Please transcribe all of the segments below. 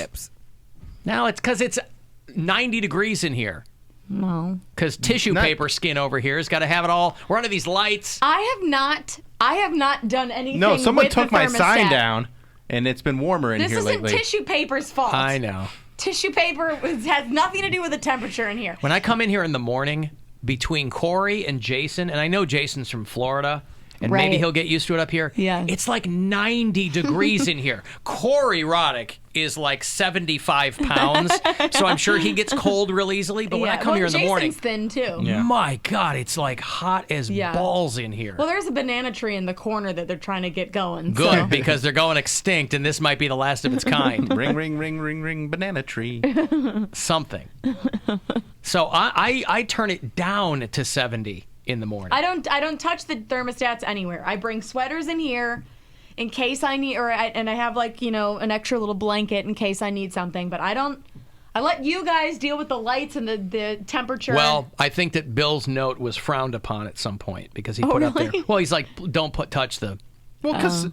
chips. Now it's because it's 90 degrees in here. No. Because tissue paper skin over here has got to have it all. We're under these lights. I have not done anything. No, someone with took the my thermostat. sign down, and it's been warmer in This here isn't lately. tissue paper's fault. I know. Tissue paper has nothing to do with the temperature in here. When I come in here in the morning between Corey and Jason, and I know Jason's from Florida, and maybe he'll get used to it up here. Yeah. It's like 90 degrees in here. Corey Roddick is like 75 pounds, so I'm sure he gets cold real easily. But when I come here in the morning, Jason's thin too. Yeah. my God, it's like hot as balls in here. Well, there's a banana tree in the corner that they're trying to get going. Good, so. because they're going extinct, and this might be the last of its kind. Ring, ring, ring, ring, ring, banana tree. Something. So I turn it down to 70 in the morning. I don't touch the thermostats anywhere. I bring sweaters in here in case I need, and I have like, an extra little blanket in case I need something. But I let you guys deal with the lights and the temperature. Well, I think that Bill's note was frowned upon at some point because he put up there. Well, he's like, don't touch the. Well, because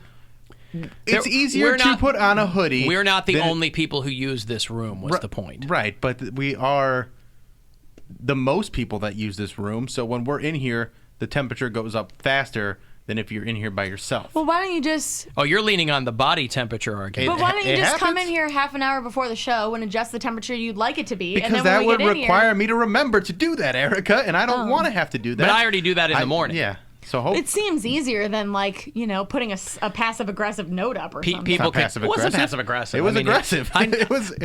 it's easier to put on a hoodie. We're not the only people who use this room. Was the point? Right, but we are the most people that use this room. So when we're in here, the temperature goes up faster than if you're in here by yourself. Well, why don't you just... Oh, you're leaning on the body temperature argument. But why don't you just come in here half an hour before the show and adjust the temperature you'd like it to be? Because and then that when we would get in require here, me to remember to do that, Erica, and I don't want to have to do that. But I already do that in the morning. Yeah. So it seems easier than putting a passive aggressive note up or something. People can. Passive It wasn't aggressive. passive aggressive. It was I mean, aggressive.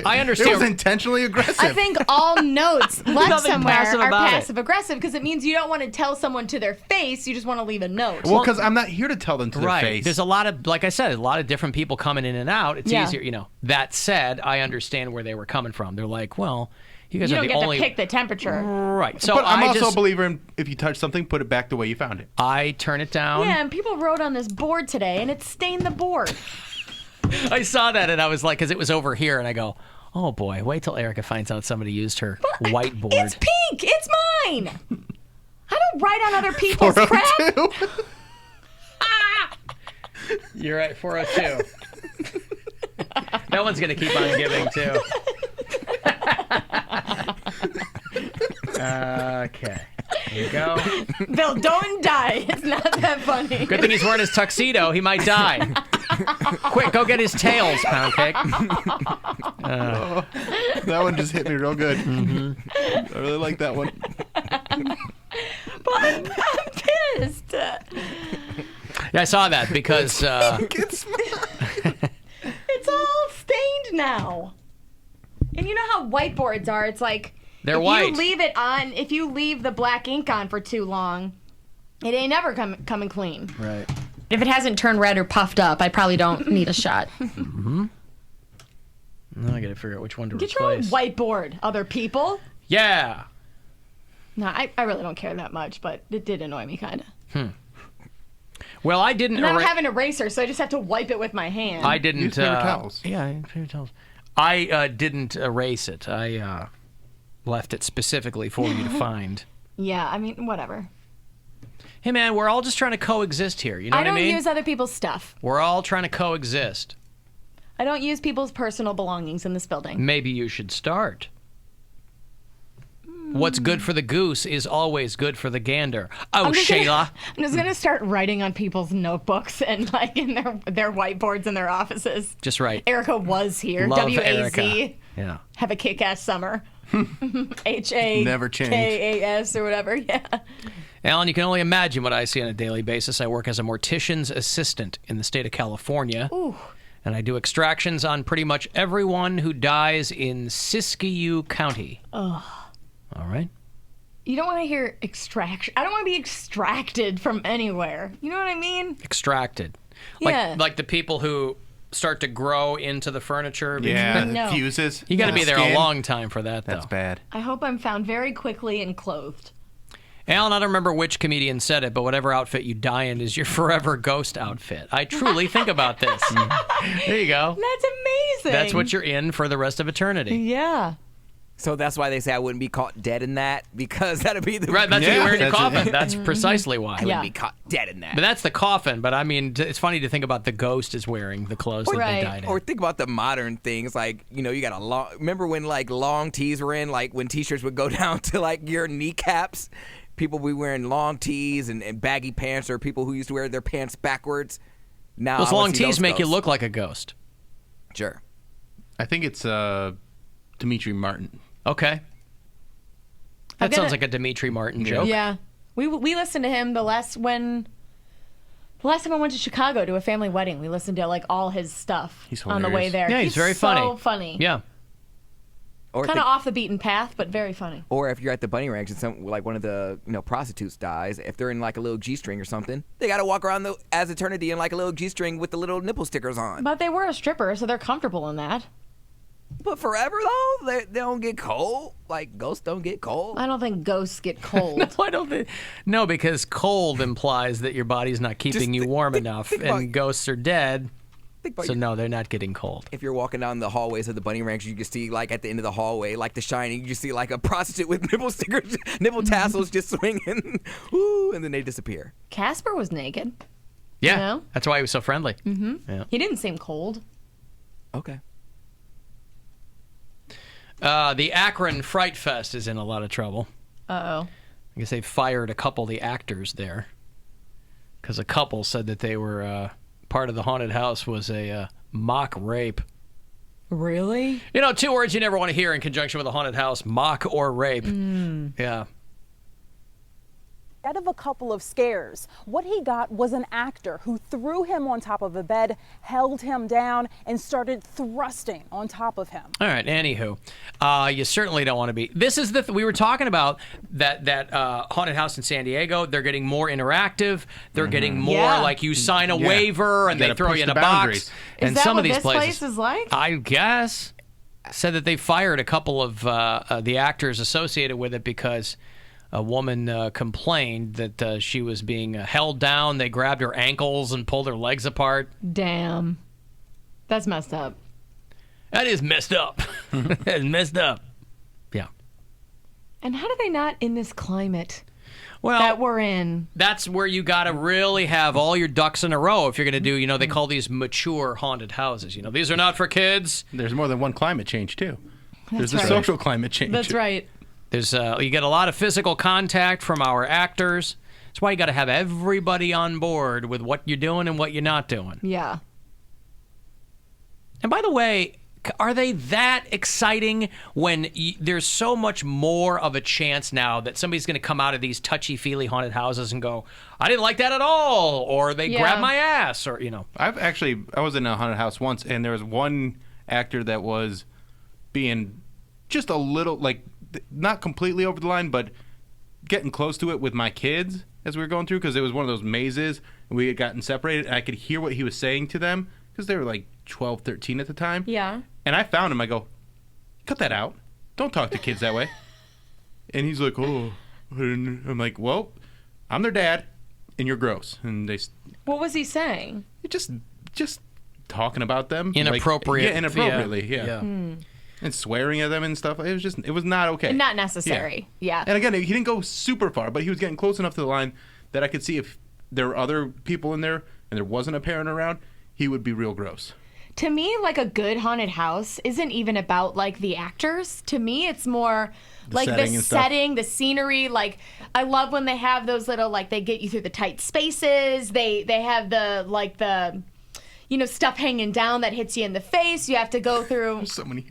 I understand. It was intentionally aggressive. I think all notes left Nothing somewhere passive are about it. passive aggressive because it means you don't want to tell someone to their face. You just want to leave a note. Well, because I'm not here to tell them to their face. There's a lot of, like I said, a lot of different people coming in and out. It's easier, That said, I understand where they were coming from. They're like, well, you guys you are don't the get only. to pick the temperature. Right. So but I'm also just, a believer in if you touch something, put it back the way you found it. I turn it down. Yeah, and people wrote on this board today, and it stained the board. I saw that, and I was like, because it was over here, and I go, oh boy, wait till Erica finds out somebody used her whiteboard. It's pink. It's mine. I don't write on other people's crap. 402. You're right, 402. That one's going to keep on giving, too. Okay. Here you go. Bill, don't die. It's not that funny. Good thing he's wearing his tuxedo. He might die. Quick, go get his tails, Pound Cake. That one just hit me real good. Mm-hmm. I really like that one. But I'm pissed. Yeah, I saw that because... It's It's all stained now. And you know how whiteboards are. It's like... They're if white. You leave it on, if you leave the black ink on for too long, it ain't ever coming clean. Right. If it hasn't turned red or puffed up, I probably don't need a shot. Mm-hmm. Now I got to figure out which one to Get your own replace. whiteboard, other people. Yeah. No, I really don't care that much, but it did annoy me kind of. Well, I didn't... And I don't have an eraser, so I just have to wipe it with my hand. I didn't... Use paper towels. Yeah, paper towels. I didn't erase it. I left it specifically for you to find. Yeah, I mean, whatever. Hey, man, we're all just trying to coexist here. You know what I mean? I don't use other people's stuff. We're all trying to coexist. I don't use people's personal belongings in this building. Maybe you should start. What's good for the goose is always good for the gander. Oh, Shayla. I'm just going to start writing on people's notebooks and like in their whiteboards in their offices. Just right. Erica was here. Love W-A-Z. Erica. Yeah. Have a kick-ass summer. H-A-K-A-S Never change. or whatever. Yeah. Alan, you can only imagine what I see on a daily basis. I work as a mortician's assistant in the state of California. Ooh. And I do extractions on pretty much everyone who dies in Siskiyou County. Ugh. All right. You don't want to hear extraction. I don't want to be extracted from anywhere. You know what I mean? Extracted. Yeah. Like the people who start to grow into the furniture. Yeah, No. fuses. You got to be there a Skin. long time for that, though. That's bad. I hope I'm found very quickly and clothed. Alan, I don't remember which comedian said it, but whatever outfit you die in is your forever ghost outfit. I truly think about this. There you go. That's amazing. That's what you're in for the rest of eternity. Yeah. So that's why they say I wouldn't be caught dead in that, because that'd be the Right, that's what you wear in your that's it. coffin. That's precisely why. I wouldn't be caught dead in that. But that's the coffin. But I mean, it's funny to think about the ghost is wearing the clothes that Right. they died in. Or think about the modern things, like, you got a long. Remember when like long tees were in, like when t-shirts would go down to like your kneecaps? People would be wearing long tees and baggy pants, or people who used to wear their pants backwards. Now Those I wanna long see tees those make you ghosts. look like a ghost. Sure. I think it's Dimitri Martin. Okay. That gonna- sounds like a Dimitri Martin joke. Yeah. We listened to him the last time I went to Chicago to a family wedding. We listened to like all his stuff He's on the way hilarious. there. Yeah, he's very funny. So funny. Yeah. Or Kind of off the beaten path, but very funny. Or if you're at the bunny ranch and some like one of the prostitutes dies, if they're in like a little G-string or something, they got to walk around as eternity in like a little G-string with the little nipple stickers on. But they were a stripper, so they're comfortable in that. But forever though, they don't get cold. Like ghosts don't get cold. I don't think ghosts get cold. Why don't they? No, because cold implies that your body's not keeping you warm enough, think and about- ghosts are dead. Think about So your- no, they're not getting cold. If you're walking down the hallways of the bunny ranch, you can see like at the end of the hallway, like The Shining, you just see like a prostitute with nipple stickers, nipple tassels just swinging, ooh, and then they disappear. Casper was naked. Yeah, know? that's why he was so friendly. He didn't seem cold. Okay. The Akron Fright Fest is in a lot of trouble. Uh-oh. I guess they fired a couple of the actors there because a couple said that they were part of the haunted house was a mock rape. Really? You know, two words you never want to hear in conjunction with a haunted house: mock or rape. Yeah. Instead of a couple of scares, what he got was an actor who threw him on top of a bed, held him down, and started thrusting on top of him. All right. Anywho, you certainly don't want to be. This is the we were talking about that haunted house in San Diego. They're getting more interactive. They're getting more Yeah. like you sign a Yeah. waiver and You they gotta throw push you in the a boundaries. box. Is And that some what of these this places, place is like? I guess, said that they fired a couple of the actors associated with it because a woman complained that she was being held down. They grabbed her ankles and pulled her legs apart. Damn. That's messed up. That is messed up. That is messed up. Yeah. And how do they not in this climate Well, that we're in? that's where you got to really have all your ducks in a row if you're going to do, they call these mature haunted houses. These are not for kids. There's more than one climate change too. There's the right. social climate change. That's right. There's you get a lot of physical contact from our actors. That's why you got to have everybody on board with what you're doing and what you're not doing. Yeah. And by the way, are they that exciting when there's so much more of a chance now that somebody's going to come out of these touchy-feely haunted houses and go, I didn't like that at all, or they Yeah. grabbed my ass, or, I was in a haunted house once, and there was one actor that was being just a little, like, not completely over the line, but getting close to it with my kids as we were going through, because it was one of those mazes, and we had gotten separated, and I could hear what he was saying to them, because they were like 12, 13 at the time. Yeah. And I found him. I go, cut that out. Don't talk to kids that way. And he's like, oh. And I'm like, well, I'm their dad, and you're gross. And they What was he saying? just talking about them. inappropriate. Like, yeah, inappropriately, yeah. Hmm. And swearing at them and stuff. It was not okay. Not necessary. Yeah. And again, he didn't go super far, but he was getting close enough to the line that I could see if there were other people in there and there wasn't a parent around, he would be real gross. To me, like a good haunted house isn't even about like the actors. To me, it's more like the setting and stuff. setting, the scenery. Like I love when they have those little like they get you through the tight spaces. They have the stuff hanging down that hits you in the face. You have to go through. So many.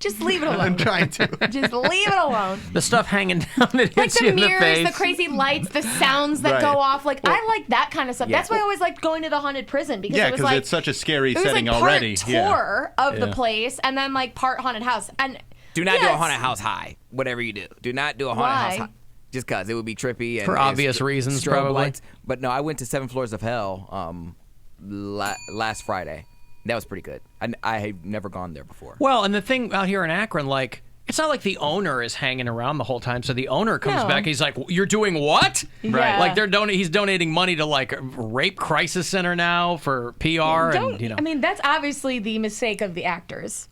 Just leave it alone. I'm trying to. Just leave it alone. The stuff hanging down that Like hits the you in the mirrors, face. the crazy lights, the sounds that Right. go off. Like I like that kind of stuff. Yeah. That's why I always liked going to the haunted prison because Yeah, it was because like it's such a scary it was setting like part already. tour of the Yeah. place and then like part haunted house. And Do not do a yes, haunted house high. Whatever you do, do not do a haunted house Why? high. Just because it would be trippy and For and obvious reasons, strobe probably. lights. But no, I went to 7 Floors of Hell last Friday. That was pretty good. I had never gone there before. Well, and the thing out here in Akron, like, it's not like the owner is hanging around the whole time. So the owner comes No. back, he's like, "You're doing what?" Yeah. Like he's donating money to like a rape crisis center now for PR, and I mean, that's obviously the mistake of the actors.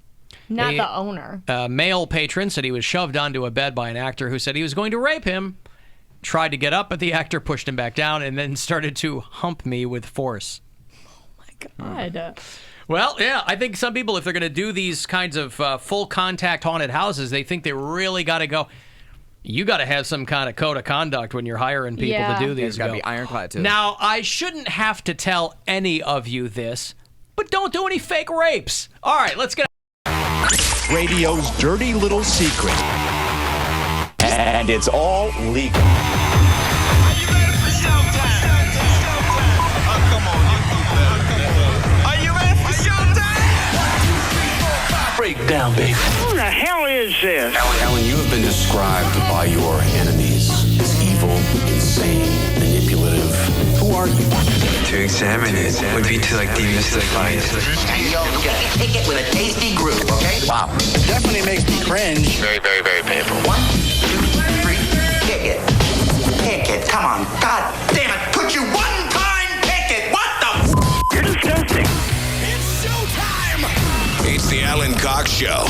Not A the owner. male patron said he was shoved onto a bed by an actor who said he was going to rape him. Tried to get up, but the actor pushed him back down and then started to hump me with force. God. Well, yeah, I think some people, if they're going to do these kinds of full contact haunted houses, they think they really got to go. You got to have some kind of code of conduct when you're hiring people Yeah. to do these. It's got to be ironclad, too. Now, I shouldn't have to tell any of you this, but don't do any fake rapes. All right, let's get. Radio's dirty little secret. And it's all legal. Are you ready for showtime? Oh, come on, you do better. Are you ready for showtime? 1, 2, 3, 4, 5. Break down, baby. Who the hell is this? Alan, you have been described by your enemies as evil, insane, manipulative. Who are you? To examine it would be to demystify it. Yo, get a ticket with a tasty group, okay? Wow. Definitely makes me cringe. Very, very, very painful. 1, 2, 3, kick it. Kick it, come on. God damn it, put you one time, kick it. What the You're disgusting. It's showtime! It's the Alan Cox Show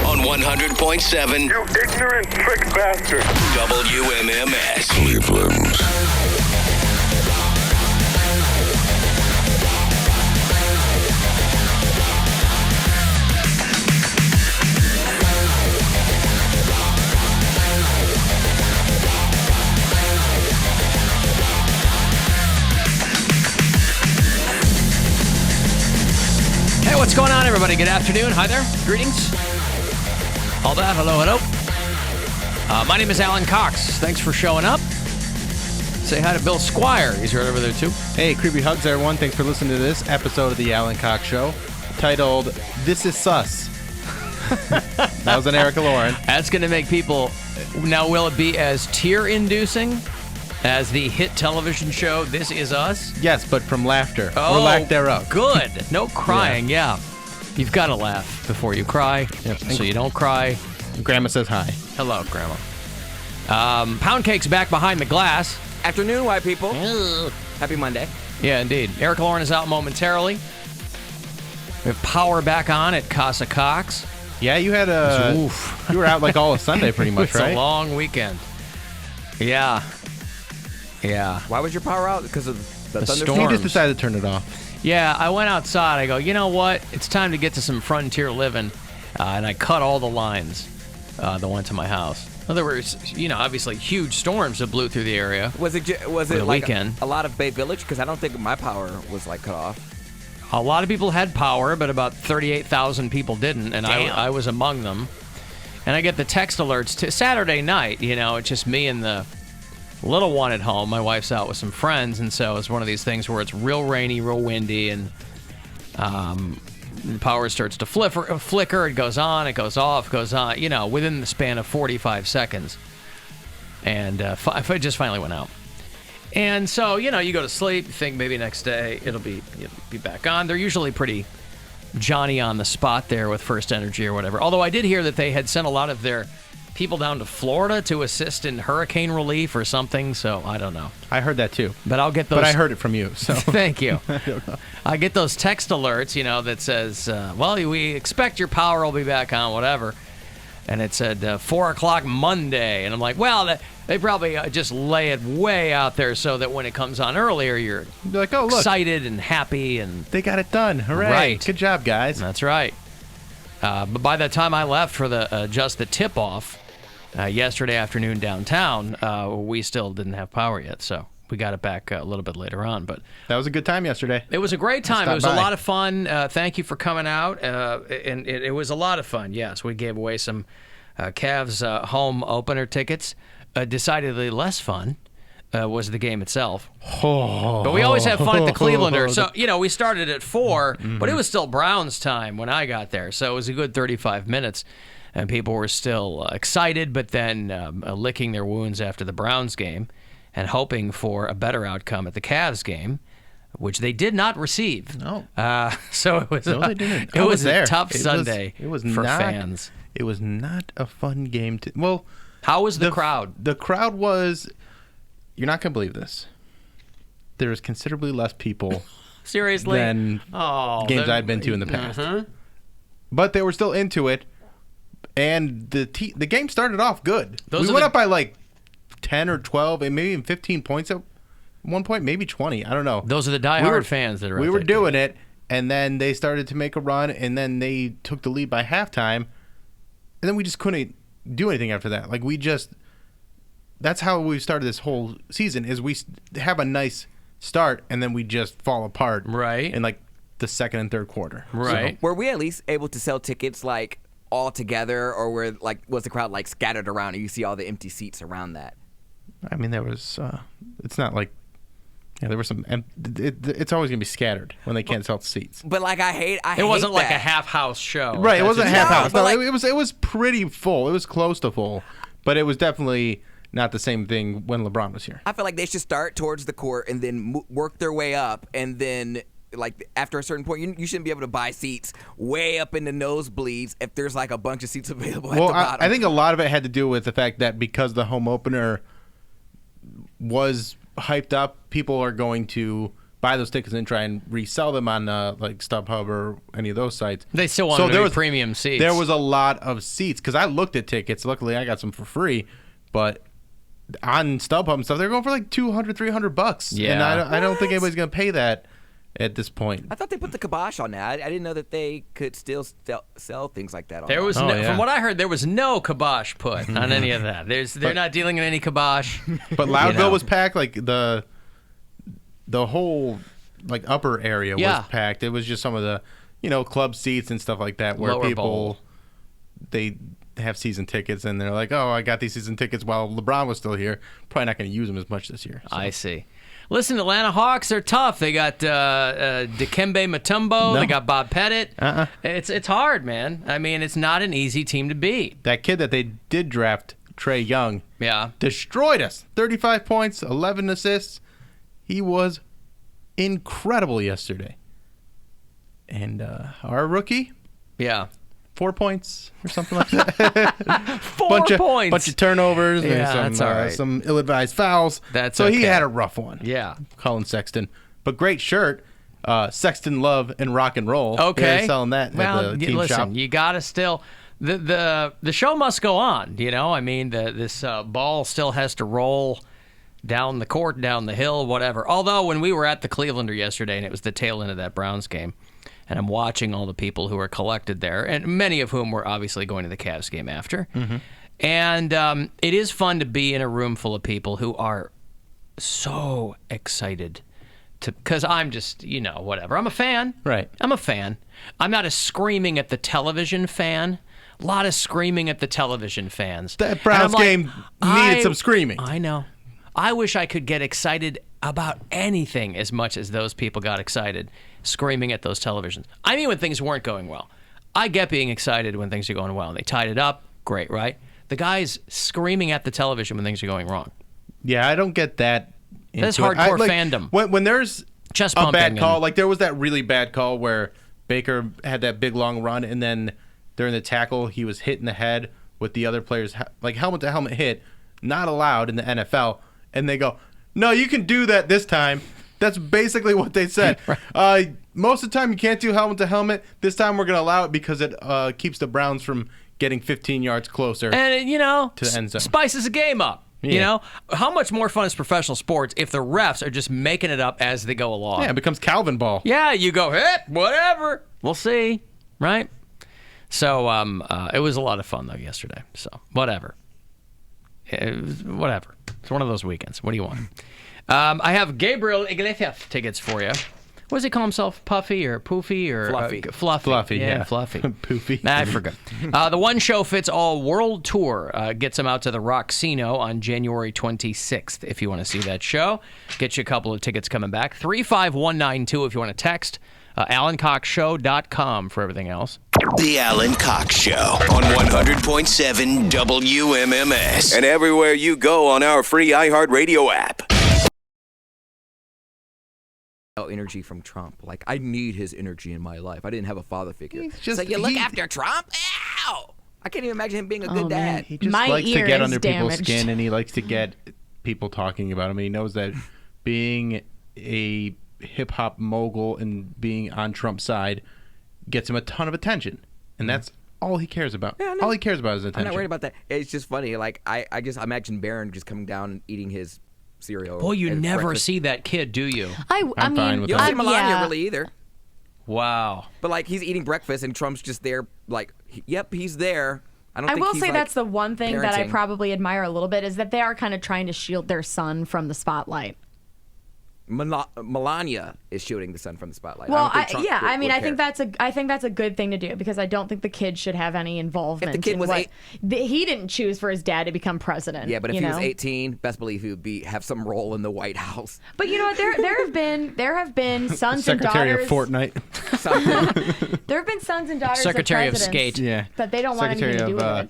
on 100.7 You ignorant prick bastard. WMMS Cleveland. Hey, what's going on, everybody? Good afternoon. Hi there. Greetings. All that. Hello, hello. My name is Alan Cox. Thanks for showing up. Say hi to Bill Squire. He's right over there, too. Hey, creepy hugs, everyone. Thanks for listening to this episode of the Alan Cox Show, titled "This Is Sus." That was an Erica Lauren. That's going to make people... Now, will it be as tear-inducing as the hit television show This Is Us? Yes, but from laughter or lack thereof. Good. No crying, yeah. You've got to laugh before you cry, so you don't cry. Grandma says hi. Hello, Grandma. Pound Cake's back behind the glass. Afternoon, white people. Happy Monday. Yeah, indeed. Erica Lauren is out momentarily. We have power back on at Casa Cox. Yeah, you had you were out like all of Sunday pretty much, It's right? a long weekend. Yeah. Yeah. Why was your power out? Because of the The thunderstorm? He storm. just decided to turn it off. Yeah, I went outside. I go, you know what? It's time to get to some frontier living. And I cut all the lines that went to my house. In other words, obviously huge storms that blew through the area. Was it the like weekend. a lot of Bay Village? Because I don't think my power was like cut off. A lot of people had power, but about 38,000 people didn't, and I was among them. And I get the text alerts to Saturday night. It's just me and the little one at home. My wife's out with some friends, and so it's one of these things where it's real rainy, real windy, and the power starts to flicker. It goes on, it goes off, goes on, within the span of 45 seconds. And it just finally went out. And so, you go to sleep, you think maybe next day it'll be back on. They're usually pretty Johnny on the spot there with First Energy or whatever. Although I did hear that they had sent a lot of their people down to Florida to assist in hurricane relief or something, so I don't know. I heard that too. But I'll get those. But I heard it from you, so. Thank you. I don't know. I get those text alerts, that says, well, we expect your power will be back on, whatever. And it said 4 o'clock Monday. And I'm like, well, they probably just lay it way out there so that when it comes on earlier, you're like, oh, look. excited and happy. And They got it done. Hooray. Right. Good job, guys. that's right. But by the time I left for just the tip-off yesterday afternoon downtown, we still didn't have power yet. So we got it back a little bit later on. But That was a good time yesterday. it was a great time. It was Stop a by. lot of fun. Thank you for coming out. And it was a lot of fun. Yes, we gave away some Cavs home opener tickets. Decidedly less fun was the game itself. But we always have fun at the Clevelander. So, we started at 4, but it was still Browns time when I got there. So it was a good 35 minutes. And people were still excited, but then licking their wounds after the Browns game and hoping for a better outcome at the Cavs game, which they did not receive. No. So it was, No, they didn't. it I was there. a tough It was- Sunday it was for not- fans. It was not a fun game to. Well, How was the crowd? The crowd was. You're not going to believe this. There was considerably less people Seriously? than Oh, games I'd been to in the past. but they were still into it, and the game started off good. Those we are went the- up by like 10 or 12 and maybe even 15 points at one point, maybe 20. I don't know. Those are the diehard fans that are. We at were that doing it, and then they started to make a run, and then they took the lead by halftime, and then we just couldn't do anything after that. Like, that's how we started this whole season, is we have a nice start, and then we just fall apart in like the second and third quarter. Right. So, were we at least able to sell tickets like all together, or was the crowd like scattered around and you see all the empty seats around that? I mean, there was it's not like there were some it's always going to be scattered when they can't sell seats. But like I hate it wasn't like a half house show. Right, it wasn't a half house. No, like, it was pretty full. It was close to full, but it was definitely not the same thing when LeBron was here. I feel like they should start towards the court and then work their way up, and then like after a certain point, you shouldn't be able to buy seats way up in the nosebleeds if there's like a bunch of seats available at the bottom. I think a lot of it had to do with the fact that because the home opener was hyped up, people are going to buy those tickets and try and resell them on like StubHub or any of those sites. They still wanted premium seats. There was a lot of seats because I looked at tickets. Luckily, I got some for free, but on StubHub and stuff, they're going for like $200, $300. Yeah, and I don't think anybody's going to pay that at this point. I thought they put the kibosh on that. I didn't know that they could still sell things like that. There was from what I heard, there was no kibosh put on any of that. They're not dealing in any kibosh. But Loudville was packed. Like the whole like upper area was packed. It was just some of the club seats and stuff like that where Lower people bowl. They have season tickets and they're like, oh, I got these season tickets while LeBron was still here. Probably not going to use them as much this year. So. I see. Listen, Atlanta Hawks are tough. They got Dikembe Mutombo. No. They got Bob Pettit. It's hard, man. I mean, it's not an easy team to beat. That kid that they did draft, Trae Young, Yeah. destroyed us. 35 points, 11 assists. He was incredible yesterday. And our rookie, Yeah. 4 points or something like that. 4 points. Bunch of turnovers Yeah, and that's all right. some ill-advised fouls. That's so he okay. had a rough one. Yeah. Colin Sexton. But great shirt. Sexton Love and Rock and Roll. Okay. They're selling that at the team listen, shop. you gotta still the show must go on. I mean, this ball still has to roll down the court, down the hill, whatever. Although when we were at the Clevelander yesterday, and it was the tail end of that Browns game, and I'm watching all the people who are collected there, and many of whom were obviously going to the Cavs game after. Mm-hmm. And it is fun to be in a room full of people who are so excited because I'm just, whatever. I'm a fan. Right. I'm a fan. I'm not a screaming at the television fan. A lot of screaming at the television fans. That Browns game needed some screaming. I know. I wish I could get excited about anything as much as those people got excited screaming at those televisions. I mean, when things weren't going well. I get being excited when things are going well. And they tied it up. Great, right? The guy's screaming at the television when things are going wrong. Yeah, I don't get that. That's into it. hardcore fandom. When there's Chest a pumping bad call, and- like there was that really bad call where Baker had that big long run, and then during the tackle, he was hit in the head with the other players, like helmet to helmet hit, not allowed in the NFL. And they go, no, you can do that this time. That's basically what they said. Right. Most of the time, you can't do helmet to helmet. This time, we're going to allow it because it keeps the Browns from getting 15 yards closer. And, to the end zone. Spices a game up. Yeah. How much more fun is professional sports if the refs are just making it up as they go along? Yeah, it becomes Calvin ball. Yeah, you go, hey, whatever. We'll see, right? So it was a lot of fun, though, yesterday. So whatever. Whatever. It's one of those weekends. What do you want? I have Gabriel Iglesias tickets for you. What does he call himself? Puffy or Poofy or Fluffy? Fluffy, yeah. Fluffy. Poofy. I forgot. The One Show Fits All World Tour gets him out to the Roxino on January 26th. If you want to see that show, get you a couple of tickets coming back. 35192 if you want to text. AlanCoxShow.com for everything else. The Alan Cox Show on 100.7 WMMS and everywhere you go on our free iHeartRadio app. Energy from Trump. Like, I need his energy in my life. I didn't have a father figure. He's It's just- like, you look after Trump? Ow! I can't even imagine him being a good dad. He just My likes to ear get is under people's damaged. skin, and he likes to get people talking about him. He knows that being a hip-hop mogul and being on Trump's side gets him a ton of attention. and that's all he cares about. Yeah, no. All he cares about is I'm attention. not worried about that. It's just funny. Like I just imagine Barron just coming down and eating his cereal. Boy, you at never breakfast. see that kid, do you? I'm fine mean, with You don't see that. Melania really either. Wow. But like he's eating breakfast and Trump's just there. Like, yep, he's there. I don't. I think will he's, say like, that's the one thing that I parenting. probably admire a little bit is that they are kind of trying to shield their son from the spotlight. Melania is shooting the sun from the spotlight. Well, I don't think Trump would I think care. I think that's a good thing to do because I don't think the kid should have any involvement. If the kid in was what, he didn't choose for his dad to become president. Yeah, but if you he was know? 18, best believe he would have some role in the White House. But you know what? There have been sons and Secretary daughters. of Fortnite. There have been sons and daughters. Secretary of of presidents, Skate. Yeah. But they don't want anything to do with it.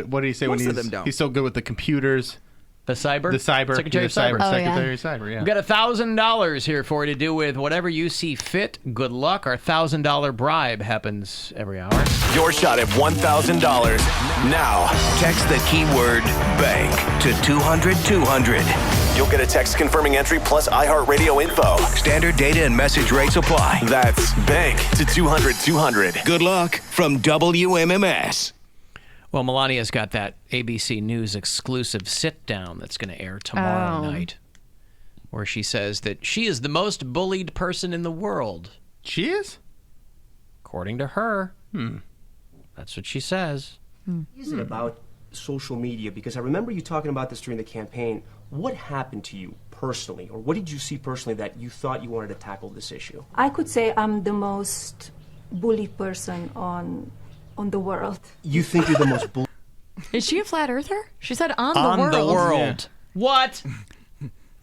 What did he say Most when of them don't. he's so good with the computers? The cyber? The cyber. Secretary Yeah, of Cyber. Oh, yeah. Secretary of Cyber, yeah. We've got $1,000 here for you to do with whatever you see fit. Good luck. Our $1,000 bribe happens every hour. Your shot at $1,000. Now, text the keyword bank to 200-200. You'll get a text confirming entry plus iHeartRadio info. Standard data and message rates apply. That's bank to 200-200. Good luck from WMMS. Well, Melania's got that ABC News exclusive sit-down that's going to air tomorrow night, where she says that she is the most bullied person in the world. She is? According to her. That's what she says. Is it about social media? Because I remember you talking about this during the campaign. What happened to you personally, or what did you see personally that you thought you wanted to tackle this issue? I could say I'm the most bullied person on the world. You think you're the most bullied? Is she a flat earther? She said on the world. Yeah. What?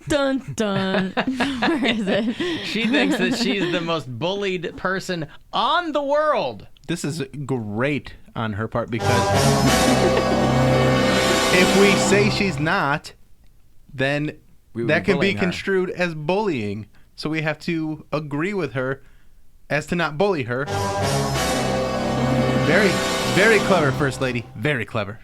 Dun dun. Where is it? She thinks that she's the most bullied person on the world. This is great on her part because if we say she's not, then We would that be could be bullying her. construed as bullying. So we have to agree with her as to not bully her. Very, very clever, First Lady. Very clever.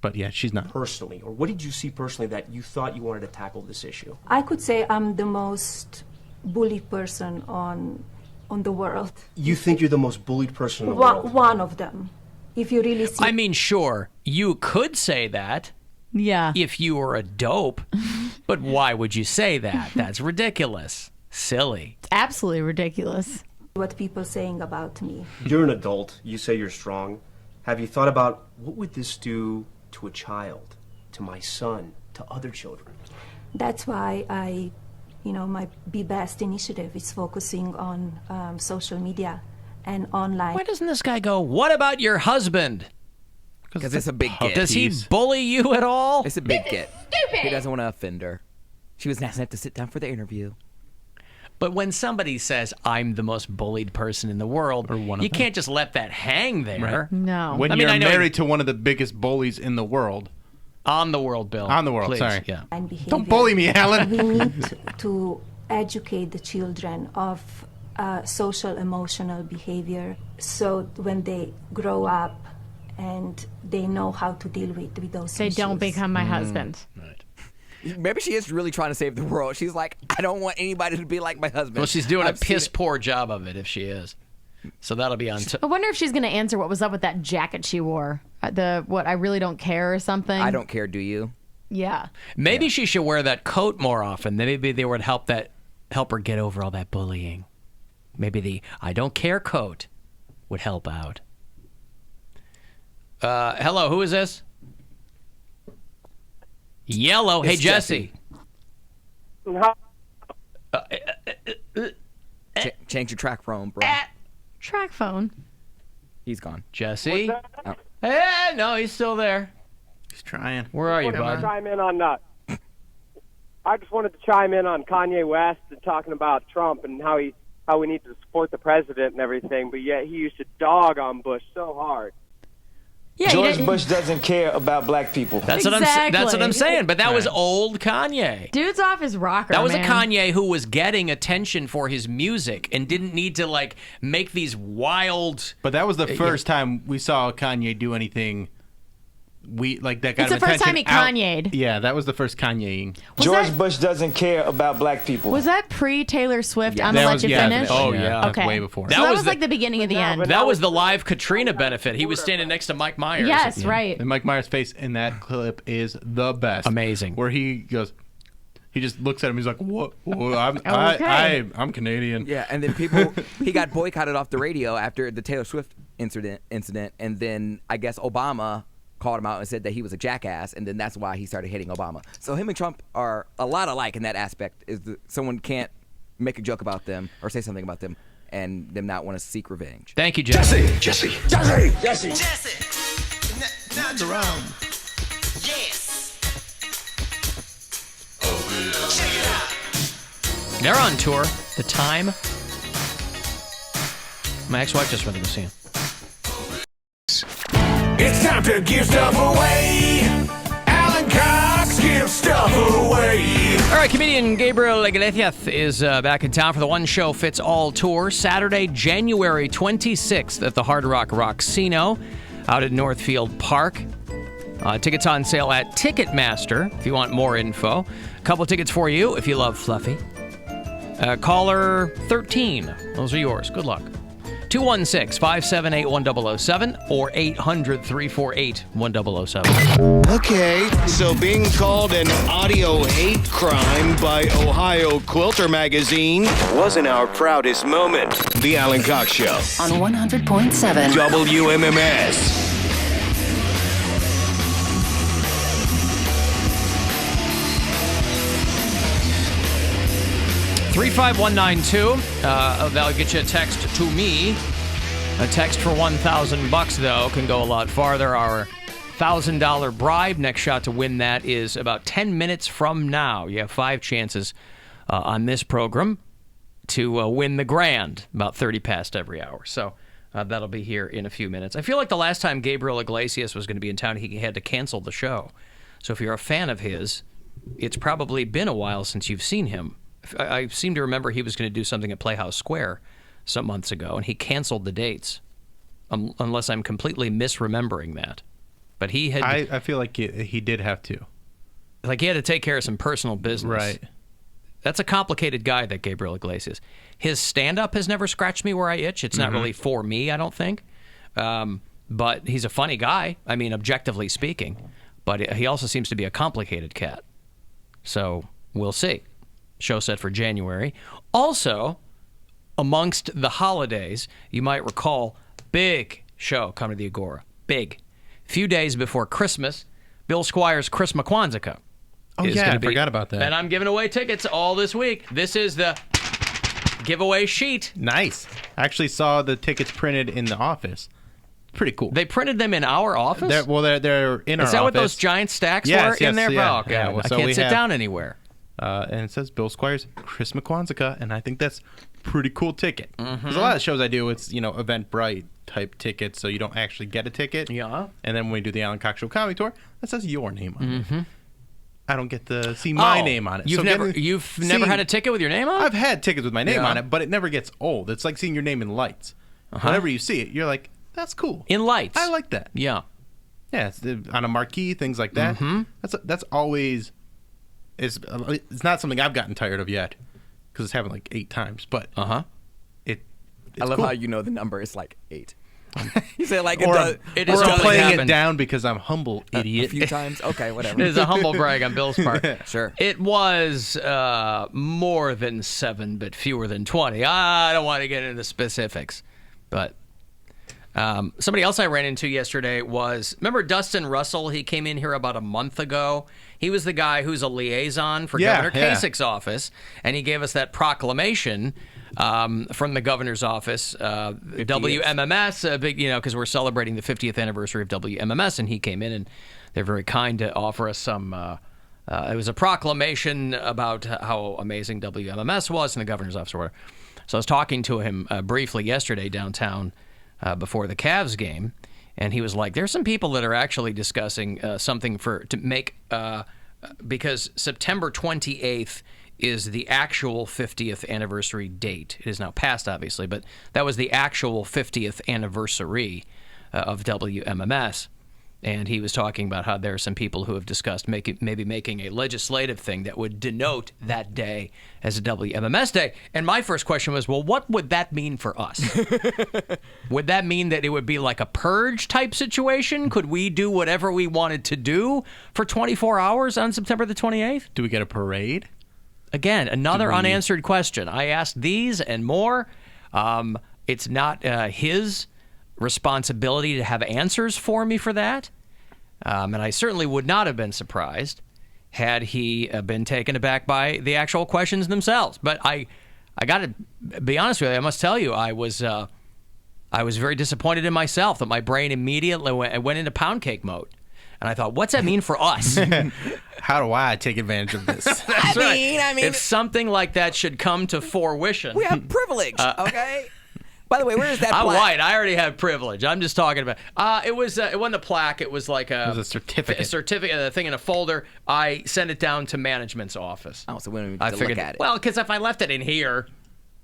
But yeah, she's not. Personally, or what did you see personally that you thought you wanted to tackle this issue? I could say I'm the most bullied person on the world. You think you're the most bullied person in the world? One of them. If you really see. I mean, sure, you could say that Yeah. if you were a dope, but why would you say that? That's ridiculous. Silly. It's absolutely ridiculous. What people saying about me. You're an adult. You say you're strong. Have you thought about what would this do to a child, to my son, to other children? That's why my Be Best initiative is focusing on social media and online. Why doesn't this guy go, what about your husband? Because it's a big get. Does he bully you at all? It's a big get. He doesn't want to offend her. She was nice enough to sit down for the interview. But when somebody says, I'm the most bullied person in the world, Or one of you them. can't just let that hang there. Right. No. When I mean, you're I know married to one of the biggest bullies in the world. On the world, Bill. On the world, Please. sorry. Yeah. And behavior. Don't bully me, Alan. We need to educate the children of social emotional behavior so when they grow up and they know how to deal with those They issues. don't become my husband. Maybe she is really trying to save the world. She's like, I don't want anybody to be like my husband. Well, she's doing I've a seen piss poor job of it if she is. So that'll be on. I wonder if she's going to answer what was up with that jacket she wore. What I really don't care or something. I don't care, do you? Yeah. Maybe she should wear that coat more often. Maybe they would help her get over all that bullying. Maybe the I don't care coat would help out. Hello, who is this? Yellow. Hey, It's Jesse. Change your track phone, bro. Track phone. He's gone. Jesse? Oh. Hey, no, he's still there. He's trying. Where are you, I wanted to bud? chime in on I just wanted to chime in on Kanye West and talking about Trump and how we need to support the president and everything, but yet he used to dog on Bush so hard. Yeah, George Bush doesn't care about black people. That's what I'm saying. But that was old Kanye. Dude's off his rocker. That was man. a Kanye who was getting attention for his music and didn't need to like make these wild. But that was the first time we saw Kanye do anything that got It's him the first time attention he Kanye'd. Yeah, that was the first Kanyeing. George Bush doesn't care about black people. Was that pre-Taylor Swift? Yeah. I'm gonna That let was- you yeah, finish. oh, yeah. Okay. Way before. So that was like the beginning of the end. That was the live Katrina benefit. He was standing next to Mike Myers. Yes, right. And Mike Myers' face in that clip is the best. Amazing. Where he goes, he just looks at him. He's like, "What? Okay. I'm Canadian." Yeah, and then he got boycotted off the radio after the Taylor Swift incident, and then I guess Obama called him out and said that he was a jackass, and then that's why he started hating Obama. So him and Trump are a lot alike in that aspect. Someone can't make a joke about them or say something about them, and them not want to seek revenge. Thank you, Jesse. Jesse. Now Jerome. Yes. Check it out. They're on tour. The Time. My ex-wife just went to go see him. It's time to give stuff away. Alan Cox gives stuff away. All right, comedian Gabriel Iglesias is back in town for the One Show Fits All tour, Saturday, January 26th at the Hard Rock Rocksino out at Northfield Park. Tickets on sale at Ticketmaster if you want more info. A couple tickets for you if you love Fluffy. Caller 13. Those are yours. Good luck. 216-578-1007 or 800-348-1007. Okay, so being called an audio hate crime by Ohio Quilter Magazine wasn't our proudest moment. The Alan Cox Show On 100.7 WMMS. 35192. That'll get you a text to me. A text for $1,000, though, can go a lot farther. Our $1,000 bribe. Next shot to win that is about 10 minutes from now. You have 5 chances on this program to win the grand. About 30 past every hour. So that'll be here in a few minutes. I feel like the last time Gabriel Iglesias was going to be in town, he had to cancel the show. So if you're a fan of his, it's probably been a while since you've seen him. I seem to remember he was going to do something at Playhouse Square some months ago, and he canceled the dates, unless I'm completely misremembering that. But he had... I feel like he did have to. Like, he had to take care of some personal business. Right. That's a complicated guy, that Gabriel Iglesias. His stand-up has never scratched me where I itch. It's not really for me, I don't think. But he's a funny guy, I mean, objectively speaking. But he also seems to be a complicated cat. So, we'll see. Show set for January. Also, amongst the holidays, you might recall, big show coming to the Agora. Big. Few days before Christmas, Bill Squire's Chris McQuanzica. Oh, yeah, I forgot about that. And I'm giving away tickets all this week. This is the giveaway sheet. Nice. I actually saw the tickets printed in the office. Pretty cool. They printed them in our office? They're in our office. Is that what those giant stacks were in there? Yeah, Oh, God. yeah. Well, I so can't we sit have- down anywhere. And it says Bill Squires, Chris McQuanzica, and I think that's a pretty cool ticket. There's a lot of shows I do, it's, Eventbrite type tickets, so you don't actually get a ticket. Yeah. And then when we do the Alan Cox Show Comedy Tour, that says your name on it. I don't get to see my name on it. You've So never had a ticket with your name on it? I've had tickets with my name Yeah. on it, but it never gets old. It's like seeing your name in lights. Whenever you see it, you're like, that's cool. In lights? I like that. Yeah. Yeah, it's on a marquee, things like that. That's always... It's not something I've gotten tired of yet, because it's happened like 8 times. But it's I love cool. how you know the number is like 8. You say like or it I'm does playing happen it down because I'm humble, idiot. a few times. Okay, whatever. It is a humble brag on Bill's part. Sure. It was more than 7, but fewer than 20. I don't want to get into the specifics. But somebody else I ran into yesterday was, remember Dustin Russell? He came in here about a month ago. He was the guy who's a liaison for Governor Kasich's office, and he gave us that proclamation from the governor's office, WMMS, big, because we're celebrating the 50th anniversary of WMMS, and he came in, and they're very kind to offer us some. It was a proclamation about how amazing WMMS was in the governor's office or whatever. So I was talking to him briefly yesterday downtown before the Cavs game. And he was like, there's some people that are actually discussing something to make, because September 28th is the actual 50th anniversary date. It is now past, obviously, but that was the actual 50th anniversary of WMMS. And he was talking about how there are some people who have discussed maybe making a legislative thing that would denote that day as a WMMS day. And my first question was, well, what would that mean for us? Would that mean that it would be like a purge type situation? Could we do whatever we wanted to do for 24 hours on September the 28th? Do we get a parade? Again, another unanswered question. I asked these and more. It's not his responsibility to have answers for me for that. And I certainly would not have been surprised had he been taken aback by the actual questions themselves. But I got to be honest with you. I must tell you, I was very disappointed in myself that my brain immediately went into pound cake mode. And I thought, what's that mean for us? How do I take advantage of this? I mean, if something like that should come to fruition. We have privilege, okay? By the way, where is that I'm plaque? white. I already have privilege. I'm just talking about. It wasn't a plaque. It was like It was a certificate. A certificate, a thing in a folder. I sent it down to management's office. Oh, so we don't even I get to figured, look at it. well, because if I left it in here,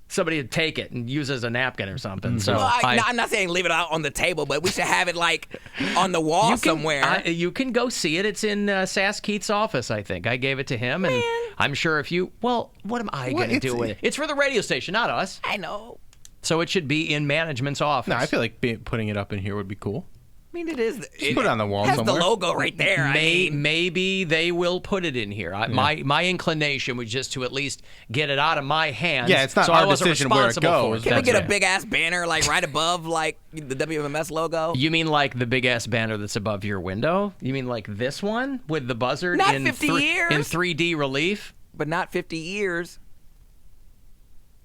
somebody would take it and use it as a napkin or something. So Well, I'm not saying leave it out on the table, but we should have it like on the wall somewhere. You can go see it. It's in Sass Keith's office, I think. I gave it to him, and I'm sure if you. Well, what am I going to do with it? It's for the radio station, not us. I know. So it should be in management's office. No, I feel like putting it up in here would be cool. I mean, it is. Just put it on the wall has somewhere. the logo right there. Maybe they will put it in here. My inclination was just to at least get it out of my hands. Yeah, it's not so our I wasn't decision where it responsible for goes. Can we get a big ass banner like right above like the WMMS logo? You mean like the big ass banner that's above your window? You mean like this one with the buzzard Not in 50 years. in 3D relief? But not 50 years.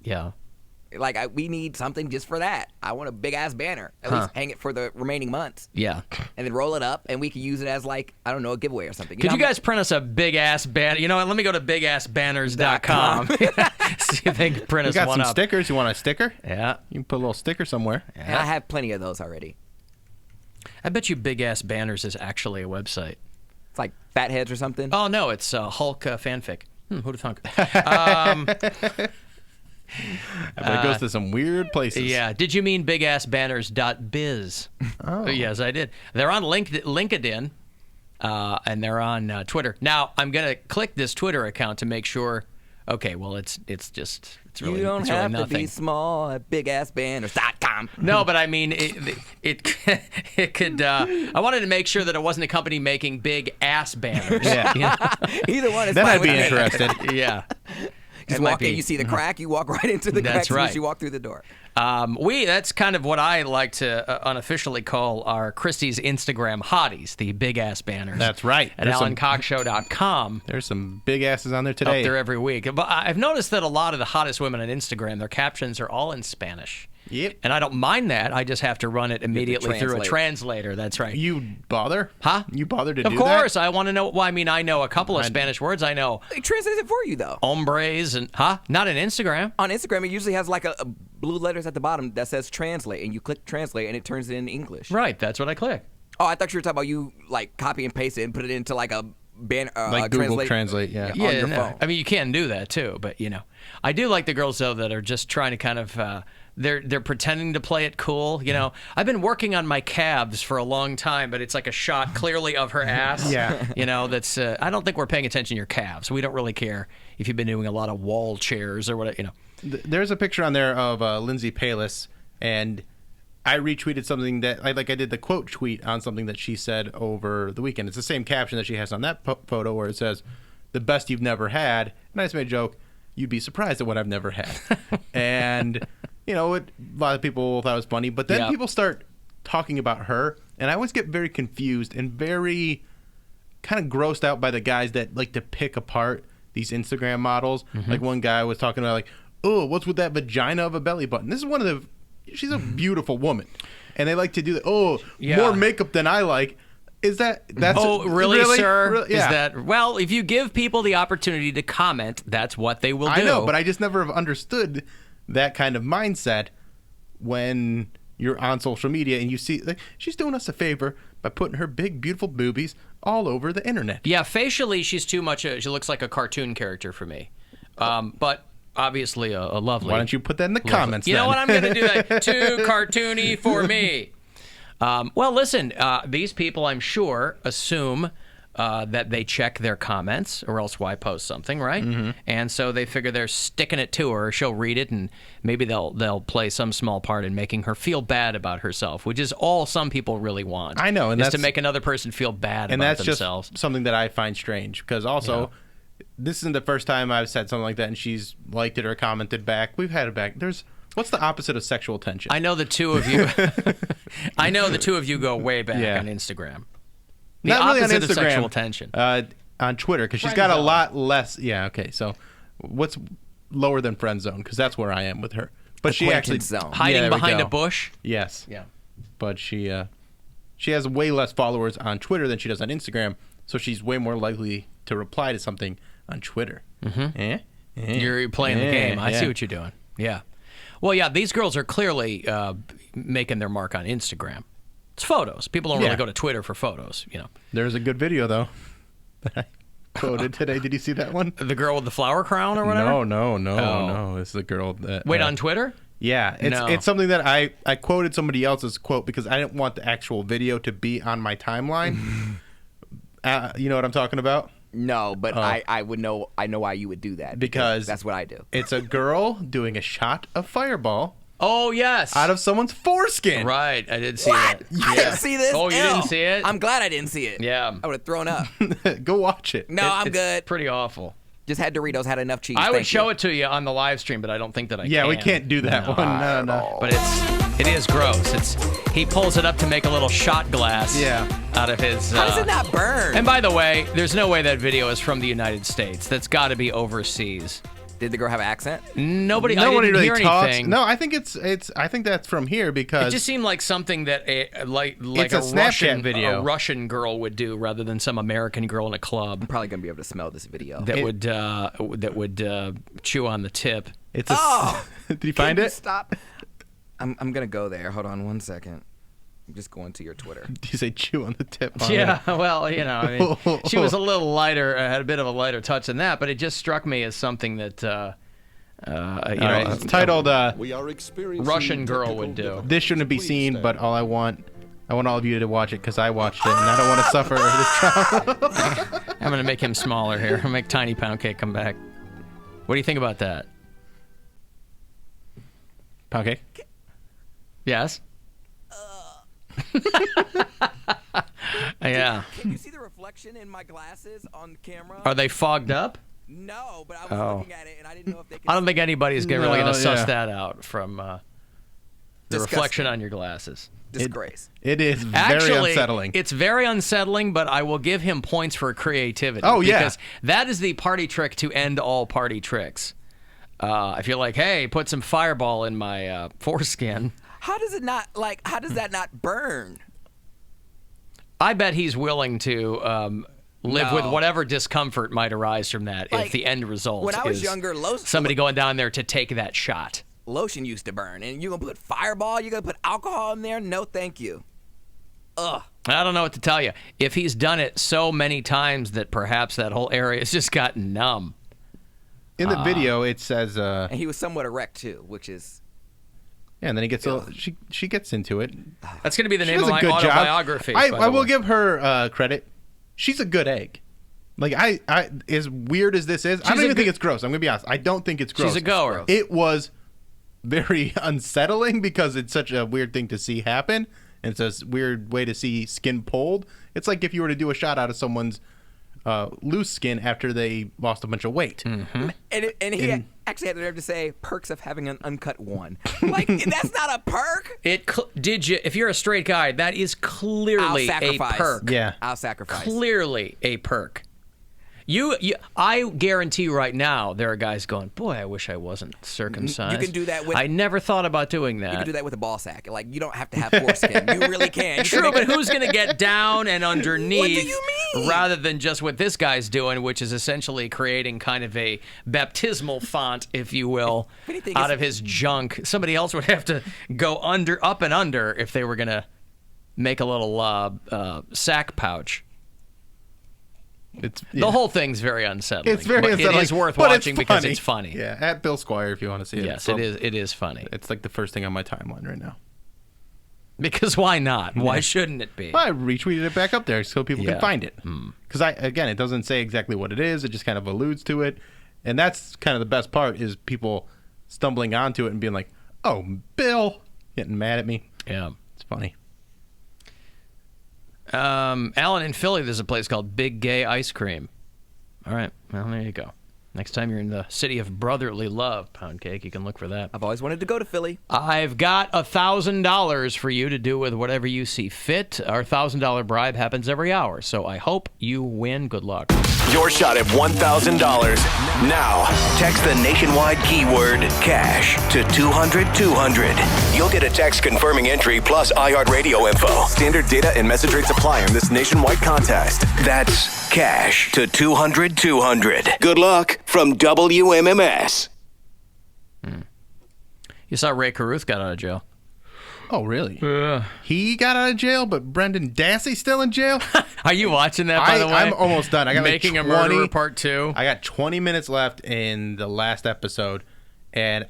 Yeah. Like we need something just for that. I want a big ass banner. At least hang it for the remaining months. Yeah. And then roll it up, and we can use it as like a giveaway or something. Could you guys print us a big ass banner? You know what? Let me go to bigassbanners.com. See if they can print us We got one some up. stickers. You want a sticker? Yeah. You can put a little sticker somewhere. And I have plenty of those already. I bet you Big Ass Banners is actually a website. It's like Fatheads or something. Oh no, it's Hulk fanfic. Who'd have thunk? But it goes to some weird places. Yeah. Did you mean bigassbanners.biz? Oh. Yes, I did. They're on LinkedIn, and they're on Twitter. Now, I'm going to click this Twitter account to make sure. Okay, well, it's really you don't it's have really to be nothing. small at bigassbanners.com. No, but I mean, it could. I wanted to make sure that it wasn't a company making big ass banners. Yeah. You know? Either one is Then fine I'd be with me. interested. Yeah. Just It might walk in, be. you see the crack, you walk right into the crack That's as soon as right. you walk through the door. That's kind of what I like to unofficially call our Christie's Instagram hotties, the big ass banners. That's right. At There's some- AlanCockShow.com. There's some big asses on there today. Up there every week. But I've noticed that a lot of the hottest women on Instagram, their captions are all in Spanish. Yep. And I don't mind that. I just have to run it immediately through a translator. translator. That's right. You bother? Huh? You bother to Of do course. that? I want to know. Well, I mean, I know a couple of Spanish words. I know It translates it for you, though. hombres and, not in Instagram. On Instagram, it usually has like a blue letters at the bottom that says translate, and you click translate, and it turns it into English. Right. That's what I click. Oh, I thought you were talking about you like copy and paste it and put it into like a banner, Like Google Translate, yeah. on your phone. I mean, you can do that too, but I do like the girls though that are just trying to kind of they're pretending to play it cool. I've been working on my calves for a long time, but it's like a shot clearly of her ass. Yeah. That's I don't think we're paying attention to your calves. We don't really care if you've been doing a lot of wall chairs or whatever. There's a picture on there of Lindsay Palis, and I retweeted something that I did the quote tweet on something that she said over the weekend. It's the same caption that she has on that photo where it says, "The best you've never had." And I just made a joke, "You'd be surprised at what I've never had." And, a lot of people thought it was funny. But then people start talking about her, and I always get very confused and very kind of grossed out by the guys that like to pick apart these Instagram models. Like one guy was talking about like, "Oh, what's with that vagina of a belly button?" This is one of the... She's a beautiful woman, and they like to do that. Oh, more makeup than I like. That's really, sir? Really? Yeah. Is that well? If you give people the opportunity to comment, that's what they will do. I know, but I just never have understood that kind of mindset when you're on social media and you see like she's doing us a favor by putting her big, beautiful boobies all over the internet. Yeah, facially, she's too much. She looks like a cartoon character for me, but. Obviously, a lovely. Why don't you put that in the comments? You know then? what? I'm going to do that. Too cartoony for me. Well, listen, these people, I'm sure, assume that they check their comments, or else why post something, right? Mm-hmm. And so they figure they're sticking it to her. She'll read it, and maybe they'll play some small part in making her feel bad about herself, which is all some people really want. I know, and is that's to make another person feel bad and about that's themselves. just something that I find strange, because also this isn't the first time I've said something like that and she's liked it or commented back. We've had it back. What's the opposite of sexual tension? I know the two of you. I know the two of you go way back on Instagram. The Not really on opposite Instagram. of sexual tension. On Twitter, because she's Friend got a zone. lot less. Yeah, okay. So what's lower than friend zone? Because that's where I am with her. But she actually Acquaintance zone. Hiding there we behind go. a bush. Yes. Yeah. But she has way less followers on Twitter than she does on Instagram, so she's way more likely to reply to something on Twitter. Mm-hmm. You're playing the game. I see what you're doing. Yeah. Well, yeah, these girls are clearly making their mark on Instagram. It's photos. People don't really go to Twitter for photos, you know. There's a good video, though, that I quoted today. Did you see that one? The girl with the flower crown or whatever? No. It's the girl that... Wait, on Twitter? Yeah, it's something that I quoted somebody else's quote because I didn't want the actual video to be on my timeline. You know what I'm talking about? No, but I would know. I know why you would do that Because that's what I do. It's a girl doing a shot of Fireball. Oh, yes. Out of someone's foreskin. Right, I did see What? that. I didn't see this. Oh, you Ew. didn't see it? I'm glad I didn't see it. Yeah. I would have thrown up. Go watch it. No, I'm It's good. pretty awful. Just had Doritos, had enough cheese. I would Thank show you. it to you on the live stream, but I don't think that I can. Yeah, we can't do that one. No. But it is gross. He pulls it up to make a little shot glass out of his... How does it not burn? And by the way, there's no way that video is from the United States. That's got to be overseas. Did the girl have an accent? Nobody really hear talks. anything. No, I think I think that's from here because It just seemed like something that like It's a a Snapchat Russian video. a Russian girl would do rather than some American girl in a club. I'm probably gonna be able to smell this video. That would chew on the tip. It's a. Did you find it? Stop. I'm gonna go there. Hold on 1 second. I'm just going to your Twitter. Did you say chew on the tip? On Yeah, it? well, you know, I mean, she was a little lighter, had a bit of a lighter touch than that, but it just struck me as something that, It's titled Russian girl would do. This shouldn't be seen, but I want all of you to watch it because I watched it and I don't want to suffer the trauma. I'm going to make him smaller here. I'll make Tiny Pound Cake come back. What do you think about that? Pound cake? Yes? Yeah. Can you see the reflection in my glasses on camera? Are they fogged up? No, but I was looking at it and I didn't know if they could. I don't think anybody's really going to suss yeah. that out from the Disgusting. reflection on your glasses. Disgrace. It is very Actually, unsettling. It's very unsettling, but I will give him points for creativity. Oh, yeah. Because that is the party trick to end all party tricks. If you're like, hey, put some Fireball in my foreskin. How does that not burn? I bet he's willing to live with whatever discomfort might arise from that if the end result when I was is younger, somebody going down there to take that shot. Lotion used to burn, and you're gonna put Fireball? You're gonna put alcohol in there? No, thank you. Ugh. I don't know what to tell you. If he's done it so many times that perhaps that whole area has just gotten numb. In the video, it says... and he was somewhat erect, too, which is... Yeah, and then he gets she gets into it. That's going to be the She name does of a my good job. autobiography. I will give her credit. She's a good egg. Like, I as weird as this is, I don't even think it's gross. I'm going to be honest. I don't think it's gross. She's a goer. It was very unsettling because it's such a weird thing to see happen. And it's a weird way to see skin pulled. It's like if you were to do a shot out of someone's loose skin after they lost a bunch of weight. Mm-hmm. And he actually had the nerve to say perks of having an uncut one. Like, that's not a perk. Did you? If you're a straight guy, that is clearly a perk. Yeah, I'll sacrifice. Clearly a perk. I guarantee you right now, there are guys going, boy, I wish I wasn't circumcised. You can do that with... I never thought about doing that. You can do that with a ball sack. Like, you don't have to have foreskin. You really can. True, but who's going to get down and underneath? What do you mean? Rather than just what this guy's doing, which is essentially creating kind of a baptismal font, if you will, out of his junk. Somebody else would have to go up and under if they were going to make a little sack pouch. The whole thing's very unsettling. It's very unsettling. It is worth but watching it's because it's funny. Yeah, at Bill Squire if you want to see it. Yes, it is funny. It's like the first thing on my timeline right now. Because why not? Why shouldn't it be? Well, I retweeted it back up there so people Yeah. can find it. Because again, it doesn't say exactly what it is. It just kind of alludes to it, and that's kind of the best part is people stumbling onto it and being like, "Oh, Bill," getting mad at me. Yeah, it's funny. Alan, in Philly, there's a place called Big Gay Ice Cream. All right, well, there you go. Next time you're in the city of brotherly love, Pound Cake, you can look for that. I've always wanted to go to Philly. I've got $1,000 for you to do with whatever you see fit. Our $1,000 bribe happens every hour, so I hope you win. Good luck. Your shot at $1,000. Now, text the nationwide keyword cash to 200-200. You'll get a text confirming entry plus iHeartRadio info. Standard data and message rates apply in this nationwide contest. That's cash to 200-200. Good luck from WMMS. You saw Ray Carruth got out of jail. Oh, really? He got out of jail, but Brendan Dassey's still in jail? Are you watching that, by the way? I'm almost done. I got Making like a 20, Murderer Part 2. I got 20 minutes left in the last episode, and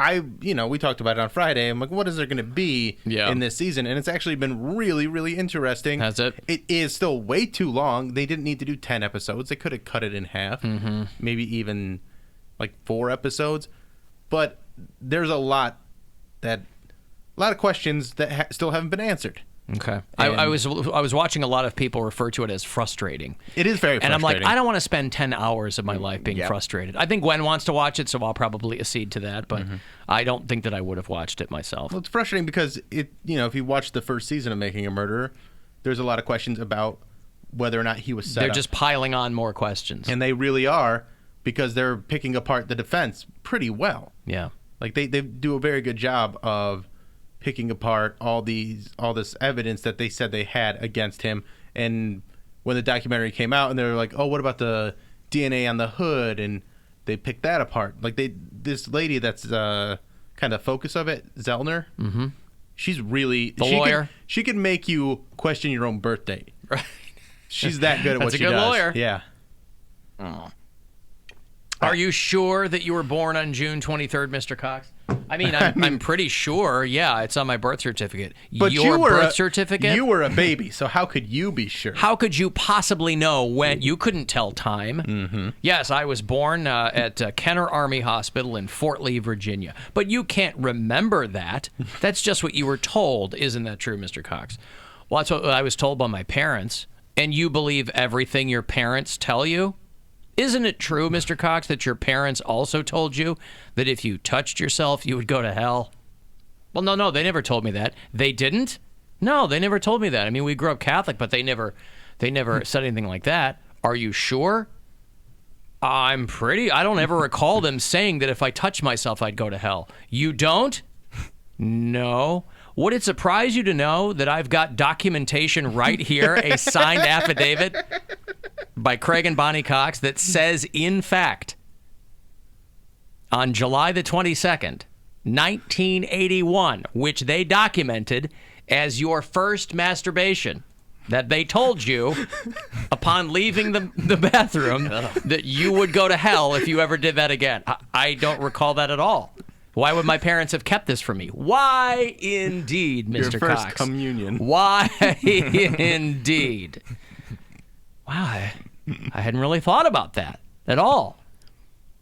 we talked about it on Friday. I'm like, what is there going to be in this season? And it's actually been really, really interesting. That's it. It is still way too long. They didn't need to do 10 episodes. They could have cut it in half, maybe even like 4 episodes. But there's a lot of questions that still haven't been answered. Okay. I was watching a lot of people refer to it as frustrating. It is very frustrating. And I'm like, I don't want to spend 10 hours of my life being frustrated. I think Gwen wants to watch it, so I'll probably accede to that, but I don't think that I would have watched it myself. Well, it's frustrating because if you watch the first season of Making a Murderer, there's a lot of questions about whether or not he was set They're up. just piling on more questions. And they really are, because they're picking apart the defense pretty well. Yeah. Like they do a very good job of picking apart all this evidence that they said they had against him. And when the documentary came out and they were like, oh, what about the DNA on the hood? And they picked that apart. Like this lady that's kind of focus of it, Zellner, she's really the lawyer. She can make you question your own birth date. Right. She's that good at what she does. That's a good lawyer. Yeah. Oh. Are you sure that you were born on June 23rd, Mr. Cox? I mean, I'm pretty sure. Yeah, it's on my birth certificate. But your birth certificate? You were a baby, so how could you be sure? How could you possibly know when? You couldn't tell time. Yes, I was born at Kenner Army Hospital in Fort Lee, Virginia. But you can't remember that. That's just what you were told. Isn't that true, Mr. Cox? Well, that's what I was told by my parents. And you believe everything your parents tell you? Isn't it true, Mr. Cox, that your parents also told you that if you touched yourself, you would go to hell? Well, no, they never told me that. They didn't? No, they never told me that. I mean, we grew up Catholic, but they never said anything like that. Are you sure? I don't ever recall them saying that if I touched myself, I'd go to hell. You don't? No. Would it surprise you to know that I've got documentation right here, a signed affidavit by Craig and Bonnie Cox that says, in fact, on July the 22nd, 1981, which they documented as your first masturbation, that they told you upon leaving the bathroom that you would go to hell if you ever did that again. I don't recall that at all. Why would my parents have kept this from me? Why indeed, Mr. Your first Cox? communion. Why indeed? Wow, I hadn't really thought about that at all.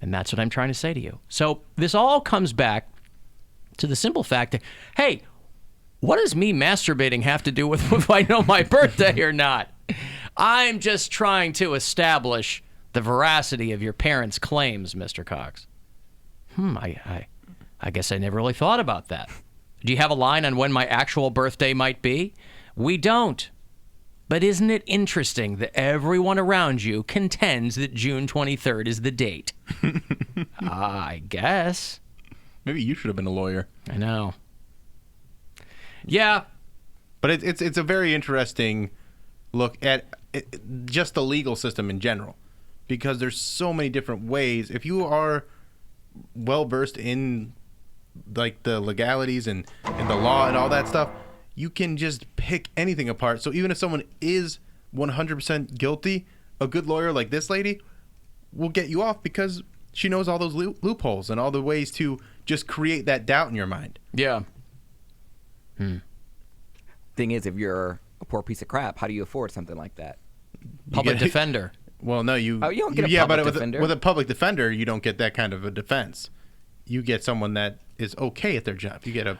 And that's what I'm trying to say to you. So this all comes back to the simple fact that, hey, what does me masturbating have to do with if I know my birthday or not? I'm just trying to establish the veracity of your parents' claims, Mr. Cox. I guess I never really thought about that. Do you have a line on when my actual birthday might be? We don't. But isn't it interesting that everyone around you contends that June 23rd is the date? I guess. Maybe you should have been a lawyer. I know. Yeah. But it's a very interesting look at just the legal system in general, because there's so many different ways. If you are well versed in like the legalities and the law and all that stuff, you can just pick anything apart. So even if someone is 100% guilty, a good lawyer like this lady will get you off because she knows all those loopholes and all the ways to just create that doubt in your mind. Yeah. thing is, if you're a poor piece of crap, how do you afford something like that? Public defender. Well, no, you. Oh, you don't get a yeah, public but defender. with a public defender, you don't get that kind of a defense. You get someone that is okay at their job. You get a.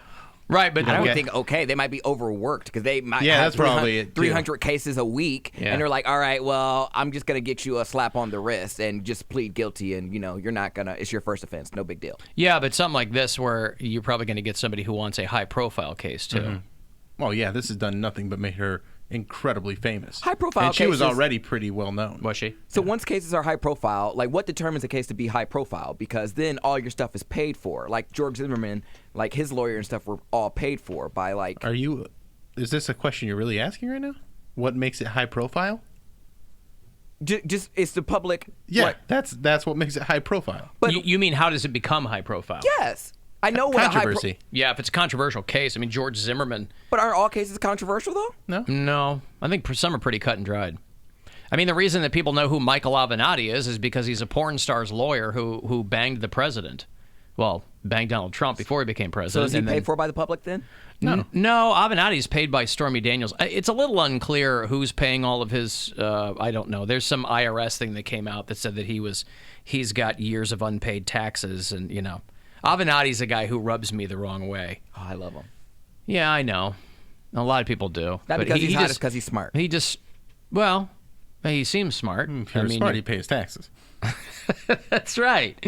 Right, but I don't think okay. They might be overworked because they might have that's probably it, too. 300 cases a week, and they're like, all right, well, I'm just gonna get you a slap on the wrist and just plead guilty, and you're not gonna. It's your first offense, no big deal. Yeah, but something like this where you're probably going to get somebody who wants a high-profile case too. Mm-hmm. Well, yeah, this has done nothing but make her incredibly famous. High-profile and she was cases- already pretty well known. Was she? So once cases are high profile, like what determines a case to be high profile? Because then all your stuff is paid for. Like George Zimmerman, like his lawyer and stuff were all paid for by like. Are you? Is this a question you're really asking right now? What makes it high profile? Just it's the public. Yeah, that's what makes it high profile. But you mean how does it become high profile? Yes, I know what controversy. Yeah, if it's a controversial case, I mean George Zimmerman. But aren't all cases controversial though? No, I think some are pretty cut and dried. I mean, the reason that people know who Michael Avenatti is because he's a porn star's lawyer who banged the president. Well, banged Donald Trump before he became So president. is he and paid then- for by the public then? No, Avenatti's paid by Stormy Daniels. It's a little unclear who's paying all of his. I don't know. There's some IRS thing that came out that said that he's got years of unpaid taxes, and Avenatti's a guy who rubs me the wrong way. Oh, I love him. Yeah, I know. A lot of people do. Not because he's hot, it's because he's smart. He just, well, he seems smart. If you're smart, he pays taxes. That's right.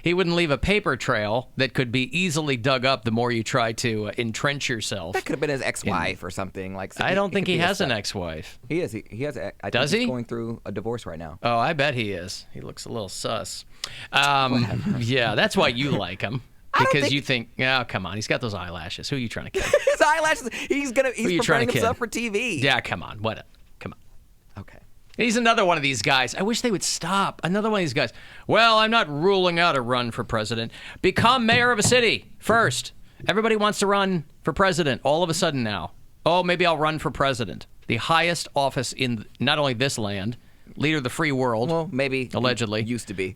He wouldn't leave a paper trail that could be easily dug up the more you try to entrench yourself. That could have been his ex-wife or something. Like I don't think he has an ex. ex-wife. He is. He has. I Does think he? He's going through a divorce right now. Oh, I bet he is. He looks a little sus. Yeah, that's why you like him. Because you think, oh, come on, he's got those eyelashes. Who are you trying to kid? His eyelashes. He's Who are you trying preparing to kid? himself for TV. Yeah, come on. What? Come on. Okay. He's another one of these guys. I wish they would stop. Another one of these guys. Well, I'm not ruling out a run for president. Become mayor of a city first. Everybody wants to run for president all of a sudden now. Oh, maybe I'll run for president. The highest office in not only this land, leader of the free world. Well, maybe allegedly used to be.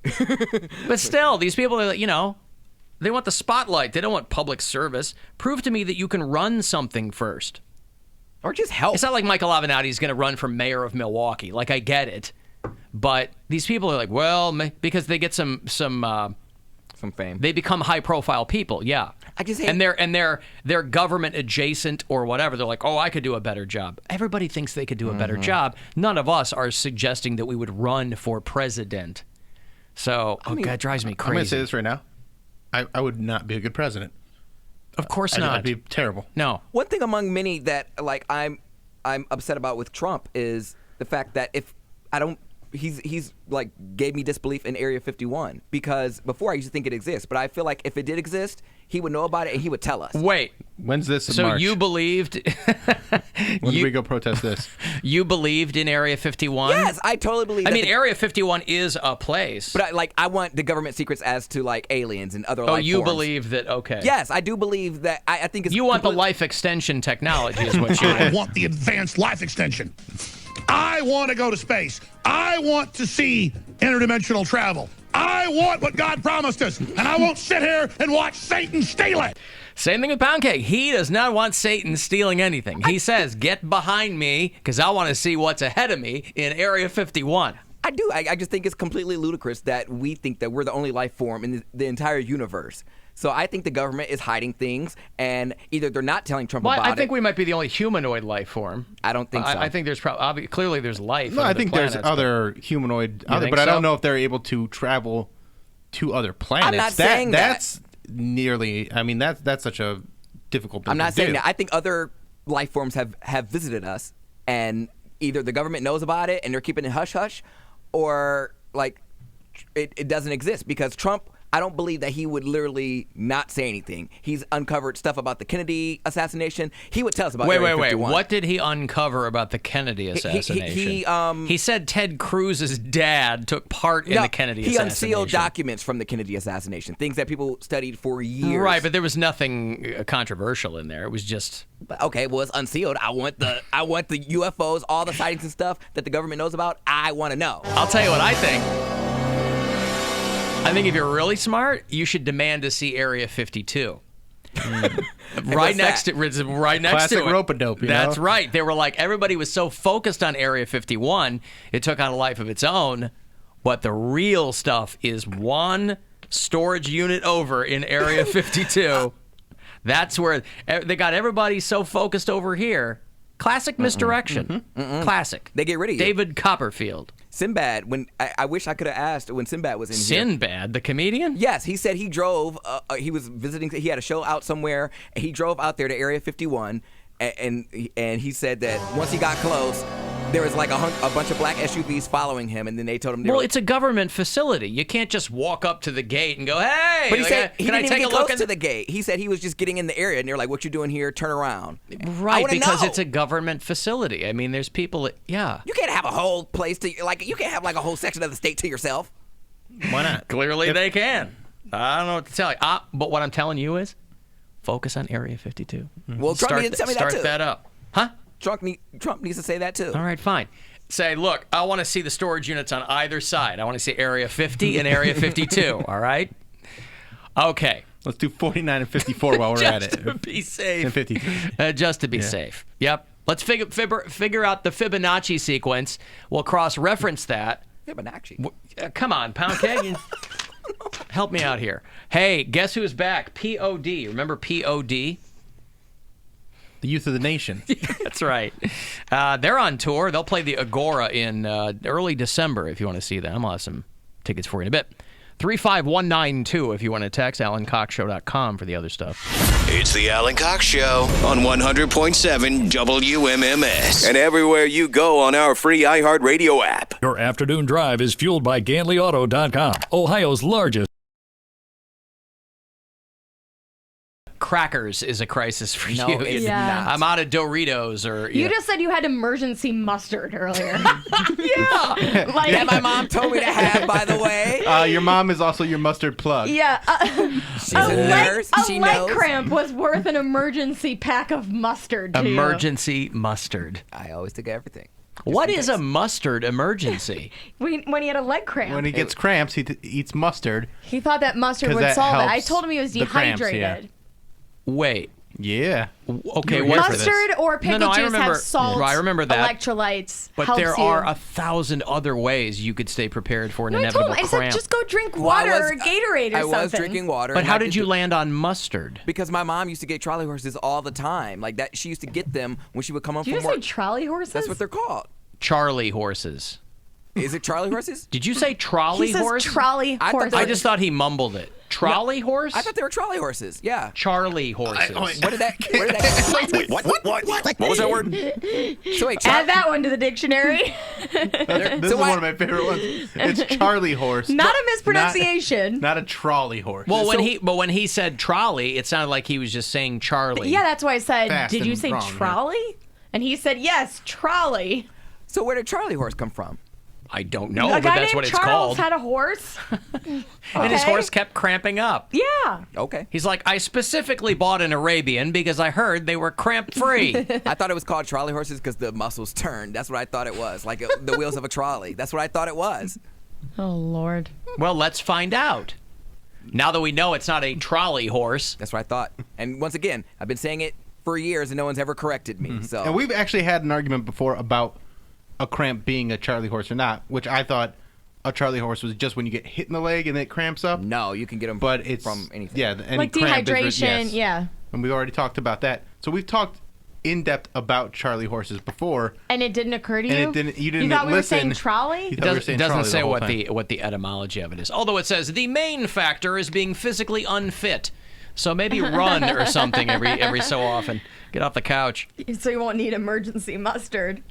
But still, these people are, they want the spotlight. They don't want public service. Prove to me that you can run something first. Or just help. It's not like Michael Avenatti is going to run for mayor of Milwaukee. Like, I get it. But these people are like, well, because they get some fame. They become high-profile people, yeah. I just hate and they're government adjacent or whatever. They're like, oh, I could do a better job. Everybody thinks they could do a better job. None of us are suggesting that we would run for president. So, God, it drives me crazy. I'm going to say this right now. I would not be a good president. Of course not. I'd be terrible. No. One thing among many that like I'm upset about with Trump is the fact that if I don't he's like gave me disbelief in Area 51 because before I used to think it exists, but I feel like if it did exist, he would know about it and he would tell us. Wait. When's this in So March? you believed When do we go protest this? You believed in Area 51? Yes, I totally believe. I mean, Area 51 is a place. But I want the government secrets as to like aliens and other. Oh, life you forms. believe that? Okay. Yes, I do believe that. I think it's You want the life extension technology, is what you I want. want the advanced life extension. I want to go to space. I want to see interdimensional travel. I want what God promised us, and I won't sit here and watch Satan steal it. Same thing with Pound Cake. He does not want Satan stealing anything. He says, get behind me, because I want to see what's ahead of me in Area 51. I do. I just think it's completely ludicrous that we think that we're the only life form in the entire universe. So I think the government is hiding things, and either they're not telling Trump about it. I think we might be the only humanoid life form. I don't think so. I think there's probably clearly there's life. No, on I the think there's planets, other humanoid, You think but I so? don't know if they're able to travel to other planets. I'm not saying that's nearly. I mean, that's such a difficult thing I'm not to saying do. that. I think other life forms have visited us, and either the government knows about it and they're keeping it hush hush, or like it doesn't exist because Trump. I don't believe that he would literally not say anything. He's uncovered stuff about the Kennedy assassination. He would tell us about Area 51. What did he uncover about the Kennedy assassination? He said Ted Cruz's dad took part in the Kennedy assassination. He unsealed documents from the Kennedy assassination, things that people studied for years. Right, but there was nothing controversial in there. It was just okay. Well, it's unsealed. I want the UFOs, all the sightings and stuff that the government knows about. I want to know. I'll tell you what I think. I think if you're really smart, you should demand to see Area 52. Right next to Classic it. rope-a-dope, you That's know? right. They were like, everybody was so focused on Area 51, it took on a life of its own. But the real stuff is one storage unit over in Area 52. That's where they got everybody so focused over here. Classic misdirection. Classic. They get rid of you. David Copperfield. Sinbad, when I wish I could have asked when Sinbad was in here. Sinbad, the comedian? Yes, he said he drove. He was visiting. He had a show out somewhere, and he drove out there to Area 51, and he said that once he got close, there was like a bunch of black SUVs following him, and then they told him. Well, it's a government facility. You can't just walk up to the gate and go, "Hey!" But he said he can didn't I take even a get look close to the gate. He said he was just getting in the area, and they're like, "What you doing here? Turn around." Right, because know. it's a government facility. I mean, there's people that, yeah. You can't have a whole place to you can't have like a whole section of the state to yourself. Why not? Clearly they can. I don't know what to tell you. But what I'm telling you is, focus on Area 52. Well, Trump needs to tell me that too. Start that up. Huh? Trump needs to say that too. All right, fine. Say, look, I want to see the storage units on either side. I want to see Area 50 and Area 52, all right? Okay. Let's do 49 and 54 while we're at it. Just to be safe. And 52. Just to be safe. Yep. Let's figure out the Fibonacci sequence. We'll cross-reference that. Fibonacci? Come on, Pound Cake. Help me out here. Hey, guess who's back? POD. Remember POD? The Youth of the Nation. That's right. They're on tour. They'll play the Agora in early December if you want to see them. I'll have some tickets for you in a bit. 35192 if you want to text. AlanCoxShow.com for the other stuff. It's the Alan Cox Show on 100.7 WMMS. And everywhere you go on our free iHeartRadio app. Your afternoon drive is fueled by GantleyAuto.com, Ohio's largest. Crackers is a crisis for No, you. it's not. I'm out of Doritos or... You just said you had emergency mustard earlier. Yeah. Like, that my mom told me to have, by the way. Your mom is also your mustard plug. Yeah. She's a nurse. She leg knows. cramp was worth an emergency pack of mustard to you. Emergency mustard. I always take everything. What is a mustard emergency? When he had a leg cramp. When he gets cramps, he eats mustard. He thought that mustard 'Cause would that solve it. I helps told him he was the cramps, dehydrated. yeah. Wait. Yeah. Okay, You were what here for this. Mustard or pickle No, I juice remember- have salt, I remember that. electrolytes. But helps there you. are 1,000 other ways you could stay prepared for an No, I told inevitable him. I said, cramp. just go drink Well, I water was- or Gatorade or I something. was drinking water. But and how I did you land on mustard? Because my mom used to get trolley horses all the time. Like that, she used to get them when she would come home Did you from just work. say trolley horses? That's what they're called. Charlie horses. Is it trolley horses? Did you say trolley He says horse? trolley I thought horses. I just thought he mumbled it. Trolley horse? I thought they were trolley horses. Yeah. Charlie horses. What did that? Wait, What was that word? So wait, Add that one to the dictionary. This is one of my favorite ones. It's Charlie horse. Not a mispronunciation. Not a trolley horse. Well, when he said trolley, it sounded like he was just saying Charlie. Yeah, that's why I said, Fast did you and say wrong, yeah. trolley? And he said, yes, trolley. So where did trolley horse come from? I don't know, A but guy that's named what it's Charles called. had a horse. And his Okay. horse kept cramping up. Yeah. Okay. He's like, I specifically bought an Arabian because I heard they were cramp free. I thought it was called trolley horses because the muscles turned. That's what I thought it was, like the wheels of a trolley. That's what I thought it was. Oh, Lord. Well, let's find out. Now that we know it's not a trolley horse. That's what I thought. And once again, I've been saying it for years and no one's ever corrected me. So And we've actually had an argument before about a cramp being a Charlie horse or not, which I thought a Charlie horse was just when you get hit in the leg and it cramps up. No, you can get them but it's from anything. Yeah, any Like cramp is, dehydration, yes. yeah. And we've already talked about that. So we've talked in depth about Charlie horses before. And it didn't occur to you? And it didn't. You didn't thought we were listen. saying trolley? You thought we were saying doesn't trolley say the whole what time. the etymology of it is. Although it says the main factor is being physically unfit. So maybe run or something every so often. Get off the couch. So you won't need emergency mustard.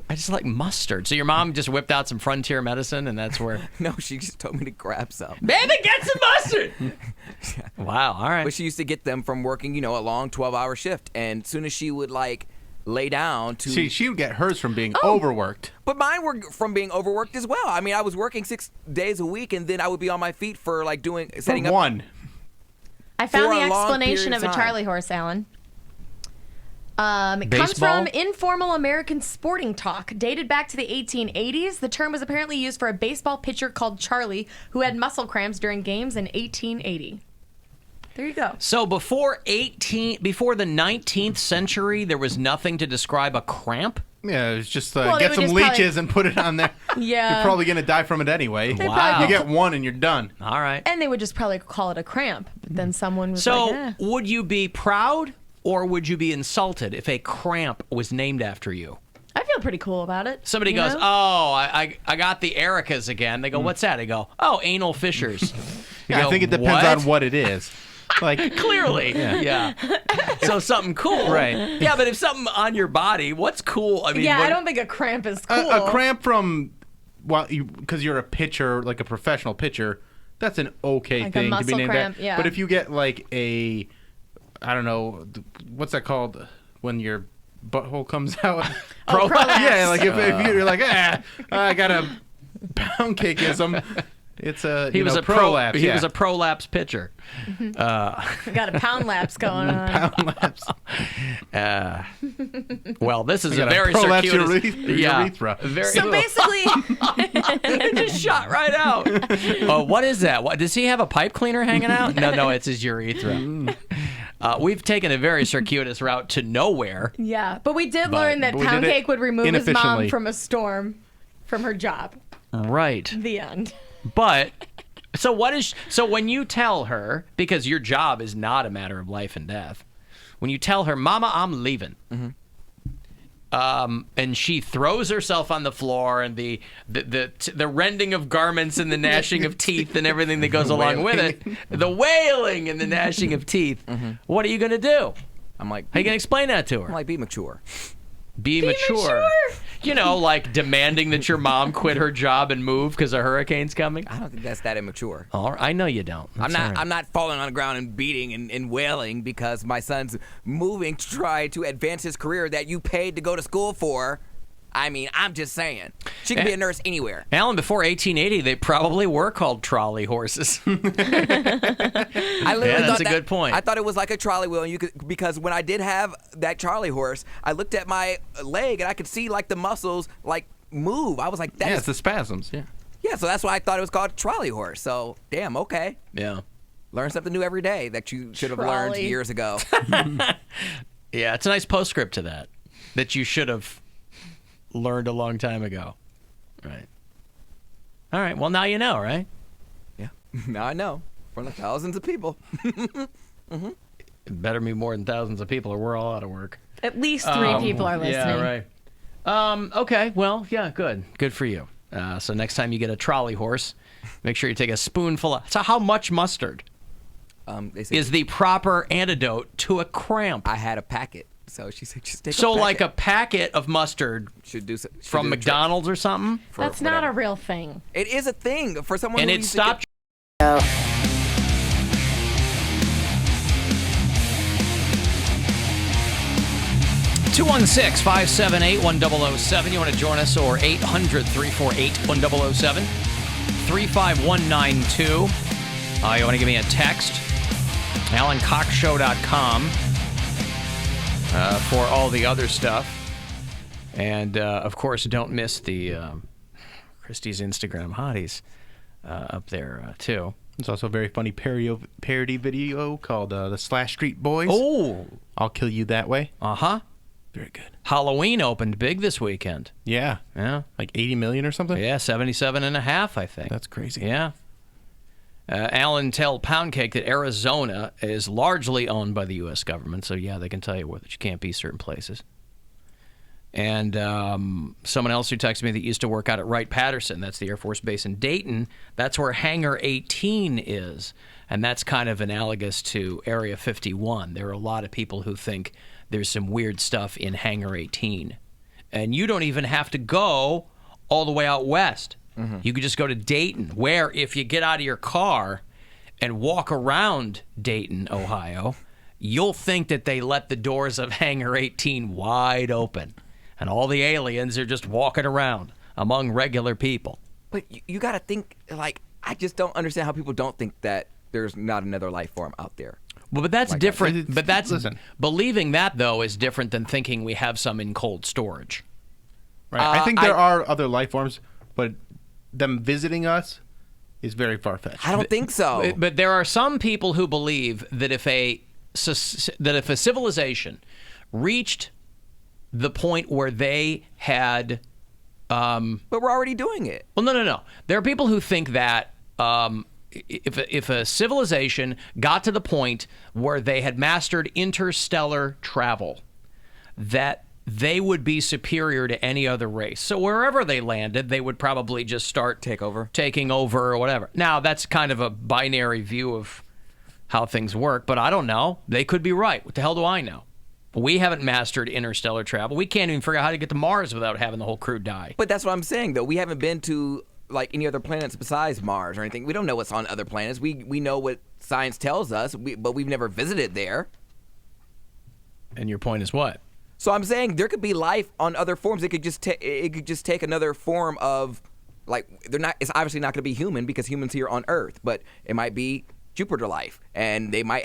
I just like mustard. So your mom just whipped out some frontier medicine, and that's where. No, she just told me to grab some. Baby, get some mustard. Wow. All right. But she used to get them from working, a long 12-hour shift. And as soon as she would lay down to. She would get hers from being overworked. But mine were from being overworked as well. I mean, I was working 6 days a week, and then I would be on my feet for setting up. One. I found For the a long explanation period of of a time. Charlie horse, Alan. It comes Baseball? from informal American sporting talk. Dated back to the 1880s, the term was apparently used for a baseball pitcher called Charlie who had muscle cramps during games in 1880. There you go. So before the 19th century, there was nothing to describe a cramp? Yeah, it's just Well, they get would some just leeches probably- and put it on there. Yeah. You're probably going to die from it anyway. They probably- You get one and you're done. All right. And they would just probably call it a cramp. But then someone was So like, eh. would you be proud or would you be insulted if a cramp was named after you? I feel pretty cool about it. Somebody you goes, know? "Oh, I got the Ericas again." They go, "What's that?" I go, "Oh, anal fissures." You I go, think it depends on what it is. Like Clearly, yeah. So something cool, Right. Yeah, but if something on your body, what's cool? I mean, yeah, what- I don't think a cramp is cool. A cramp from, because you're a pitcher, like a professional pitcher, that's an okay Like a thing to be muscle named cramp, that. yeah. But if you get like I don't know, what's that called when your butthole comes out? Prolapse. Yeah, like if you're like, I got a pound cakeism. It's a he was a prolapse. He yeah. was a prolapse pitcher. We got a pound lapse going on. pound lapse. Well, this is You a gotta very prolapse your circuitous. urethra. Very, So basically, it just shot right out. Oh, what is that? What, does he have a pipe cleaner hanging out? No, it's his urethra. We've taken a very circuitous route to nowhere. yeah. But we did But learn that we Pound did it Cake would remove his mom inefficiently. from a storm from her job. Right. The end. But so when you tell her, because your job is not a matter of life and death, when you tell her, "Mama, I'm leaving," and she throws herself on the floor, and the rending of garments and the gnashing of teeth and everything that goes along with it, the wailing and the gnashing of teeth, what are you going to do? I'm like, How you going to explain that to her? I'm like, be mature. Be mature. You know, like demanding that your mom quit her job and move because a hurricane's coming. I don't think that's that immature. All right, I know you don't. That's all right. I'm not falling on the ground and beating and wailing because my son's moving to try to advance his career that you paid to go to school for. I mean, I'm just saying. She can be a nurse anywhere. Alan, before 1880, they probably were called trolley horses. I literally Yeah, that's thought a good point. I thought it was like a trolley wheel, and you could, because when I did have that Charlie horse, I looked at my leg and I could see like the muscles like move. I was like, Yeah, it's the spasms. Yeah. yeah. So that's why I thought it was called a trolley horse. So damn, okay. Yeah. Learn something new every day that you should have learned Trolley. years ago. Yeah, it's a nice postscript to that you should have learned a long time ago. Right. All right. Well, now you know, right? Yeah. Now I know. For the thousands of people. It better be more than thousands of people or we're all out of work. At least 3 people are listening. Yeah, right. Okay. Well, yeah, good. Good for you. So next time you get a trolley horse, make sure you take a spoonful of... So how much mustard They said is the proper antidote to a cramp? I had a packet. So she said, just take So a packet. like a packet of mustard should do, should from do the trick. McDonald's or something? For That's not whatever. a real thing. It is a thing for someone And who it used to stopped... get- 216-578-1007. You want to join us, or 800-348-1007. 35192. You want to give me a text? AlanCockShow.com for all the other stuff. And, of course, don't miss the Christie's Instagram hotties up there, too. There's also a very funny parody video called the Slash Street Boys. Oh! I'll Kill You That Way. Uh-huh. Very good. Halloween opened big this weekend. Yeah. Yeah. Like 80 million or something? Yeah, 77.5, I think. That's crazy. Yeah. Alan tell Pound Cake that Arizona is largely owned by the U.S. government, so yeah, they can tell you where that you can't be certain places. And someone else who texted me that used to work out at Wright-Patterson, that's the Air Force Base in Dayton, that's where Hangar 18 is, and that's kind of analogous to Area 51. There are a lot of people who think there's some weird stuff in Hangar 18. And you don't even have to go all the way out west. Mm-hmm. You could just go to Dayton, where if you get out of your car and walk around Dayton, Ohio, you'll think that they let the doors of Hangar 18 wide open. And all the aliens are just walking around among regular people. But you got to think, like, I just don't understand how people don't think that there's not another life form out there. Well, but that's Like, different. But that's listen. Believing that, though, is different than thinking we have some in cold storage. Right. I think there are other life forms, but them visiting us, is very far-fetched. I don't think so. But there are some people who believe that if a civilization reached the point where they had, but we're already doing it. Well, no. There are people who think that if a civilization got to the point where they had mastered interstellar travel, that they would be superior to any other race. So wherever they landed, they would probably just start taking over or whatever. Now, that's kind of a binary view of how things work, but I don't know. They could be right. What the hell do I know? We haven't mastered interstellar travel. We can't even figure out how to get to Mars without having the whole crew die. But that's what I'm saying, though. We haven't been to like any other planets besides Mars or anything. We don't know what's on other planets. We know what science tells us, but we've never visited there. And your point is what? So I'm saying there could be life on other forms. It could just take another form of, like, it's obviously not going to be human because humans here on Earth, but it might be Jupiter life, and they might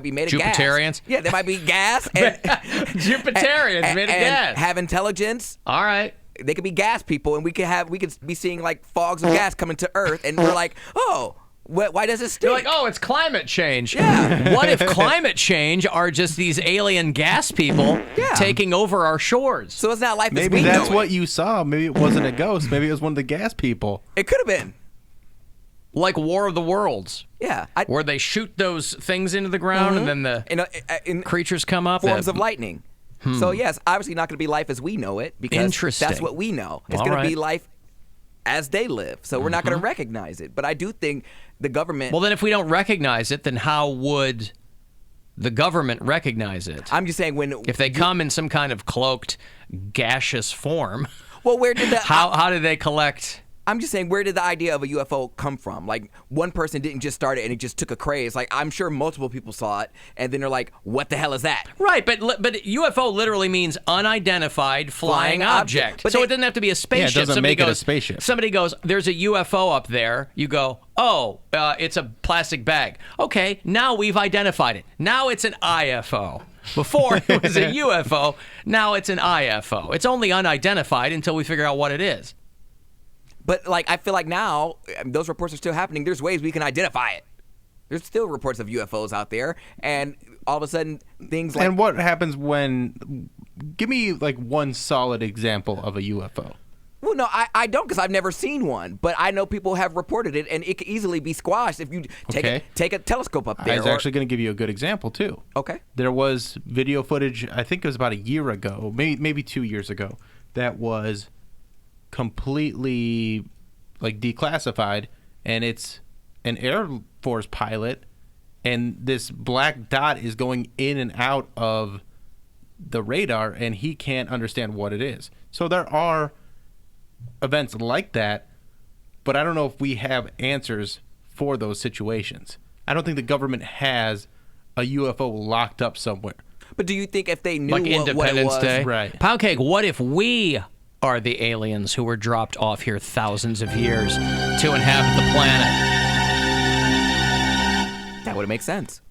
be made of gas. Jupiterians? Yeah, they might be gas. And, Jupiterians made of gas. Have intelligence. All right. They could be gas people, and we could be seeing like fogs of gas coming to Earth, and we're like, oh. Why does it stink? You're like, oh, it's climate change. Yeah. What if climate change are just these alien gas people taking over our shores? So it's not life as Maybe we that's know what it. you saw. Maybe it wasn't a ghost. Maybe it was one of the gas people. It could have been. Like War of the Worlds. Yeah. Where they shoot those things into the ground and then the creatures come up. Forms of lightning. So, yes, obviously not going to be life as we know it because Interesting. that's what we know. It's All going to be right. life as they live. So we're not going to recognize it. But I do think the government... Well, then if we don't recognize it, then how would the government recognize it? I'm just saying when... If they come in some kind of cloaked, gaseous form, well, where did the... how do they collect... I'm just saying, where did the idea of a UFO come from? Like, one person didn't just start it and it just took a craze. Like, I'm sure multiple people saw it, and then they're like, what the hell is that? Right, but UFO literally means unidentified flying object. But so it doesn't have to be a spaceship. Yeah, it doesn't make it a spaceship. Somebody goes, there's a UFO up there. You go, oh, it's a plastic bag. Okay, now we've identified it. Now it's an IFO. Before it was a UFO, now it's an IFO. It's only unidentified until we figure out what it is. But, like, I feel like now, those reports are still happening. There's ways we can identify it. There's still reports of UFOs out there, and all of a sudden, things like... And what happens when... Give me, like, one solid example of a UFO. Well, no, I don't, because I've never seen one. But I know people have reported it, and it could easily be squashed if you take a telescope up there. I was actually going to give you a good example, too. Okay. There was video footage, I think it was about a year ago, maybe 2 years ago, that was completely, like, declassified, and it's an Air Force pilot, and this black dot is going in and out of the radar, and he can't understand what it is. So there are events like that, but I don't know if we have answers for those situations. I don't think the government has a UFO locked up somewhere. But do you think if they knew like what it Independence was... Day? Right. Pound Cake, what if we are the aliens who were dropped off here thousands of years to inhabit the planet? That would make sense.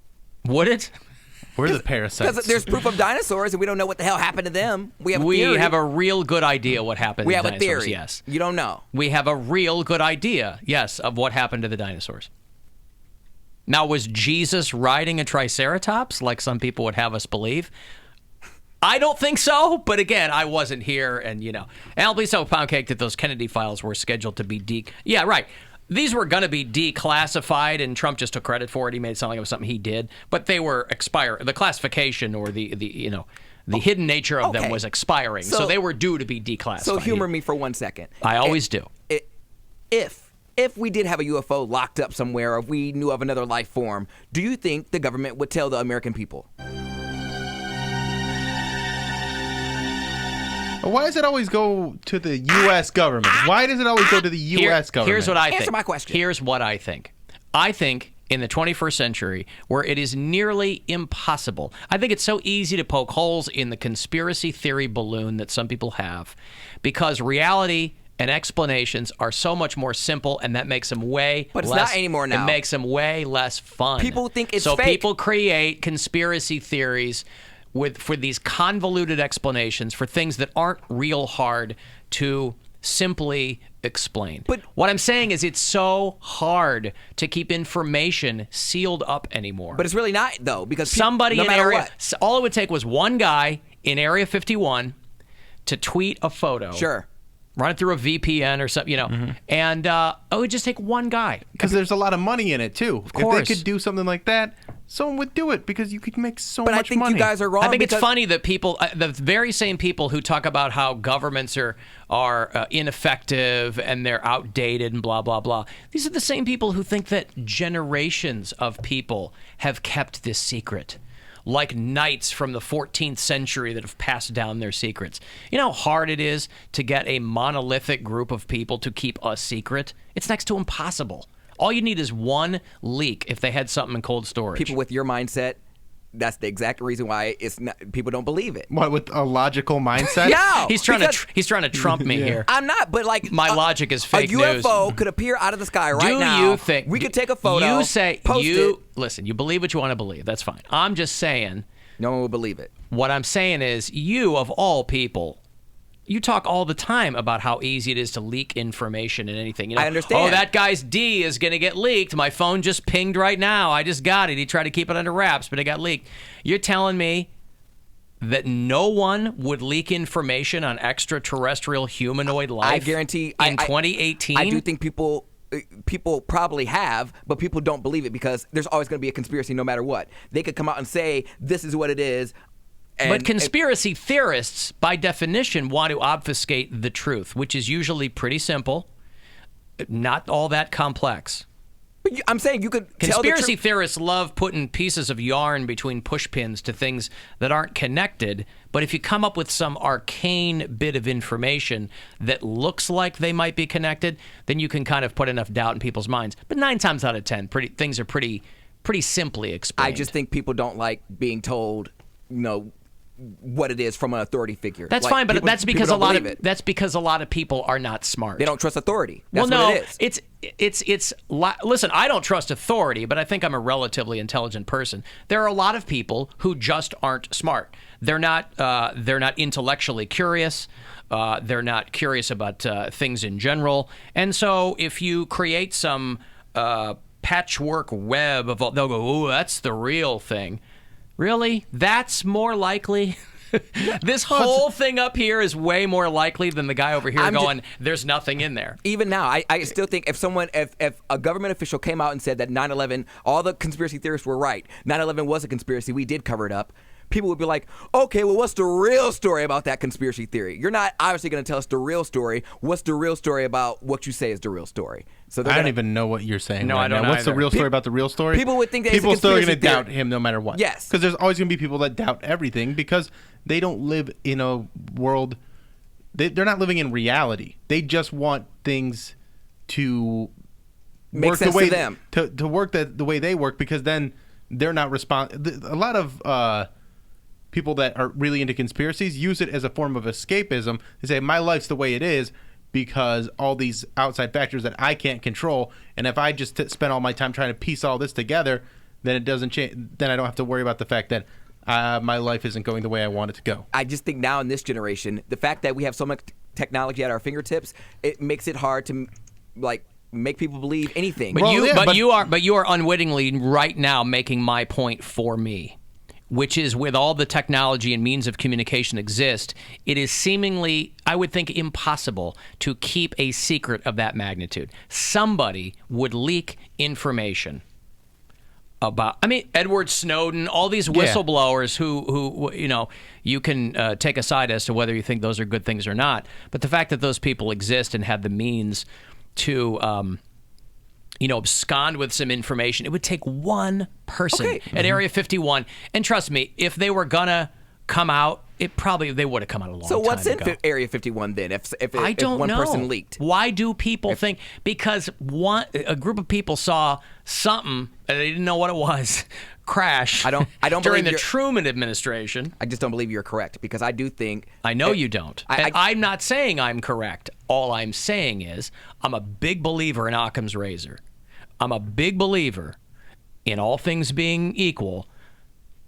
Would it? We're the parasites. Because there's proof of dinosaurs, and we don't know what the hell happened to them. We have a We theory. have a real good idea what happened We to have the a dinosaurs, theory. yes. You don't know. We have a real good idea, yes, of what happened to the dinosaurs. Now, was Jesus riding a triceratops, like some people would have us believe? I don't think so, but again, I wasn't here, and, you know. And I'll be so Pound Cake that those Kennedy files were scheduled to be Yeah, right. These were going to be declassified, and Trump just took credit for it. He made it sound like it was something he did, but they were expired. The classification or the hidden nature of them was expiring, so they were due to be declassified. So humor me for 1 second. I always do. If we did have a UFO locked up somewhere, or if we knew of another life form, do you think the government would tell the American people? Why does it always go to the U.S. government? Why does it always go to the U.S. government? Here's what I think. Answer my question. Here's what I think. I think in the 21st century, where it is nearly impossible, I think it's so easy to poke holes in the conspiracy theory balloon that some people have, because reality and explanations are so much more simple, and that makes them way But it's less, not anymore now. It makes them way less fun. People think it's so fake. people create conspiracy theories for these convoluted explanations for things that aren't real hard to simply explained. But what I'm saying is it's so hard to keep information sealed up anymore. But it's really not, though, because somebody no in matter area, what. all it would take was one guy in Area 51 to tweet a photo. Sure. Run it through a VPN or something, and it would just take one guy. Because there's a lot of money in it, too. Of course. If they could do something like that, someone would do it because you could make so But much I think money. you guys are wrong. I think it's funny that people, the very same people who talk about how governments are ineffective and they're outdated and blah, blah, blah. These are the same people who think that generations of people have kept this secret. Like knights from the 14th century that have passed down their secrets. You know how hard it is to get a monolithic group of people to keep a secret? It's next to impossible. All you need is one leak if they had something in cold storage. People with your mindset, that's the exact reason why people don't believe it. What, with a logical mindset? Yeah, he's trying to trump me here. I'm not, but like my logic is fake news. A UFO could appear out of the sky right now. Do you think we could take a photo? You say post it. Listen. You believe what you want to believe. That's fine. I'm just saying. No one will believe it. What I'm saying is, you of all people. You talk all the time about how easy it is to leak information and anything. You know, I understand. Oh, that guy's D is going to get leaked. My phone just pinged right now. I just got it. He tried to keep it under wraps, but it got leaked. You're telling me that no one would leak information on extraterrestrial humanoid life? I guarantee. In 2018, I do think people probably have, but people don't believe it because there's always going to be a conspiracy no matter what. They could come out and say, this is what it is. But conspiracy theorists, by definition, want to obfuscate the truth, which is usually pretty simple, not all that complex. But I'm saying you could Conspiracy theorists love putting pieces of yarn between pushpins to things that aren't connected. But if you come up with some arcane bit of information that looks like they might be connected, then you can kind of put enough doubt in people's minds. But 9 times out of 10, things are pretty simply explained. I just think people don't like being told, what it is from an authority figure. That's fine, but that's because a lot of people are not smart. They don't trust authority. That's what it is. Listen, I don't trust authority, but I think I'm a relatively intelligent person. There are a lot of people who just aren't smart. They're not intellectually curious. They're not curious about things in general. And so if you create some patchwork web of they'll go, "Oh, that's the real thing." Really? That's more likely? This whole thing up here is way more likely than the guy over here there's nothing in there. Even now, I still think if a government official came out and said that 9/11, all the conspiracy theorists were right, 9/11 was a conspiracy, we did cover it up, people would be like, okay, well, what's the real story about that conspiracy theory? You're not obviously going to tell us the real story. What's the real story about what you say is the real story? So I don't even know what you're saying. No, right I don't now. What's the either. real story about the real story? People would think that people it's a still are going to conspiracy doubt him no matter what. Yes. Because there's always going to be people that doubt everything because they don't live in a world. They're not living in reality. They just want things to make work sense the way to them. To work the way they work because then they're not a lot of people that are really into conspiracies use it as a form of escapism. They say, my life's the way it is because all these outside factors that I can't control, and if I just spend all my time trying to piece all this together, then it doesn't change. Then I don't have to worry about the fact that my life isn't going the way I want it to go. I just think now in this generation, the fact that we have so much technology at our fingertips, it makes it hard to make people believe anything. But you are unwittingly right now making my point for me, which is with all the technology and means of communication exist, it is seemingly, I would think, impossible to keep a secret of that magnitude. Somebody would leak information about, Edward Snowden, all these whistleblowers who you can take a side as to whether you think those are good things or not. But the fact that those people exist and have the means to abscond with some information. It would take one person at Area 51. And trust me, if they were going to come out, they would have come out a long time ago. So what's in Area 51 then if one person leaked? Why do people think? Because a group of people saw something, and they didn't know what it was, crash I don't during the Truman administration. I just don't believe you're correct because I do think... I know you don't. I'm not saying I'm correct. All I'm saying is I'm a big believer in Occam's razor. I'm a big believer in all things being equal.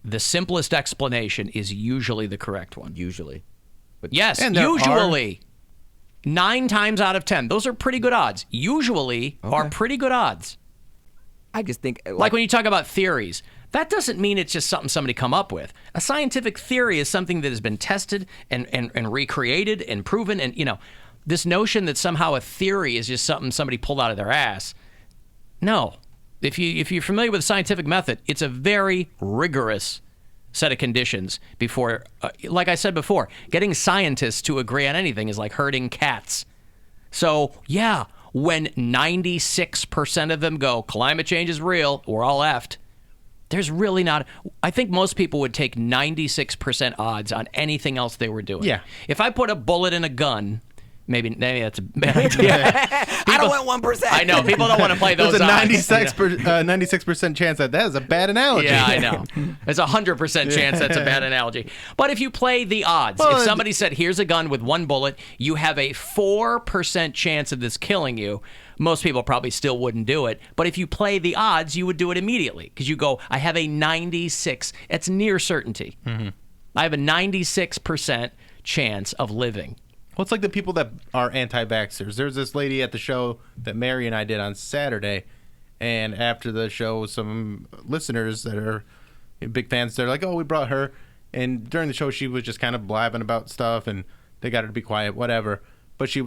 The simplest explanation is usually the correct one. Usually. Yes, usually. 9 times out of 10. Those are pretty good odds. Usually are pretty good odds. I just think... Like when you talk about theories, that doesn't mean it's just something somebody come up with. A scientific theory is something that has been tested and recreated and proven. And, this notion that somehow a theory is just something somebody pulled out of their ass. No. If you're familiar with the scientific method, it's a very rigorous set of conditions before, like I said before, getting scientists to agree on anything is like herding cats. So, yeah, when 96% of them go, climate change is real, we're all effed, there's really not... I think most people would take 96% odds on anything else they were doing. Yeah. If I put a bullet in a gun... Maybe that's a bad idea. I don't want 1%. I know. People don't want to play those There's a odds. 96% chance that is a bad analogy. Yeah, I know. There's a 100% chance that's a bad analogy. But if you play the odds, if somebody said, here's a gun with 1 bullet, you have a 4% chance of this killing you, most people probably still wouldn't do it. But if you play the odds, you would do it immediately. Because you go, I have a 96. It's near certainty. Mm-hmm. I have a 96% chance of living. Well, it's like the people that are anti-vaxxers. There's this lady at the show that Mary and I did on Saturday, and after the show, some listeners that are big fans, they're like, oh, we brought her. And during the show, she was just kind of blabbing about stuff, and they got her to be quiet, whatever. But she's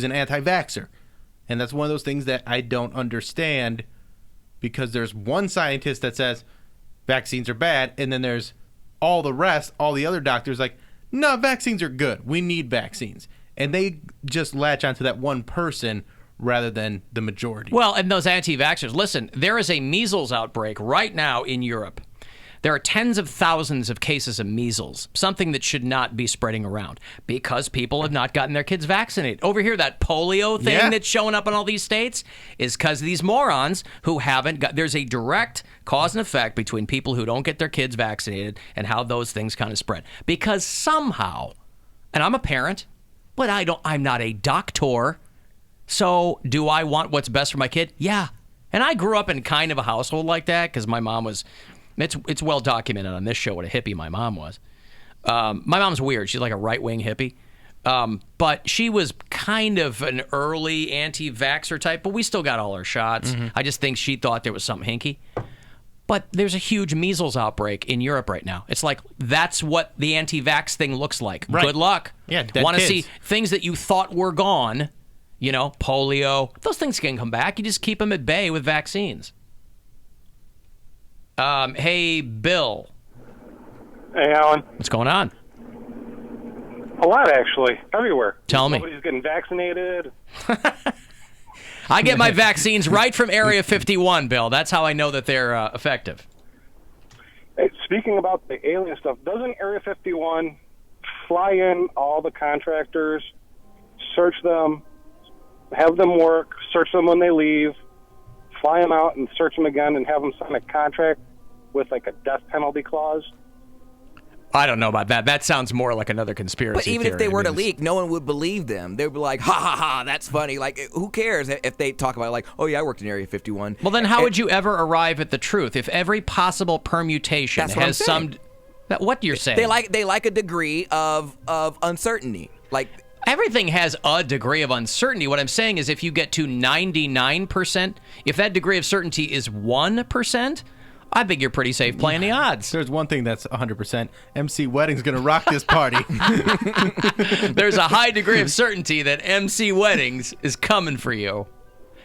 an anti-vaxxer. And that's one of those things that I don't understand, because there's one scientist that says vaccines are bad, and then there's all the rest, all the other doctors like, no, vaccines are good. We need vaccines. And they just latch onto that one person rather than the majority. Well, and those anti-vaxxers, listen, there is a measles outbreak right now in Europe. There are tens of thousands of cases of measles, something that should not be spreading around because people have not gotten their kids vaccinated. Over here, that polio thing that's showing up in all these states is because these morons who haven't got... There's a direct cause and effect between people who don't get their kids vaccinated and how those things kind of spread. Because somehow, and I'm a parent, but I'm not a doctor, so do I want what's best for my kid? Yeah. And I grew up in kind of a household like that because my mom was... It's well documented on this show what a hippie my mom was. My mom's weird. She's like a right-wing hippie. But she was kind of an early anti-vaxxer type, but we still got all our shots. Mm-hmm. I just think she thought there was something hinky. But there's a huge measles outbreak in Europe right now. It's like, that's what the anti-vax thing looks like. Right. Good luck. Yeah, dead Want to kids. see things that you thought were gone, polio. Those things can come back. You just keep them at bay with vaccines. Hey, Bill. Hey, Alan. What's going on? A lot, actually. Everywhere. Tell me. Nobody's getting vaccinated. I get my vaccines right from Area 51, Bill. That's how I know that they're effective. Hey, speaking about the alien stuff, doesn't Area 51 fly in all the contractors, search them, have them work, search them when they leave, fly them out and search them again and have them sign a contract with like a death penalty clause? I don't know about that. That sounds more like another conspiracy But even theory. if they were to leak, no one would believe them. They'd be like, ha, ha, ha, that's funny. Like, who cares if they talk about it like, oh, yeah, I worked in Area 51. Well, then how would you ever arrive at the truth if every possible permutation That's what has I'm saying. What you're saying? They like a degree of uncertainty. Like, everything has a degree of uncertainty. What I'm saying is if you get to 99%, if that degree of certainty is 1%, I think you're pretty safe playing the odds. There's one thing that's 100%. MC Wedding's going to rock this party. There's a high degree of certainty that MC Weddings is coming for you.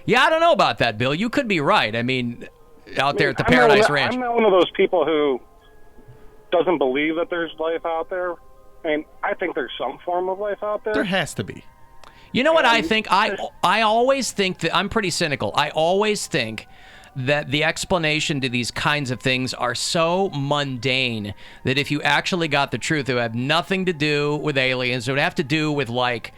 Yeah, I don't know about that, Bill. You could be right. I mean, out there at the Paradise Ranch. I'm not one of those people who doesn't believe that there's life out there. I mean, I think there's some form of life out there. There has to be. You know what I think? I always think that I'm pretty cynical. I always think that the explanation to these kinds of things are so mundane that if you actually got the truth, it would have nothing to do with aliens. It would have to do with, like,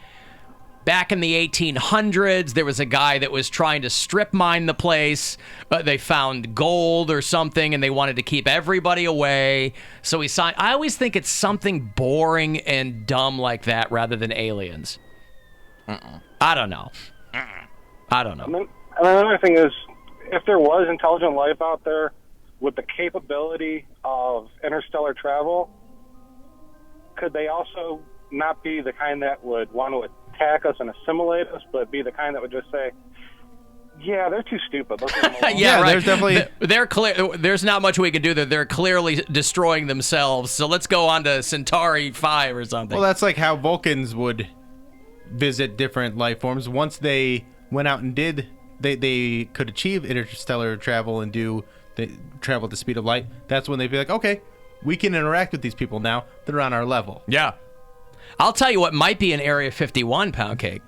back in the 1800s, there was a guy that was trying to strip mine the place. They found gold or something, and they wanted to keep everybody away. So he signed. I always think it's something boring and dumb like that rather than aliens. I don't know. I don't know. And then another thing is, if there was intelligent life out there with the capability of interstellar travel, could they also not be the kind that would want to attack us and assimilate us, but be the kind that would just say, yeah, they're too stupid. Let's leave them alone. Yeah, right. There's definitely they're clear. There's not much we can do there. They're clearly destroying themselves. So let's go on to Centauri 5 or something. well, that's like how Vulcans would visit different life forms. Once they went out and did, they could achieve interstellar travel and travel at the speed of light. That's when they'd be like, okay, we can interact with these people now. They're on our level. Yeah. I'll tell you what might be an Area 51 pound cake.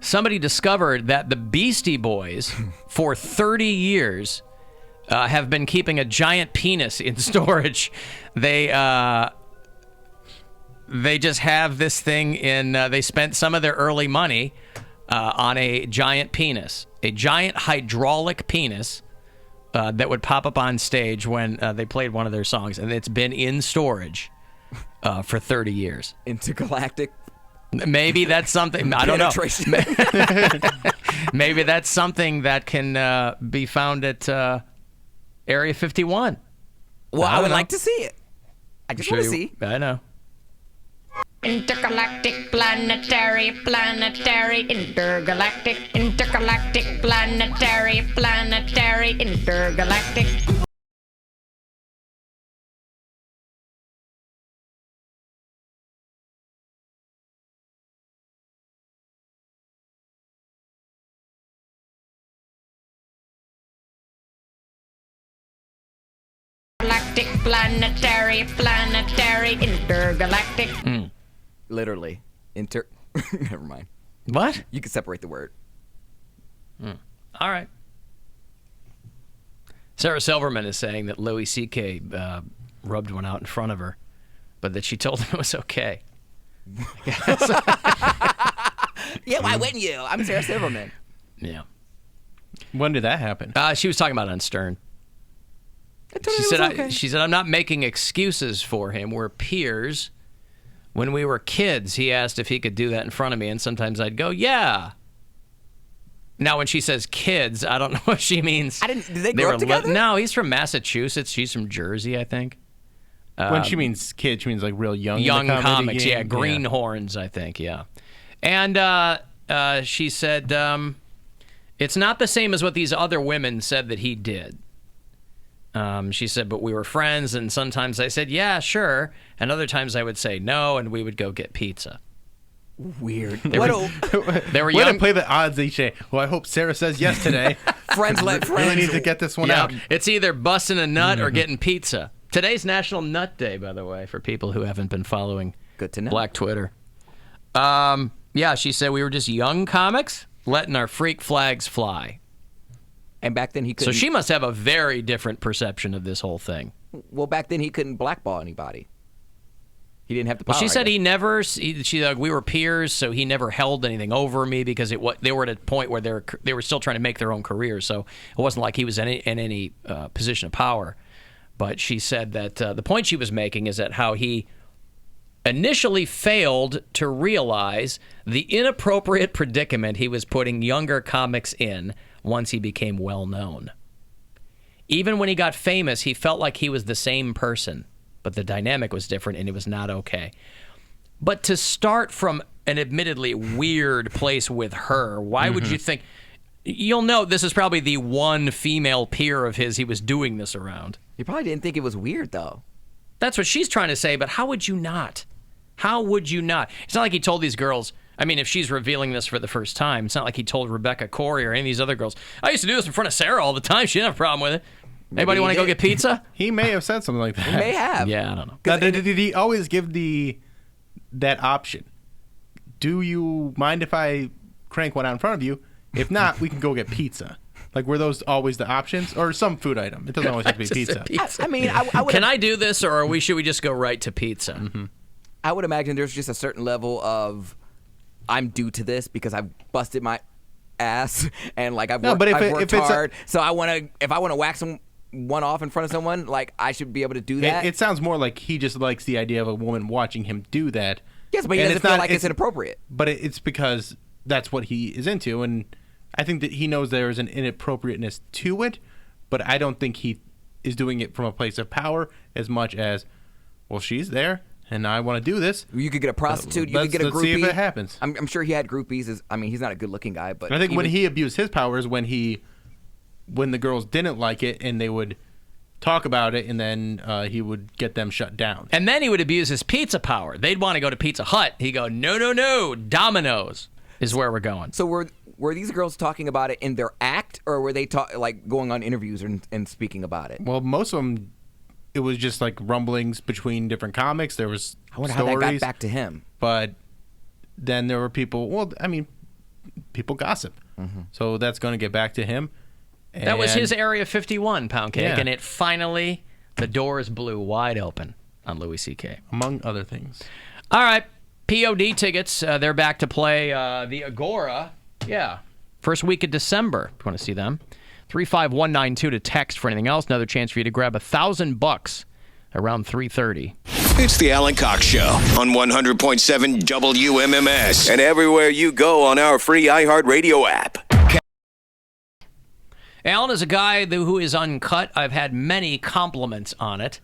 Somebody discovered that the Beastie Boys, for 30 years, have been keeping a giant penis in storage. They just have this thing in. They spent some of their early money on a giant penis, a giant hydraulic penis that would pop up on stage when they played one of their songs, and it's been in storage for 30 years. Intergalactic. Maybe that's something. I don't know. Maybe that's something that can be found at Area 51. Well, I would like to see it. I just want to see. I know. Intergalactic, planetary, intergalactic, planetary, intergalactic. Planetary, intergalactic. Literally. Never mind. What? You can separate the word. All right. Sarah Silverman is saying that Louis C.K. Rubbed one out in front of her, but that she told him it was okay. Yeah, why wouldn't you? I'm Sarah Silverman. Yeah. When did that happen? She was talking about it on Stern. She said, I'm not making excuses for him. We're peers. When we were kids, he asked if he could do that in front of me, and sometimes I'd go, yeah. Now, when she says kids, I don't know what she means. Did they grow up together? No, he's from Massachusetts. She's from Jersey, I think. When she means kids, she means like real young. Young in the comics, game. yeah. Greenhorns, I think, yeah. And she said, it's not the same as what these other women said that he did. She said, but we were friends, and sometimes I said, yeah, sure. And other times I would say no, and we would go get pizza. Weird. They were Way young. to play the odds each day. Well, I hope Sarah says yes today. Friends let friends. Really need to get this one Yeah, out. it's either busting a nut or getting pizza. Today's National Nut Day, by the way, for people who haven't been following Good to know. Black Twitter. Yeah, she said we were just young comics letting our freak flags fly. And back then he couldn't. So she must have a very different perception of this whole thing. Well, back then he couldn't blackball anybody. He didn't have the power. Well, she said I guess. we were peers, so he never held anything over me because they were at a point where they were still trying to make their own careers. So it wasn't like he was in any position of power. But she said that the point she was making is that how he initially failed to realize the inappropriate predicament he was putting younger comics in once he became well known. Even when he got famous, he felt like he was the same person, but the dynamic was different and it was not okay. But to start from an admittedly weird place with her, why would you think? You'll note this is probably the one female peer of his he was doing this around. He probably didn't think it was weird, though. That's what she's trying to say, but how would you not? How would you not? It's not like he told these girls, I mean, if she's revealing this for the first time, it's not like he told Rebecca Corey or any of these other girls, I used to do this in front of Sarah all the time. She didn't have a problem with it. Anybody want to go get pizza? He may have said something like that. He may have. Yeah, I don't know. Now, did he always give that option? Do you mind if I crank one out in front of you? If not, we can go get pizza. Like, were those always the options? Or some food item? It doesn't always have to be pizza. I mean, I would. Can I do this, or should we just go right to pizza? Mm-hmm. I would imagine there's just a certain level of I'm due to this because I've busted my ass and like I've worked hard. So if I want to wax one off in front of someone, like I should be able to do that. It sounds more like he just likes the idea of a woman watching him do that. Yes, but he doesn't feel like it's inappropriate. But it's because that's what he is into, and I think that he knows there is an inappropriateness to it, but I don't think he is doing it from a place of power as much as, well, she's there, and I want to do this. You could get a prostitute. You could get a groupie. Let's see if it happens. I'm sure he had groupies. I mean, he's not a good-looking guy, but I think when he abused his powers, when the girls didn't like it, and they would talk about it, and then he would get them shut down. And then he would abuse his pizza power. They'd want to go to Pizza Hut. He'd go, no, Domino's is where we're going. So were these girls talking about it in their act, or were they going on interviews and speaking about it? Well, most of them, it was just like rumblings between different comics. There was I wonder stories, how that got back to him. But then there were people. Well, I mean, people gossip, so that's going to get back to him. That was his Area 51, Pound Cake, Yeah. and it finally, the doors blew wide open on Louis C.K. Among other things. All right, POD tickets, they're back to play the Agora. Yeah, first week of December, if you want to see them. 35192 to text for anything else. Another chance for you to grab $1,000 around 3:30. It's the Alan Cox Show on 100.7 WMMS and everywhere you go on our free iHeartRadio app. Alan is a guy who is uncut. I've had many compliments on it,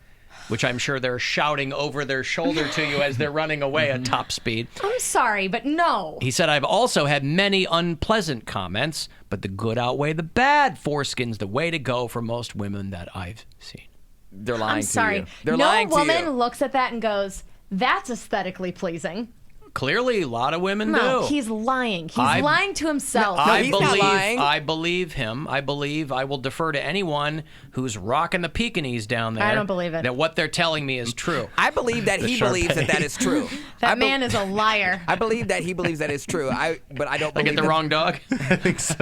which I'm sure they're shouting over their shoulder to you as they're running away at top speed. I'm sorry, but no. He said, I've also had many unpleasant comments, but the good outweigh the bad. Foreskin's the way to go for most women that I've seen. They're lying I'm to sorry. you. They're no lying to woman you. looks at that and goes, that's aesthetically pleasing. Clearly, a lot of women No, do. he's lying. He's lying to himself. I believe him. I believe I will defer to anyone who's rocking the Pekingese down there. I don't believe it. That what they're telling me is true. I believe that he believes that is true. That man is a liar. I believe that he believes that is true. But I don't I believe get the wrong dog? I think so.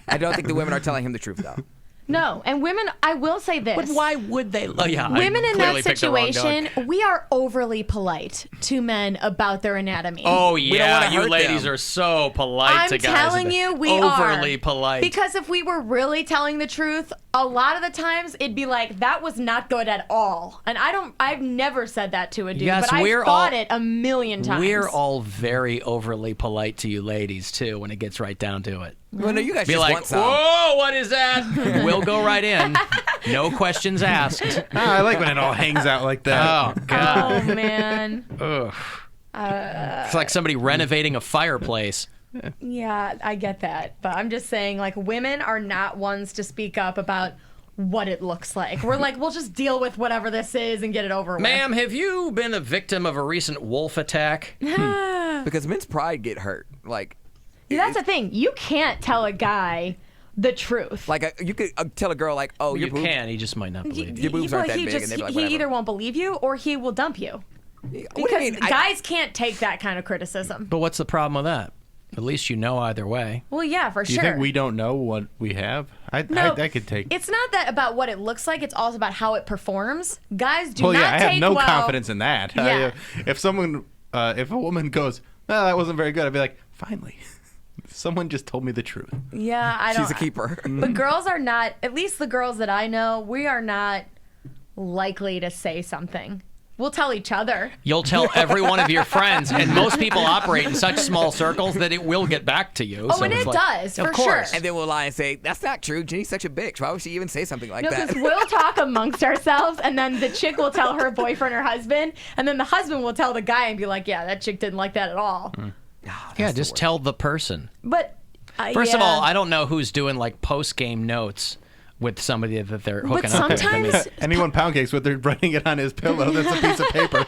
I don't think the women are telling him the truth, though. No, and women, I will say this. But why would they? Oh, yeah, women I in that clearly picked the wrong situation, dog. we are overly polite to men about their anatomy. Oh, We don't yeah, wanna you hurt ladies them. are so polite I'm to guys. telling you, we are. Overly polite. Because if we were really telling the truth, a lot of the times it'd be like, that was not good at all. And I've never said that to a dude, Yes, but I've we're thought all- it a million times. We're all very overly polite to you ladies, too, when it gets right down to it. Well, no, you guys Be just like, want some. whoa, what is that? We'll go right in. No questions asked. I like when it all hangs out like that. Oh, God. Oh, man. Ugh. It's like somebody renovating a fireplace. Yeah, I get that. But I'm just saying, like, women are not ones to speak up about what it looks like. We're like, we'll just deal with whatever this is and get it over with. Ma'am, have you been a victim of a recent wolf attack? Because men's pride get hurt. Like, That's the thing. You can't tell a guy the truth. you could tell a girl, like, oh, You your boobs, can, he just might not believe you. your boobs aren't that he big. just, And they'd be like, he whatever. either won't believe you or he will dump you. What do you Because mean? guys can't take that kind of criticism. But what's the problem with that? At least you know either way. Well, yeah, for Do you sure. think we don't know what we have? I could take. It's not that about what it looks like. It's also about how it performs. Guys do Well, not yeah, I take have no well. confidence in that. Yeah. If a woman goes, "No, that wasn't very good," I'd be like, "Finally, someone just told me the truth." Yeah, I don't. She's a keeper. But girls are not. At least the girls that I know, we are not likely to say something. We'll tell each other. You'll tell every one of your friends, and most people operate in such small circles that it will get back to you. Oh, so and it's it like, does, of for course. sure. And then we'll lie and say, that's not true. Jenny's such a bitch. Why would she even say something like No, that? because we'll talk amongst ourselves, and then the chick will tell her boyfriend or husband, and then the husband will tell the guy and be like, yeah, that chick didn't like that at all. Yeah, just tell the person. But First of yeah. all, I don't know who's doing like post-game notes with somebody that they're hooking up with. I mean, sometimes- Anyone pound cakes with, they're writing it on his pillow. That's a piece of paper.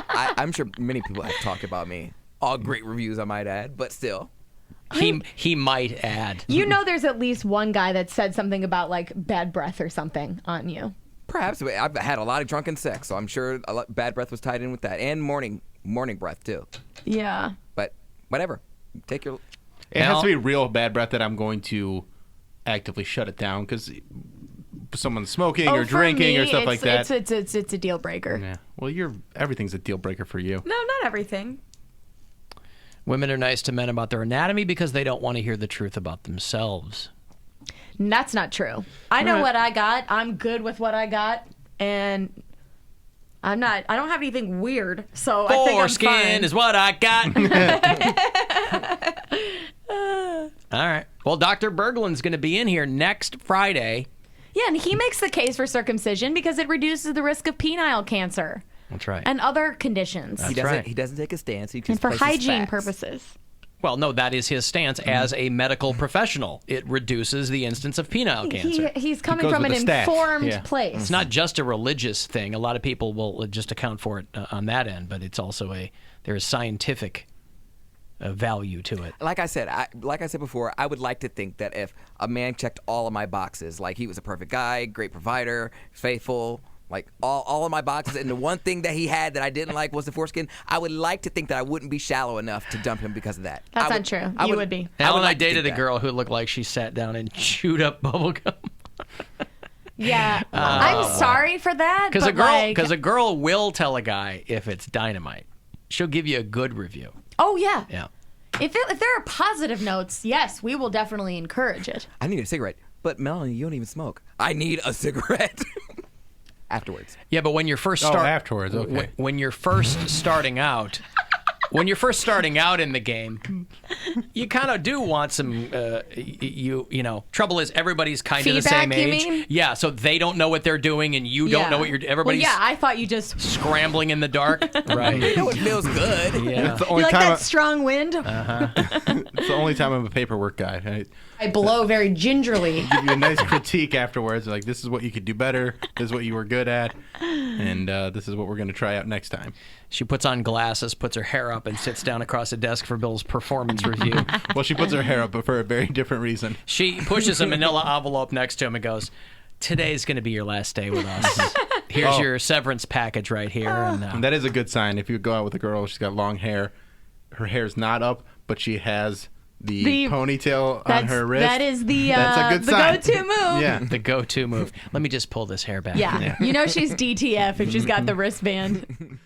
I'm sure many people have talked about me. All great reviews, I might add, but still. he might add. You know there's at least one guy that said something about, like, bad breath or something on you. Perhaps. But I've had a lot of drunken sex, so I'm sure bad breath was tied in with that. And morning breath, too. Yeah. But whatever. Take your... It has to be real bad breath that I'm going to actively shut it down because someone's smoking or for drinking or me, stuff like that. It's a deal breaker. Yeah. Well, everything's a deal breaker for you. No, not everything. Women are nice to men about their anatomy because they don't want to hear the truth about themselves. That's not true. I know what I got. I'm good with what I got, and I don't have anything weird, so I think I'm Foreskin fine. is what I got. All right. Well, Dr. Berglund's going to be in here next Friday. Yeah, and he makes the case for circumcision because it reduces the risk of penile cancer. That's right. And other conditions. He doesn't take a stance. He just And for places hygiene facts. purposes. Well, no, that is his stance as a medical professional. It reduces the instance of penile cancer. He's coming from an informed place. It's not just a religious thing. A lot of people will just account for it on that end, but it's also there is scientific value to it. Like I said before, I would like to think that if a man checked all of my boxes, like he was a perfect guy, great provider, faithful, like all of my boxes, and the one thing that he had that I didn't like was the foreskin, I would like to think that I wouldn't be shallow enough to dump him because of that. That's not true. You would be. Alan and I like to dated a think girl who looked like she sat down and chewed up bubble gum. Yeah. I'm sorry for that. Because but a girl will tell a guy if it's dynamite. She'll give you a good review. Oh, yeah. Yeah. If there are positive notes, yes, we will definitely encourage it. I need a cigarette. But Melanie, you don't even smoke. I need a cigarette. Afterwards. Yeah, but when you're first afterwards, okay. When you're first starting out, in the game, you kind of do want some. You know. Trouble is, everybody's kind of the same Feedback, you age. mean? Yeah, so they don't know what they're doing, and you don't know what you're. Everybody's Well, yeah, I thought you just scrambling in the dark. Right. You know it feels good. Yeah. It's the You only like time that strong wind? it's the only time I'm a paperwork guy. I blow very gingerly. Give you a nice critique afterwards, like this is what you could do better, this is what you were good at, and this is what we're going to try out next time. She puts on glasses, puts her hair up, and sits down across a desk for Bill's performance review. Well, she puts her hair up, but for a very different reason. She pushes a manila envelope next to him and goes, "Today's going to be your last day with us. Here's your severance package right here." And that is a good sign. If you go out with a girl, she's got long hair, her hair's not up, but she has the ponytail on her wrist. That is that's a good sign. go-to move. Yeah, the go-to move. Let me just pull this hair back. Yeah. You know she's DTF if she's got the wristband.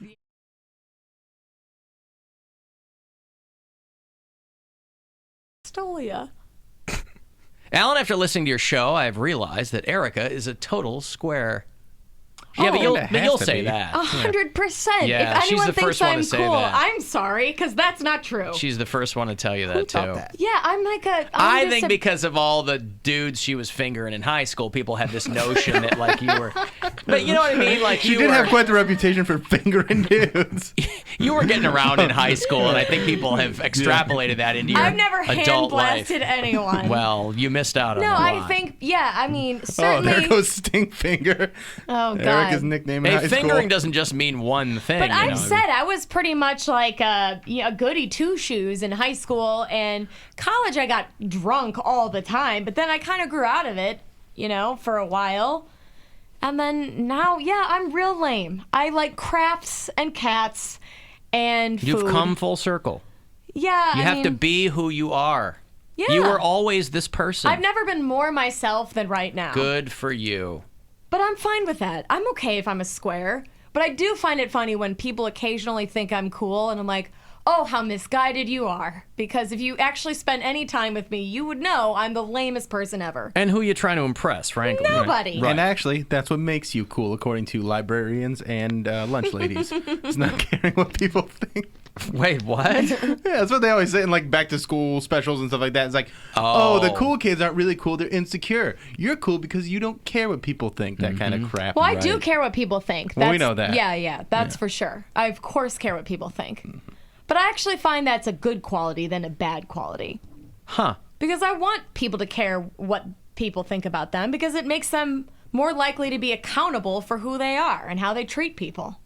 Stolia. Alan, after listening to your show, I've realized that Erica is a total square. Yeah, but Oh, you'll say that. 100%. Yeah, If she's anyone the thinks first one I'm to say cool, that. I'm sorry, because that's not true. She's the first one to tell you that, too. Yeah, I'm like a. I think because of all the dudes she was fingering in high school, people had this notion that, like, you were. But you know what I mean? Like, she you did were, have quite the reputation for fingering dudes. You were getting around in high school, and I think people have extrapolated that into your I've never adult life. hand-blasted anyone. Well, you missed out on No, a I lot. think, yeah, I mean, Oh, certainly. there goes Stinkfinger. Oh, God. Erica's nickname in Hey, high fingering school. doesn't just mean one thing. But you I know? said I was pretty much like a goody two-shoes in high school, and college I got drunk all the time, but then I kind of grew out of it, for a while. And then now, yeah, I'm real lame. I like crafts and cats and food. You've come full circle. Yeah, You I have to mean, be who you are. Yeah. You were always this person. I've never been more myself than right now. Good for you. But I'm fine with that. I'm okay if I'm a square. But I do find it funny when people occasionally think I'm cool, and I'm like, oh, how misguided you are. Because if you actually spent any time with me, you would know I'm the lamest person ever. And who you trying to impress, frankly? Nobody. And actually, that's what makes you cool, according to librarians and lunch ladies. It's not caring what people think. Wait, what? Yeah, that's what they always say in like back to school specials and stuff like that. It's like, oh, the cool kids aren't really cool; they're insecure. You're cool because you don't care what people think. That kind of crap. Well, I do care what people think. Well, we know that. Yeah, that's for sure. I, of course, care what people think. But I actually find that's a good quality than a bad quality. Huh. Because I want people to care what people think about them, because it makes them more likely to be accountable for who they are and how they treat people.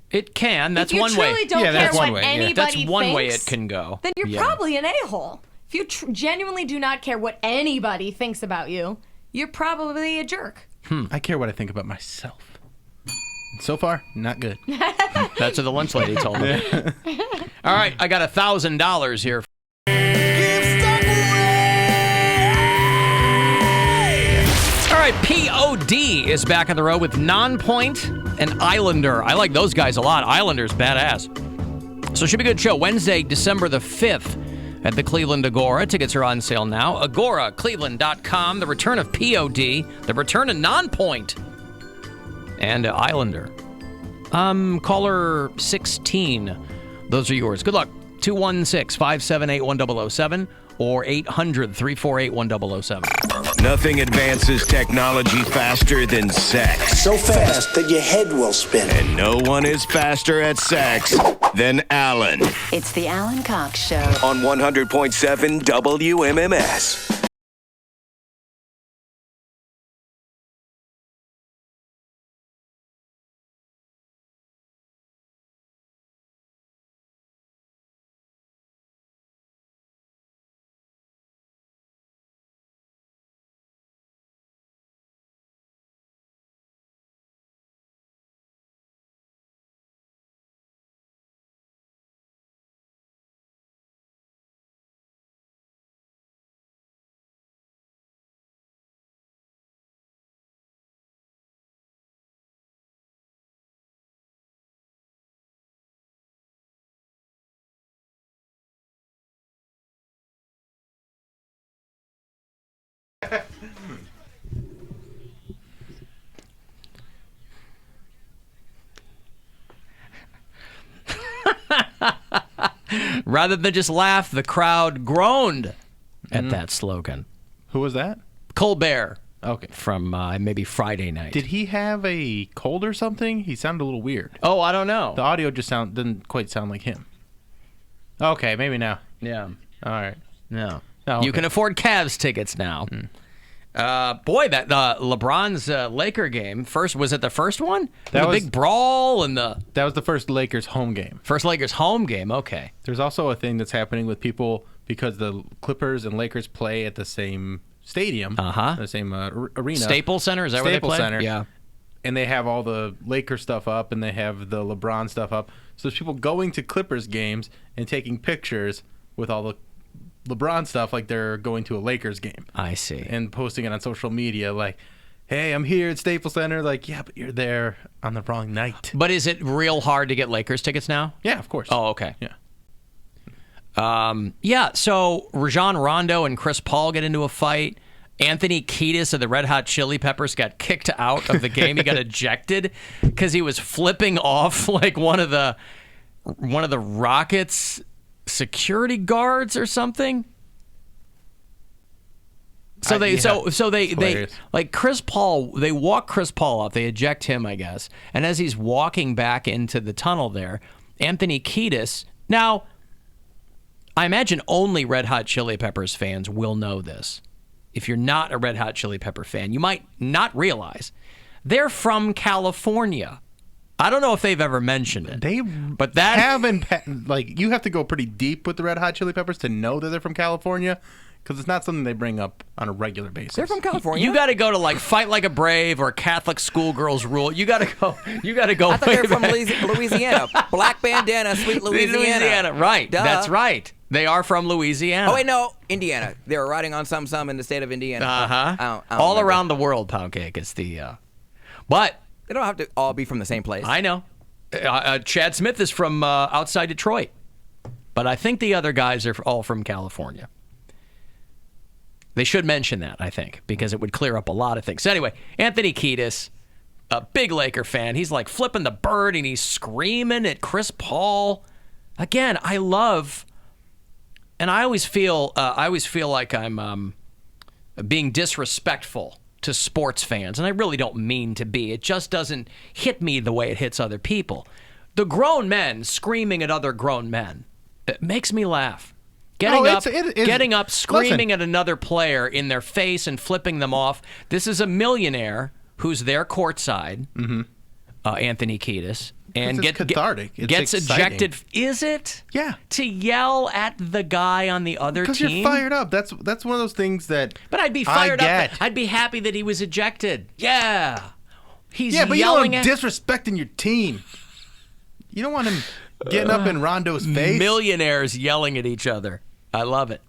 It can. That's If you one way. truly don't care that's what one way. anybody That's one way thinks, it can go. Then you're probably an a-hole. If you genuinely do not care what anybody thinks about you, you're probably a jerk. I care what I think about myself. And so far, not good. That's what the lunch lady told me. All right, I got $1,000 here. All right, POD is back on the road with Nonpoint and Islander. I like those guys a lot. Islander's badass. So it should be a good show. Wednesday, December the 5th at the Cleveland Agora. Tickets are on sale now. AgoraCleveland.com. The return of POD. The return of Nonpoint. And Islander. Caller 16. Those are yours. Good luck. 216-578-1007 or 800-348-1007. Nothing advances technology faster than sex. So fast that your head will spin. And no one is faster at sex than Alan. It's the Alan Cox Show. On 100.7 WMMS. Rather than just laugh, the crowd groaned at that slogan. Who was that? Colbert. Okay. From maybe Friday night. Did he have a cold or something? He sounded a little weird. Oh, I don't know. The audio just didn't quite sound like him. Okay, maybe now. Yeah. All right. No. Oh, okay. You can afford Cavs tickets now. Boy, that LeBron's Laker game. Was it the first one? That was big brawl and That was the first Lakers home game. First Lakers home game. Okay. There's also a thing that's happening with people because the Clippers and Lakers play at the same stadium, the same arena, Staples Center. Is that where they play? Center. Yeah. And they have all the Laker stuff up, and they have the LeBron stuff up. So there's people going to Clippers games and taking pictures with all the LeBron stuff like they're going to a Lakers game. I see. And posting it on social media like, hey, I'm here at Staples Center. Like, yeah, but you're there on the wrong night. But is it real hard to get Lakers tickets now? Yeah, of course. Oh, okay. Yeah. So Rajon Rondo and Chris Paul get into a fight. Anthony Kiedis of the Red Hot Chili Peppers got kicked out of the game. He got ejected because he was flipping off like one of the Rockets security guards or something. So they like Chris Paul, they walk Chris Paul up, they eject him, I guess. And as he's walking back into the tunnel there, Anthony Kiedis, now I imagine only Red Hot Chili Peppers fans will know this. If you're not a Red Hot Chili Pepper fan, you might not realize they're from California. I don't know if they've ever mentioned it. But that haven't, like, you have to go pretty deep with the Red Hot Chili Peppers to know that they're from California, because it's not something they bring up on a regular basis. They're from California. You got to go to like Fight Like a Brave or Catholic Schoolgirls Rule. You got to go. I thought they were from Louisiana. Black bandana, sweet Louisiana. Right. Duh. That's right. They are from Louisiana. Oh wait, no, Indiana. They were riding on some in the state of Indiana. I don't All remember. Around the world, Pound Cake. It's the, but they don't have to all be from the same place. I know. Chad Smith is from outside Detroit, but I think the other guys are all from California. They should mention that, I think, because it would clear up a lot of things. So anyway, Anthony Kiedis, a big Laker fan, he's like flipping the bird and he's screaming at Chris Paul. Again, I love, and I always feel like I'm being disrespectful to sports fans, and I really don't mean to be. It just doesn't hit me the way it hits other people. The grown men screaming at other grown men, it makes me laugh. Getting up, screaming at another player in their face and flipping them off. This is a millionaire who's there courtside, Anthony Kiedis, and it's cathartic. Gets ejected. Is it? Yeah. To yell at the guy on the other team? Because you're fired up. That's one of those things that. But I'd be fired up. I'd be happy that he was ejected. Yeah. He's but yelling you don't disrespecting your team. You don't want him getting up in Rondo's face. Millionaires yelling at each other. I love it.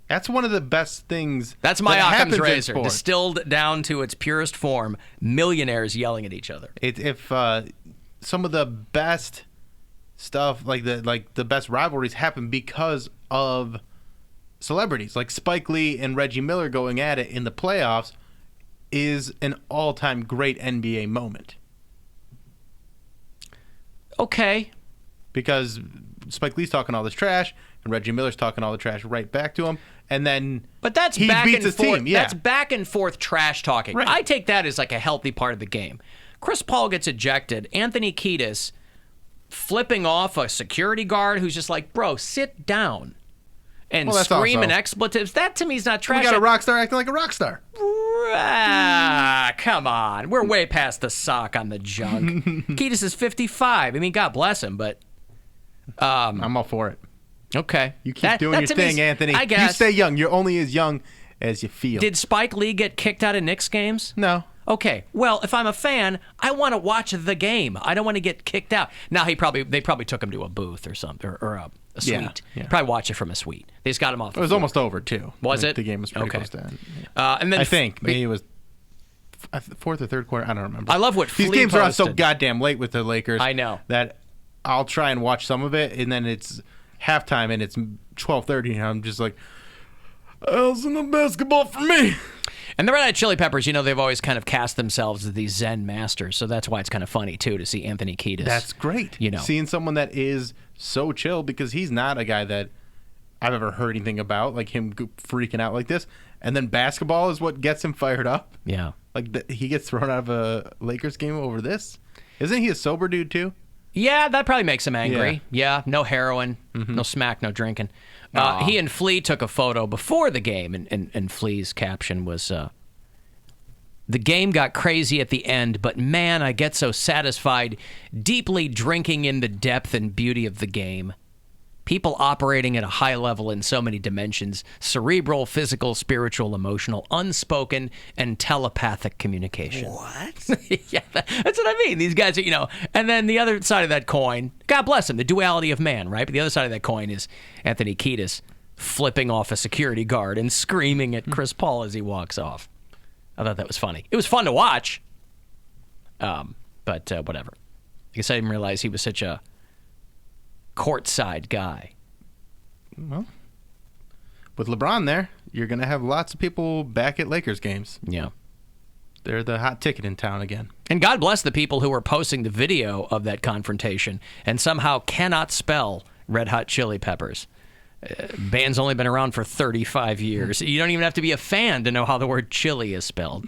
That's one of the best things. That's my Occam's razor, sport. Distilled down to its purest form. Millionaires yelling at each other. If some of the best stuff, like the best rivalries, happen because of celebrities, like Spike Lee and Reggie Miller going at it in the playoffs, is an all-time great NBA moment. Okay. Because Spike Lee's talking all this trash. and Reggie Miller's talking all the trash right back to him, and then But that's he back beats and his forth. team. Yeah. That's back and forth trash talking. Right. I take that as like a healthy part of the game. Chris Paul gets ejected. Anthony Kiedis flipping off a security guard who's just like, bro, sit down. And Well, that's screaming also- expletives. That to me is not trash. We got a rock star acting like a rock star. Come on. We're way past the sock on the junk. Kiedis is 55. I mean, God bless him, but I'm all for it. Okay. You keep doing your to me thing, is- Anthony. I guess. You stay young. You're only as young as you feel. Did Spike Lee get kicked out of Knicks games? No. Okay. Well, if I'm a fan, I want to watch the game. I don't want to get kicked out. Now they probably took him to a booth or something or a suite. Yeah. Probably watch it from a suite. They just got him off. It was almost over too. Was Like, it? The game was pretty Okay. close to end. And then I think maybe it was fourth or third quarter. I don't remember. I love what these Flea games are on so posted. goddamn late with the Lakers. I know that I'll try and watch some of it, and then it's halftime and it's 12:30, and I'm just like, "How's enough basketball for me?" And the Red Hot Chili Peppers, they've always kind of cast themselves as these Zen masters, so that's why it's kind of funny too to see Anthony Kiedis. That's great. Seeing someone that is so chill, because he's not a guy that I've ever heard anything about, like him freaking out like this. And then basketball is what gets him fired up. Yeah. Like he gets thrown out of a Lakers game over this. Isn't he a sober dude too? Yeah, that probably makes him angry. Yeah, no heroin, no smack, no drinking. He and Flea took a photo before the game, and Flea's caption was, "The game got crazy at the end, but man, I get so satisfied deeply drinking in the depth and beauty of the game. People operating at a high level in so many dimensions: cerebral, physical, spiritual, emotional, unspoken, and telepathic communication." What? Yeah, that's what I mean. These guys are, and then the other side of that coin, God bless him, the duality of man, right? But the other side of that coin is Anthony Kiedis flipping off a security guard and screaming at Chris Paul as he walks off. I thought that was funny. It was fun to watch. But whatever. I guess I didn't realize he was such a courtside guy. Well, with LeBron there, you're going to have lots of people back at Lakers games. Yeah. They're the hot ticket in town again. And God bless the people who were posting the video of that confrontation and somehow cannot spell Red Hot Chili Peppers. Band's only been around for 35 years. You don't even have to be a fan to know how the word chili is spelled.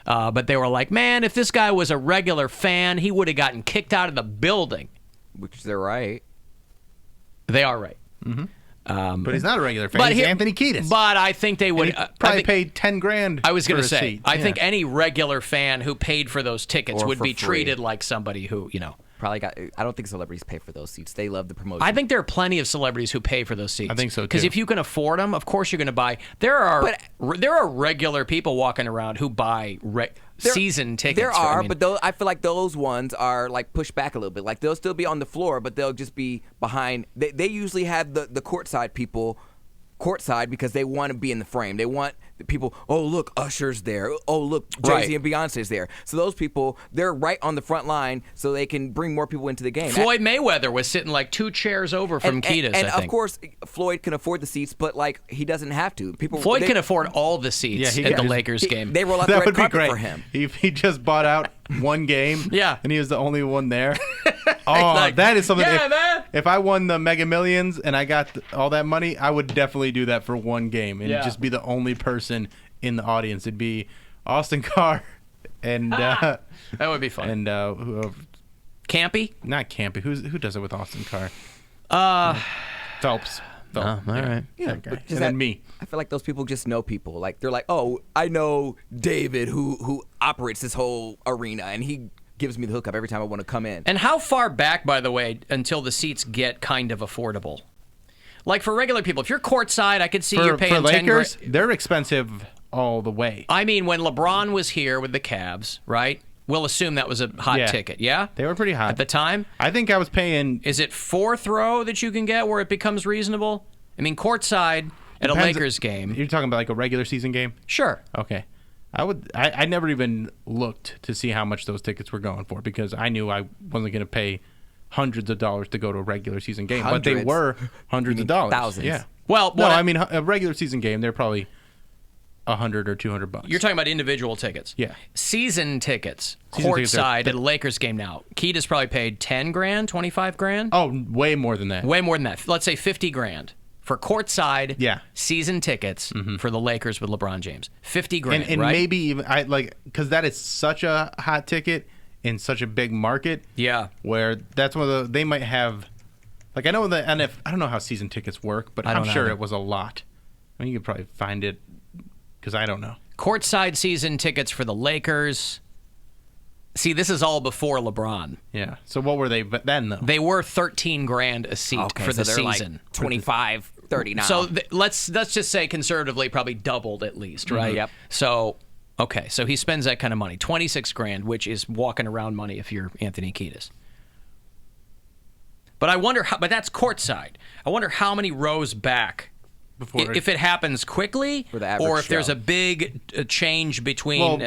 But they were like, man, if this guy was a regular fan, he would have gotten kicked out of the building. Which they're right. They are right. Mm-hmm. But he's not a regular fan. He's Anthony Kiedis. But I think they would probably paid $10,000. I was going to for a say, seat. I Yeah. think any regular fan who paid for those tickets Or would for be free. treated like somebody who, Probably got. I don't think celebrities pay for those seats. They love the promotion. I think there are plenty of celebrities who pay for those seats. I think so, Because too. if you can afford them, of course you're going to buy. There are regular people walking around who buy season tickets. There are, but those, I feel like those ones are like pushed back a little bit. Like they'll still be on the floor, but they'll just be behind. They usually have the courtside people courtside because they want to be in the frame. They want the people, oh, look, Usher's there. Oh, look, Jay-Z and Beyonce's there. So those people, they're right on the front line so they can bring more people into the game. Floyd Mayweather was sitting like 2 chairs over from Kiedis, And I think. of course, Floyd can afford the seats, but like he doesn't have to. Floyd can afford all the seats at the Lakers game. They roll out the That red would be carpet great for him. He just bought out one game. Yeah. And he was the only one there. Oh, that is something. Yeah, man. If I won the Mega Millions and I got all that money, I would definitely do that for one game and just be the only person in the audience. It'd be Austin Carr and that would be fun. And whoever. Campy? Not Campy. Who does it with Austin Carr? Phelps. All right. Yeah, Okay. but And just then me. I feel like those people just know people. Like they're like, oh, I know David who operates this whole arena, and he gives me the hookup every time I want to come in. And how far back, by the way, until the seats get kind of affordable? Like for regular people, if you're courtside, I could see you're paying for Lakers, 10 grand. they're expensive all the way. I mean, when LeBron was here with the Cavs, right? We'll assume that was a hot ticket, yeah? They were pretty hot. At the time? I think I was paying... Is it 4th row that you can get where it becomes reasonable? I mean, courtside at a Depends- Lakers game. You're talking about like a regular season game? Sure. Okay. I never even looked to see how much those tickets were going for because I knew I wasn't going to pay hundreds of dollars to go to a regular season game. But they Hundreds. were hundreds of dollars. Thousands. Yeah. Well, No, I mean a regular season game, they're probably $100 or $200. You're talking about individual tickets. Yeah. Season tickets, Season tickets are- courtside at a Lakers game now. Kiedis probably paid 10 grand, 25 grand. Oh, way more than that. Way more than that. Let's say 50 grand. for courtside season tickets for the Lakers with LeBron James. $50,000, and right? maybe even because that is such a hot ticket in such a big market. Yeah, where that's one of they might have. Like I know the NFL. I don't know how season tickets work, but I'm sure it was a lot. I mean, you could probably find it because I don't know. Courtside season tickets for the Lakers. See, this is all before LeBron. Yeah. So what were they then, though? They were $13,000 a seat for the they're season. Like 25, 30 now. So let's just say conservatively, probably doubled at least, right? Yep. So okay, so he spends that kind of money, $26,000, which is walking around money if you're Anthony Kiedis. But I wonder how. But that's courtside. I wonder how many rows back. If it happens quickly, or if there's a big change between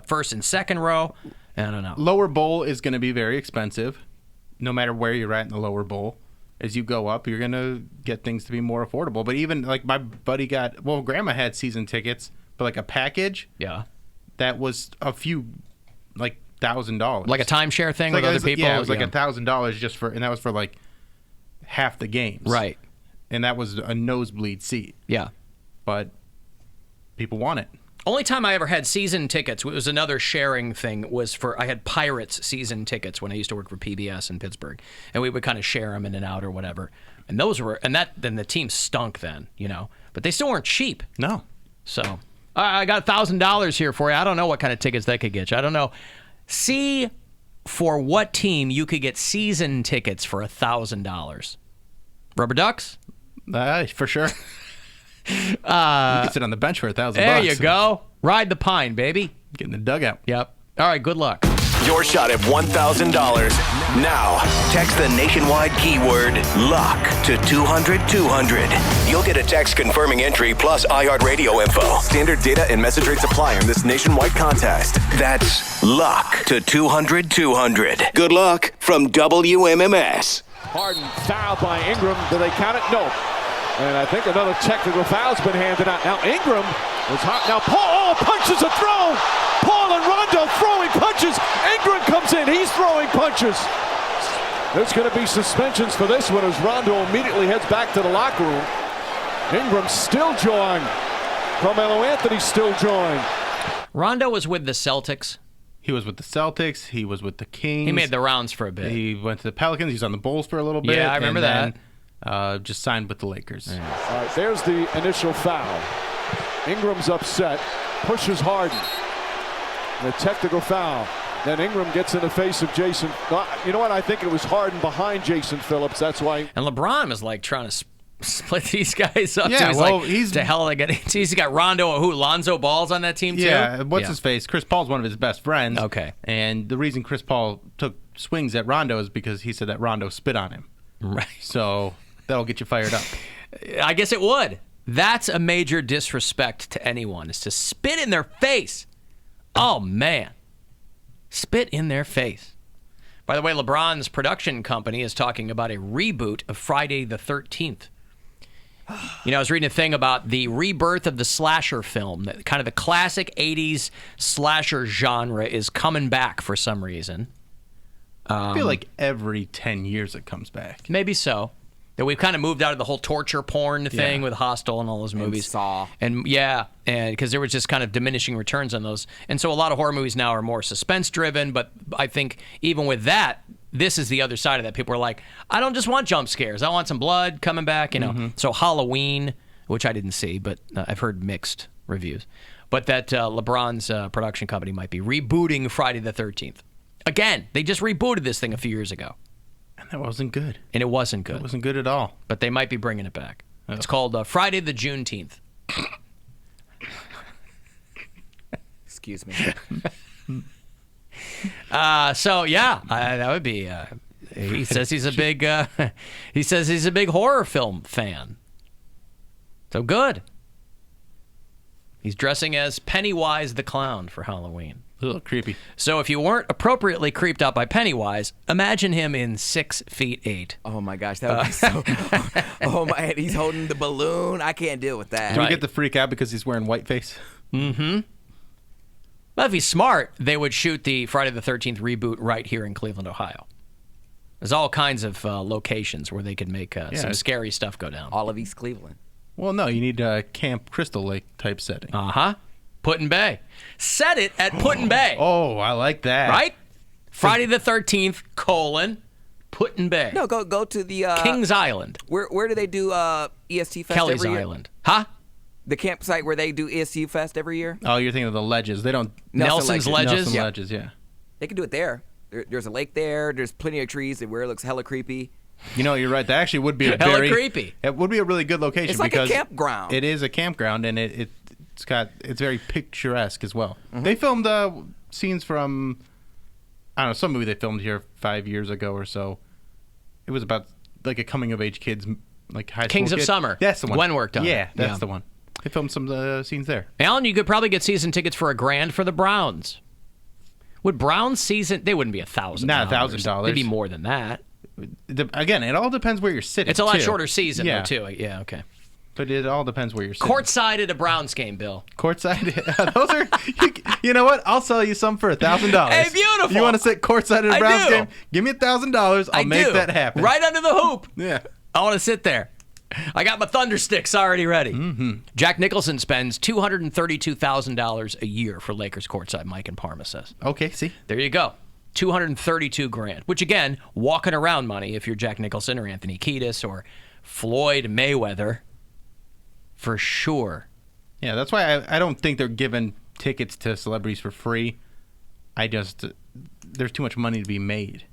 first and second row. I don't know. Lower bowl is going to be very expensive, no matter where you're at in the lower bowl. As you go up, you're going to get things to be more affordable. But even like my buddy Grandma had season tickets, but like a package. Yeah. That was a few, like $1,000. Like a timeshare thing with other people? Yeah, it was like $1,000 just for, and that was for like half the games. Right. And that was a nosebleed seat. Yeah. But people want it. Only time I ever had season tickets, it was another sharing thing, was I had Pirates season tickets when I used to work for PBS in Pittsburgh. And we would kind of share them in and out or whatever. And those were, then the team stunk then, But they still weren't cheap. No. So, I got $1,000 here for you. I don't know what kind of tickets that could get you. I don't know. See for what team you could get season tickets for $1,000. Rubber Ducks? For sure. You can sit on the bench for $1,000. There you go. Ride the pine, baby. Get in the dugout. Yep. All right, good luck. Your shot at $1,000. Now, text the nationwide keyword LUCK to 200-200. You'll get a text confirming entry plus iHeartRadio info. Standard data and message rates apply in this nationwide contest. That's LUCK to 200-200. Good luck from WMMS. Harden fouled by Ingram. Do they count it? No. And I think another technical foul's been handed out. Now Ingram is hot. Now Paul punches a throw. Paul and Rondo throwing punches. Ingram comes in. He's throwing punches. There's going to be suspensions for this one as Rondo immediately heads back to the locker room. Ingram still jawing. Carmelo Anthony still jawing. Rondo was with the Celtics. He was with the Celtics. He was with the Kings. He made the rounds for a bit. He went to the Pelicans. He was on the Bulls for a little bit. Yeah, I remember that. Just signed with the Lakers. All right, there's the initial foul. Ingram's upset, pushes Harden. The technical foul. Then Ingram gets in the face of Jason. You know what? I think it was Harden behind Jason Phillips. That's why. And LeBron was like trying to split these guys up. Yeah, too. He's to hell. He's got Rondo, Lonzo Ball's on that team too. Yeah, his face? Chris Paul's one of his best friends. Okay. And the reason Chris Paul took swings at Rondo is because he said that Rondo spit on him. Right. So that'll get you fired up. I guess it would. That's a major disrespect to anyone, is to spit in their face. Oh, man. Spit in their face. By the way, LeBron's production company is talking about a reboot of Friday the 13th. I was reading a thing about the rebirth of the slasher film. That kind of the classic 80s slasher genre is coming back for some reason. I feel like every 10 years it comes back. Maybe so. That we've kind of moved out of the whole torture porn thing with Hostel and all those movies. And Saw. And because there was just kind of diminishing returns on those. And so a lot of horror movies now are more suspense-driven, but I think even with that, this is the other side of that. People are like, I don't just want jump scares. I want some blood coming back, So Halloween, which I didn't see, but I've heard mixed reviews. But that LeBron's production company might be rebooting Friday the 13th. Again, they just rebooted this thing a few years ago. And that wasn't good. And it wasn't good. It wasn't good at all. But they might be bringing it back. Oh. It's called Friday the Juneteenth. Excuse me. That would be. He says he's a big. He says he's a big horror film fan. So good. He's dressing as Pennywise the Clown for Halloween. A little creepy. So if you weren't appropriately creeped out by Pennywise, imagine him in 6'8". Oh my gosh, that would be so. Oh my! He's holding the balloon. I can't deal with that. Do we get the freak out because he's wearing whiteface? Mm-hmm. Well, if he's smart, they would shoot the Friday the 13th reboot right here in Cleveland, Ohio. There's all kinds of locations where they could make some scary stuff go down. All of East Cleveland. Well, no, you need a Camp Crystal Lake type setting. Uh-huh. Put-in Bay. Set it at Put-in Bay. Oh, I like that. Right? Friday the 13th, Put-in Bay. No, go to the... Kings Island. Where do they do EST Fest Kelly's every year? Island. Huh? The campsite where they do EST Fest every year? Oh, you're thinking of the ledges. They don't... Nelson's Ledges? Nelson Ledges, yeah. They can do it there. There's a lake there. There's plenty of trees where it looks hella creepy. You know, you're right. That actually would be a hella creepy. It would be a really good location. It's like because a campground. It is a campground, and it's very picturesque as well. Mm-hmm. They filmed scenes from, I don't know, some movie they filmed here 5 years ago or so. It was about like a coming of age kids, like high school Kings of kid. Summer. That's the one. Gwen worked on it. Yeah, that's the one. They filmed some scenes there. Alan, you could probably get season tickets for $1,000 for the Browns. Would Browns season? They wouldn't be $1,000. Not $1,000. They'd be more than that. Again, it all depends where you're sitting. It's a lot too. shorter season, yeah. though, too. Yeah, okay. But it all depends where you're sitting. Courtside at a Browns game, Bill. Courtside? Those are... You know what? I'll sell you some for $1,000. Hey, beautiful. You want to sit courtside at a Browns game? Give me $1,000. I'll make that happen. Right under the hoop. Yeah. I want to sit there. I got my thunder sticks already ready. Mm-hmm. Jack Nicholson spends $232,000 a year for Lakers courtside, Mike in Parma says. Okay, see? There you go. $232,000, which again, walking around money if you're Jack Nicholson or Anthony Kiedis or Floyd Mayweather, for sure. Yeah, that's why I don't think they're giving tickets to celebrities for free. There's too much money to be made.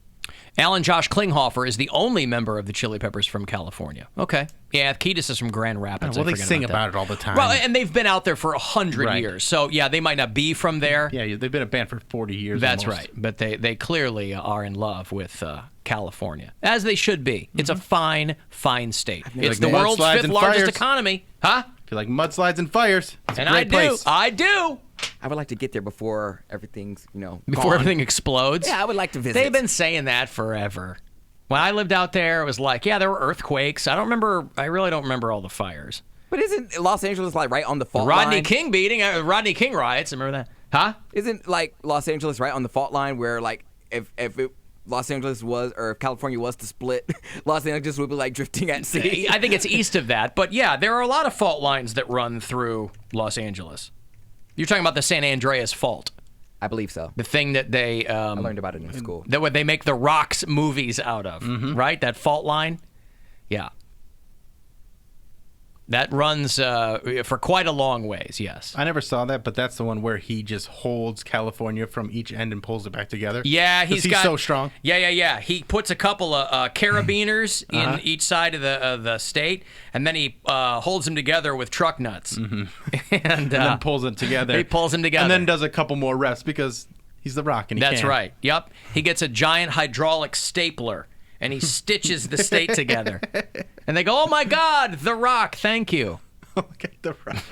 Alan Josh Klinghoffer is the only member of the Chili Peppers from California. Okay. Yeah, Kiedis is from Grand Rapids. Well, they sing about it all the time. Well, and they've been out there for 100 years. So, yeah, they might not be from there. Yeah, they've been a band for 40 years. That's almost. right. But they clearly are in love with California, as they should be. It's a fine, fine state. It's the world's fifth largest economy. Huh? If you like mudslides and fires, it's and a great place. I do. I would like to get there before everything's, Before gone. everything explodes? Yeah, I would like to visit. They've been saying that forever. When I lived out there, it was like, yeah, there were earthquakes. I really don't remember all the fires. But isn't Los Angeles like right on the fault Rodney line? King beating, Rodney King riots, remember that? Huh? Isn't like Los Angeles right on the fault line where like if Los Angeles was, or if California was to split, Los Angeles would be like drifting at sea? I think it's east of that. But yeah, there are a lot of fault lines that run through Los Angeles. You're talking about the San Andreas Fault. I believe so. The thing that they... I learned about it in school. That what they make the Rocks movies out of, right? That fault line? Yeah. That runs for quite a long ways, yes. I never saw that, but that's the one where he just holds California from each end and pulls it back together. Yeah, he's so strong. Yeah. He puts a couple of carabiners in each side of the state, and then he holds them together with truck nuts. And then pulls them together. He pulls them together. And then does a couple more reps because he's The Rock and he That's can. right. Yep. He gets a giant hydraulic stapler, and he stitches the state together. And they go, oh, my God, The Rock, thank you. Okay, The Rock.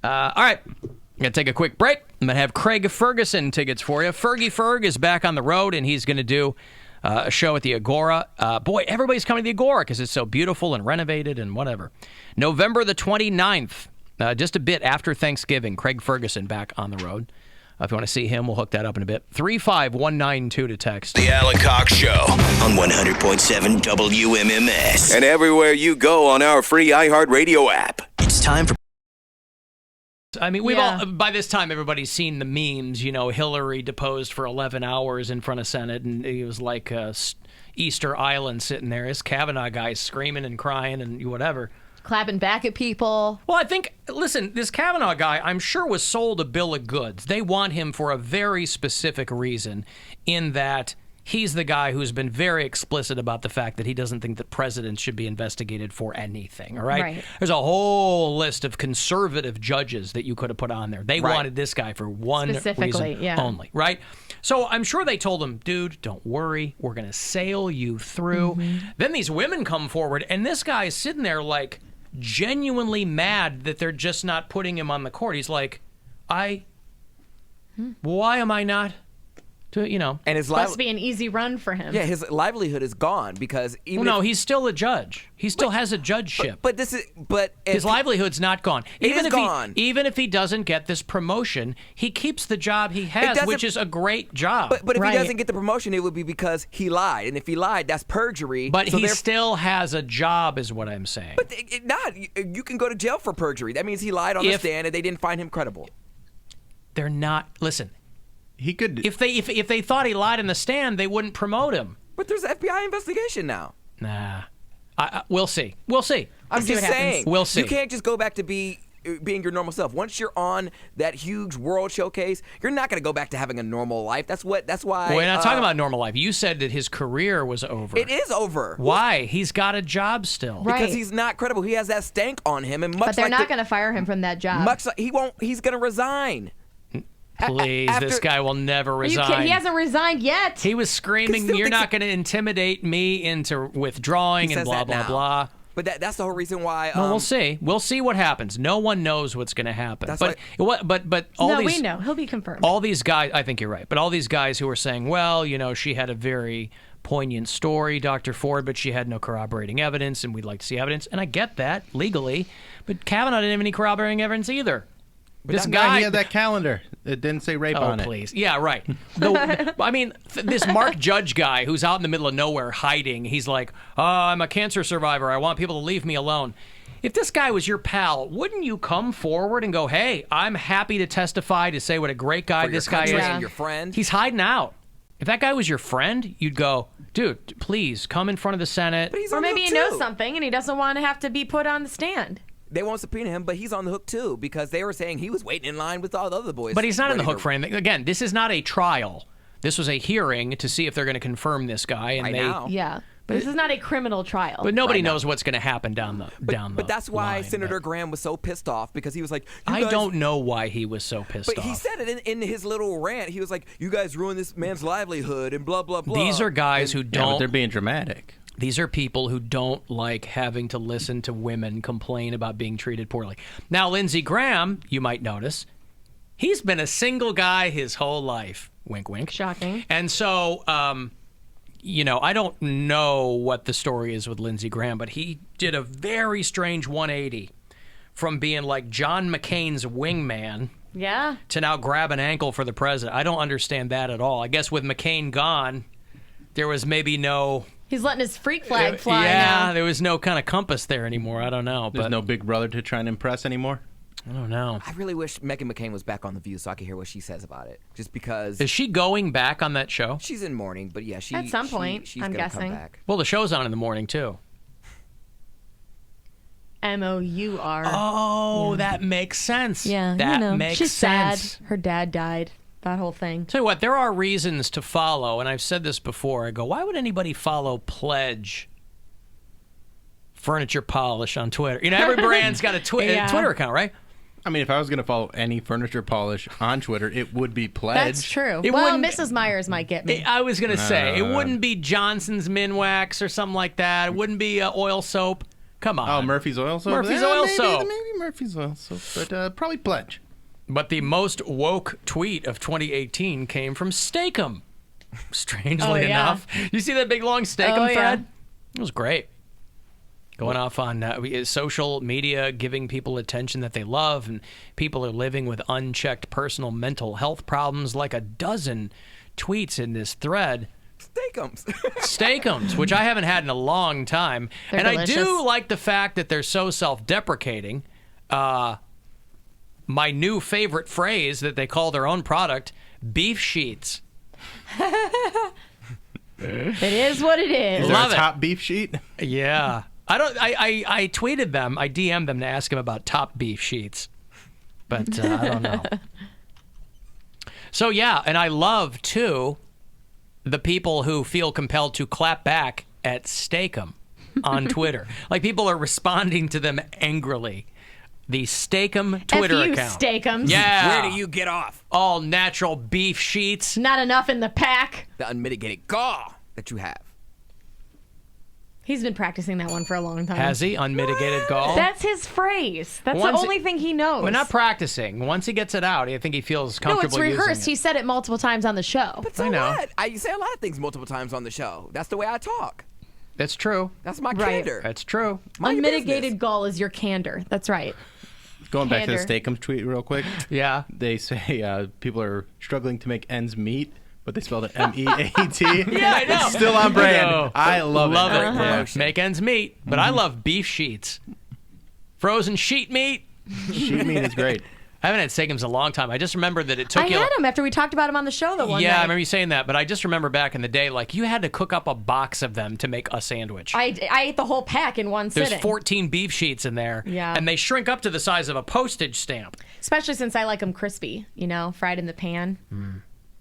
All right. I'm going to take a quick break. I'm going to have Craig Ferguson tickets for you. Fergie Ferg is back on the road, and he's going to do a show at the Agora. Boy, everybody's coming to the Agora because it's so beautiful and renovated and whatever. November the 29th, just a bit after Thanksgiving, Craig Ferguson back on the road. If you want to see him, we'll hook that up in a bit. 35192 to text. The Alan Cox Show on 100.7 WMMS. And everywhere you go on our free iHeartRadio app. It's time for... I mean, we've all, by this time, everybody's seen the memes. Hillary deposed for 11 hours in front of Senate, and it was like Easter Island sitting there. This Kavanaugh guy's screaming and crying and whatever. Clapping back at people. Well, I think, listen, this Kavanaugh guy, I'm sure, was sold a bill of goods. They want him for a very specific reason, in that he's the guy who's been very explicit about the fact that he doesn't think that presidents should be investigated for anything, all right? Right. There's a whole list of conservative judges that you could have put on there. They wanted this guy for one reason only, right? So I'm sure they told him, dude, don't worry. We're going to sail you through. Then these women come forward, and this guy is sitting there like genuinely mad that they're just not putting him on the court. He's like, why am I not and his Must be an easy run for him. Yeah, his livelihood is gone because even Well, no, he's still a judge. He still has a judgeship. But his livelihood's not gone. It is gone. Even if he doesn't get this promotion, he keeps the job he has, which is a great job. But if he doesn't get the promotion, it would be because he lied, and if he lied, that's perjury. But So he still has a job, is what I'm saying. But you can go to jail for perjury. That means he lied on the stand, and they didn't find him credible. They're not. Listen. He could. If they thought he lied in the stand, they wouldn't promote him. But there's an FBI investigation now. Nah. We'll see. We'll see. I'm just saying. We'll see. You can't just go back to being your normal self. Once you're on that huge world showcase, you're not going to go back to having a normal life. That's why. We're not talking about normal life. You said that his career was over. It is over. Why? He's got a job still. Because he's not credible. He has that stank on him, and But they're not going to fire him from that job. Much like he won't. He's going to resign. Please, this guy will never resign. He hasn't resigned yet. He was screaming, "You're not going to intimidate me into withdrawing," and blah, blah, blah. But that's the whole reason why. Well, we'll see. We'll see what happens. No one knows what's going to happen. That's but all no, these. we know. He'll be confirmed. All these guys, I think you're right. But all these guys who are saying, well, she had a very poignant story, Dr. Ford, but she had no corroborating evidence, and we'd like to see evidence. And I get that legally, but Kavanaugh didn't have any corroborating evidence either. This guy, he had that calendar. It didn't say rape on it. Oh, please. Yeah, right. This Mark Judge guy who's out in the middle of nowhere hiding, he's like, I'm a cancer survivor. I want people to leave me alone. If this guy was your pal, wouldn't you come forward and go, hey, I'm happy to testify to say what a great guy this guy is? And your friend. He's hiding out. If that guy was your friend, you'd go, dude, please come in front of the Senate. Or maybe he knows something and he doesn't want to have to be put on the stand. They won't subpoena him, but he's on the hook too because they were saying he was waiting in line with all the other boys. But he's not in the hook for anything. Again, this is not a trial. This was a hearing to see if they're going to confirm this guy. And now. Yeah. But this is not a criminal trial. But nobody knows what's going to happen down the But that's why Senator Graham was so pissed off because he was like, I don't know why he was so pissed off. But he said it in his little rant. He was like, you guys ruined this man's livelihood and blah, blah, blah. These are guys who don't. But they're being dramatic. These are people who don't like having to listen to women complain about being treated poorly. Now, Lindsey Graham, you might notice, he's been a single guy his whole life. Wink, wink. Shocking. And so, I don't know what the story is with Lindsey Graham, but he did a very strange 180 from being like John McCain's wingman to now grab an ankle for the president. I don't understand that at all. I guess with McCain gone, there was maybe no... He's letting his freak flag fly now. Yeah, there was no kind of compass there anymore. I don't know. There's no big brother to try and impress anymore? I don't know. I really wish Meghan McCain was back on The View so I could hear what she says about it. Just because... Is she going back on that show? She's in mourning, but yeah, at some point, she's I'm gonna guessing. come back. Well, the show's on in the morning, too. M-O-U-R. Oh, that makes sense. Yeah, that makes She's sense. sad. Her dad died. That whole thing. Tell you what, there are reasons to follow, and I've said this before. I go, why would anybody follow Pledge Furniture Polish on Twitter? Every brand's got a Twitter account, right? I mean, if I was going to follow any furniture polish on Twitter, it would be Pledge. That's true. Mrs. Myers might get me. I was going to say, it wouldn't be Johnson's Minwax or something like that. It wouldn't be oil soap. Come on. Oh, Murphy's Oil Soap? Murphy's Oil Soap. Maybe Murphy's Oil Soap, but probably Pledge. But the most woke tweet of 2018 came from Steakum. Strangely enough. You see that big long Steakum thread? It was great. Going off on social media, giving people attention that they love, and people are living with unchecked personal mental health problems, like a dozen tweets in this thread. Steakums, which I haven't had in a long time. They're delicious. I do like the fact that they're so self-deprecating. My new favorite phrase that they call their own product, beef sheets. It is what it is. Is there a top beef sheet? Yeah. I tweeted them. I DM'd them to ask them about top beef sheets. But I don't know. So, yeah, and I love, too, the people who feel compelled to clap back at Steakum on Twitter. Like, people are responding to them angrily. The Steakum Twitter account. Steakums. Yeah. Where do you get off? All natural beef sheets. Not enough in the pack. The unmitigated gall that you have. He's been practicing that one for a long time. Has he? Unmitigated gall? That's his phrase. That's Once the only thing he knows. We're not practicing. Once he gets it out, I think he feels No, comfortable it's rehearsed. using He said it multiple times on the show. But so what? I say a lot of things multiple times on the show. That's the way I talk. That's true. That's my Right. candor. That's true. Unmitigated gall is your candor. That's right. Going back to the Candor. Steakums tweet real quick. Yeah. They say people are struggling to make ends meet, but they spelled it M-E-A-T. Yeah, I know. It's still on brand. No. I love it. Love it. Promotion. Make ends meet. But I love beef sheets. Frozen sheet meat. Sheet meat is great. I haven't had Steakums in a long time. I just remember that it took I you. had him after we talked about him on the show the one Yeah, I night. remember you saying that, but I just remember back in the day, like, you had to cook up a box of them to make a sandwich. I ate the whole pack in one There's sitting. 14 beef sheets in there. Yeah. And they shrink up to the size of a postage stamp. Especially since I like them crispy, fried in the pan.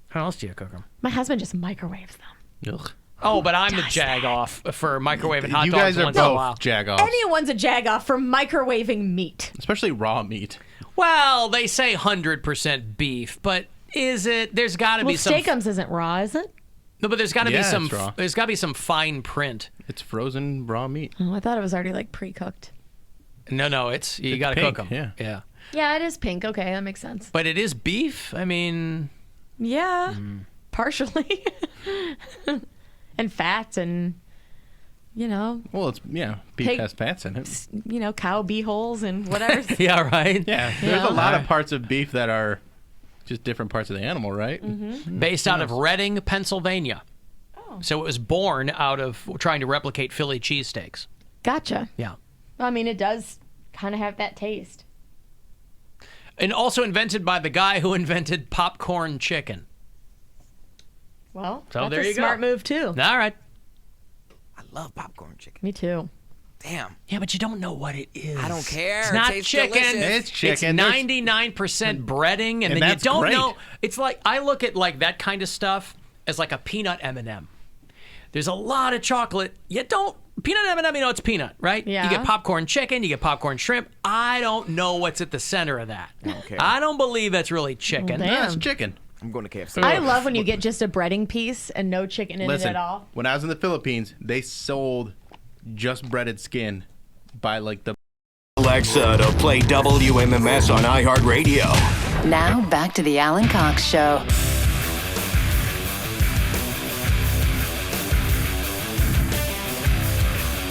How else do you cook them? My husband just microwaves them. Ugh. Oh, but I'm the jag-off for microwaving hot You dogs guys are once in a both while. jag-offs. Anyone's a jag-off for microwaving meat. Especially raw meat. Well, they say 100% beef, but is it? There's got to be some. Steakums isn't raw, is it? No, but there's got to Yeah, be some. it's raw. There's got to be some fine print. It's frozen raw meat. Oh, I thought it was already like pre-cooked. No, it's you got to pink, cook them. Yeah. Yeah, it is pink. Okay, that makes sense. But it is beef. I mean, Yeah, partially. And fats and, Well, it's beef Pig- has fats in it. cow beeholes and whatever. yeah, right. Yeah, there's a lot of parts of beef that are just different parts of the animal, right? Based out of Reading, Pennsylvania. Oh. So it was born out of trying to replicate Philly cheesesteaks. Gotcha. Yeah. I mean, it does kind of have that taste. And also invented by the guy who invented popcorn chicken. Well, So that's there a you go. smart move, too. All right. I love popcorn chicken. Me too. Damn. Yeah, but you don't know what it is. I don't care. It's It not tastes chicken. delicious. It's chicken. It's There's- 99% breading, and then you that's don't great. know. It's like I look at like that kind of stuff as like a peanut M&M. There's a lot of chocolate. You don't peanut M&M. It's peanut, right? Yeah. You get popcorn chicken. You get popcorn shrimp. I don't know what's at the center of that. Okay. I don't believe that's really chicken. Well, damn. That's chicken. I'm going to KFC. I love when you get just a breading piece and no chicken in Listen, it at all. when I was in the Philippines, they sold just breaded skin by like the Alexa to play WMMS on iHeartRadio. Now back to the Alan Cox Show.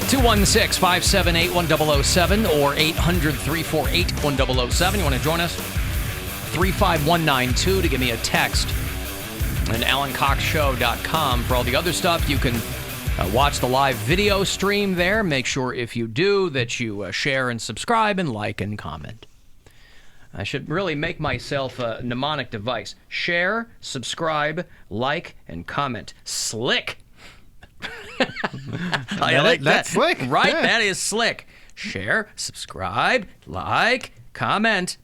Two 216-578-1007 or 800-348-1007. You want to join us? 35192 to give me a text. And AlanCoxShow.com for all the other stuff. You can watch the live video stream there. Make sure if you do that you share and subscribe and like and comment. I should really make myself a mnemonic device. Share, subscribe, like, and comment. Slick. I like that. That's slick. Right? Yeah. That is slick. Share, subscribe, like, comment.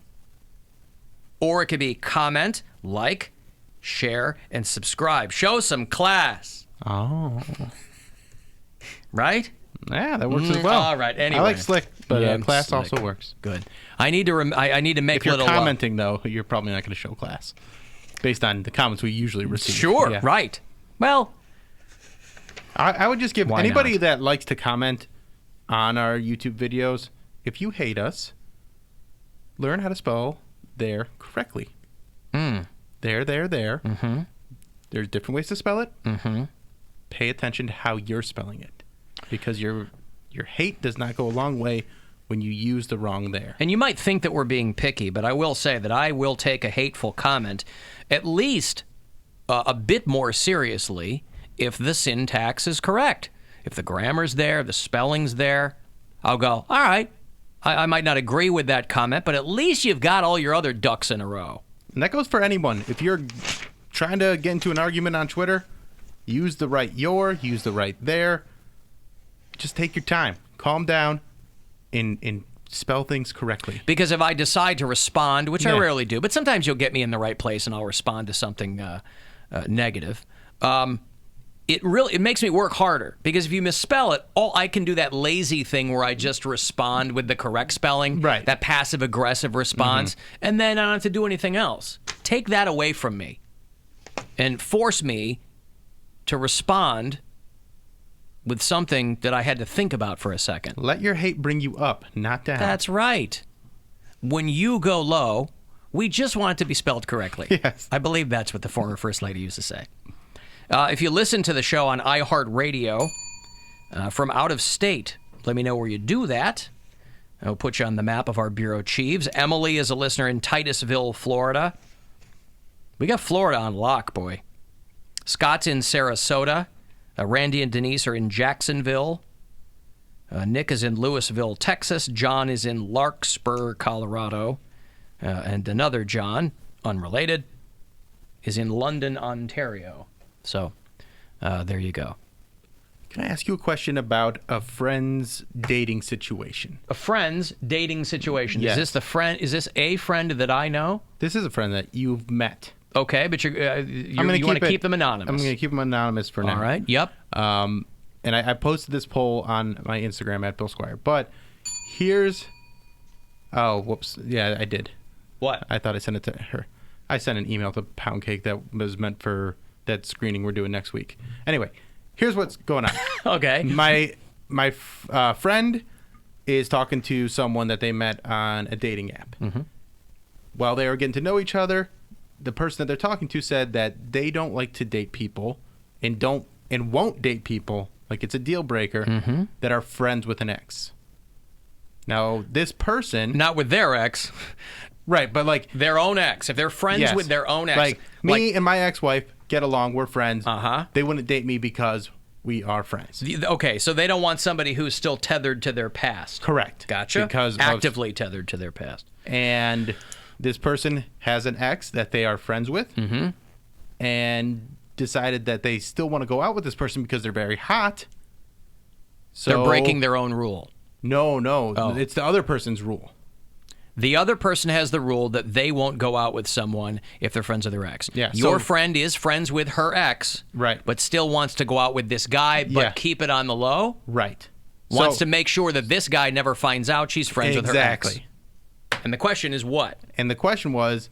Or it could be comment, like, share, and subscribe. Show some class. Oh. Right? Yeah, that works as well. All right. Anyway, I like slick, but Yeah, class slick. also works. Good. I need to. I need to make If you're little. commenting, though, you're probably not going to show class, based on the comments we usually receive. Sure. Yeah. Right. Well, I would just give Why anybody not? that likes to comment on our YouTube videos, if you hate us, learn how to spell there correctly. There. Mm-hmm. There's different ways to spell it. Mm-hmm. Pay attention to how you're spelling it, because your hate does not go a long way when you use the wrong there. And you might think that we're being picky, but I will say that I will take a hateful comment at least a bit more seriously if the syntax is correct. If the grammar's there, the spelling's there, I'll go, all right. I might not agree with that comment, but at least you've got all your other ducks in a row. And that goes for anyone. If you're trying to get into an argument on Twitter, use the right use the right there. Just take your time. Calm down and spell things correctly. Because if I decide to respond, which I Yeah. rarely do, but sometimes you'll get me in the right place and I'll respond to something negative. It makes me work harder, because if you misspell it, I can do that lazy thing where I just respond with the correct spelling, right? That passive aggressive response, and then I don't have to do anything else. Take that away from me, and force me to respond with something that I had to think about for a second. Let your hate bring you up, not down. That's right. When you go low, we just want it to be spelled correctly. Yes. I believe that's what the former First Lady used to say. If you listen to the show on iHeartRadio from out of state, let me know where you do that. I'll put you on the map of our bureau chiefs. Emily is a listener in Titusville, Florida. We got Florida on lock, boy. Scott's in Sarasota. Randy and Denise are in Jacksonville. Nick is in Louisville, Texas. John is in Larkspur, Colorado. And another John, unrelated, is in London, Ontario. So there you go. Can I ask you a question about a friend's dating situation? A friend's dating situation. Yes. Is this the friend? Is this a friend that I know? This is a friend that you've met. Okay, but you want to keep them anonymous. I'm going to keep them anonymous for now. All right. Yep. And I posted this poll on my Instagram at Bill Squire. But here's... Oh, whoops. Yeah, I did. What? I thought I sent it to her. I sent an email to Pound Cake that was meant for that screening we're doing next week. Anyway, here's what's going on. Okay. My friend is talking to someone that they met on a dating app. Mm-hmm. While they were getting to know each other, the person that they're talking to said that they don't like to date people and won't date people, like it's a deal breaker, that are friends with an ex. Now, this person... Not with their ex. Right, but like... Their own ex. If they're friends with their own ex. Like, me and my ex-wife get along, we're friends. They wouldn't date me because we are friends. Okay, so they don't want somebody who's still tethered to their past. Correct. Gotcha. Because actively tethered to their past. And this person has an ex that they are friends with, and decided that they still want to go out with this person because they're very hot. So they're breaking their own rule. No, it's the other person's rule. The other person has the rule that they won't go out with someone if they're friends with their ex. Yeah, Your friend is friends with her ex, right, but still wants to go out with this guy, but keep it on the low. Right. Wants to make sure that this guy never finds out she's friends with her ex. And the question is what? And the question was,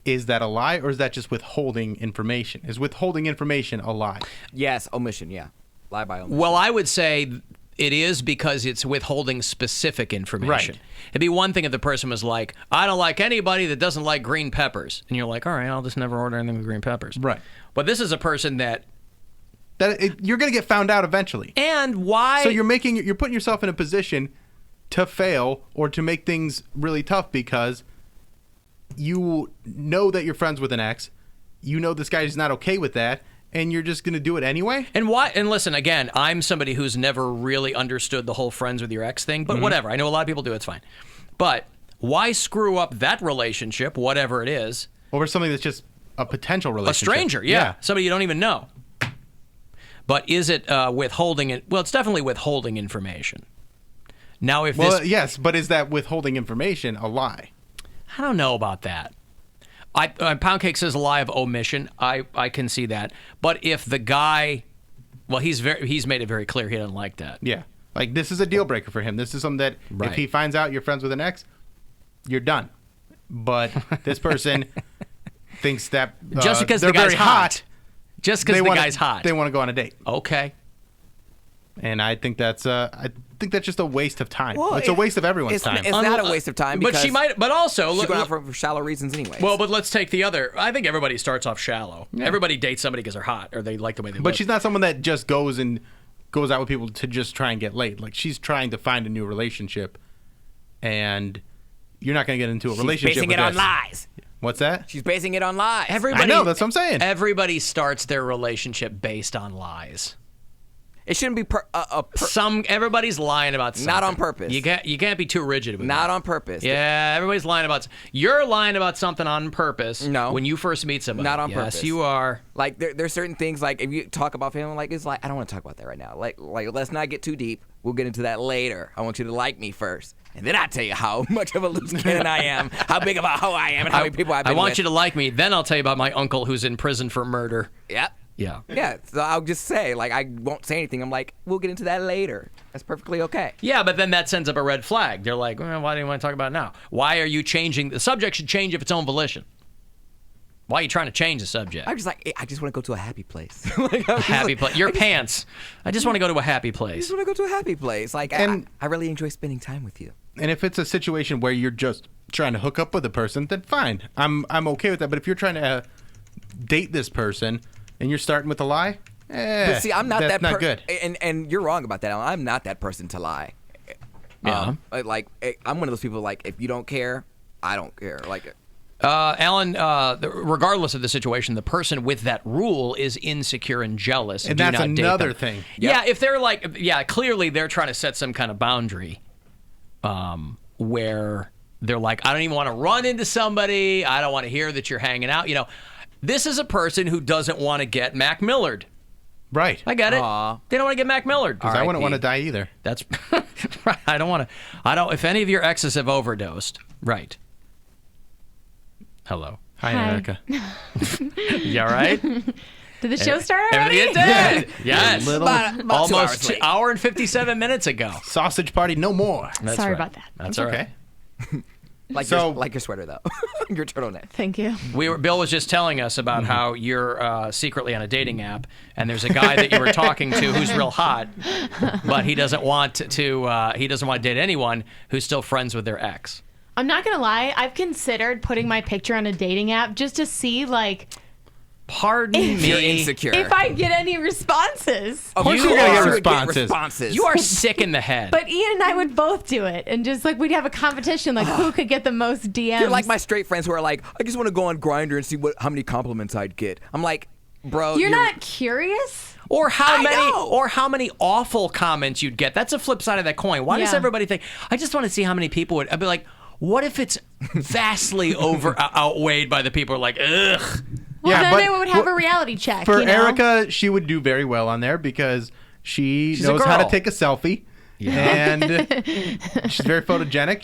is that a lie or is that just withholding information? Is withholding information a lie? Yes, omission, yeah. Lie by omission. Well, I would say it is because it's withholding specific information. Right. It'd be one thing if the person was like, I don't like anybody that doesn't like green peppers. And you're like, all right, I'll just never order anything with green peppers. Right. But this is a person that... you're going to get found out eventually. And why... So you're putting yourself in a position to fail or to make things really tough because you know that you're friends with an ex. You know this guy is not okay with that. And you're just going to do it anyway? And why? And listen, again, I'm somebody who's never really understood the whole friends with your ex thing, but whatever. I know a lot of people do. It's fine. But why screw up that relationship, whatever it is? Over something that's just a potential relationship. A stranger, yeah. Somebody you don't even know. But is it withholding it? Well, it's definitely withholding information. Now, if yes, but is that withholding information a lie? I don't know about that. Pound Cake says a lie of omission. I can see that. But if the guy, well, he's made it very clear he doesn't like that. Yeah, like this is a deal breaker for him. This is something that if he finds out you're friends with an ex, you're done. But this person thinks that just because they're the guy's very hot, just because the guy's hot, they want to go on a date. Okay. And I think that's just a waste of time. Well, it's a waste of everyone's time. It's not a waste of time because but she might. But also, she's going out for shallow reasons anyway. Well, but let's take the other. I think everybody starts off shallow. Yeah. Everybody dates somebody because they're hot or they like the way they look. But she's not someone that just goes out with people to just try and get laid. Like she's trying to find a new relationship, and you're not going to get into a relationship. She's basing it on lies. What's that? She's basing it on lies. I know, that's what I'm saying. Everybody starts their relationship based on lies. It shouldn't be everybody's lying about something. Not on purpose. You can't be too rigid with Not that. on purpose. Yeah, everybody's lying about. You're lying about something on purpose. No. When you first meet somebody. Not on purpose. Yes, you are. Like there's certain things like if you talk about family, like it's like I don't want to talk about that right now. Like let's not get too deep. We'll get into that later. I want you to like me first, and then I'll tell you how much of a loose cannon I am, how big of a hoe I am, and how many people I've been I want with. you to like me. Then I'll tell you about my uncle who's in prison for murder. Yep. Yeah. Yeah, so I'll just say, like, I won't say anything. I'm like, we'll get into that later. That's perfectly okay. Yeah, but then that sends up a red flag. They're like, well, why do you want to talk about it now? Why are you changing? The subject should change of its own volition. Why are you trying to change the subject? I'm just like, I just want to go to a happy place. Happy place. Your pants. I just want to go to a happy I place. just want to go to a happy place. Like, And- I really enjoy spending time with you. And if it's a situation where you're just trying to hook up with a person, then fine. I'm okay with that. But if you're trying to date this person and you're starting with a lie, But see, I'm not that's that not good. And you're wrong about that, Alan. I'm not that person to lie. Yeah. I'm one of those people, like, if you don't care, I don't care. Like, Alan, regardless of the situation, the person with that rule is insecure and jealous. And Do that's not date another them. thing. Yeah, if they're like, clearly they're trying to set some kind of boundary where they're like, I don't even want to run into somebody. I don't want to hear that you're hanging out. You know, this is a person who doesn't want to get Mac Millard. Right. I get it. Aw. They don't want to get Mac Millard. Because I wouldn't want to die either. That's right. I don't want to. If any of your exes have overdosed, right. Hello. Hi, Hi. Erica. You all right? Did the show start already? It did. Yes. About 2 Almost hours late. hour and 57 minutes ago. Sausage party, no more. That's Sorry right. about that. That's all right. like your sweater, though. Your turtleneck. Thank you. Bill was just telling us about how you're secretly on a dating app, and there's a guy that you were talking to who's real hot, but he doesn't want to date anyone who's still friends with their ex. I'm not gonna lie. I've considered putting my picture on a dating app just to see, like, Pardon me. You're insecure. if I get any responses. Of course you you're gonna are. get You would responses. You are sick in the head. But Ian and I would both do it, and just like we'd have a competition, like who could get the most DMs. You're like my straight friends who are like, I just want to go on Grindr and see how many compliments I'd get. I'm like, bro, You're not curious? Or how I many know. or how many awful comments you'd get. That's a flip side of that coin. Why does Yeah. everybody think, I just want to see how many people would. I'd be like, what if it's vastly outweighed by the people who are like, ugh. Well, Yeah, then but they would have what- a reality check. For you know? Erica, she would do very well on there because she's a knows how to girl. take a selfie. And she's very photogenic.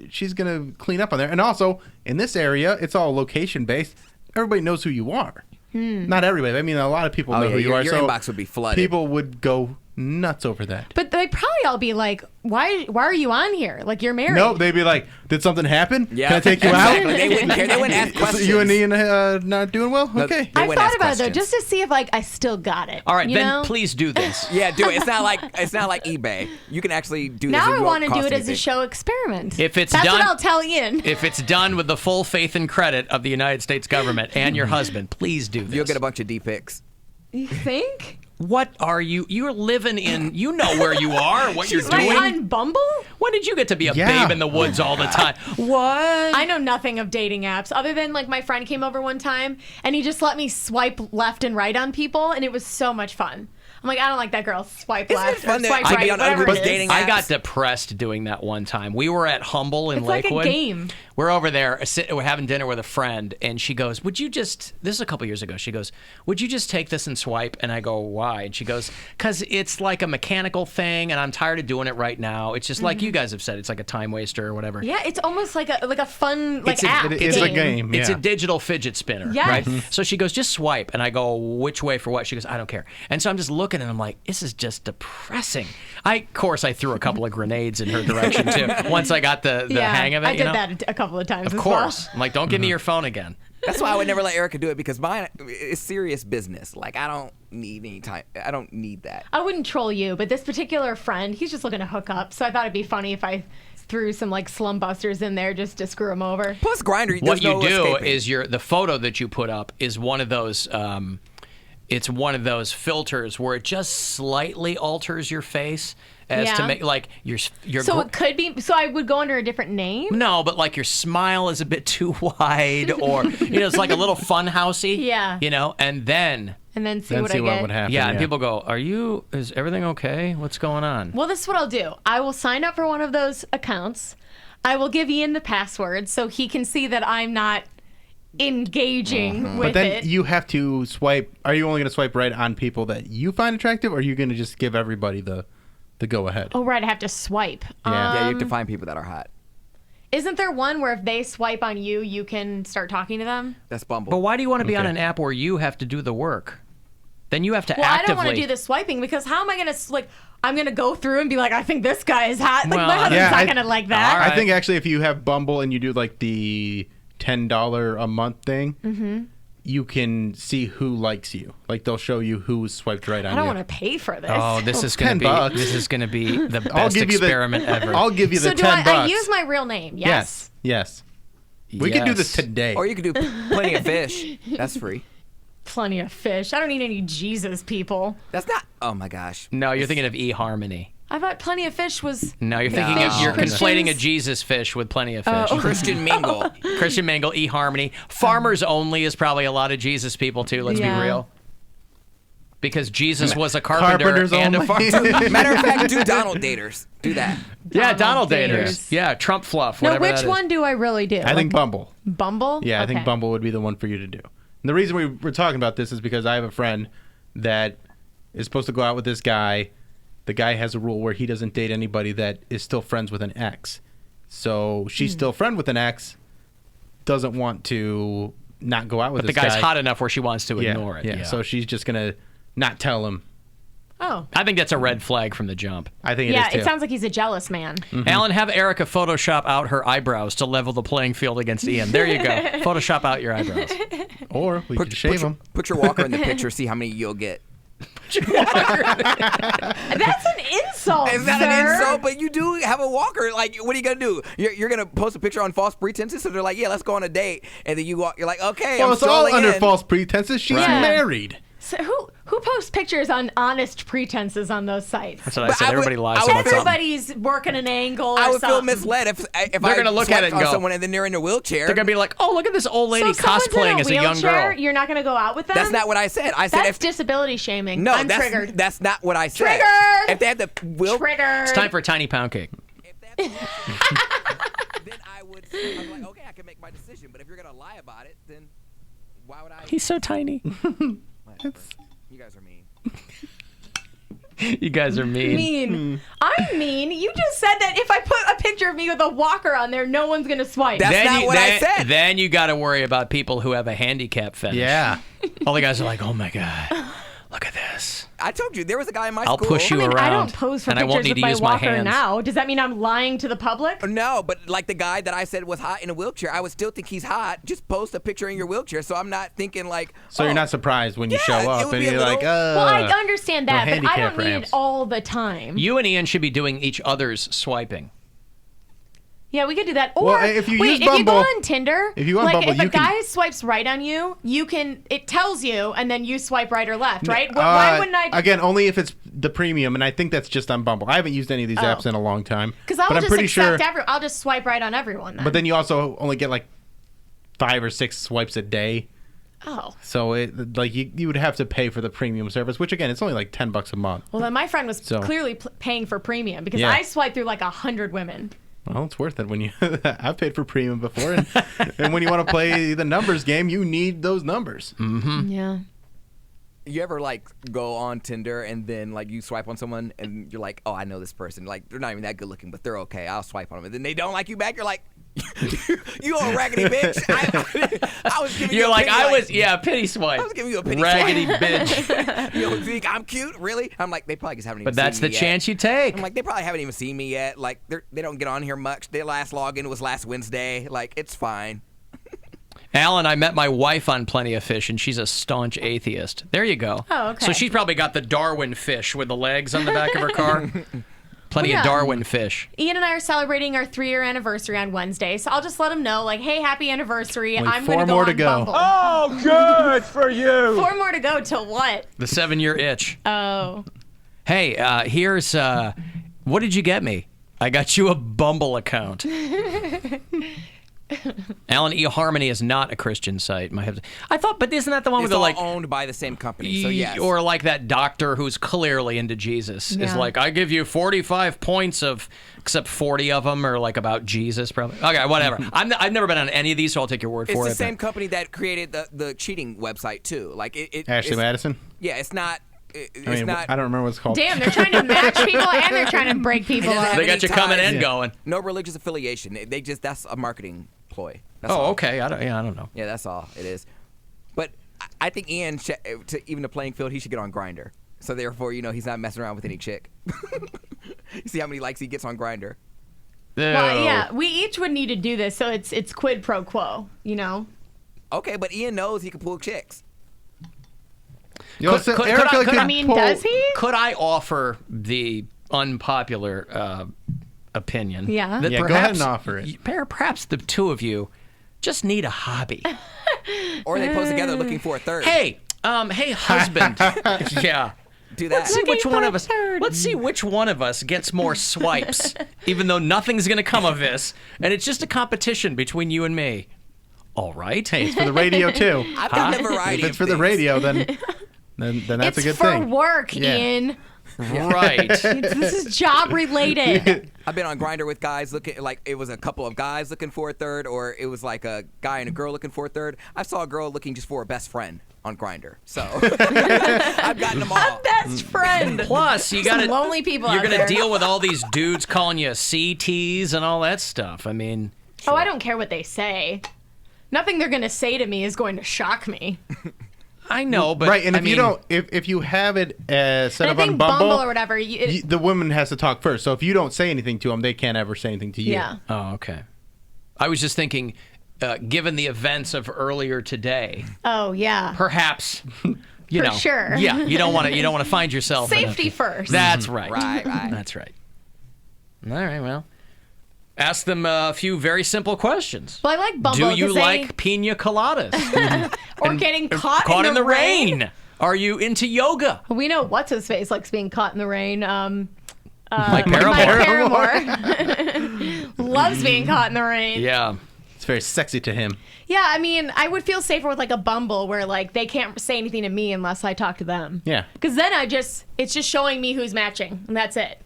She's gonna clean up on there. And also, in this area, it's all location based. Everybody knows who you are. Not everybody. I mean, a lot of people know yeah, who you your are. So inbox would be flooded. People would go nuts over that. But they'd probably all be like, "Why are you on here? Like you're married." No, they'd be like, "Did something happen? Yeah. Can I take you Exactly. out?" They wouldn't care. They wouldn't ask So questions. you and Ian not doing well? No, Okay. they I wouldn't thought ask about it though, questions. just to see if like I still got it. All right, you then know? please do this. Yeah, do it. It's not like eBay. You can actually do this. Now and I it want to won't do cost it as a anything. show experiment. If it's That's done- what I'll tell Ian. If it's done with the full faith and credit of the United States government and your husband, please do this. You'll get a bunch of D pics. You think? What are you? You're living in. You know where you are, what you're Like doing. on Bumble? When did you get to be a Yeah. babe in the woods all the time? What? I know nothing of dating apps other than like my friend came over one time and he just let me swipe left and right on people and it was so much fun. I'm like, I don't like that girl. Swipe Isn't it left fun or to swipe be right, on whatever other it is. dating I apps? got depressed doing that one time. We were at Humble in It's like a Lakewood. game. We're over there, we're having dinner with a friend, and she goes, "Would you just?" This is a couple years ago. She goes, "Would you just take this and swipe?" And I go, "Why?" And she goes, "Cause it's like a mechanical thing, and I'm tired of doing it right now. It's just like you guys have said, it's like a time waster or whatever." Yeah, it's almost like a fun like app. It's a game. It's yeah. a digital fidget spinner, Yes. right? Mhm. So she goes, just swipe. And I go, which way for what? She goes, I don't care. And so I'm just looking and I'm like, this is just depressing. Of course, I threw a couple of grenades in her direction too. Once I got the hang of it, I you did know? that a couple of times Of as course. well. I'm like, don't give me your phone again. That's why I would never let Erica do it because mine is serious business. Like I don't need any time. I don't need that. I wouldn't troll you, but this particular friend, he's just looking to hook up. So I thought it'd be funny if I threw some like slum busters in there just to screw him over. Plus Grindr. What there's you no do escaping. is the photo that you put up is one of those. It's one of those filters where it just slightly alters your face as to Yeah. make like your So it could be. So I would go under a different name. No, but like your smile is a bit too wide, or it's like a little fun housey. Yeah. And then And then see what I get. would happen. yeah, and people go, is everything okay? What's going on? Well, this is what I'll do. I will sign up for one of those accounts. I will give Ian the password so he can see that I'm not engaging with But then it. you have to swipe. Are you only going to swipe right on people that you find attractive, or are you going to just give everybody the go ahead? Oh, right. I have to swipe. Yeah, you have to find people that are hot. Isn't there one where if they swipe on you, you can start talking to them? That's Bumble. But why do you want to be on Okay. an app where you have to do the work? Then you have to Well, I actively. don't want to do the swiping because how am I going to, I'm going to go through and be like, I think this guy is hot. Like, Well, my husband's yeah, not I- going to like that. All right. I think actually, if you have Bumble and you do like the $10 a month thing, Mm-hmm. you can see who likes you. Like they'll show you who swiped right on I you. don't want to pay for this. Oh, this is going to be $10. this is going to be the I'll best give you experiment ever. I'll give you the So do $10. I use my real name? Yes. Yes. We could do this today. Or you could do Plenty of Fish. That's free. Plenty of fish. I don't need any Jesus people. That's not. Oh my gosh. No, you're thinking of eHarmony. I thought Plenty of Fish was. No, you're thinking Fish of you're Christians? conflating a Jesus fish with Plenty of Fish. Oh. Christian Mingle. Christian Mingle, eHarmony. Farmers Only is probably a lot of Jesus people too. Let's Yeah. be real. Because Jesus was a carpenter Carpenters and a Only. farmer. Matter of fact, do Donald Daters. Do that. Yeah, Donald Daters. Daters. Yeah, Trump Fluff. No, Whatever which that is. one do I really do? I think Bumble. Bumble? Yeah, I think Okay. Bumble would be the one for you to do. And the reason we're talking about this is because I have a friend that is supposed to go out with this guy. The guy has a rule where he doesn't date anybody that is still friends with an ex. So she's still friend with an ex, doesn't want to not go out with But the this guy's guy. hot enough where she wants to ignore it. Yeah, so she's just going to not tell him. Oh. I think that's a red flag from the jump. I think Yeah, it is too. it sounds like he's a jealous man. Alan, have Erica Photoshop out her eyebrows to level the playing field against Ian. There you go. Photoshop out your eyebrows. Or we could shave him. Put your walker in the picture. See how many you'll get. That's an insult. It's not sir. an insult, but you do have a walker. Like, what are you gonna do? You're gonna post a picture on false pretenses, so they're like, yeah, let's go on a date, and then you walk. You're like, okay, Well, I'm it's all strolling under in. false pretenses. She's Yeah. married. So who posts pictures on honest pretenses on those sites? That's what I But said. I would- Everybody lies I would about something. Everybody's working an angle or I would feel something. misled if They're I gonna look at it swiped and on go- someone and then they're in a wheelchair. They're going to be like, oh, look at this old lady So someone's cosplaying in as a young wheelchair, girl. You're not going to go out with them? That's not what I said. I said That's if disability shaming. no, I'm that's triggered. that's not what I said. Triggered! If they had the wheel, Triggered. It's time for a tiny pound cake. then I would. I'm like, okay, I can make my decision. But if you're gonna lie about it, then why would I? He's so tiny. Whatever. You guys are mean. You guys are mean. Mean. I'm mean. You just said that if I put a picture of me with a walker on there, no one's going to swipe. That's not what I said. Then you got to worry about people who have a handicap fetish. Yeah. All the guys are like, oh my God, look at this. I told you there was a guy in my I'll school. push you I mean, around. I don't pose for and I won't pictures need with to my use my walker hands. now. Does that mean I'm lying to the public? No, but like the guy that I said was hot in a wheelchair, I would still think he's hot. Just post a picture in your wheelchair, so I'm not thinking like. So you're not surprised when you Yeah, show it up would and be a you're like, little- Well, I understand that, no but I handicap don't need ramps. it all the time. You and Ian should be doing each other's swiping. Yeah, we could do that. Or Well, if you wait, use if you go Bumble- on Tinder, if you go on like Bumble, if a you can- guy swipes right on you, it tells you, and then you swipe right or left, right? Why wouldn't I? Again, only if it's the premium, and I think that's just on Bumble. I haven't used any of these Oh. apps in a long time. Because I but will I'm just pretty sure. accept I'll just swipe right on everyone then. But then you also only get like 5 or 6 swipes a day. Oh. So you would have to pay for the premium service, which again, it's only like $10 a month. Well, then my friend was So- clearly paying for premium because Yeah. I swiped through like 100 women. Well, it's worth it when you. I've paid for premium before, and when you want to play the numbers game, you need those numbers. Mm-hmm. Yeah. You ever like go on Tinder and then like you swipe on someone and you're like, oh, I know this person. Like they're not even that good looking, but they're okay. I'll swipe on them, and then they don't like you back. You're like, you a raggedy bitch. I was giving you You're a like, pity, pity swipe. I was giving you a pity Raggedy swipe. bitch. You don't think I'm cute? Really? I'm like, they probably just haven't even But seen that's me the yet. chance you take. I'm like, they probably haven't even seen me yet. Like, they don't get on here much. Their last login was last Wednesday. Like, it's fine. Alan, I met my wife on Plenty of Fish, and she's a staunch atheist. There you go. Oh, okay. So she's probably got the Darwin fish with the legs on the back of her car. Plenty Well, of yeah. Darwin fish. Ian and I are celebrating our 3-year anniversary on Wednesday, so I'll just let him know, like, hey, happy anniversary. Only I'm 4 going to go more on to go. Bumble. Oh, good for you. 4 more to go till what? The 7-year itch. Oh. Hey, here's what did you get me? I got you a Bumble account. Alan, eHarmony is not a Christian site. I thought, but isn't that the one It's where all they're like owned by the same company. So yes. or like that doctor who's clearly into Jesus is Yeah. like, I give you 45 points of, except 40 of them are like about Jesus, probably. Okay, whatever. I've never been on any of these, so I'll take your word It's for the it. same company that created the cheating website too. Like Ashley it's- Madison. Yeah, it's not. It's I mean, not. I don't remember what it's called. Damn, they're trying to match people and they're trying to break people It doesn't up. have They got any you coming ties. and going. No religious affiliation. They just that's a marketing ploy. That's Oh, all. okay. I don't know. Yeah, that's all it is. But I think Ian, to even the playing field, he should get on Grindr. So therefore, he's not messing around with any chick. You see how many likes he gets on Grindr? Well, yeah, we each would need to do this, so it's quid pro quo, you know? Okay, but Ian knows he can pull chicks. does he? Could I offer the unpopular opinion? Yeah. That Yeah, go ahead and offer it. Perhaps the two of you just need a hobby. Or they pose together looking for a third. Hey, husband. Yeah. Do that. Let's see which one of us gets more swipes, even though nothing's going to come of this, and it's just a competition between you and me. All right. Hey, it's for the radio too. I've done a variety If it's of for the things. radio, then that's a good It's for thing. work, Yeah. Ian. Right. This is job related. I've been on Grindr with guys looking like it was a couple of guys looking for a third, or it was like a guy and a girl looking for a third. I saw a girl looking just for a best friend on Grindr. So I've gotten them all. A best friend. Plus, you Some got lonely people You're out gonna there. deal with all these dudes calling you CTs and all that stuff. I mean, Oh, I don't care what they say. Nothing they're going to say to me is going to shock me. I know, but right, and if I you mean, don't, if you have it set And I up think on Bumble or whatever. the woman has to talk first. So if you don't say anything to them, they can't ever say anything to you. Yeah. Oh, okay. I was just thinking, given the events of earlier today, Oh, yeah. perhaps you For know, sure. Yeah, you don't want to find yourself in a- Safety first. That's right. Right. That's right. All right. Well, ask them a few very simple questions. Well, I like Bumble. Do you 'cause they- like pina coladas? or getting caught in the rain? Are you into yoga? We know what's his face likes being caught in the rain. Mike Paramore. Mike Paramore loves being caught in the rain. Yeah. It's very sexy to him. Yeah, I mean, I would feel safer with like a Bumble where like they can't say anything to me unless I talk to them. Yeah. Because then it's just showing me who's matching, and that's it.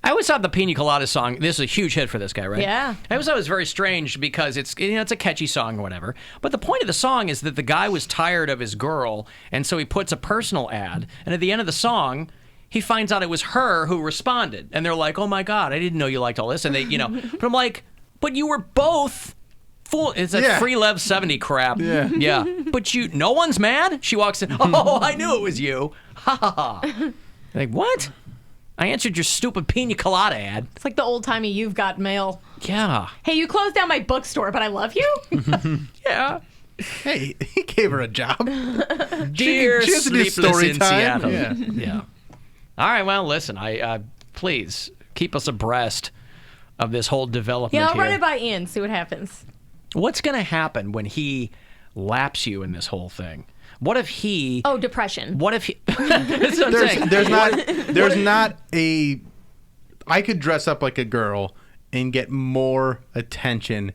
I always thought the Pina Colada song, this is a huge hit for this guy, right? Yeah. I always thought it was very strange because it's a catchy song or whatever. But the point of the song is that the guy was tired of his girl, and so he puts a personal ad, and at the end of the song, he finds out it was her who responded. And they're like, oh my God, I didn't know you liked all this. And they, but I'm like, but you were both full. It's that Free Lev 70 crap. Yeah. Yeah. But no one's mad. She walks in, oh, I knew it was you. Ha ha ha. Like, what? I answered your stupid Pina Colada ad. It's like the old timey "You've Got Mail." Yeah. Hey, you closed down my bookstore, but I love you. Yeah. Hey, he gave her a job. Dear she has to do Sleepless story in time. Seattle. Yeah. Yeah. All right. Well, listen. Please keep us abreast of this whole development Yeah, I'll here. run it by Ian, see what happens. What's going to happen when he laps you in this whole thing? What if he? Oh, depression. What if he? That's what I'm saying. There's not a. I could dress up like a girl and get more attention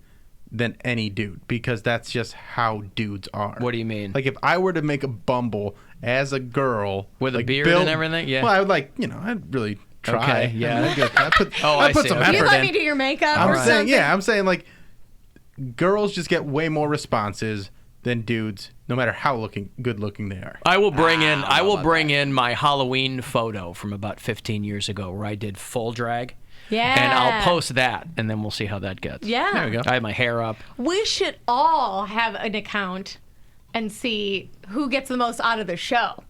than any dude because that's just how dudes are. What do you mean? Like if I were to make a Bumble as a girl with like a beard Bill, and everything, yeah. Well, I would I'd really try. Okay, yeah. I put I some see. effort You let in. me do your makeup I'm or saying, something? I'm saying like girls just get way more responses than dudes, no matter how good looking they are. I will bring in my Halloween photo from about 15 years ago where I did full drag. Yeah. And I'll post that, and then we'll see how that gets. Yeah. There we go. I have my hair up. We should all have an account and see who gets the most out of the show.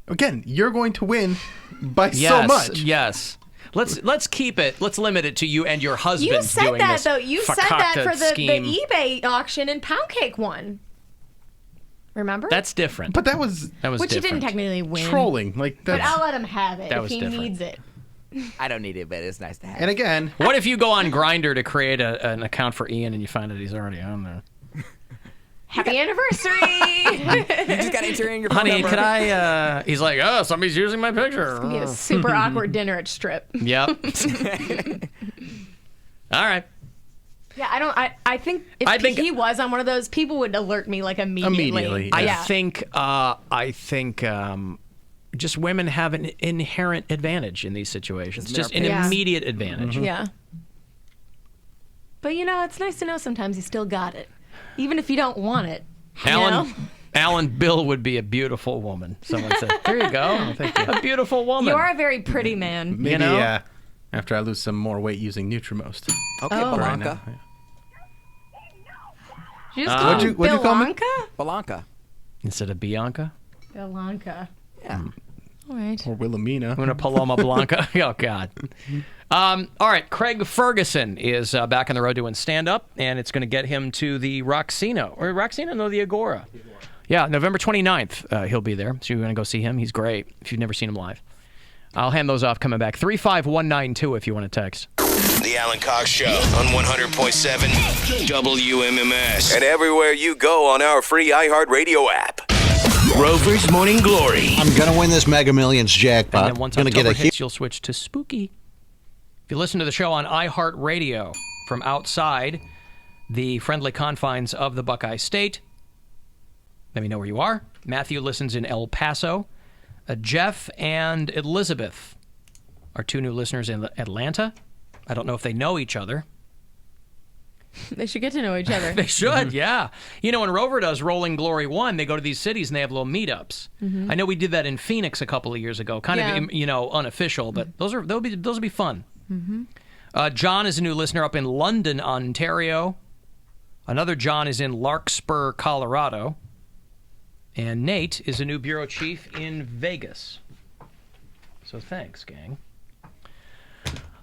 Again, you're going to win by so Yes, much. Yes. Let's keep it. Let's limit it to you and your husband. You said doing that this though. You said that fakakta for the scheme. eBay auction and Pound Cake won. Remember? That's different. But that was Which you didn't different. technically win. trolling. Like But that's, I'll let him have it That if was he different. needs it. I don't need it, but it's nice to have. and again, What if you go on Grindr to create an account for Ian and you find out he's already on there? Happy anniversary! You just got to enter in your phone Honey, number. could I? He's like, oh, somebody's using my picture. Be a super awkward dinner at Strip. Yep. All right. Yeah, I think if he was on one of those, people would alert me like immediately. Immediately, I yeah. think just women have an inherent advantage in these situations. Just an Yeah. immediate advantage. Yeah. But it's nice to know sometimes you still got it, even if you don't want it. Alan Bill would be a beautiful woman. Someone said, "There you go, a beautiful woman." You are a very pretty man. maybe after I lose some more weight using Nutrimost. Okay, Oh. Blanca. Right now, Did you just call him what'd you call me? Bilanca? Blanca. Instead of Bianca. Bilanca. Yeah. All right. Or Wilhelmina. I'm going to Paloma Blanca. Oh, God. All right. Craig Ferguson is back on the road doing stand-up, and it's going to get him to the Roxino. Or Roxino? No, the Agora. Yeah, November 29th, he'll be there. So you're going to go see him. He's great if you've never seen him live. I'll hand those off coming back. 35192 if you want to text. The Alan Cox Show on 100.7 WMMS. And everywhere you go on our free iHeartRadio app. Rover's Morning Glory. I'm going to win this Mega Millions And jackpot. then once Gonna October get a hits, you'll switch to Spooky. If you listen to the show on iHeartRadio from outside the friendly confines of the Buckeye State, let me know where you are. Matthew listens in El Paso. Jeff and Elizabeth are two new listeners in Atlanta. I don't know if they know each other. They should get to know each other. They should, yeah. You know, when Rover does Rolling Glory 1, they go to these cities and they have little meetups. Mhm. I know we did that in Phoenix a couple of years ago. Kind of, you know, unofficial, but those will be fun. Mm-hmm. John is a new listener up in London, Ontario. Another John is in Larkspur, Colorado. And Nate is a new bureau chief in Vegas. So thanks, gang.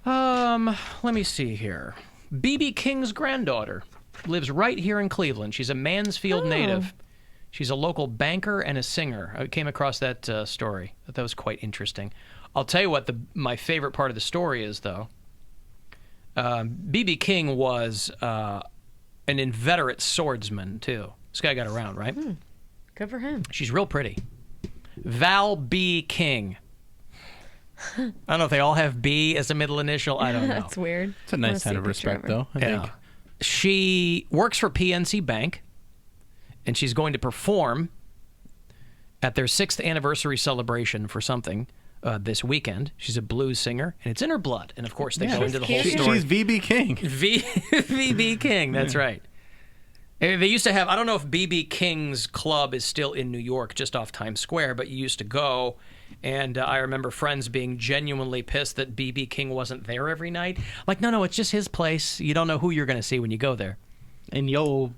Let me see here. B.B. King's granddaughter lives right here in Cleveland. She's a Mansfield native. She's a local banker and a singer. I came across that story. I thought that was quite interesting. I'll tell you what my favorite part of the story is, though. B.B. King was an inveterate swordsman, too. This guy got around, right? Good for him. She's real pretty. Val B. King. I don't know if they all have B as a middle initial. I don't know. That's weird. It's a nice sign of respect, though, I think. She works for PNC Bank, and she's going to perform at their 6th anniversary celebration for something this weekend. She's a blues singer, and it's in her blood. And, of course, they go into the whole story. She's V.B. King. V.B. King, that's right. They used to have, I don't know if B.B. King's club is still in New York, just off Times Square, but you used to go, and I remember friends being genuinely pissed that B.B. King wasn't there every night. Like, no, it's just his place. You don't know who you're going to see when you go there. And you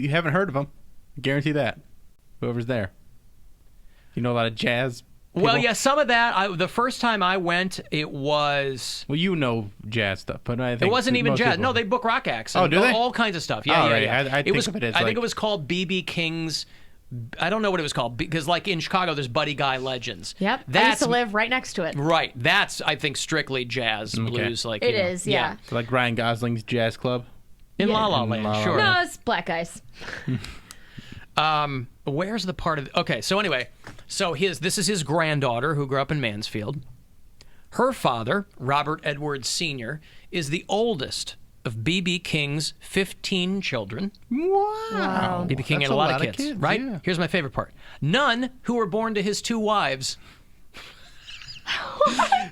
haven't heard of him. Guarantee that. Whoever's there. You know a lot of jazz people? Well, yeah, some of that. The first time I went, it was... Well, you know jazz stuff, but I think... It wasn't even jazz. People... No, they book rock acts. Oh, do they? All kinds of stuff. Yeah, right. yeah. I think of it as I think it was called B.B. King's... I don't know what it was called, because like in Chicago, there's Buddy Guy Legends. Yep, I used to live right next to it. Right. That's, I think, strictly jazz, blues. Like It is, yeah. So like Ryan Gosling's jazz club? In La La Land, sure. No, it's black guys. Where's the part of... Okay, so anyway, this is his granddaughter who grew up in Mansfield. Her father, Robert Edwards Sr., is the oldest of B.B. King's 15 children. Wow. B.B. King had a lot of kids, right? Yeah. Here's my favorite part. None who were born to his 2 wives.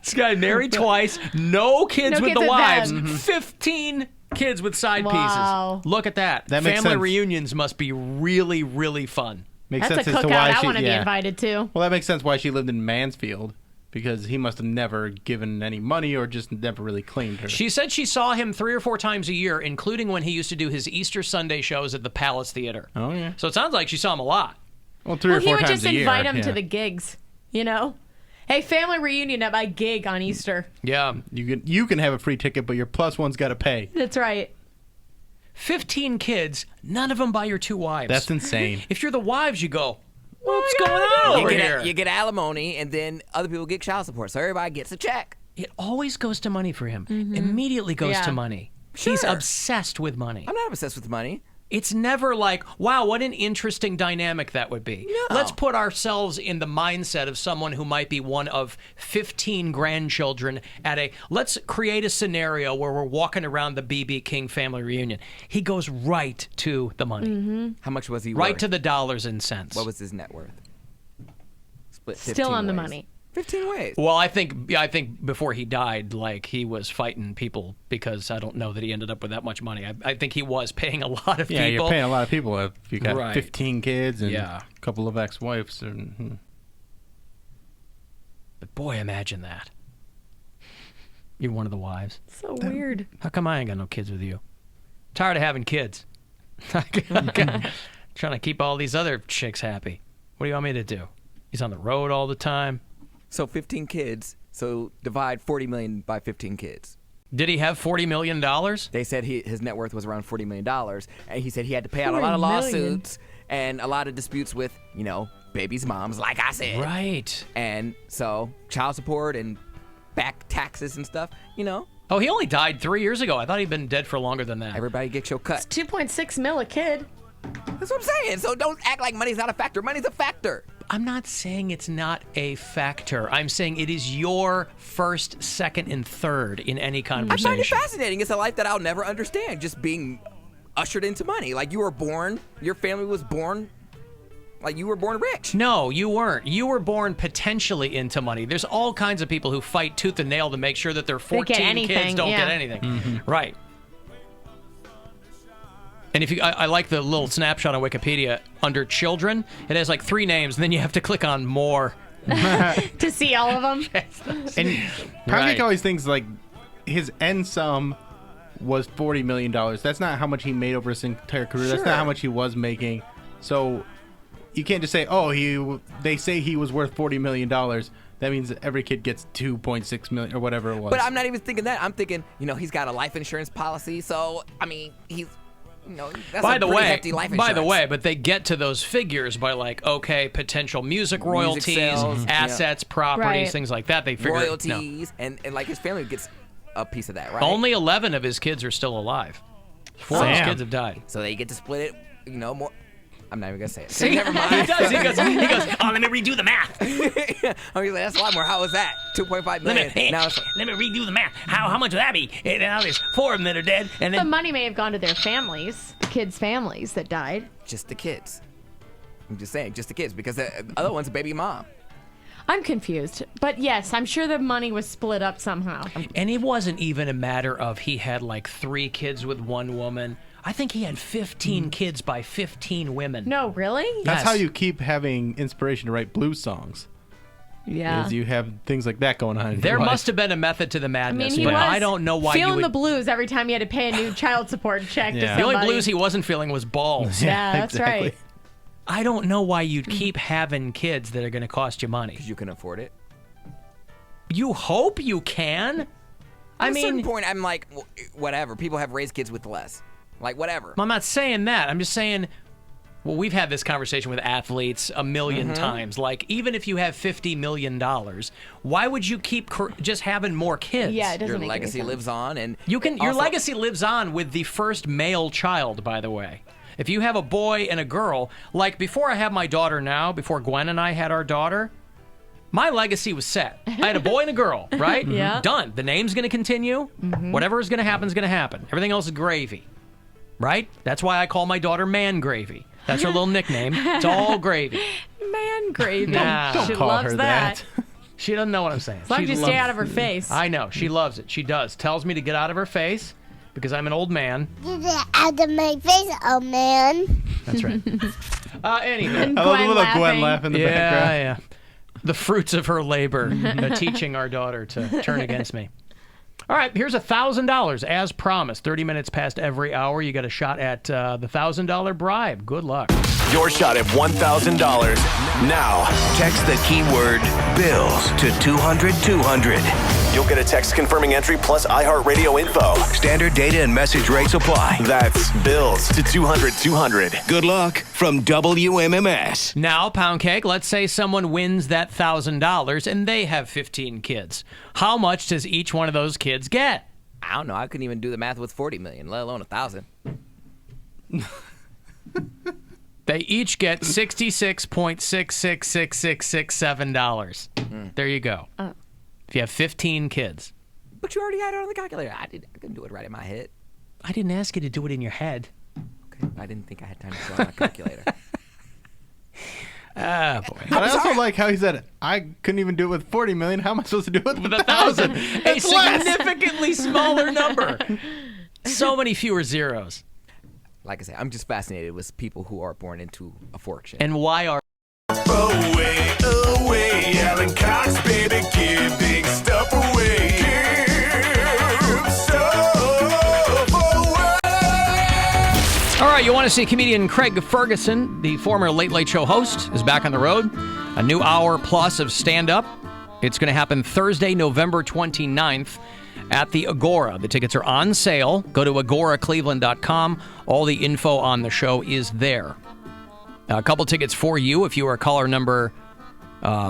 This guy married twice, no kids with the wives, 15 kids with side pieces. Look at that. That makes Family sense. reunions must be really, really fun. Makes That's sense a as to cookout why I want to be invited to. Well, that makes sense why she lived in Mansfield, because he must have never given any money or just never really claimed her. She said she saw him 3 or 4 times a year, including when he used to do his Easter Sunday shows at the Palace Theater. Oh, yeah. So it sounds like she saw him a lot. Well, 3 or 4 He would times just a year. invite him to the gigs, you know? Hey, family reunion at my gig on Easter. Yeah. You can have a free ticket, but your plus one's got to pay. That's right. 15 kids, none of them by your 2 wives. That's insane. If you're the wives, you go, what's going on over here? You get alimony, and then other people get child support, so everybody gets a check. It always goes to money for him. Immediately goes to money. He's Sure. obsessed with money. I'm not obsessed with money. It's never like, wow, what an interesting dynamic that would be. No. Let's put ourselves in the mindset of someone who might be one of 15 grandchildren let's create a scenario where we're walking around the B.B. King family reunion. He goes right to the money. How much was he worth? Right to the dollars and cents. What was his net worth? Split 15 Still on the ways. money. 15 ways. Well, I think before he died, like, he was fighting people, because I don't know that he ended up with that much money. I think he was paying a lot of people. Yeah, you're paying a lot of people if you got Right. 15 kids and Yeah. a couple of ex-wives. But boy, imagine that. You're one of the wives. So weird. How come I ain't got no kids with you? Tired of having kids. Trying to keep all these other chicks happy. What do you want me to do? He's on the road all the time. So 15 kids. So divide 40 million by 15 kids. Did he have $40 million? They said his net worth was around $40 million. And he said he had to pay out a 40 lot of million. lawsuits and a lot of disputes with, babies' moms, like I said. Right. And so child support and back taxes and stuff, Oh, he only died 3 years ago. I thought he'd been dead for longer than that. Everybody gets your cut. 2.6 mil a kid. That's what I'm saying. So don't act like money's not a factor. Money's a factor. I'm not saying it's not a factor. I'm saying it is your first, second, and third in any I conversation. find it fascinating. It's a life that I'll never understand, just being ushered into money. Like you were born, your family was born, like you were born rich. No, you weren't. You were born potentially into money. There's all kinds of people who fight tooth and nail to make sure that their 14 kids don't get anything. Mm-hmm. Right. And if I like the little snapshot on Wikipedia under children, it has like 3 names, and then you have to click on more. To see all of them. And Patrick always thinks like his end sum was $40 million. That's not how much he made over his entire career. That's Sure. not how much he was making. So you can't just say, they say he was worth $40 million. That means every kid gets 2.6 million or whatever it was. But I'm not even thinking that. I'm thinking, he's got a life insurance policy. So, I mean, he's, that's By a the pretty way, hefty life insurance. but they get to those figures by potential music royalties, sales, assets, properties, Right. things like that. They figure royalties, and like his family gets a piece of that, right? Only 11 of his kids are still alive. 4 of his kids have died. So they get to split it, more. I'm not even gonna say it. See, never mind. He does. He goes, oh, let me redo the math. I mean, that's a lot more. How was that? 2.5 million. Now it's Let me redo the math. How much would that be? And now there's 4 of them that are dead. And The then money may have gone to their families, kids' families that died. just the kids. I'm just saying, just the kids, because the other one's a baby mom. I'm confused. But yes, I'm sure the money was split up somehow. And it wasn't even a matter of he had like 3 kids with one woman. I think he had 15 kids by 15 women. No, really? That's how you keep having inspiration to write blues songs. Yeah. Is you have things like that going on in There your life. must have been a method to the I madness, mean, he but was I don't know why you feeling would... the blues every time he had to pay a new child support check to The somebody. only blues he wasn't feeling was balls. Yeah, that's right. I don't know why you'd keep having kids that are going to cost you money. Because you can afford it. You hope you can. At a certain point, I'm like, whatever. People have raised kids with less. Like, whatever. I'm not saying that. I'm just saying, well, we've had this conversation with athletes a million times. Like, even if you have $50 million, why would you keep just having more kids? Yeah, it doesn't Your make any legacy sense. lives on, and Your also- legacy lives on with the first male child, by the way. If you have a boy and a girl, like before I have my daughter now, before Gwen and I had our daughter, my legacy was set. I had a boy and a girl, right? Yeah. Done. The name's going to continue. Whatever is going to happen is going to happen. Everything else is gravy, right? That's why I call my daughter Man Gravy. That's her little nickname. It's all gravy. Man gravy. Nah. She call loves her that. She doesn't know what I'm saying. As long as She you loves stay out it. of her face. I know. She loves it. She does. Tells me to get out of her face because I'm an old man. Get out of my face, oh man. That's right. Anyway. And I love the Gwen little laughing. Gwen laugh in the background. Yeah. The fruits of her labor, teaching our daughter to turn against me. All right, here's $1,000 as promised. 30 minutes past every hour, you got a shot at the $1,000 bribe. Good luck. Your shot at $1,000. Now, text the keyword BILLS to 200-200. You'll get a text confirming entry plus iHeartRadio info. Standard data and message rates apply. That's BILLS to 200-200. Good luck from WMMS. Now, Pound Cake, let's say someone wins that $1,000 and they have 15 kids. How much does each one of those kids get? I don't know. I couldn't even do the math with 40 million, let alone 1,000. They each get $66.666667. There you go. If you have 15 kids. But you already had it on the calculator. I couldn't do it right in my head. I didn't ask you to do it in your head. Okay, I didn't think I had time to draw on a calculator. Ah, boy. But I also like how he said, I couldn't even do it with 40 million. How am I supposed to do it with 1,000. A It's less. significantly smaller number. So many fewer zeros. Like I said, I'm just fascinated with people who are born into a fortune. And why are... Away, away, Alan Cox, baby, give big stuff away. Give stuff away. All right, you want to see comedian Craig Ferguson, the former Late Late Show host, is back on the road. A new hour plus of stand-up. It's going to happen Thursday, November 29th at the Agora. The tickets are on sale. Go to agoracleveland.com. All the info on the show is there. A couple tickets for you if you are caller number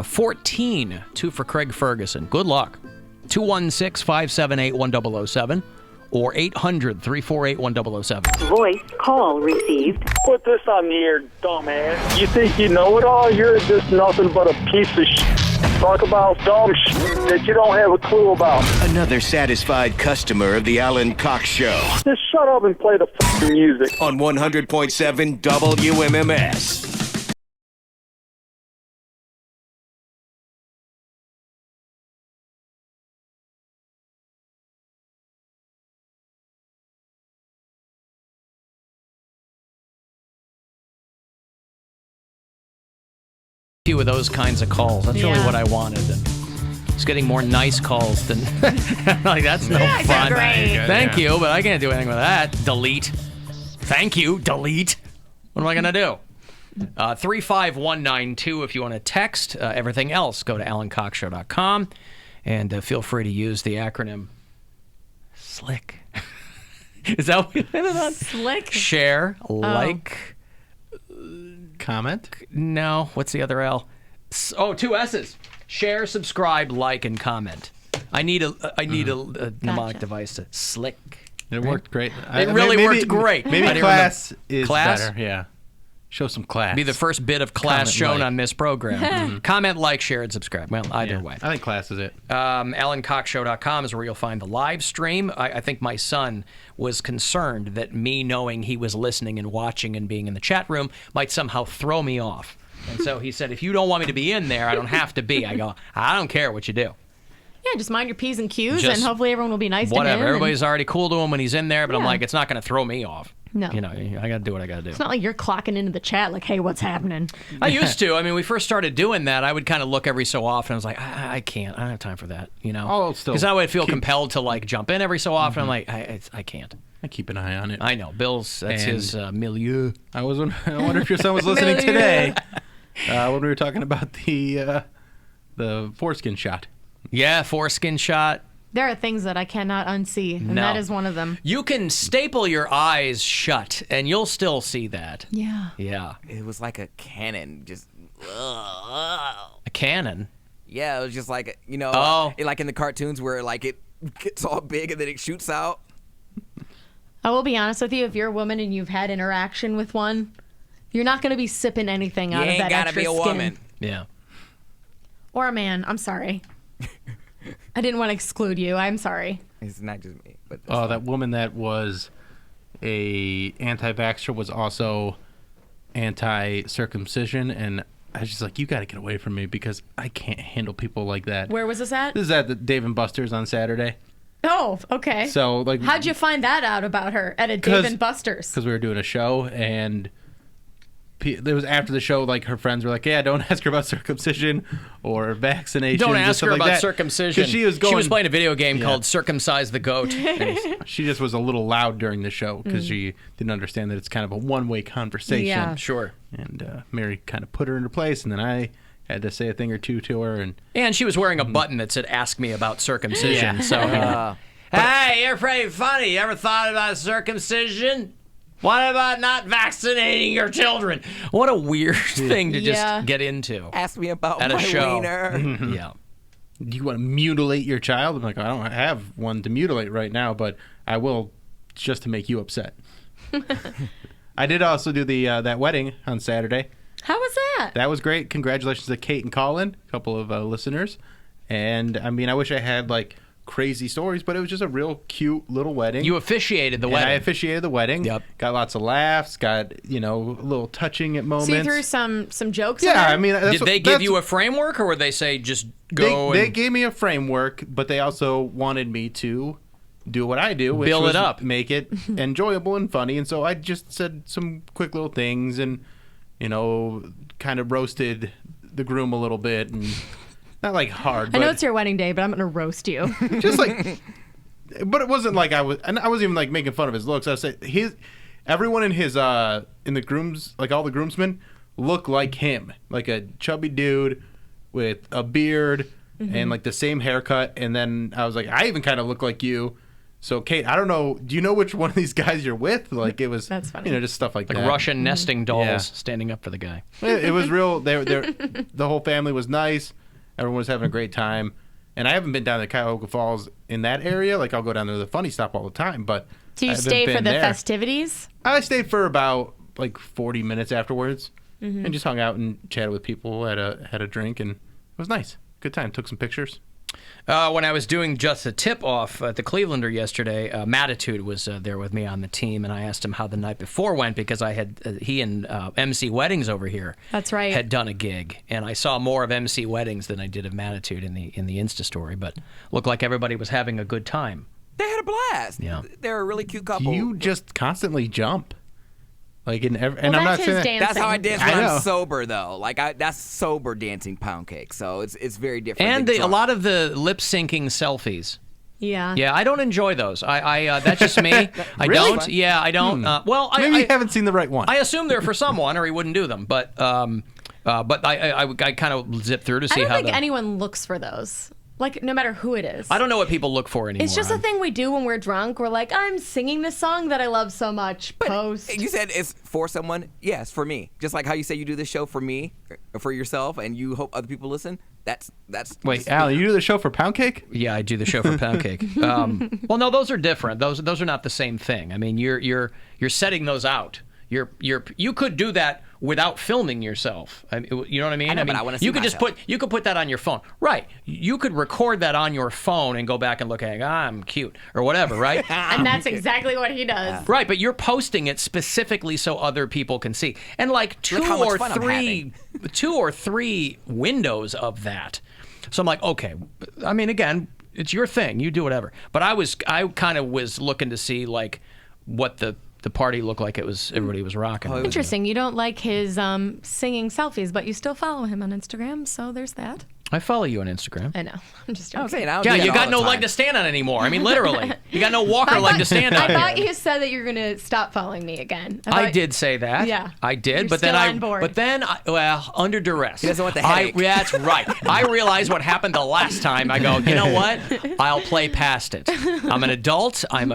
14, 2 for Craig Ferguson. Good luck. 216-578-1007 or 800-348-1007. Voice call received. Put this on the air, dumbass. You think you know it all? You're just nothing but a piece of shit. Talk about dumb shit that you don't have a clue about. Another satisfied customer of the Alan Cox Show. Just shut up and play the fucking music. On 100.7 WMMS. Few of those kinds of calls. That's really Yeah. what I wanted. It's getting more nice calls than like that's no Yeah, fun. great. Thank you, but I can't do anything with that. Delete. Thank you. Delete. What am I gonna do? 35192 if you want to text. Everything else, go to alancoxshow.com and feel free to use the acronym SLICK. Is that what we landed on? Slick. Share, like, Comment? no. What's the other L? Two S's. Share, subscribe, like, and comment. I need a mnemonic device to SLICK. It worked great. It really worked great. I Maybe didn't class is Class? better. Yeah. Show some class. Be the first bit of class Comment, shown like. on this program. Comment, like, share, and subscribe. Well, either way. I think class is it. AlanCoxShow.com is where you'll find the live stream. I think my son was concerned that me knowing he was listening and watching and being in the chat room might somehow throw me off. And so he said, if you don't want me to be in there, I don't have to be. I go, I don't care what you do. Yeah, just mind your P's and Q's, Just and hopefully everyone will be nice to him. Whatever. and- Everybody's already cool to him when he's in there, but I'm Yeah. like, it's not going to throw me off. No. You know, I got to do what I got to do. It's not like you're clocking into the chat like, hey, what's happening? I used to. I mean, we first started doing that. I would kind of look every so often. I was like, I can't. I don't have time for that. You know, I'll still because I would feel compelled to like jump in every so often. I'm like, I can't. I keep an eye on it. I know. Bill's that's And his milieu. I wonder if your son was listening today when we were talking about the foreskin shot. Yeah, foreskin shot. There are things that I cannot unsee, and No. that is one of them. You can staple your eyes shut, and you'll still see that. Yeah. Yeah. It was like a cannon, just. A cannon. Yeah, it was just like Oh. like in the cartoons where like it gets all big and then it shoots out. I will be honest with you, if you're a woman and you've had interaction with one, you're not going to be sipping anything You out of ain't that gotta extra be a skin. woman. Yeah. Or a man. I'm sorry. I didn't want to exclude you. I'm sorry. It's not just me, but Oh, that woman that was a anti-vaxxer was also anti-circumcision, and I was just like, you got to get away from me because I can't handle people like that. Where was this at? This is at the Dave & Buster's on Saturday. Oh, okay. So, like, How'd you find that out about her at a 'Cause- Dave & Buster's? Because we were doing a show, and it was after the show, like, her friends were like, yeah, don't ask her about circumcision or vaccination. Don't ask her about circumcision. 'Cause she was playing a video game Yeah. called Circumcise the Goat. She just was a little loud during the show because she didn't understand that it's kind of a one-way conversation. Yeah. Sure. And Mary kind of put her into place, and then I had to say a thing or two to her. And she was wearing a button that said, ask me about circumcision. Yeah. So, hey, you're pretty funny. You ever thought about circumcision? What about not vaccinating your children? What a weird thing to Yeah. just get into ask me about at my a show. wiener. Yeah. Do you want to mutilate your child? I'm like, I don't have one to mutilate right now, but I will just to make you upset. I did also do the that wedding on Saturday. How was that? That was great. Congratulations to Kate and Colin, a couple of listeners. And I mean, I wish I had like crazy stories, but it was just a real cute little wedding. You officiated the And wedding. I officiated the wedding. Yep. Got lots of laughs. Got a little touching at moments. So you threw some jokes in Yeah, there? I mean, Did they give you a framework, or would they say just go They and gave me a framework, but they also wanted me to do what I do, which Build was it up. make it enjoyable and funny. And so I just said some quick little things, and kind of roasted the groom a little bit, and not like hard. I know but it's your wedding day, but I'm going to roast you. just like, but it wasn't like I wasn't even like making fun of his looks. I was saying everyone in his in the grooms, like all the groomsmen, look like him, like a chubby dude with a beard, and like the same haircut. And then I was like, I even kind of look like you. So, Kate, I don't know. Do you know which one of these guys you're with? Like, it was, That's funny. just stuff like Like that. Russian nesting dolls Yeah. standing up for the guy. It was real. The whole family was nice. Everyone was having a great time. And I haven't been down to Cuyahoga Falls in that area. Like, I'll go down to the Funny Stop all the time. But Do you I haven't stay for been the there. festivities? I stayed for about like 40 minutes afterwards, Mhm. and just hung out and chatted with people. Had a drink, and it was nice. Good time. Took some pictures. When I was doing just a tip-off at the Clevelander yesterday, Mattitude was there with me on the team, and I asked him how the night before went because I had he and MC Weddings over here. That's right. Had done a gig, and I saw more of MC Weddings than I did of Mattitude in the Insta story. But looked like everybody was having a good time. They had a blast. Yeah. They're a really cute couple. You just constantly jump, like and Well, I'm not that's saying his that. That's how I dance I when know. I'm sober, though. Like that's sober dancing pound cake. So it's very different. And than a drunk. lot of the lip syncing selfies. Yeah. Yeah, I don't enjoy those. I that's just me. I Really? don't. Yeah, I don't. Well, Maybe you haven't seen the right one. I assume they're for someone, or he wouldn't do them. But I kind of zip through to I see don't how. think anyone looks for those. Like, no matter who it is. I don't know what people look for anymore. It's just a thing we do when we're drunk. We're like, I'm singing this song that I love so much. Post. You said it's for someone. Yes, for me. Just like how you say you do this show for me, or for yourself, and you hope other people listen. That's. Wait, Alan, you do the show for pound cake? Yeah, I do the show for pound cake. Well, no, those are different. Those are not the same thing. I mean, you're setting those out. You could do that without filming yourself. I mean, you know what I mean? I know, but I wanna see you could just myself. put that on your phone, right? You could record that on your phone and go back and look at, I'm cute or whatever, right? And that's exactly what he does. Right, but you're posting it specifically so other people can see, and like two Look how much or fun I'm three windows of that. So I'm like, okay. I mean, again, it's your thing. You do whatever. But I kind of was looking to see like what the party looked like. Everybody was rocking. Interesting. You don't like his singing selfies, but you still follow him on Instagram, so there's that. I follow you on Instagram. I know. I'm just joking. I'm saying, I don't Yeah, do that you got all no the leg time. to stand on anymore. I mean, literally. You got no walker leg to stand on. I thought here. you said that you were going to stop following me again. I did say that. Yeah. I did, You're but then still on board. under duress. He doesn't want the headache. Yeah, that's right. I realized what happened the last time. I go, you know what? I'll play past it. I'm an adult. I'm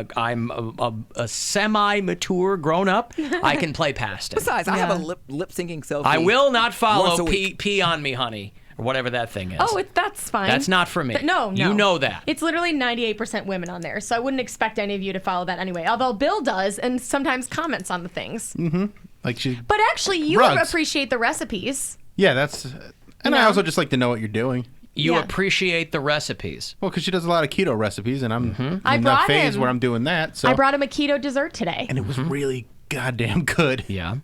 a semi-mature grown up. I can play past it. Besides, I have a lip syncing selfie. I will not once a follow week. pee on me, honey, or whatever that thing is. Oh, that's fine. That's not for me. No. You know that. It's literally 98% women on there, so I wouldn't expect any of you to follow that anyway. Although Bill does, and sometimes comments on the things. Mm-hmm. Like she. But actually, you Rugs. appreciate the recipes. Yeah, that's. And I know? also just like to know what you're doing. You Yeah. appreciate the recipes. Well, because she does a lot of keto recipes, and I'm I in brought that phase him- where I'm doing that. So I brought him a keto dessert today. and it was really goddamn good. Yeah.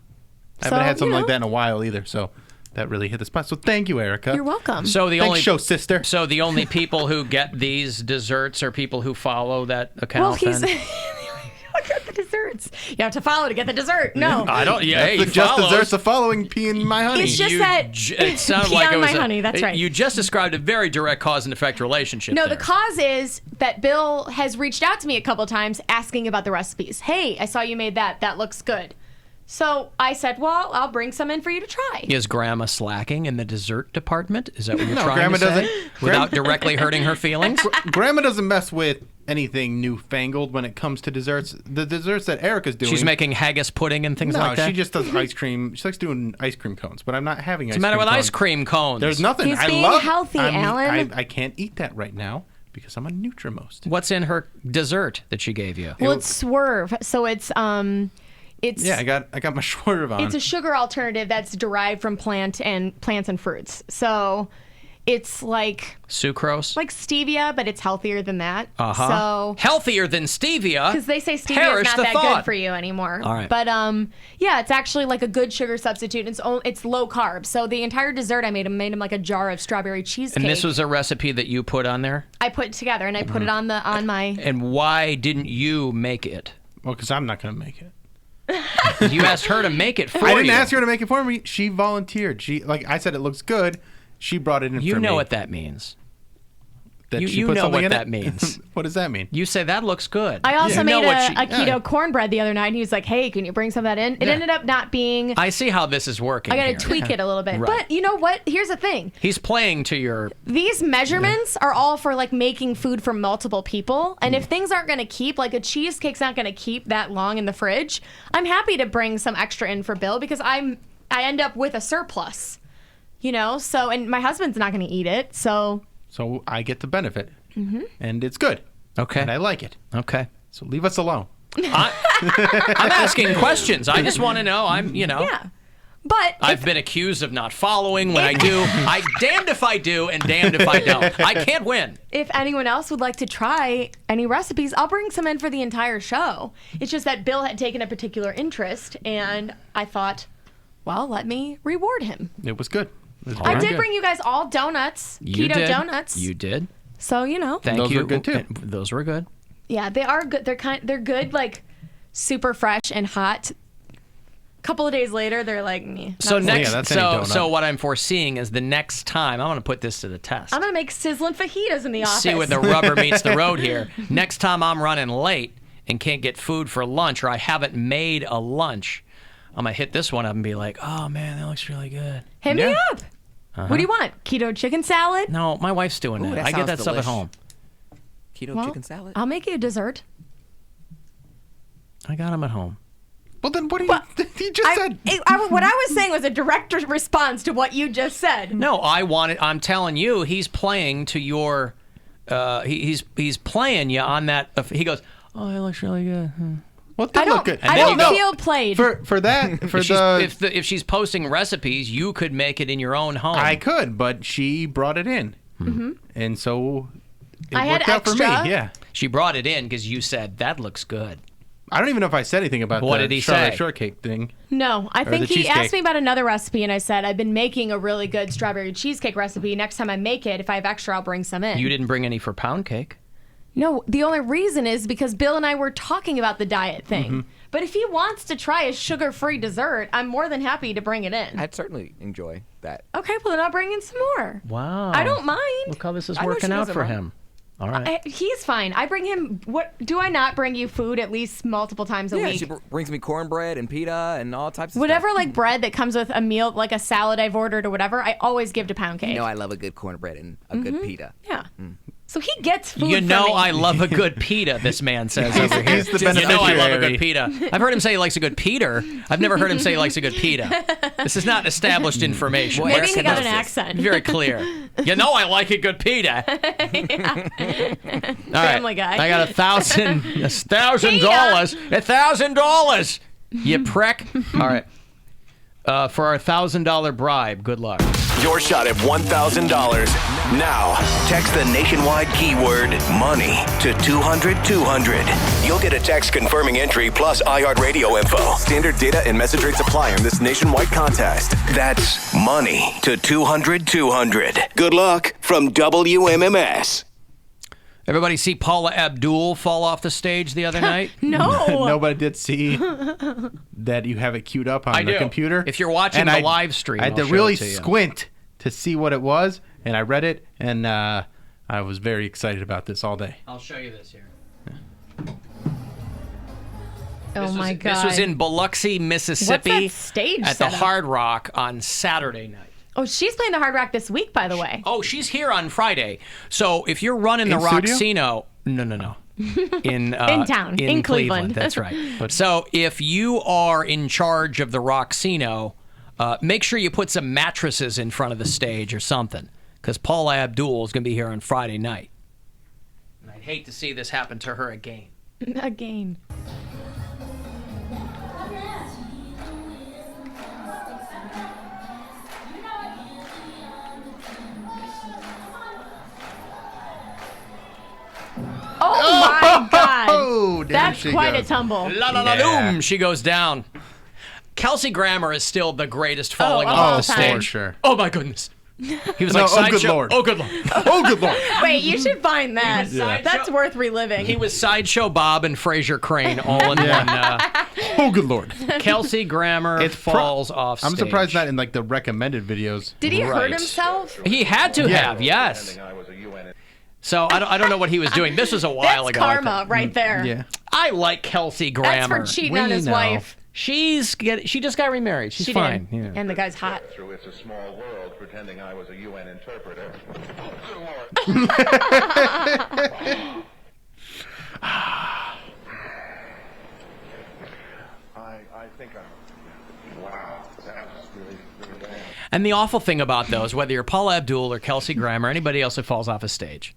I haven't So, had something you like know. that in a while either. So that really hit the spot. So thank you, Erica. You're welcome. So the Thanks, only show sister. So the only people who get these desserts are people who follow that account. Well, he's then? look at the desserts. You have to follow to get the dessert. No, I don't. Yeah, That's he the just follows. desserts of following pee in my honey. It's just that It sounded pee like on it was my a- honey. That's right. You just described a very direct cause and effect relationship. No, there. the cause is that Bill has reached out to me a couple times asking about the recipes. Hey, I saw you made that. That looks good. So I said, well, I'll bring some in for you to try. Is Grandma slacking in the dessert department? Is that what you're No, trying Grandma to say? doesn't- Without directly hurting her feelings? Grandma doesn't mess with anything newfangled when it comes to desserts. The desserts that Erica's doing. She's making haggis pudding and things no, like that? she just does ice cream. She likes doing ice cream cones, but I'm not having What's ice the matter cream with cones. ice cream cones? There's nothing. He's I being love healthy, Alan. I can't eat that right now because I'm on Nutrimost. What's in her dessert that she gave you? Well, it's Swerve. So it's Yeah, I got my Swerve on. It's a sugar alternative that's derived from plants and fruits. So it's like Sucrose? stevia, but it's healthier than that. Uh-huh. So Healthier than stevia? because they say stevia Perish is not the that thought. good for you anymore. All right. But yeah, it's actually like a good sugar substitute. It's low carb. So the entire dessert I made him like a jar of strawberry cheesecake. And this was a recipe that you put on there? I put it together and I put Mm-hmm. it on my. And why didn't you make it? Well, because I'm not going to make it. You asked her to make it for you. I didn't ask her to make it for me. She volunteered. She I said it looks good. She brought it in You for me. know what that means. that she You put know something what in that it? means. What does that mean? You say that looks good. I also You made know what she- a keto cornbread the other night, and he was like, "Hey, can you bring some of that in?" It ended up not being. I see how this is working. I got to here. tweak it a little bit. Right. But you know what? Here's the thing. He's playing to your. These measurements are all for like making food for multiple people. And if things aren't going to keep, like a cheesecake's not going to keep that long in the fridge, I'm happy to bring some extra in for Bill because I end up with a surplus. You know, so and my husband's not going to eat it, so I get the benefit, Mhm. and it's good. Okay, and I like it. Okay, so leave us alone. I'm asking questions. I just want to know. Yeah. But I've been accused of not following. When I do, I damned if I do and damned if I don't. I can't win. if anyone else would like to try any recipes, I'll bring some in for the entire show. It's just that Bill had taken a particular interest, and I thought, well, let me reward him. It was good. It was I very did good. bring you guys all donuts, You keto did. donuts. You did. So you know. Thank Those you. were good, too. Those were good. Yeah, they are good. They're good, like super fresh and hot. A couple of days later, they're like me. So so what I'm foreseeing is the next time I'm going to put this to the test. I'm gonna make sizzling fajitas in the office. See where the rubber meets the road here. Next time I'm running late and can't get food for lunch, or I haven't made a lunch, I'm gonna hit this one up and be like, "Oh man, that looks really good." Hit me up. Uh-huh. What do you want? Keto chicken salad? No, my wife's doing Ooh, that. that I get sounds that stuff at delish. home. Keto Well, chicken salad. I'll make you a dessert. I got them at home. Well, then what do you just said? What I was saying was a direct response to what you just said. No, I'm telling you, he's playing to your. He's playing you on that. He goes, "Oh, it looks really good." Well, it did look good. I don't feel played. For that, for if she's posting recipes, you could make it in your own home. I could, but she brought it in, Mhm. and so it I had worked out for me. extra. Yeah, she brought it in because you said that looks good. I don't even know if I said anything about What the did he strawberry say? shortcake thing. No, I Or think the he asked cheesecake. me about another recipe, and I said I've been making a really good strawberry cheesecake recipe. Next time I make it, if I have extra, I'll bring some in. You didn't bring any for pound cake. No, the only reason is because Bill and I were talking about the diet thing. Mm-hmm. But if he wants to try a sugar-free dessert, I'm more than happy to bring it in. I'd certainly enjoy that. Okay, well then I'll bring in some more. Wow. I don't mind. Look how this is I know working she out doesn't for mind. him. All right. He's fine. I bring him. What do I not bring you food at least multiple times a Yeah, week? she brings me cornbread and pita and all types of Whatever, stuff. like bread that comes with a meal, like a salad I've ordered or whatever, I always give to Pound Cake. You know I love a good cornbread and a good pita. Yeah. So he gets food. You from know me. I love a good pita, this man says over here. he's the You know I love a beneficiary. good pita. I've heard him say he likes a good Peter. I've never heard him say he likes a good pita. This is not established information. Maybe he got an accent. Very clear. You know I like a good pita. All right. Family Guy. I got $1,000. You prick. All right. For our $1,000 bribe, good luck. Your shot at $1,000. Now, text the nationwide keyword money to 200-200. You'll get a text confirming entry plus iHeartRadio info. Standard data and message rates apply in this nationwide contest. That's money to 200-200. Good luck from WMMS. Everybody see Paula Abdul fall off the stage the other night? No. Nobody did see that you have it queued up on I the do. compuur. If you're watching And the I- live stream, I had I'll to show really it to you. squint to see what it was, and I read it, and I was very excited about this all day. I'll show you this here. Oh my God. This was in Biloxi, Mississippi. What's that stage at the setup? Hard Rock on Saturday night. Oh, she's playing the Hard Rock this week, by the way. Oh, she's here on Friday. So if you're running the In studio? Roxino, no. In town, in Cleveland. That's right. So if you are in charge of the Roxino, make sure you put some mattresses in front of the stage or something, because Paula Abdul is going to be here on Friday night. And I'd hate to see this happen to her again. Again. Oh my God. Oh, damn, That's she quite goes. a tumble. La la la loom, she goes down. Kelsey Grammer is still the greatest falling of off all the time. stage. For sure. Oh my goodness. He was No, like, oh, good sideshow. Lord. Oh, good Lord. Oh, good Lord. Wait, you should find that. Yeah. That's worth reliving. He was Sideshow Bob and Fraser Crane all in one. Oh, good Lord. Kelsey Grammer falls off stage. I'm surprised not in like the recommended videos. Did he hurt Right. himself? He had to have, yes. So I don't know what he was doing. This was a while That's ago. I karma think. right there. Yeah. I like Kelsey That's Grammer. for cheating on his wife. She just got remarried. She's She fine. did. Yeah. And the guy's hot. Through It's a Small World, pretending I was a UN interpreter. I think I'm. Wow, that was really bad. And the awful thing about those, whether you're Paula Abdul or Kelsey Grammer or anybody else that falls off a stage,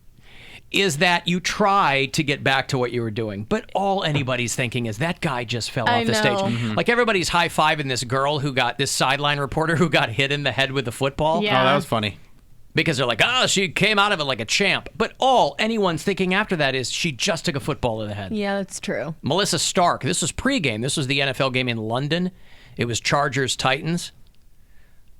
is that you try to get back to what you were doing, but all anybody's thinking is that guy just fell I off the stage. know. Mm-hmm. Like everybody's high-fiving this girl this sideline reporter who got hit in the head with the football. Yeah. Oh, that was funny. Because they're like, she came out of it like a champ. But all anyone's thinking after that is she just took a football to the head. Yeah, that's true. Melissa Stark, this was pregame. This was the NFL game in London. It was Chargers-Titans.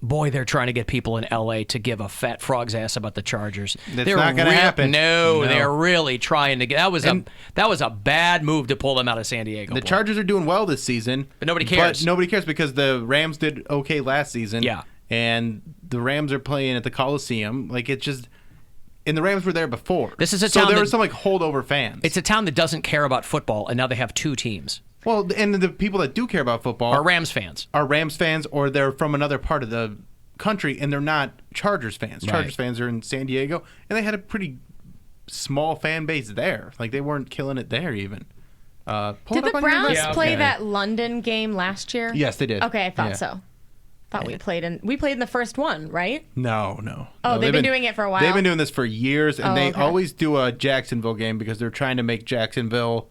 Boy, they're trying to get people in L.A. to give a fat frog's ass about the Chargers. That's not going to happen. No, they're really trying to get. That was a bad move to pull them out of San Diego. The boy. Chargers are doing well this season, But nobody cares. But nobody cares because the Rams did okay last season. Yeah. And the Rams are playing at the Coliseum. Like it's just, and the Rams were there before. This is a so town there that- were some like holdover fans. It's a town that doesn't care about football, and now they have two teams. Well, and the people that do care about football Are Rams fans. or they're from another part of the country, and they're not Chargers fans. Right. Chargers fans are in San Diego, and they had a pretty small fan base there. Like they weren't killing it there even. Pull Did it up the on your Browns list. play that London game last year? Yes, they did. Okay, I thought Yeah. so. Thought we played in the first one, right? No. Oh, they've been doing it for a while? They've been doing this for years, and Oh, they okay. always do a Jacksonville game because they're trying to make Jacksonville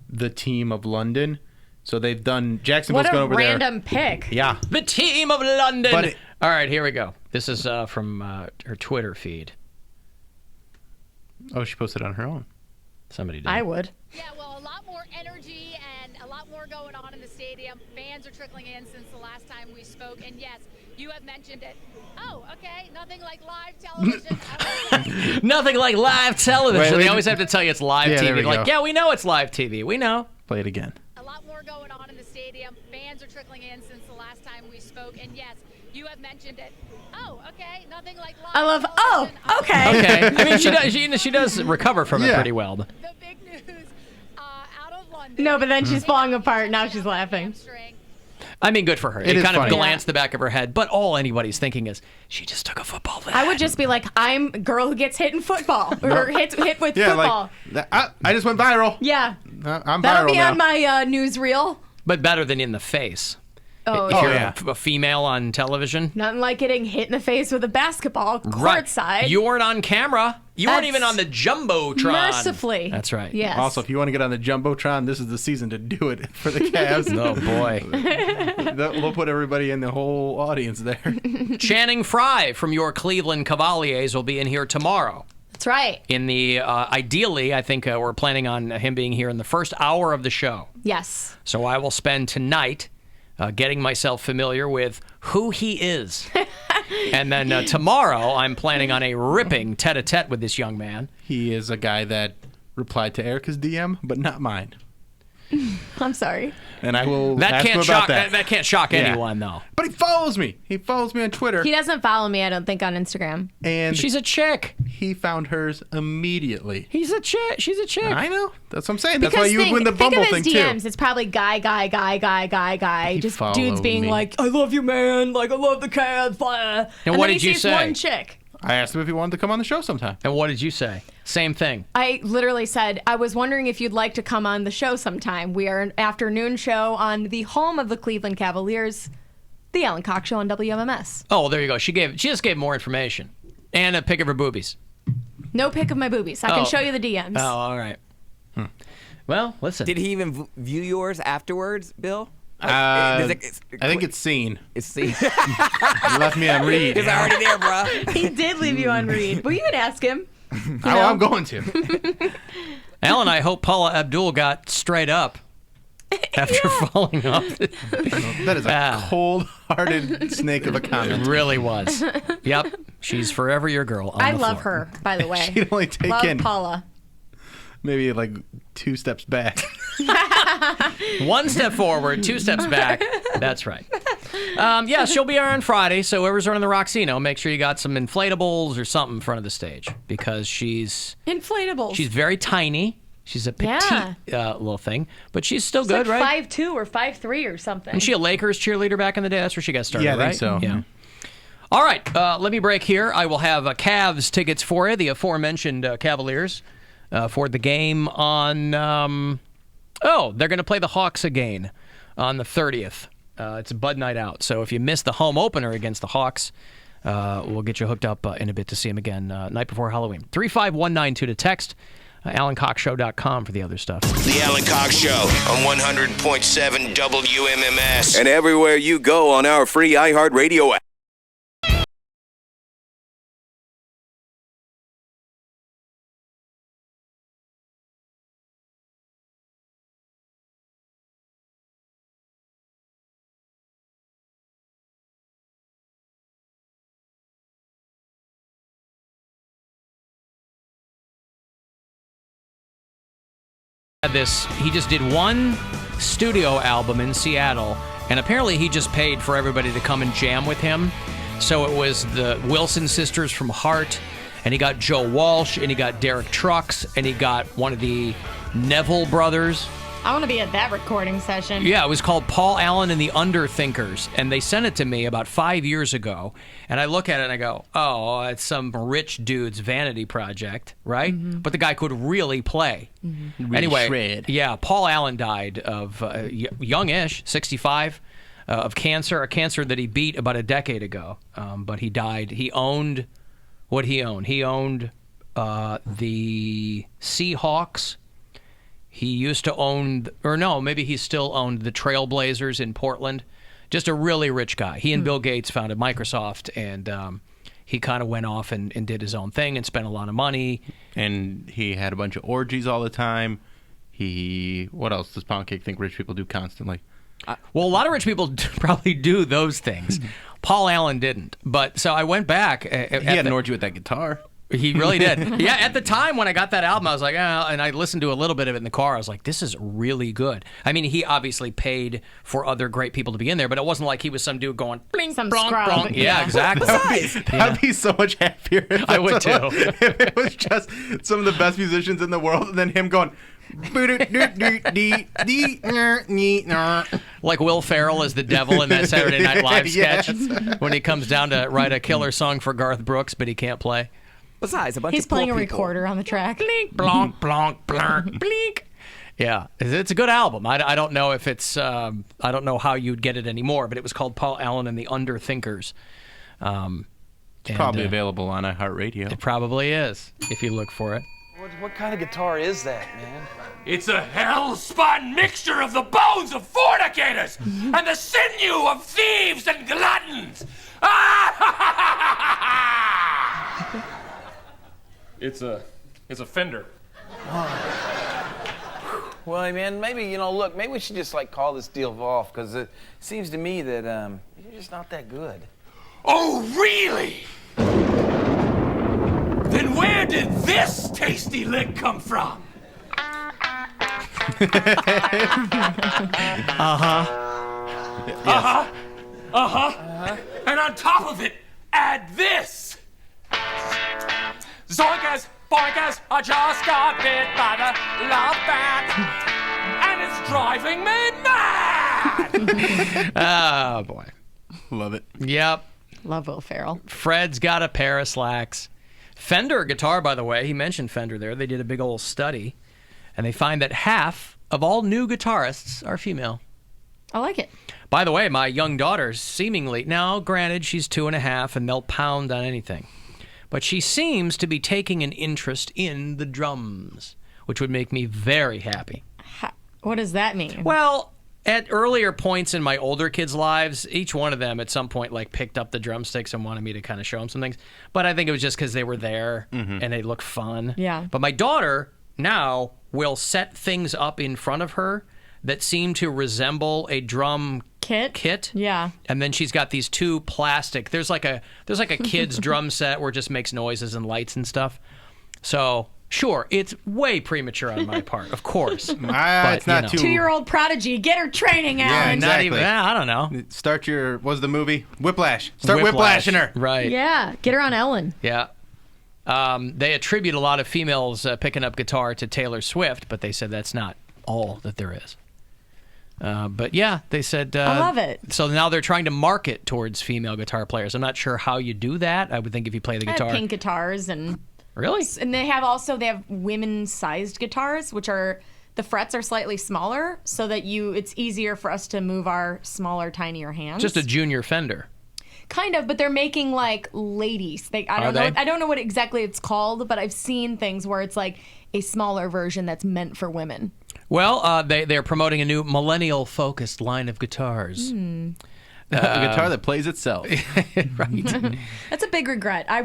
the team of London. So they've done Jacksonville's What gone a over there. random pick. Yeah. The team of London. But All right, here we go. This is from her Twitter feed. Oh, she posted it on her own. Somebody did. I would. Yeah, well, a lot more energy and a lot more going on in the stadium. Fans are trickling in since the last time we spoke. And yes, you have mentioned it. Oh, okay. Nothing like live television. Nothing like live television. Wait, They always have to tell you it's live Yeah, there TV. we Like, go. yeah, we know it's live TV. We know. Play it again. A lot more going on in the stadium. Fans are trickling in since the last time we spoke. And yes, you have mentioned it. Oh, okay. Nothing like live I love. Oh, okay. Okay. I mean, she does recover from it Yeah. pretty well. The big news out of London. No, but then she's falling apart. Now she's laughing. I mean, good for her. It It is kind funny. of glanced the back of her head, but all anybody's thinking is she just took a football. To the I would head. just be like, I'm a girl who gets hit in football or hit with Yeah, football. like I just went viral. Yeah, I'm that'll viral be now. on my newsreel. But better than in the face. Oh, If yeah. you're yeah. a female on television. Nothing like getting hit in the face with a basketball Right. courtside. You weren't on camera. You weren't That's even on the Jumbotron. mercifully. That's right. Yes. Also, if you want to get on the Jumbotron, this is the season to do it for the Cavs. Oh, boy. We'll put everybody in the whole audience there. Channing Frye from your Cleveland Cavaliers will be in here tomorrow. That's right. In the, ideally, I think we're planning on him being here in the first hour of the show. Yes. So I will spend tonight getting myself familiar with who he is. And then tomorrow, I'm planning on a ripping tete-a-tete with this young man. He is a guy that replied to Erica's DM, but not mine. I'm sorry. And I will That ask him can't about shock. that. That can't shock Yeah. anyone, though. But he follows me. He follows me on Twitter. He doesn't follow me, I don't think, on Instagram. And She's a chick. he found hers immediately. He's a chick. She's a chick. I know. That's what I'm saying. That's Because why you would win the think Bumble of thing his DMs. too. It's probably guy. Just followed dudes being me. like, I love you, man. Like, I love the Cavs. Blah. And what then did he you sees say? one chick. I asked him if he wanted to come on the show sometime. And what did you say? Same thing. I literally said, I was wondering if you'd like to come on the show sometime. We are an afternoon show on the home of the Cleveland Cavaliers, the Alan Cox Show on WMMS. Oh, well, there you go. She just gave more information. And a pic of her boobies. No pic of my boobies. I Oh. can show you the DMs. Oh, all right. Well, listen. Did he even view yours afterwards, Bill? I think it's seen. It's seen. You left me on read. It's already there, bro. He did leave you on read. Well, you can ask him. I'm going to. Alan, I hope Paula Abdul got straight up after falling off. That is a cold-hearted snake of a comment. It really was. Yep. She's forever your girl. On I the love floor. her, by the way. She'd only take love in Paula. maybe like 2 steps back. 1 step forward, 2 steps back. That's right. Yeah, she'll be here on Friday, so whoever's running the Roxino, make sure you got some inflatables or something in front of the stage because she's very tiny. She's a petite little thing, but she's still good, like right? 5'2" or 5'3" or something. Wasn't she a Lakers cheerleader back in the day? That's where she got started, Yeah, I right? think so. Yeah. All right, let me break here. I will have Cavs tickets for you, the aforementioned Cavaliers, for the game on... they're going to play the Hawks again on the 30th. It's a Bud Night Out, so if you missed the home opener against the Hawks, we'll get you hooked up in a bit to see them again night before Halloween. 35192 to text. AlanCoxShow.com for the other stuff. The Alan Cox Show on 100.7 WMMS. And everywhere you go on our free iHeartRadio app. He just did one studio album in Seattle, and apparently he just paid for everybody to come and jam with him. So it was the Wilson sisters from Heart, and he got Joe Walsh, and he got Derek Trucks, and he got one of the Neville brothers. I want to be at that recording session. Yeah, it was called Paul Allen and the Underthinkers, and they sent it to me about 5 years ago, and I look at it and I go, oh, it's some rich dude's vanity project, right? Mm-hmm. But the guy could really play. Mm-hmm. Really Anyway, shred. yeah, Paul Allen died of youngish, 65, of cancer, a cancer that he beat about a decade ago, but he died. He owned what he owned. He owned the Seahawks. He used to own, or no, maybe he still owned the Trailblazers in Portland. Just a really rich guy. He and Bill Gates founded Microsoft, and he kind of went off and did his own thing and spent a lot of money. And he had a bunch of orgies all the time. What else does Pound Cake think rich people do constantly? Well, a lot of rich people probably do those things. Paul Allen didn't. But so I went back. He had an orgy with that guitar. He really did. Yeah, at the time when I got that album, I was like, and I listened to a little bit of it in the car. I was like, this is really good. I mean, he obviously paid for other great people to be in there, but it wasn't like he was some dude going, bling, some blonk, scrub. blonk. Yeah, exactly. I'd be so much happier. I would too. If it was just some of the best musicians in the world, and then him going, like Will Ferrell as the devil in that Saturday Night Live sketch Yes. when he comes down to write a killer song for Garth Brooks, but he can't play. Besides, a bunch He's of poor playing a people. recorder on the track. Blink, blonk, blonk, blonk, blink. Yeah, it's a good album. I don't know if it's, I don't know how you'd get it anymore, but it was called Paul Allen and the Underthinkers. It's probably available on iHeartRadio. It probably is, if you look for it. What kind of guitar is that, man? It's a hell-spun mixture of the bones of fornicators and the sinew of thieves and gluttons. It's a Fender. Well, man, maybe, look, maybe we should just, call this deal off, because it seems to me that, you're just not that good. Oh, really? Then where did this tasty lick come from? And on top of it, add this. Zoinkas, boinkas, I just got bit by the love bat, and it's driving me mad. Oh, boy. Love it. Yep. Love Will Ferrell. Fred's got a pair of slacks. Fender guitar, by the way, he mentioned Fender there. They did a big old study, and they find that half of all new guitarists are female. I like it. By the way, my young daughter seemingly, now granted she's 2.5 and they'll pound on anything, but she seems to be taking an interest in the drums, which would make me very happy. What does that mean? Well, at earlier points in my older kids' lives, each one of them at some point picked up the drumsticks and wanted me to kind of show them some things. But I think it was just because they were there and they looked fun. Yeah. But my daughter now will set things up in front of her that seem to resemble a drum kit. Yeah. And then she's got these two plastic. There's like a kid's drum set where it just makes noises and lights and stuff. So Sure, it's way premature on my part, of course. It's not too. 2-year-old prodigy, get her training, Yeah, Alan. exactly. Not even. I don't know. Start your. What was the movie? Whiplash. Start whiplashing her. Right. Yeah, get her on Ellen. Yeah. They attribute a lot of females picking up guitar to Taylor Swift, but they said that's not all that there is. But yeah, they said. I love it. So now they're trying to market towards female guitar players. I'm not sure how you do that. I would think if you play the I have guitar. pink guitars and. Really? And they have women-sized guitars, which are the frets are slightly smaller, so that it's easier for us to move our smaller, tinier hands. Just a junior Fender. Kind of, but they're making like ladies. I don't know what exactly it's called, but I've seen things where it's like a smaller version that's meant for women. Well, they're promoting a new millennial-focused line of guitars. A guitar that plays itself. Right. That's a big regret. I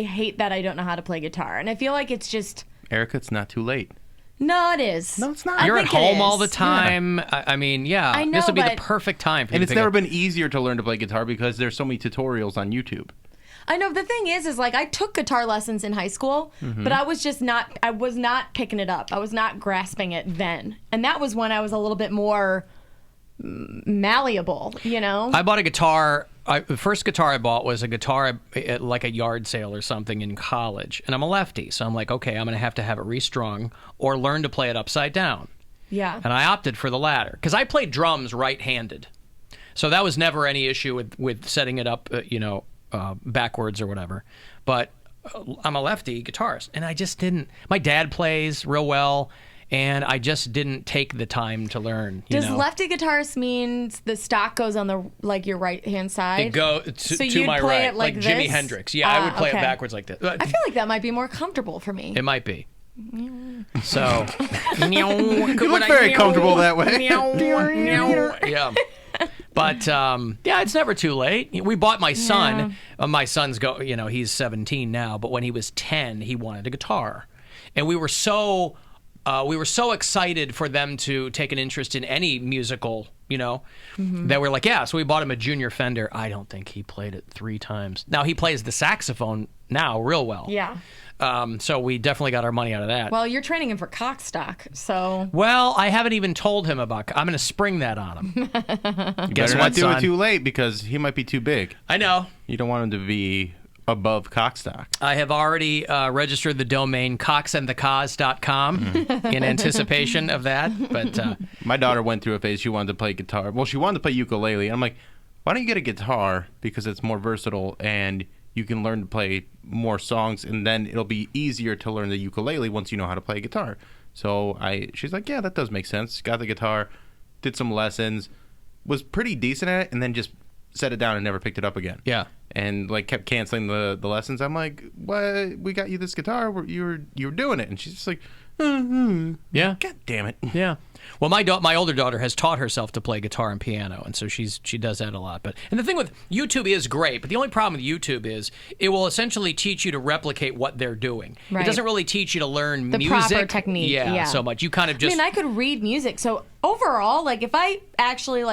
hate that I don't know how to play guitar, and I feel like it's just. Erica, it's not too late. No, it is. No, it's not. You're at think it home all is. the time. I mean, yeah. I know, this would be the but- perfect time for you And to it's pick never up- been easier to learn to play guitar because there's so many tutorials on YouTube. I know. The thing is like I took guitar lessons in high school, but I was not picking it up. I was not grasping it then. And that was when I was a little bit more malleable, you know? I bought a guitar. The first guitar I bought was a guitar at like a yard sale or something in college. And I'm a lefty, so I'm like, okay, I'm going to have it restrung or learn to play it upside down. Yeah. And I opted for the latter because I played drums right-handed. So that was never any issue with setting it up, backwards or whatever. But I'm a lefty guitarist, and I just didn't. My dad plays real well, and I just didn't take the time to learn. Does lefty guitarist means the stock goes on your right hand side? It go So to you'd my play right, it like Jimi this? Hendrix. Yeah, I would play okay. it backwards like this. I feel like that might be more comfortable for me. It might be. So You look very comfortable that way. Yeah. But yeah, it's never too late. We bought my son. My son's he's 17 now, but when he was 10, he wanted a guitar, and we were so excited for them to take an interest in any musical, that we're like, yeah. So we bought him a junior Fender. I don't think he played it 3 times. Now he plays the saxophone now real well. Yeah. So we definitely got our money out of that. Well, you're training him for cockstock, so. Well, I haven't even told him about. I'm going to spring that on him. You Guess better what, not do son? it too late because he might be too big. I know. You don't want him to be above cockstock. I have already registered the domain cocksandthecause.com in anticipation of that. But my daughter went through a phase. She wanted to play guitar. Well, she wanted to play ukulele. And I'm like, why don't you get a guitar because it's more versatile and you can learn to play more songs, and then it'll be easier to learn the ukulele once you know how to play guitar. So she's like, yeah, that does make sense. Got the guitar, did some lessons, was pretty decent at it, and then just set it down and never picked it up again. Yeah. And kept canceling the lessons. I'm like, what? We got you this guitar. You were doing it, and she's just like, yeah. God damn it. Yeah. Well, my older daughter has taught herself to play guitar and piano, and so she does that a lot. And the thing with YouTube is great, but the only problem with YouTube is it will essentially teach you to replicate what they're doing. Right. It doesn't really teach you to learn The music. proper technique, yeah. So much. You kind of just. I mean, I could read music, so overall, if I actually,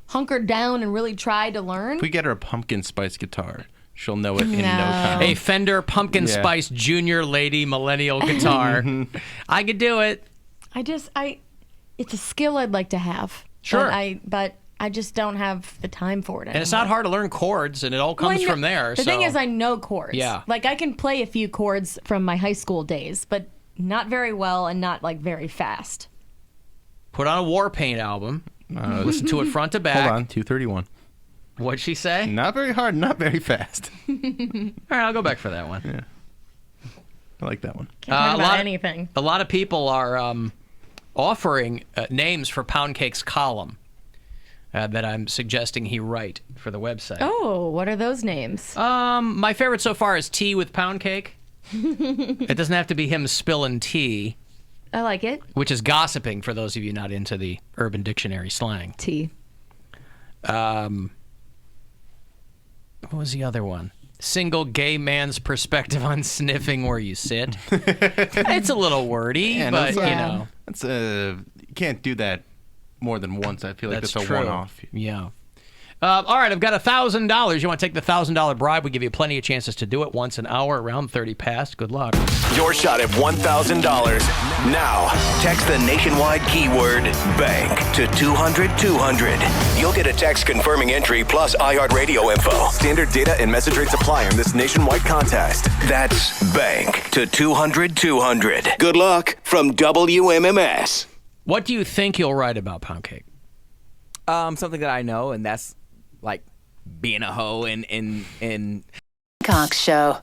hunkered down and really tried to learn. If we get her a pumpkin spice guitar, she'll know it in no time. A Fender Pumpkin Spice Junior Lady Millennial guitar. I could do it. It's a skill I'd like to have. Sure. But I just don't have the time for it anymore. And it's not hard to learn chords, and it all comes from there. The thing is, I know chords. Yeah. I can play a few chords from my high school days, but not very well and not, very fast. Put on a Warpaint album. Listen to it front to back. Hold on, 231. What'd she say? Not very hard, not very fast. All right, I'll go back for that one. Yeah. I like that one. Can't talk about anything. A lot of people are offering names for Pound Cake's column that I'm suggesting he write for the website. Oh, what are those names? My favorite so far is Tea with Pound Cake. It doesn't have to be him spilling tea. I like it. Which is gossiping for those of you not into the Urban Dictionary slang. Tea. What was the other one? Single gay man's perspective on sniffing where you sit. It's a little wordy, but that's you can't do that more than once. I feel like that's a true. one-off. Yeah. All right, I've got $1,000. You want to take the $1,000 bribe? We give you plenty of chances to do it once an hour, around 30 past. Good luck. Your shot at $1,000. Now, text the nationwide keyword bank to 200-200. You'll get a text confirming entry plus iHeartRadio info. Standard data and message rates apply in this nationwide contest. That's bank to 200-200. Good luck from WMMS. What do you think you'll write about, Pound Cake? Something that I know, and that's like being a hoe in Cox Show.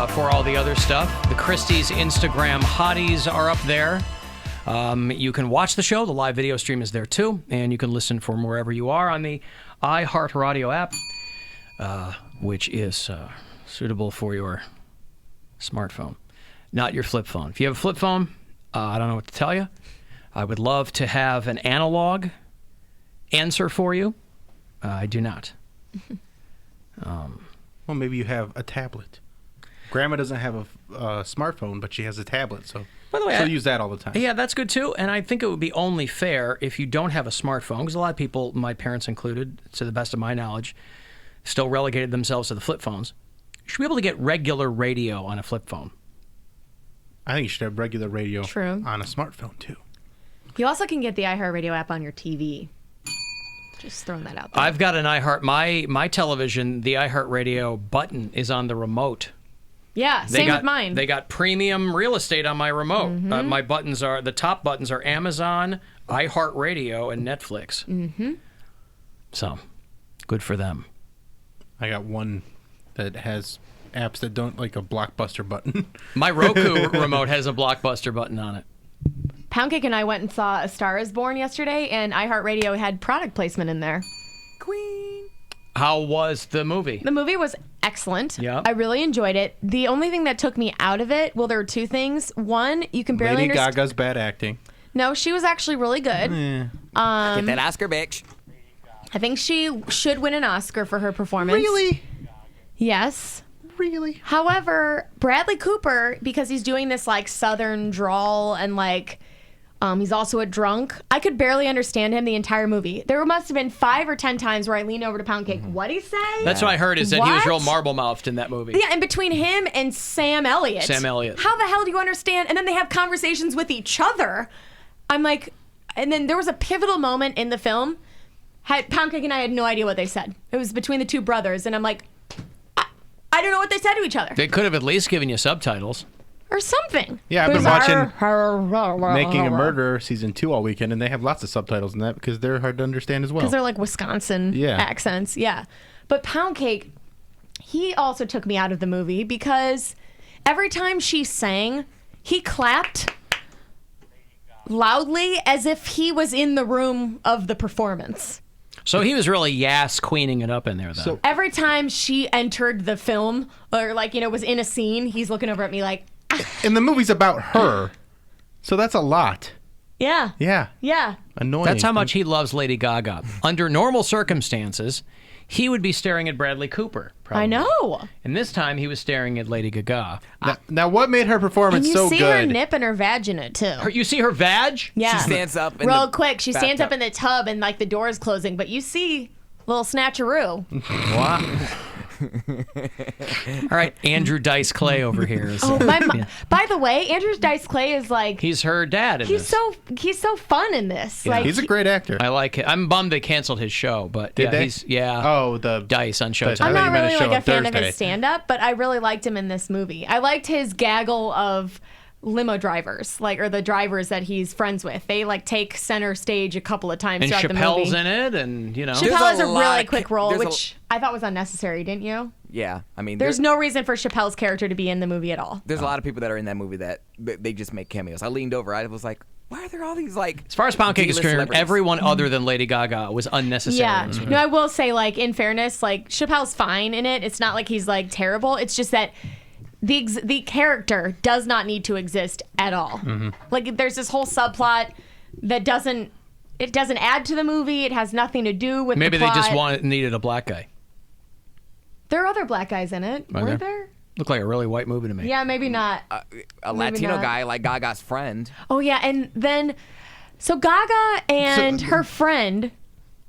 For all the other stuff, the Christie's Instagram hotties are up there. You can watch the show. The live video stream is there too, and you can listen from wherever you are on the iHeartRadio app, which is suitable for your smartphone, not your flip phone. If you have a flip phone, I don't know what to tell you. I would love to have an analog answer for you. I do not. Well, maybe you have a tablet. Grandma doesn't have a smartphone, but she has a tablet, so by the way, she'll use that all the time. Yeah, that's good too. And I think it would be only fair if you don't have a smartphone, because a lot of people, my parents included, to the best of my knowledge, still relegated themselves to the flip phones. You should be able to get regular radio on a flip phone. I think you should have regular radio True. on a smartphone too. You also can get the iHeartRadio app on your TV. Just throwing that out there. I've got an iHeart. My television, the iHeartRadio button is on the remote. Yeah, same with mine. They got premium real estate on my remote. Mm-hmm. My buttons are, the top buttons are Amazon, iHeartRadio, and Netflix. Mm-hmm. So, good for them. I got one that has apps that don't, like a Blockbuster button. My Roku remote has a Blockbuster button on it. Pound Cake and I went and saw A Star Is Born yesterday, and iHeartRadio had product placement in there. How was the movie? The movie was excellent. Yeah. I really enjoyed it. The only thing that took me out of it, well, there were two things. One, you can barely Lady understand. Gaga's bad acting. No, she was actually really good. Get that Oscar, bitch. I think she should win an Oscar for her performance. Really? Yes. Really? However, Bradley Cooper, because he's doing this like southern drawl and like he's also a drunk, I could barely understand him the entire movie. There must have been 5 or 10 times where I leaned over to Pound Cake. What'd he say? That's what I heard, is that he was What? real marble-mouthed in that movie. Yeah, and between him and Sam Elliott. Sam Elliott. How the hell do you understand? And then they have conversations with each other. I'm like, and then there was a pivotal moment in the film. Pound Cake and I had no idea what they said. It was between the two brothers, and I'm like, I don't know what they said to each other. They could have at least given you subtitles. Or something. Yeah, I've been watching Making a Murderer season 2 all weekend, and they have lots of subtitles in that because they're hard to understand as well. Because they're like Wisconsin accents. Yeah. But Pound Cake, he also took me out of the movie because every time she sang, he clapped loudly as if he was in the room of the performance. So he was really queening it up in there, though. So Every time she entered the film or like, was in a scene, he's looking over at me like, and the movie's about her, so that's a lot. yeah. Yeah. Yeah. Annoying. That's how much he loves Lady Gaga. Under normal circumstances, he would be staring at Bradley Cooper. Probably. I know. And this time he was staring at Lady Gaga. Now what made her And performance you so see her good? nip and her vagina too. You see her vag? Yeah. She stands up. Real quick, she stands up in the tub and like the door is closing, but you see little snatcheroo. Wow. All right, Andrew Dice Clay over here. Is, Oh my! By the way, Andrew Dice Clay is like he's her dad in he's this. so fun in this. Yeah. Like He's a great actor. I like it. I'm bummed they canceled his show, but Did they? he's Oh, the Dice on Showtime. I'm not really like a fan of Thursday. his stand-up, but I really liked him in this movie. I liked his gaggle of limo drivers, or the drivers that he's friends with. They take center stage a couple of times And throughout the movie. Chappelle's in it, and Chappelle has a really quick role, there's a- which I thought was unnecessary, didn't you? Yeah, I mean, There's no reason for Chappelle's character to be in the movie at all. There's a lot of people that are in that movie that they just make cameos. I leaned over. I was like, Why are there all these like? As far as Pound Cake is D-list concerned, celebrities? everyone other than Lady Gaga was unnecessary. Yeah. in this movie. No, I will say, like, in fairness, like, Chappelle's fine in it. It's not like he's, like, terrible. It's just that the character does not need to exist at all. Mm-hmm. Like, there's this whole subplot that doesn't add to the movie. It has nothing to do with Maybe the plot. they just needed a black guy. There are other black guys in it. Are Were there? there? Looked like a really white movie to me. Yeah, maybe not. A Maybe Latino not. guy like Gaga's friend. Oh, yeah, and then... So Gaga and her friend,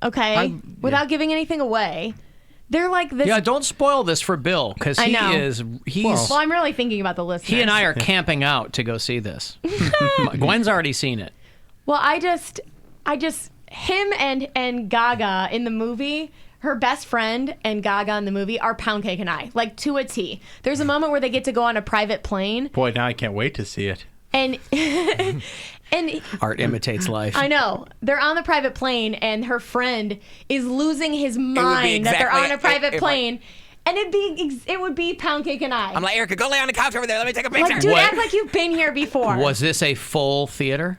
okay, without giving anything away, they're like this... Yeah, don't spoil this for Bill, because I know. he's... Well, I'm really thinking about the listeners. He and I are camping out to go see this. Gwen's already seen it. Well, I just, him and Gaga in the movie, her best friend and Gaga in the movie are Pound Cake and I, like to a T. There's a moment where they get to go on a private plane, Boy, now I can't wait to see it. and and Art imitates life. I know they're on the private plane, and her friend is losing his mind that they're on a private plane. And it would be Pound Cake and I. I'm like, Erica, go lay on the couch over there. Let me take a picture. Like, dude, act like you've been here before. Was this a full theater?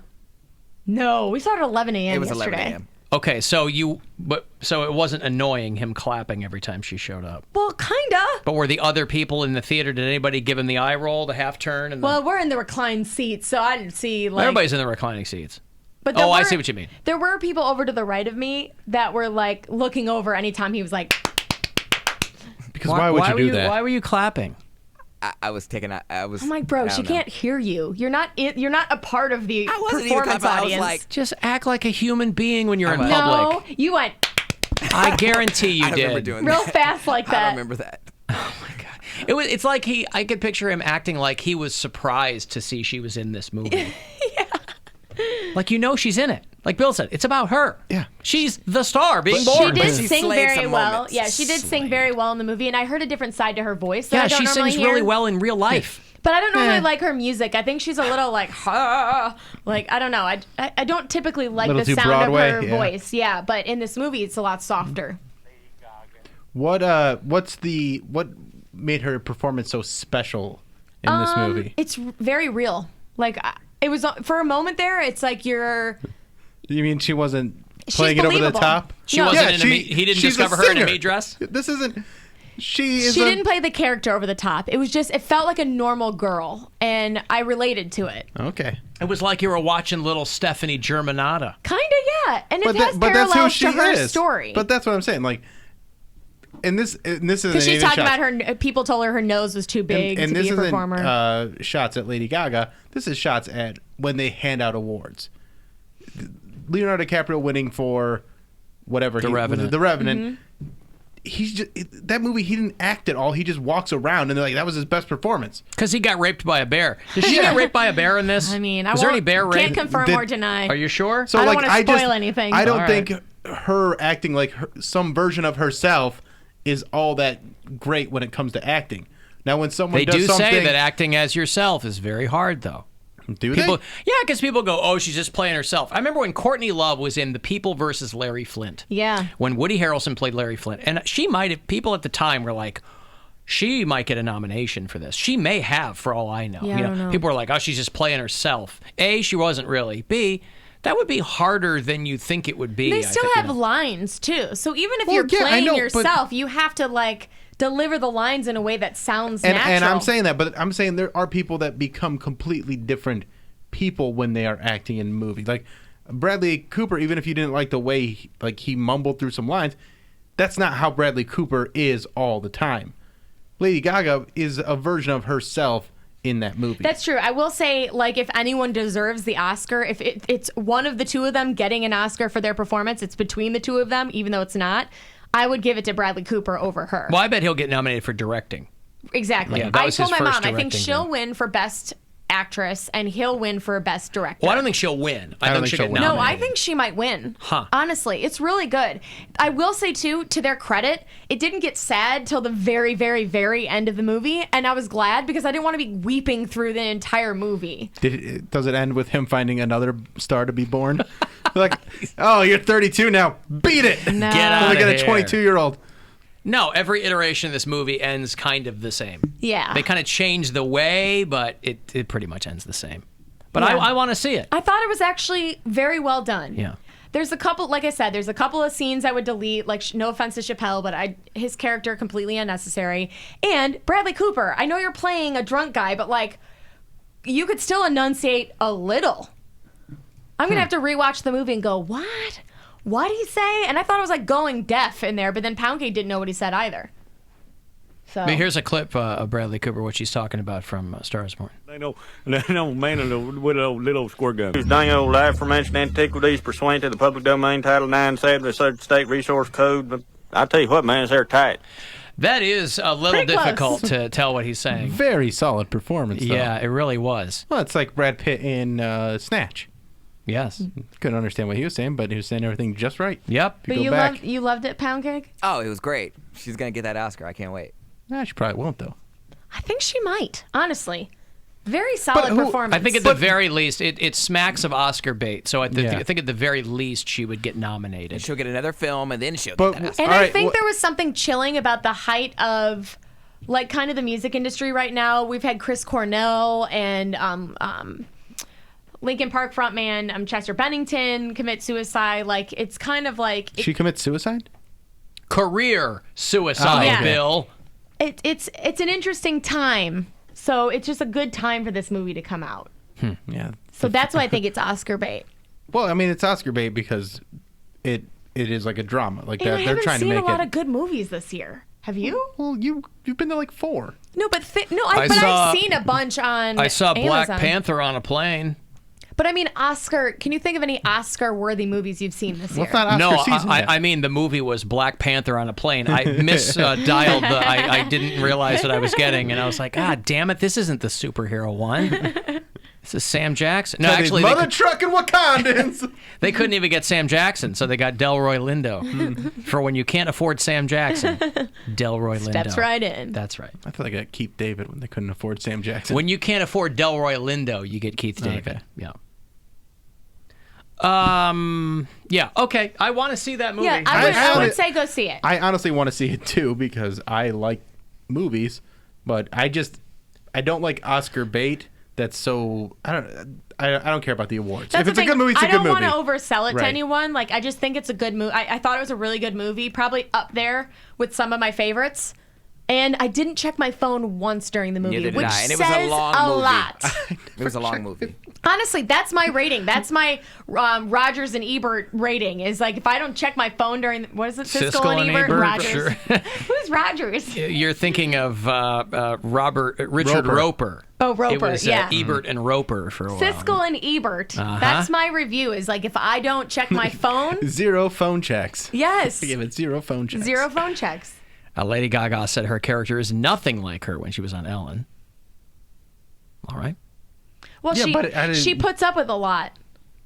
No, we saw it at 11 a.m. It was yesterday. 11 a.m. Okay, so it wasn't annoying him clapping every time she showed up. Well, kinda. But were the other people in the theater? Did anybody give him the eye roll, the half turn? And Well, we're in the reclined seats, so I didn't see like. everybody's in the reclining seats. But there I were- see what you mean. There were people over to the right of me that were like looking over anytime he was like. Because why would you do that? Why were you clapping? I was taking. I was. I'm like, bro, I she don't know. can't hear you. You're not a part of the wasn't even performance clapping. I was audience. like- Just act like a human being when you're in no, public. you went I guarantee you I don't did. remember doing real that. fast like I that. don't remember that. It's like I could picture him acting like he was surprised to see she was in this movie. Like, she's in it. Like Bill said, it's about her. Yeah. She's the star being She born. did She sing slayed very some well. moments. Yeah, she did sing very well in the movie, and I heard a different side to her voice. That I Yeah, don't she normally sings hear. really well in real life. But I don't normally like her music. I think she's a little like, like I don't know. I don't typically like Little the too sound Broadway, of her yeah. voice. Yeah, but in this movie, it's a lot softer. What made her performance so special in this movie? It's very real. Like it was for a moment there. It's like you're. You mean she wasn't She's playing it over the believable. top? She wasn't he didn't she's discover a her in a singer. maid dress? This isn't. She didn't play the character over the top. It was just. It felt like a normal girl, and I related to it. Okay. It was like you were watching little Stephanie Germanata. Kinda, yeah. And it has that's who parallels she to her is. story. But that's what I'm saying. Like, and this isn't Because she's even talking shots. about her. People told her nose was too big and to this be a isn't performer. shots at Lady Gaga. This is shots at when they hand out awards. Leonardo DiCaprio winning for whatever The Revenant. The Revenant. Mm-hmm. He's just that movie. He didn't act at all. He just walks around, and they're like, "That was his best performance." Because he got raped by a bear. Did she get raped by a bear in this? I mean, was there any bear rape? Can't confirm or deny. Are you sure? So I don't like, wanna spoil anything. I don't All think right. her acting like some version of herself is all that great when it comes to acting. Now, when someone They does do something, say that acting as yourself is very hard, though. do People, they? yeah, because people go, "Oh, she's just playing herself." I remember when Courtney Love was in The People versus Larry Flint. Yeah. When Woody Harrelson played Larry Flint, and she might have. People at the time were like, "She might get a nomination for this. She may have, for all I know." Yeah, I don't know. People were like, "Oh, she's just playing herself." A, she wasn't really. B, that would be harder than you think it would be. They I still think, have lines too. So even if Well, you're yeah, I playing know, but- yourself, you have to like deliver the lines in a way that sounds and natural. I'm saying that, but I'm saying there are people that become completely different people when they are acting in movies. Like Bradley Cooper, even if you didn't like the way he mumbled through some lines, that's not how Bradley Cooper is all the time. Lady Gaga is a version of herself in that movie. That's true. I will say, like, if anyone deserves the Oscar, if it's one of the two of them getting an Oscar for their performance, it's between the two of them, even though it's not, I would give it to Bradley Cooper over her. Well, I bet he'll get nominated for directing. Exactly. Yeah, that I was told his my first mom, I think directing she'll thing. win for Best Actress and he'll win for Best Director. Well, I don't think she'll win. I don't think think she'll she'll get win. No, nominated. I think she might win. Huh. Honestly, it's really good. I will say, too, to their credit, it didn't get sad till the very, very, very end of the movie. And I was glad because I didn't want to be weeping through the entire movie. Does it end with him finding another star to be born? Like, oh, you're 32 now. Beat it. No. Get out Only of get a here. 22-year-old. No, every iteration of this movie ends kind of the same. Yeah. They kind of change the way, but it pretty much ends the same. But Yeah. I want to see it. I thought it was actually very well done. Yeah. There's a couple, like I said, there's a couple of scenes I would delete. Like, no offense to Chappelle, but his character completely unnecessary. And Bradley Cooper, I know you're playing a drunk guy, but like, you could still enunciate a little. I'm gonna have to rewatch the movie and go, what? What did he say? And I thought it was like going deaf in there, but then Pound Cake didn't know what he said either. So. But here's a clip of Bradley Cooper, what she's talking about from Star is Born. They know man with a little squirt gun. This dang old aforementioned antiquities pursuant to the public domain title 970 of state resource code. But I tell you what, man, it's airtight. That is a little difficult to tell what he's saying. Very solid performance, though. Yeah, it really was. Well, it's like Brad Pitt in Snatch. Yes. Couldn't understand what he was saying, but he was saying everything just right. Yep. But you loved it, Pound Cake? Oh, it was great. She's going to get that Oscar. I can't wait. Nah, she probably won't, though. I think she might, honestly. Very solid performance. I think at the very least, it smacks of Oscar bait. So I think at the very least, she would get nominated. And she'll get another film, and then she'll get that Oscar. And I think there was something chilling about the height of, like, kind of the music industry right now. We've had Chris Cornell and Linkin Park frontman Chester Bennington commit suicide. Like, it's kind of like... She commits suicide? Career suicide, Bill. It's an interesting time. So it's just a good time for this movie to come out. Yeah. So that's why I think it's Oscar bait. Well, I mean, it's Oscar bait because it is like a drama. Like And that, I they're haven't trying to seen make a lot it. of good movies this year. Have you? Well, you've been to like 4. No, but I've seen a bunch on. I saw Black Amazon. Panther on a plane. But I mean, Oscar. Can you think of any Oscar-worthy movies you've seen this year? I mean the movie was Black Panther on a plane. I misdialed the. I didn't realize what I was getting, and I was like, God damn it, this isn't the superhero one. This is Sam Jackson. No, actually, mother trucking Wakandans. They couldn't even get Sam Jackson, so they got Delroy Lindo. For when you can't afford Sam Jackson, Delroy Lindo. Steps right in. That's right. I feel like I got Keith David when they couldn't afford Sam Jackson. When you can't afford Delroy Lindo, you get Keith David. Okay. Yeah. Yeah. Okay. I want to see that movie. Yeah, I would say go see it. I honestly want to see it too because I like movies, but I don't like Oscar bait. That's so I don't care about the awards. That's if it's the a good thing. movie, it's a I good don't movie. want to oversell it Right. to anyone. Like, I just think it's a good movie. I thought it was a really good movie, probably up there with some of my favorites. And I didn't check my phone once during the movie, Neither did which I. And it says was a long movie. lot. It was a long movie. Honestly, that's my rating. That's my Rogers and Ebert rating. Is like if I don't check my phone during what is it, Siskel and Ebert? Rogers. Sure. Who's Rogers? You're thinking of Richard Roper. Oh, Roper, It was yeah. Ebert and Roper for a while. Siskel and Ebert. Uh-huh. That's my review. Is like if I don't check my phone. Zero phone checks. Yes. Give it 0 phone checks. 0 phone checks. Lady Gaga said her character is nothing like her when she was on Ellen. All right. Well, Yeah, she puts up with a lot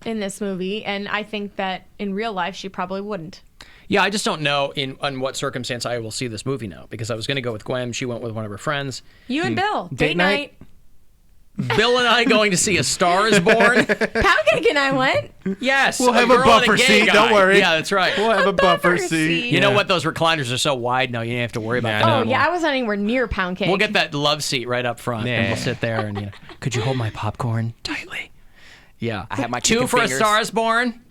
in this movie, and I think that in real life she probably wouldn't. Yeah, I just don't know on what circumstance I will see this movie now because I was going to go with Gwen. She went with one of her friends. You and Bill, Date date night. Bill and I going to see A Star is Born. Pound Cake and I went. Yes. We'll have a girl and buffer gay seat. guy. Don't worry. Yeah, that's right. We'll have a buffer seat. You know what? Those recliners are so wide now. You don't have to worry about that. Oh, anymore. yeah, I wasn't anywhere near Pound Cake. We'll get that love seat right up front, and Yeah. we'll sit there and could you hold my popcorn tightly? Yeah. I have my 2 chicken for fingers. A Star is Born.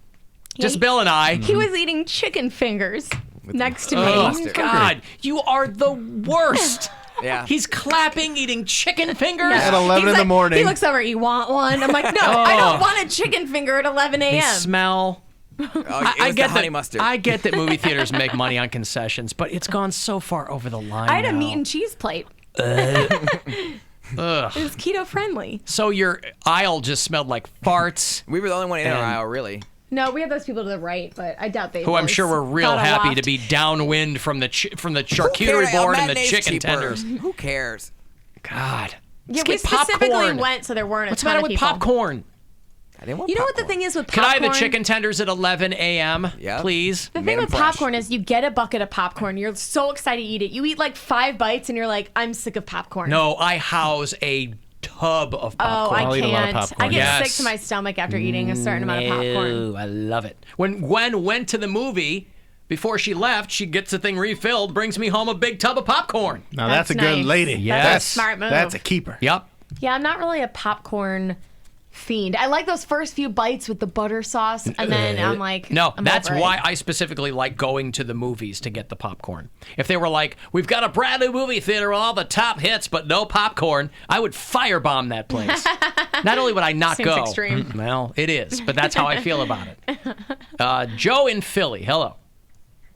Just Yeah, Bill and I. He was eating chicken fingers next to me. Oh, God. You are the worst. Yeah. He's clapping, eating chicken fingers. At 11 in the morning. He looks over, you want one? I'm like, no, I don't want a chicken finger at 11 They a.m. smell. I get the honey mustard. I get that movie theaters make money on concessions, but it's gone so far over the line. I had a now. meat and cheese plate. Ugh. It was keto friendly. So your aisle just smelled like farts. We were the only one in our And- aisle, really. No, we have those people to the right, but I doubt they. Who I'm sure were real got a happy waft. to be downwind from the charcuterie cares? board and the Matinee's chicken cheaper. tenders. Who cares? God. Yeah, Let's we get specifically popcorn. went so there weren't What's a the ton matter of with people. popcorn? I didn't want You know what the popcorn. thing is with Can I popcorn? have the chicken tenders at 11 a.m., please? The thing with popcorn is you get a bucket of popcorn. You're so excited to eat it. You eat like 5 bites and you're like, I'm sick of popcorn. No, I house a tub of popcorn. Oh, I can't. I get Yes. sick to my stomach after eating a certain amount of popcorn. No, I love it. When Gwen went to the movie, before she left, she gets the thing refilled, brings me home a big tub of popcorn. Now that's a That's good nice. lady. Yes. That's a smart move. That's a keeper. Yep. Yeah, I'm not really a popcorn fiend. I like those first few bites with the butter sauce, and then I'm like, no, I'm that's over why it. I specifically like going to the movies to get the popcorn. If they were like, we've got a brand new movie theater with all the top hits, but no popcorn, I would firebomb that place. Not only would I not Seems go. extreme. Well, it is, but that's how I feel about it. Joe in Philly, hello.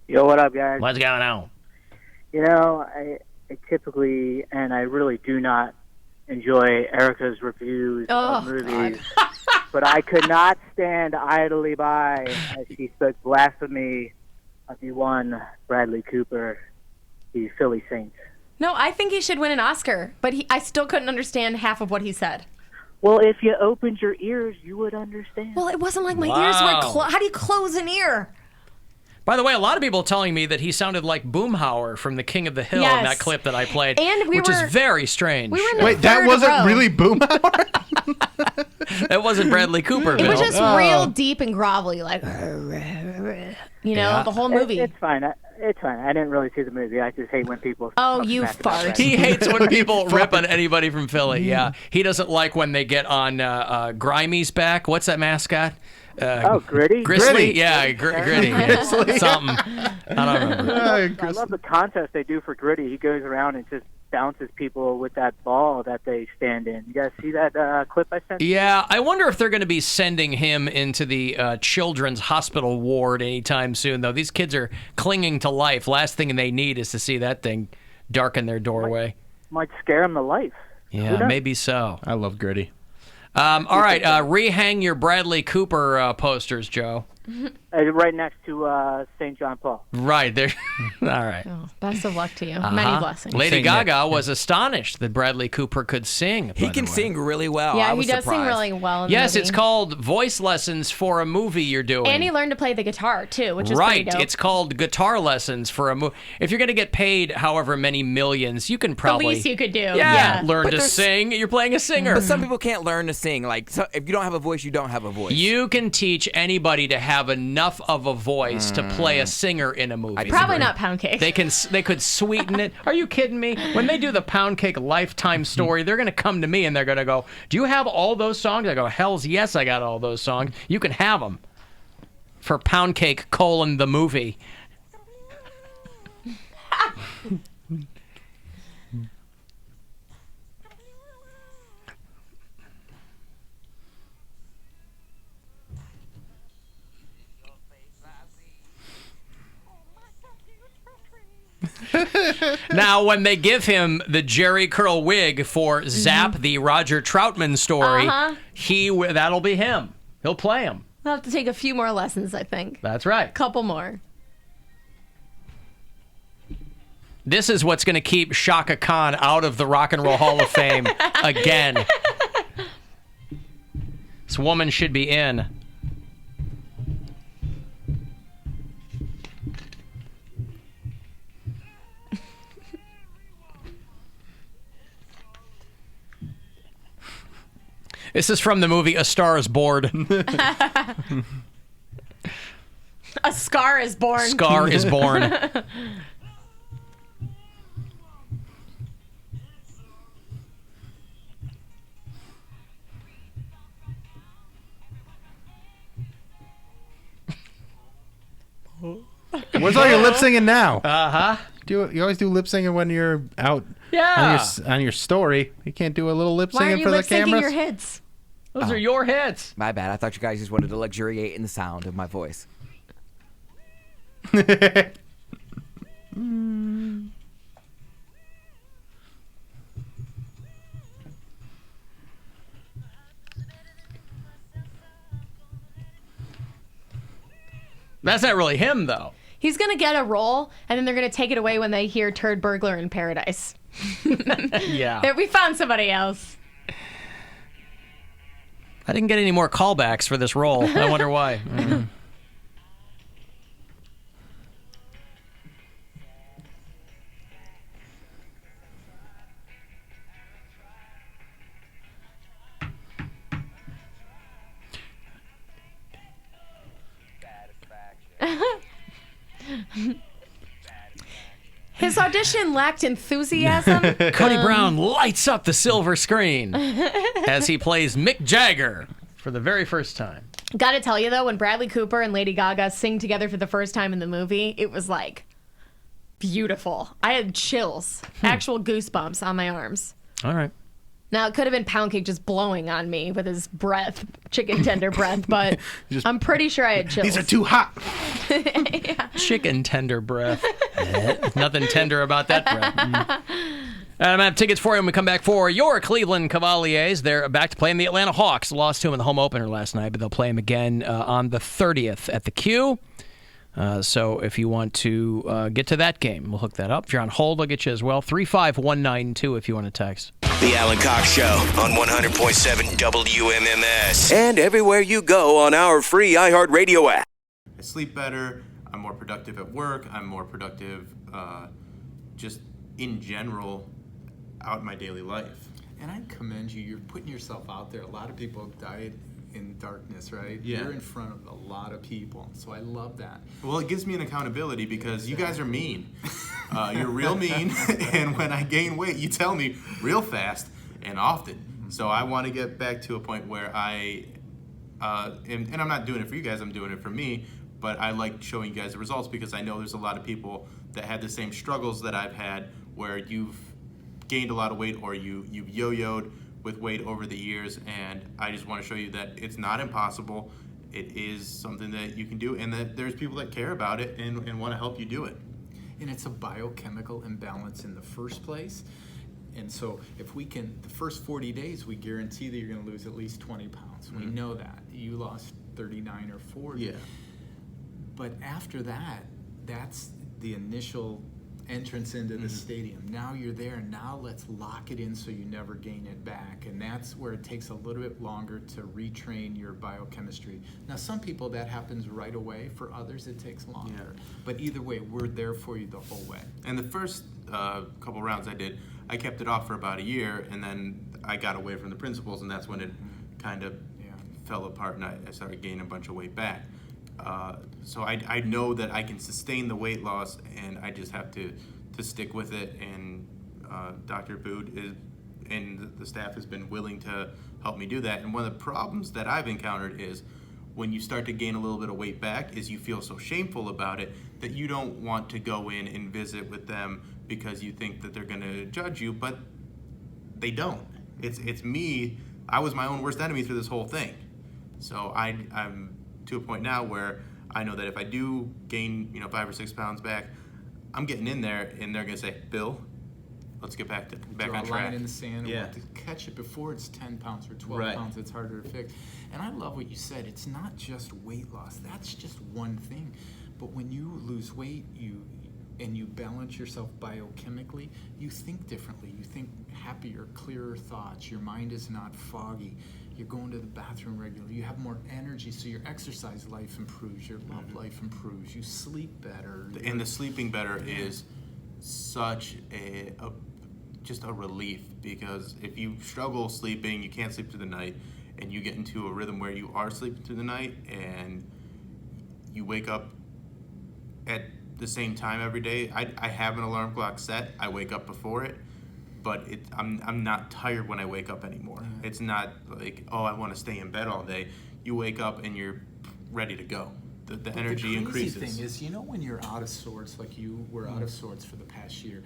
Yo, what up, guys? What's going on? You know, I typically, and I really do not enjoy Erica's reviews of movies, but I could not stand idly by as she spoke blasphemy of the one Bradley Cooper, the Philly Saints. No, I think he should win an Oscar, but I still couldn't understand half of what he said. Well, if you opened your ears, you would understand. Well, it wasn't like my Wow. ears were how do you close an ear? By the way, a lot of people are telling me that he sounded like Boomhauer from The King of the Hill in Yes. that clip that I played, And we which were- is very strange. we were in the Wait, that third wasn't row. really Boomhauer? That wasn't Bradley Cooper, It Bill. was just real deep and grovelly, like, Yeah. the whole movie. It's fine. It's fine. I didn't really see the movie. I just hate when people. Oh, talk you smack about fart. Bradley. He hates when people rip on anybody from Philly. Yeah, he doesn't like when they get on Grimey's back. What's that mascot? Gritty? Grizzly? Gritty. Yeah, Gritty. Grizzly. Something. I don't remember. I love the contest they do for Gritty. He goes around and just bounces people with that ball that they stand in. You guys see that clip I sent? Yeah, I wonder if they're going to be sending him into the children's hospital ward anytime soon, though. These kids are clinging to life. Last thing they need is to see that thing darken their doorway. Might scare him to life. Who Yeah, knows? maybe so. I love Gritty. All right, rehang your Bradley Cooper posters, Joe. Right next to St. John Paul. Right there. All right. Oh, best of luck to you. Uh-huh. Many blessings. Lady Gaga was astonished that Bradley Cooper could sing. He can sing really well. Yeah, I he was does sing surprised. really well in the Yes, movie. it's called Voice Lessons for a Movie You're Doing. And he learned to play the guitar, too, which is Right, pretty dope. it's called Guitar Lessons for a movie. If you're going to get paid however many millions, you can probably... the least you could do. Yeah, learn But to there's- sing. You're playing a singer. But some people can't learn to sing. Like, so if you don't have a voice, you don't have a voice. You can teach anybody to have enough of a voice to play a singer in a movie. Probably not Pound Cake. They could sweeten it. Are you kidding me? When they do the Pound Cake Lifetime story, they're going to come to me and they're going to go, "Do you have all those songs?" I go, "Hell's yes, I got all those songs. You can have them." For Pound Cake: the movie. Now, when they give him the Jerry curl wig for Zap, the Roger Troutman story, that'll be him. He'll play him. I'll have to take a few more lessons, I think. That's right. Couple more. This is what's going to keep Shaka Khan out of the Rock and Roll Hall of Fame again. This woman should be in. This is from the movie A Star is Born. A Scar is Born. Scar is Born. Where's all your lip singing now? Uh-huh. You always do lip singing when you're out Yeah. on your story. You can't do a little lip Why singing are you for the lip syncing cameras? your hits? Those are your hits. My bad. I thought you guys just wanted to luxuriate in the sound of my voice. That's not really him, though. He's going to get a role, and then they're going to take it away when they hear Turd Burglar in Paradise. Yeah. There, we found somebody else. I didn't get any more callbacks for this role. I wonder why. His audition lacked enthusiasm. Cody Brown lights up the silver screen as he plays Mick Jagger for the very first time. Gotta tell you, though, when Bradley Cooper and Lady Gaga sing together for the first time in the movie, it was like beautiful. I had chills, actual goosebumps on my arms. All right. Now, it could have been Pound Cake just blowing on me with his breath, chicken tender breath, but I'm pretty sure I had chills. These are too hot. Yeah. Chicken tender breath. Nothing tender about that breath. I'm going to have tickets for you when we come back for your Cleveland Cavaliers. They're back to play in the Atlanta Hawks. Lost to them in the home opener last night, but they'll play them again on the 30th at the Q. So if you want to get to that game, we'll hook that up. If you're on hold, I'll get you as well. 35192 if you want to text. The Alan Cox Show on 100.7 WMMS. And everywhere you go on our free iHeartRadio app. I sleep better. I'm more productive at work. I'm more productive just in general out in my daily life. And I commend you. You're putting yourself out there. A lot of people have died in darkness, right? Yeah. You're in front of a lot of people. So I love that. Well, it gives me an accountability because you guys are mean. You're real mean. And when I gain weight, you tell me real fast and often. So I want to get back to a point where and I'm not doing it for you guys, I'm doing it for me. But I like showing you guys the results because I know there's a lot of people that had the same struggles that I've had where you've gained a lot of weight or you've yo-yoed with weight over the years, and I just want to show you that it's not impossible. It is something that you can do, and that there's people that care about it and want to help you do it. And it's a biochemical imbalance in the first place. And so if we can, the first 40 days, we guarantee that you're going to lose at least 20 pounds. We know that. You lost 39 or 40. Yeah. But after that, that's the initial entrance into the stadium. Now you're there. Now let's lock it in so you never gain it back. And that's where it takes a little bit longer to retrain your biochemistry. Now, some people that happens right away. For others, it takes longer. Yeah. But either way, we're there for you the whole way. And the first couple rounds I did, I kept it off for about a year, and then I got away from the principles, and that's when it kind of fell apart, and I started gaining a bunch of weight back. So I know that I can sustain the weight loss, and I just have to stick with it. And Dr. Boot and the staff has been willing to help me do that. And one of the problems that I've encountered is when you start to gain a little bit of weight back is you feel so shameful about it that you don't want to go in and visit with them because you think that they're going to judge you, but they don't. It's me. I was my own worst enemy through this whole thing. So I'm to a point now where I know that if I do gain 5 or 6 pounds back, I'm getting in there and they're gonna say, Bill, let's get back Draw on a track. line in the sand. Yeah. To catch it before it's 10 pounds or 12 pounds, it's harder to fix. And I love what you said. It's not just weight loss. That's just one thing. But when you lose weight, and you balance yourself biochemically, you think differently. You think happier, clearer thoughts. Your mind is not foggy. You're going to the bathroom regularly. You have more energy, so your exercise life improves. Your love life improves. You sleep better. And the sleeping better is such just a relief, because if you struggle sleeping, you can't sleep through the night, and you get into a rhythm where you are sleeping through the night and you wake up at the same time every day. I have an alarm clock set. I wake up before it, but I'm not tired when I wake up anymore. It's not like, oh, I want to stay in bed all day. You wake up and you're ready to go. The energy increases. The crazy thing is, when you're out of sorts, like you were out of sorts for the past year,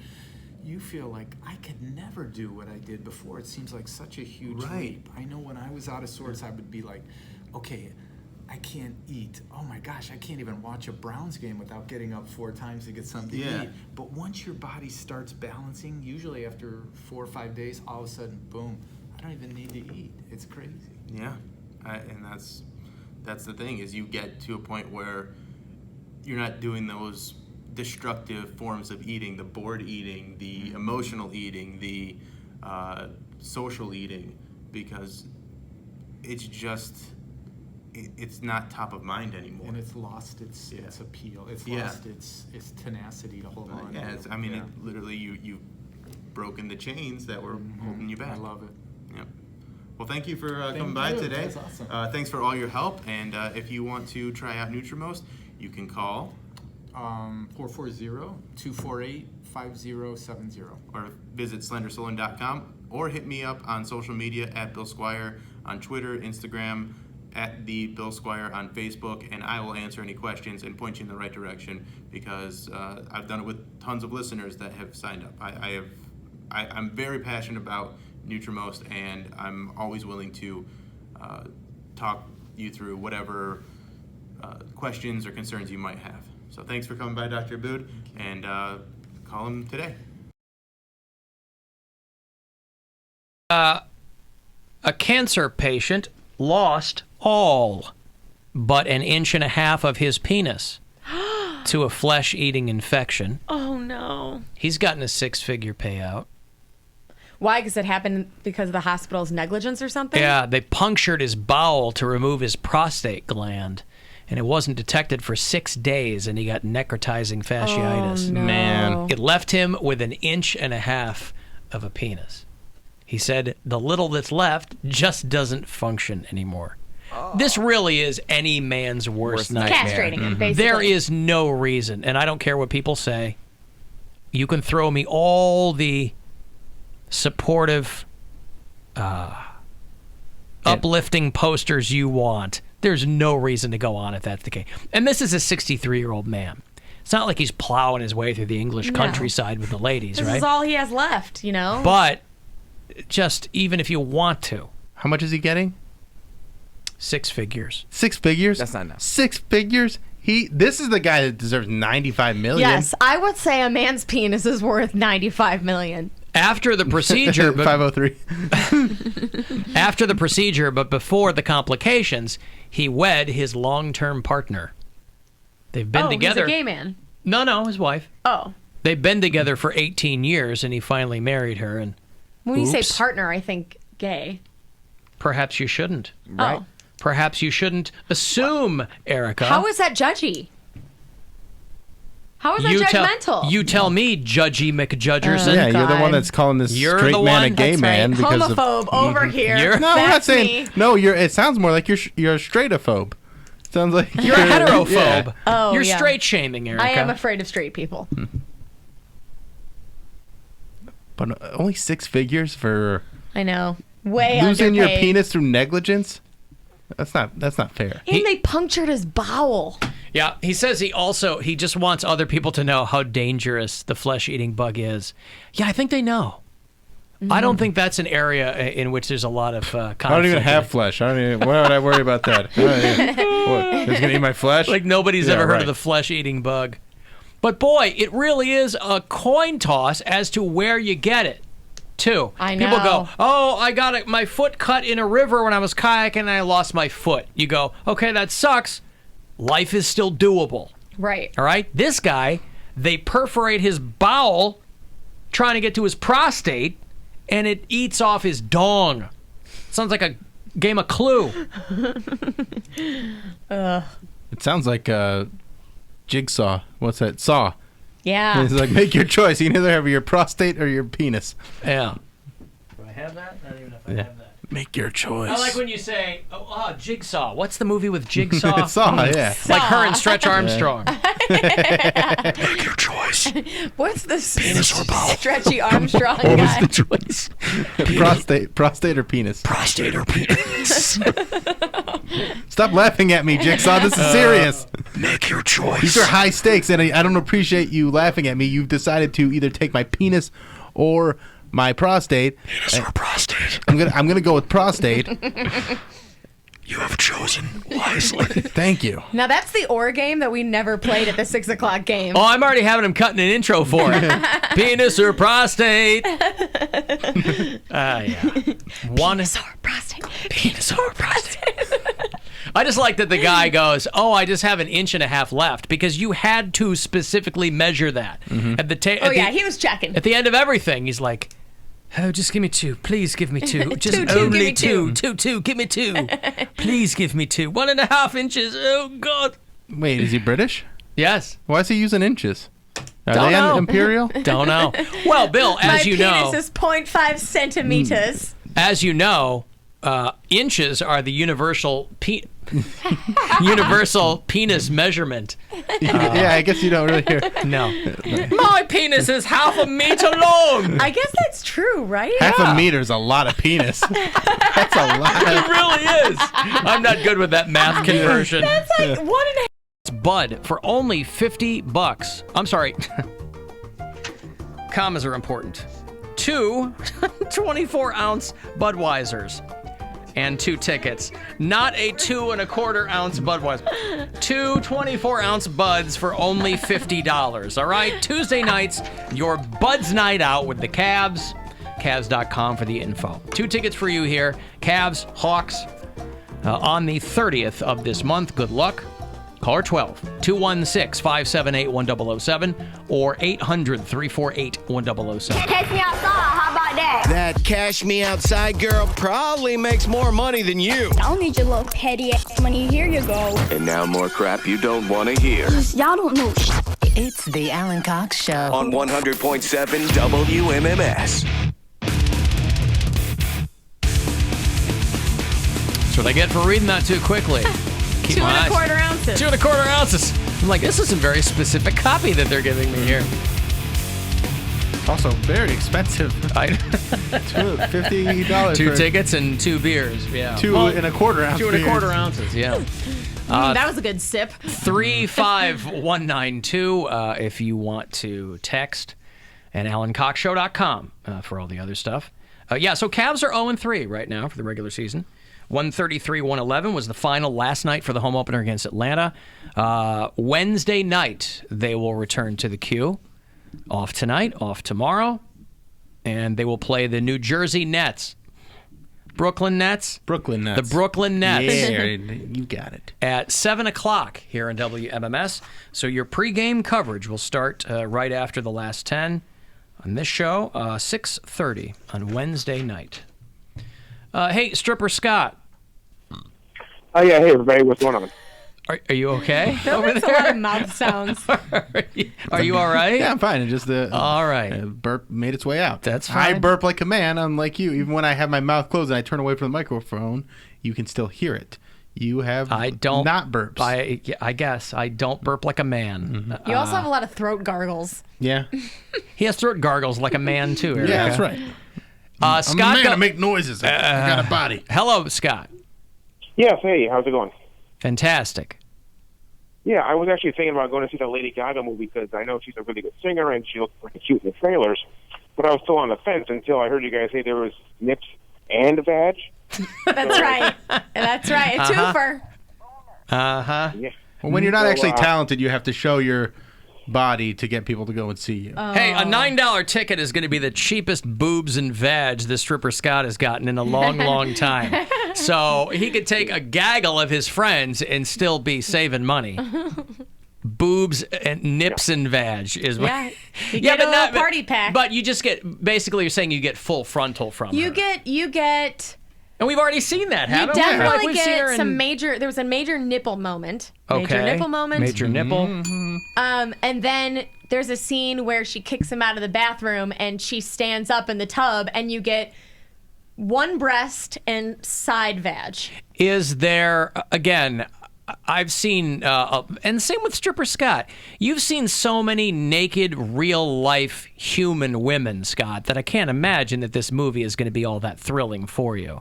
you feel like, I could never do what I did before. It seems like such a huge leap. I know when I was out of sorts, I would be like, okay, I can't eat. Oh my gosh, I can't even watch a Browns game without getting up 4 times to get something to eat. But once your body starts balancing, usually after 4 or 5 days, all of a sudden, boom, I don't even need to eat. It's crazy. Yeah, and that's the thing, is you get to a point where you're not doing those destructive forms of eating, the bored eating, the emotional eating, the social eating, because it's just... it's not top of mind anymore, and it's lost its appeal. It's lost its tenacity to hold on. Yeah, it literally you've broken the chains that were holding you back. I love it. Yep. Well, thank you for coming by today. That's awesome. Thanks for all your help. And if you want to try out Nutrimost, you can call 440-248-5888. 5070. Or visit slendersaloon.com or hit me up on social media at Bill Squire on Twitter, Instagram, at the Bill Squire on Facebook, and I will answer any questions and point you in the right direction because I've done it with tons of listeners that have signed up. I'm very passionate about Nutrimost, and I'm always willing to talk you through whatever questions or concerns you might have. So thanks for coming by, Dr. Abood, and call him today. A cancer patient lost all but an inch and a half of his penis to a flesh-eating infection. Oh, no. He's gotten a 6-figure payout. Why? Because it happened because of the hospital's negligence or something? Yeah, they punctured his bowel to remove his prostate gland, and it wasn't detected for 6 days, and he got necrotizing fasciitis. Oh, no. Man. It left him with an inch and a half of a penis. He said the little that's left just doesn't function anymore. Oh. This really is any man's worst nightmare. Castrating him, basically. There is no reason, and I don't care what people say. You can throw me all the supportive, uplifting posters you want. There's no reason to go on if that's the case. And this is a 63-year-old man. It's not like he's plowing his way through the English countryside with the ladies, this right? This is all he has left, you know? But just even if you want to. How much is he getting? 6 figures. 6 figures? That's not enough. 6 figures? This is the guy that deserves $95 million. Yes, I would say a man's penis is worth $95 million. After the procedure, but 503. After the procedure, but before the complications, he wed his long-term partner. They've been together. He's a gay man. No, his wife. Oh. They've been together for 18 years, and he finally married her. And when you say partner, I think gay. Perhaps you shouldn't. Right. Oh. Perhaps you shouldn't assume, Erica. How is that judgy? How is that judgmental? You tell me, Judgy McJudgerson. Yeah, you're the one that's calling this straight man a gay man. Right. Because homophobe over here. No, I'm not saying. Me. No, it sounds more like you're a straightophobe. Sounds like you're a heterophobe. Yeah. Oh, you're straight shaming, Erica. I am afraid of straight people. But only 6 figures for. I know. Way losing underpaid. your penis through negligence. That's not fair. And they punctured his bowel. Yeah, he says he just wants other people to know how dangerous the flesh-eating bug is. Yeah, I think they know. Mm-hmm. I don't think that's an area in which there's a lot of conflict. I don't even have flesh. Why would I worry about that? What? He's gonna eat my flesh? Like nobody's ever heard of the flesh-eating bug. But boy, it really is a coin toss as to where you get it. Too. I know. People go, oh, I got my foot cut in a river when I was kayaking and I lost my foot. You go, okay, that sucks. Life is still doable. Right. All right? This guy, they perforate his bowel trying to get to his prostate and it eats off his dong. Sounds like a game of Clue. It sounds like Jigsaw. What's that? Saw. Yeah. It's like, make your choice. You can either have your prostate or your penis. Yeah. Do I have that? I don't even know if I have that. Make your choice. I like when you say, Jigsaw. What's the movie with Jigsaw? Saw, yeah. Like her and Stretch Armstrong. Make your choice. What's the penis or bowel? Stretchy Armstrong What guy? was the choice? Prostate or penis? Prostate or penis. Stop laughing at me, Jigsaw. This is serious. Make your choice. These are high stakes, and I don't appreciate you laughing at me. You've decided to either take my penis or my prostate. Penis or prostate. I'm gonna go with prostate. You have chosen wisely. Thank you. Now that's the or game that we never played at the 6 o'clock game. Oh, I'm already having him cutting an intro for it. Penis or prostate. Yeah. Penis or prostate. Penis or prostate. I just like that the guy goes, oh, I just have an inch and a half left, because you had to specifically measure that. Mm-hmm. He was checking. At the end of everything, he's like, oh, just give me 2. Please give me 2. Just Two, only give me 2. two. 2. Give me 2. Please give me 2. 1.5 inches. Oh, God. Wait, is he British? Yes. Why is he using inches? Are Don't they know. imperial? Don't know. Well, Bill, as you know, my penis is 0.5 centimeters. As you know, inches are the universal universal penis measurement. Yeah, I guess you don't really hear. No. My penis is half a meter long. I guess that's true, right? Half a meter is a lot of penis. That's a lot. It really is. I'm not good with that math conversion. That's like 1.5. It's Bud for only $50. I'm sorry. Commas are important. 2 24-ounce Budweisers and 2 tickets. Not a 2 1/4-ounce Budweiser. 2 24-ounce Buds for only $50. All right? Tuesday nights, your Buds night out with the Cavs. Cavs.com for the info. 2 tickets for you here. Cavs, Hawks, on the 30th of this month. Good luck. Caller 12, 216-578-1007 or 800-348-1007. Catch me outside. How about that? That cash me outside girl probably makes more money than you. I don't need your little petty ass money. Here you go. And now more crap you don't want to hear. Y'all don't know shit. It's the Alan Cox Show. On 100.7 WMMS. That's what I get for reading that too quickly. 2 1/4 ounces. 2 1/4 ounces. I'm like, this is a very specific copy that they're giving me here. Also very expensive. $50. 2 for tickets and 2 beers. Yeah. 2 1/4 ounce. 2 1/4 ounces. Yeah. That was a good sip. 35192 if you want to text, and AlanCoxShow.com for all the other stuff. So Cavs are 0-3 right now for the regular season. 133-111 was the final last night for the home opener against Atlanta. Wednesday night, they will return to the Q. Off tonight, off tomorrow. And they will play the New Jersey Nets. Brooklyn Nets? Brooklyn Nets. The Brooklyn Nets. Yeah, you got it. At 7 o'clock here on WMMS. So your pregame coverage will start right after the last 10 on this show, 6:30 on Wednesday night. Hey, Stripper Scott. Oh, yeah. Hey, everybody. What's going on? Are you okay over That's there? a lot of mouth sounds. Are you all right? Yeah, I'm fine. It just all right. Burp made its way out. That's I fine. burp like a man, unlike you. Even when I have my mouth closed and I turn away from the microphone, you can still hear it. You have not burps. I guess I don't burp like a man. Mm-hmm. You also have a lot of throat gargles. Yeah. He has throat gargles like a man too, Erica. Yeah, that's right. Scott, I'm a man to make noises. I got a body. Hello, Scott. Yes. Hey, how's it going? Fantastic. Yeah, I was actually thinking about going to see the Lady Gaga movie because I know she's a really good singer and she looks pretty cute in the trailers. But I was still on the fence until I heard you guys say there was nips and vag. That's right. That's right. A twofer. Uh-huh. Yeah. Well, when you're not actually talented, you have to show your body to get people to go and see you. Hey, a $9 ticket is going to be the cheapest boobs and vag the Stripper Scott has gotten in a long, long time. So he could take a gaggle of his friends and still be saving money. Boobs and nips and vag is what. Yeah, you get a little party pack. But you just get, basically you're saying you get full frontal from You her. get. And we've already seen that, haven't You we? definitely We've seen her get in- some major. There was a major nipple moment. Major Okay. nipple moment. Major nipple. And then there's a scene where she kicks him out of the bathroom and she stands up in the tub, and you get one breast and side vag. Is there, again, I've seen, and same with Stripper Scott, you've seen so many naked, real-life human women, Scott, that I can't imagine that this movie is going to be all that thrilling for you.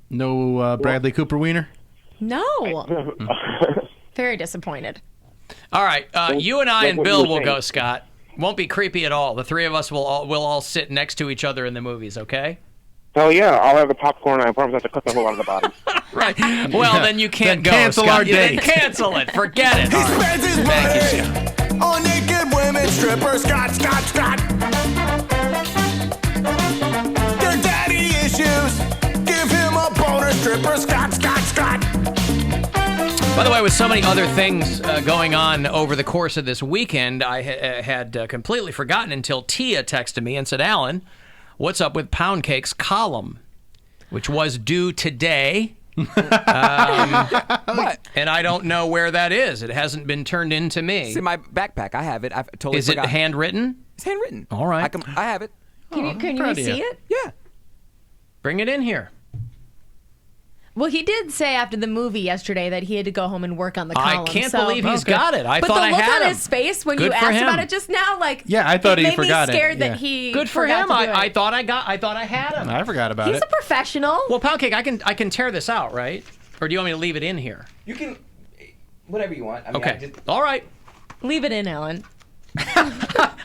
No Bradley Cooper wiener? No. Very disappointed. All right, you and I and Bill will go, Scott. Won't be creepy at all. The three of us will all sit next to each other in the movies, okay? Oh, yeah. I'll have the popcorn. I promise not to cut the whole out of the bottom. Right. Well, then you can't Then go, cancel Scott. our date. Then cancel it. Forget it. All right. Thank you, Scott. On naked women, stripper, Scott. Their daddy issues. Give him a boner, stripper, Scott. By the way, with so many other things going on over the course of this weekend, I had completely forgotten until Tia texted me and said, Alan, what's up with Pound Cake's column, which was due today. And I don't know where that is. It hasn't been turned in to me. It's in my backpack. I have it. I've totally Is it forgot. handwritten? It's handwritten. All right. I have it. Can you proud of see you. it? Yeah. Bring it in here. Well, he did say after the movie yesterday that he had to go home and work on the column. I can't believe he's got it. I but thought the I look had on him. his face when Good you for asked him. about it just now, like Yeah, I thought it he made forgot me it. scared Yeah. that he Good for forgot him. to do it. I thought I had him. I forgot about He's it. a professional. Well, Pound Cake, I can tear this out, right? Or do you want me to leave it in here? You can, whatever you want. I mean, Okay. All right. Leave it in, Alan.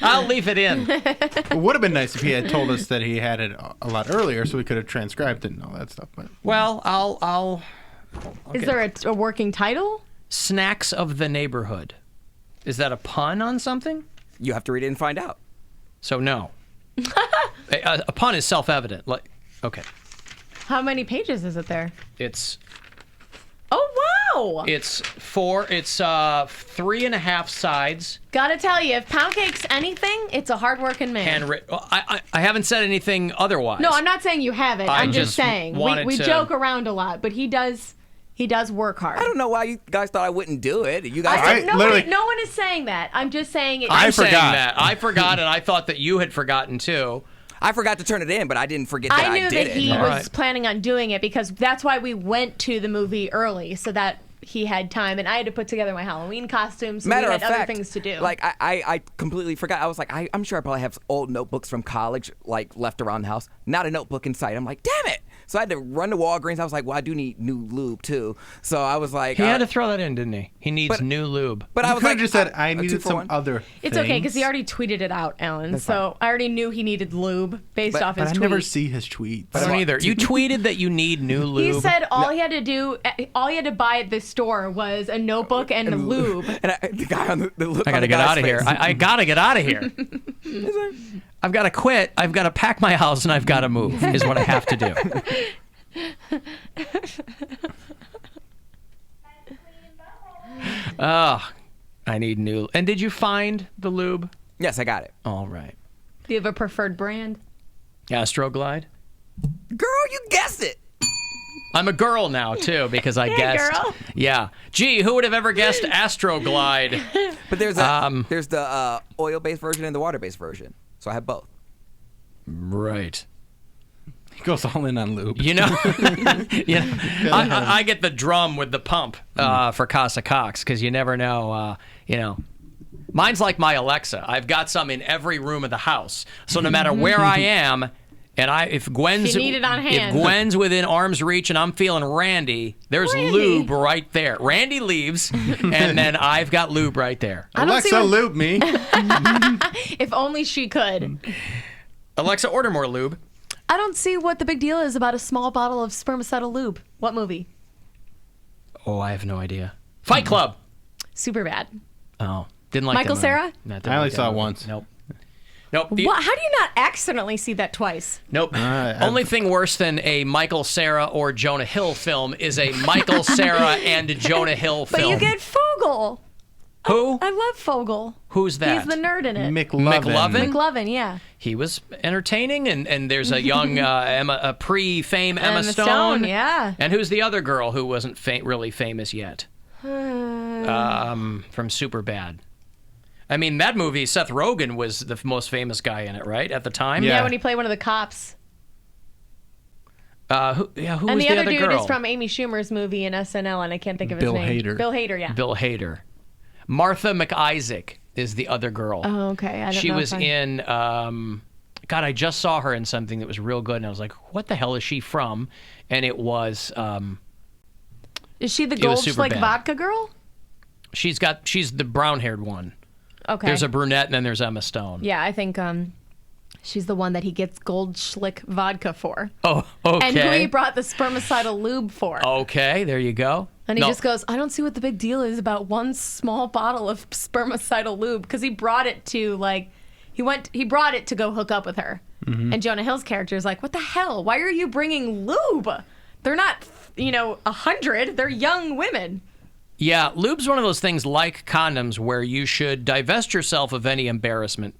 I'll leave it in. It would have been nice if he had told us that he had it a lot earlier, so we could have transcribed it and all that stuff. But Well, I'll Is there a working title? Snacks of the Neighborhood. Is that a pun on something? You have to read it and find out. So no. a pun is self-evident. Like, okay. How many pages is it there? It's Oh wow! It's 3.5 sides. Gotta tell you, if Pound Cake's anything, it's a hardworking man. Handwritten. Well, I haven't said anything otherwise. No, I'm not saying you haven't. I I'm just just saying wanted we to- joke around a lot, but he does work hard. I don't know why you guys thought I wouldn't do it. You guys, no one is saying that. I'm just saying it. I'm saying that. I forgot, and I thought that you had forgotten too. I forgot to turn it in, but I didn't forget that I I knew did that it. he was planning on doing it because that's why we went to the movie early so that he had time, and I had to put together my Halloween costumes. So Matter we of had fact, other things to do. Like I completely forgot. I was like, I'm sure I probably have old notebooks from college like left around the house. Not a notebook in sight. I'm like, damn it. So I had to run to Walgreens. I was like, well, I do need new lube too. So I was like, He had to throw that in, didn't he? He needs new lube. But I was could like, have just said I a needed 2-for-1. some other. it's okay because he already tweeted it out, Alan. That's So I already knew he needed lube based off But his I tweet. never see his tweets. I don't either. You tweeted that you need new lube. He said all he had to do, all he had to buy at the store was a notebook and lube. And the guy on the look I on gotta the get guy's out of here. face. I gotta get out of here. I've got to quit. I've got to pack my house and I've got to move. Is what I have to do. Oh, I need new. And did you find the lube? Yes, I got it. All right. Do you have a preferred brand? Astroglide. Girl, you guessed it. I'm a girl now too because I Hey, guessed. girl. Yeah. Gee, who would have ever guessed Astroglide? But there's there's the oil-based version and the water-based version. So I have both. Right. He goes all in on lube. You know, I get the drum with the pump for Casa Cox because you never know. Mine's like my Alexa. I've got some in every room of the house, so no matter where I am, and if Gwen's You need it on hand. if Gwen's within arm's reach and I'm feeling randy, there's lube right there. Randy leaves, and then I've got lube right there. I don't see Alexa, what- lube me. If only she could. Alexa, order more lube. I don't see what the big deal is about a small bottle of spermicidal lube. What movie? Oh, I have no idea. Fight Club. Super bad. Oh, didn't like Michael that movie. Cera? No, didn't I only like that saw it movie. once. Nope. Nope. What? How do you not accidentally see that twice? Nope. Only thing worse than a Michael Cera or Jonah Hill film is a Michael Cera and Jonah Hill But film. you get Fogel. Who? I love Fogel. Who's that? He's the nerd in it. McLovin? McLovin, yeah. He was entertaining, and there's a young a pre-fame Emma Stone, yeah. And who's the other girl who wasn't really famous yet? From Superbad. I mean, that movie, Seth Rogen was the most famous guy in it, right? At the time? Yeah, when he played one of the cops. Who And was the the other other dude girl? is from Amy Schumer's movie in SNL, and I can't think of his Bill name. Hader. Bill Hader, yeah. Bill Hader. Martha McIsaac is the other girl. Oh, okay. I don't She know was if I- in, God, I just saw her in something that was real good, and I was like, what the hell is she from? And it was, Is she the it was Goldschlick Superbad. vodka girl? she's the brown-haired one. Okay. There's a brunette, and then there's Emma Stone. Yeah, I think she's the one that he gets Goldschlick vodka for. Oh, okay. And who he brought the spermicidal lube for. Okay, there you go. And he No, just goes, I don't see what the big deal is about one small bottle of spermicidal lube, because he brought it to he brought it to go hook up with her. Mm-hmm. And Jonah Hill's character is like, what the hell? Why are you bringing lube? They're not, 100. They're young women. Yeah, lube's one of those things like condoms where you should divest yourself of any embarrassment.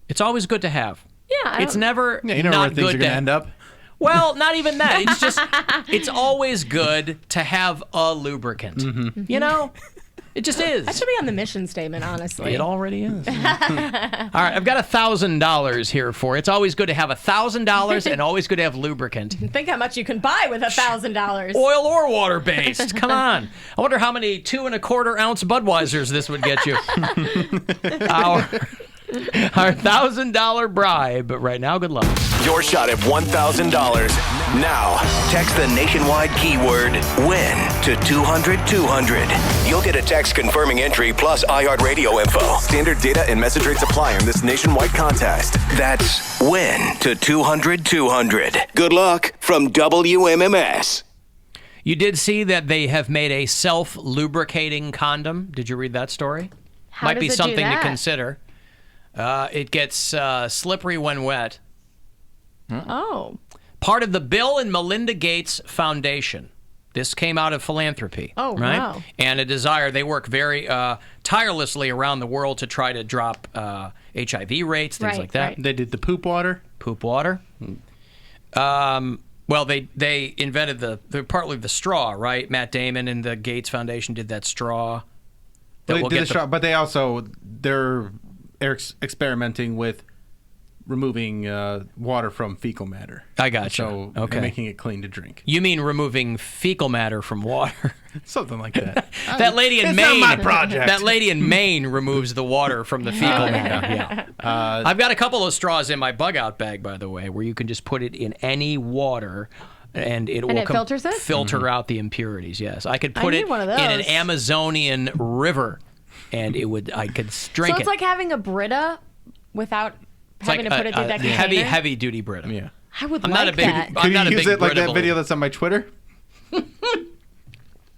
It's always good to have. Yeah. It's never Yeah, you know where not things good are going to to end up. Well, not even that. It's just, it's always good to have a lubricant. Mm-hmm. You know? It just is. That should be on the mission statement, honestly. It already is. All right, I've got $1,000 here for you. It's always good to have $1,000 and always good to have lubricant. Think how much you can buy with $1,000. Oil or water-based. Come on. I wonder how many 2 1/4 ounce Budweisers this would get you. Our $1,000 bribe. But right now, good luck. Your shot at $1,000. Now, text the nationwide keyword WIN to 200-200. You'll get a text confirming entry plus iHeartRadio info. Standard data and message rates apply in this nationwide contest. That's WIN to 200-200. Good luck from WMMS. You did see that they have made a self-lubricating condom. Did you read that story? How Might be does it do something to that? consider. It gets slippery when wet. Oh. Part of the Bill and Melinda Gates Foundation. This came out of philanthropy. Oh, right? wow. And a desire. They work very tirelessly around the world to try to drop HIV rates, things like that. They did the poop water. Poop water. Well, they invented partly the straw, right? Matt Damon and the Gates Foundation did that straw. They did the straw, but they're experimenting with removing water from fecal matter. I got you. So Okay. and making it clean to drink. You mean removing fecal matter from water? Something like that. That lady in It's Maine. not my project. That lady in Maine removes the water from the fecal matter. Yeah. I've got a couple of straws in my bug out bag, by the way, where you can just put it in any water. And it will filters it? filter out the impurities. Yes, I could I put need it one of in an those. Amazonian river, and I could drink So it. it's like having a Brita without It's having like to put it through that container? heavy duty Brita. Yeah. I would I'm like not a big. that. I'm Could not you a use big it like Brita that video believer. that's on my Twitter?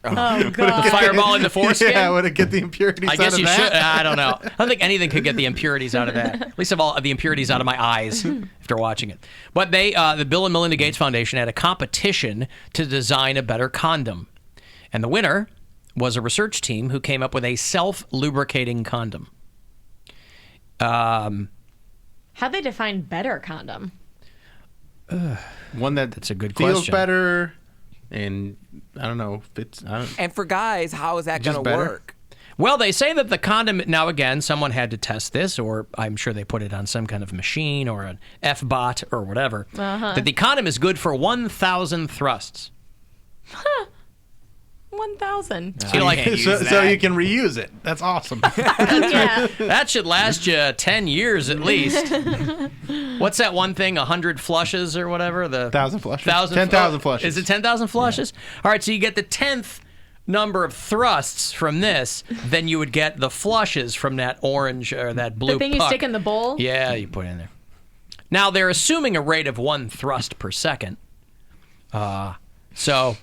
Oh, God. The fireball in the foreskin? Yeah, would it get the impurities I guess out of you that? should. I don't know. I don't think anything could get the impurities out of that. At least of all the impurities out of my eyes after watching it. But the Bill and Melinda Gates Foundation had a competition to design a better condom, and the winner was a research team who came up with a self-lubricating condom. How'd they define better condom? One that's a good feels question. better, and I don't know if it's. And for guys, how is that Just going to better? work? Well, they say that the condom, now again, someone had to test this, or I'm sure they put it on some kind of machine or an F-bot or whatever, that the condom is good for 1,000 thrusts. 1,000. So, so you can reuse it. That's awesome. Yeah. That should last you 10 years at least. What's that one thing, 100 flushes or whatever? 1,000 flushes. 10,000 10,000 flushes. Is it 10,000 flushes? All right, so you get the 10th number of thrusts from this, then you would get the flushes from that orange or that blue The thing you puck. stick in the bowl? Yeah, you put it in there. Now, they're assuming a rate of 1 thrust per second. So,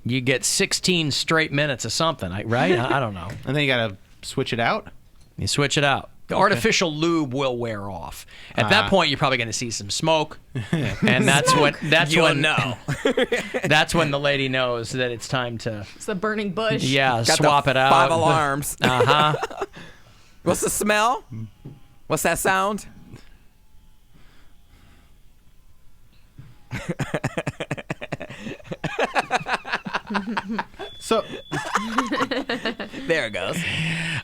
you get 16 straight minutes of something, right? I don't know. And then you got to switch it out? You switch it out. The artificial lube will wear off. At that point, you're probably going to see some smoke, and that's when that's when the lady knows that it's time to It's the burning bush. got Got swap it out. 5 alarms. Uh-huh. What's the smell? What's that sound? So there it goes.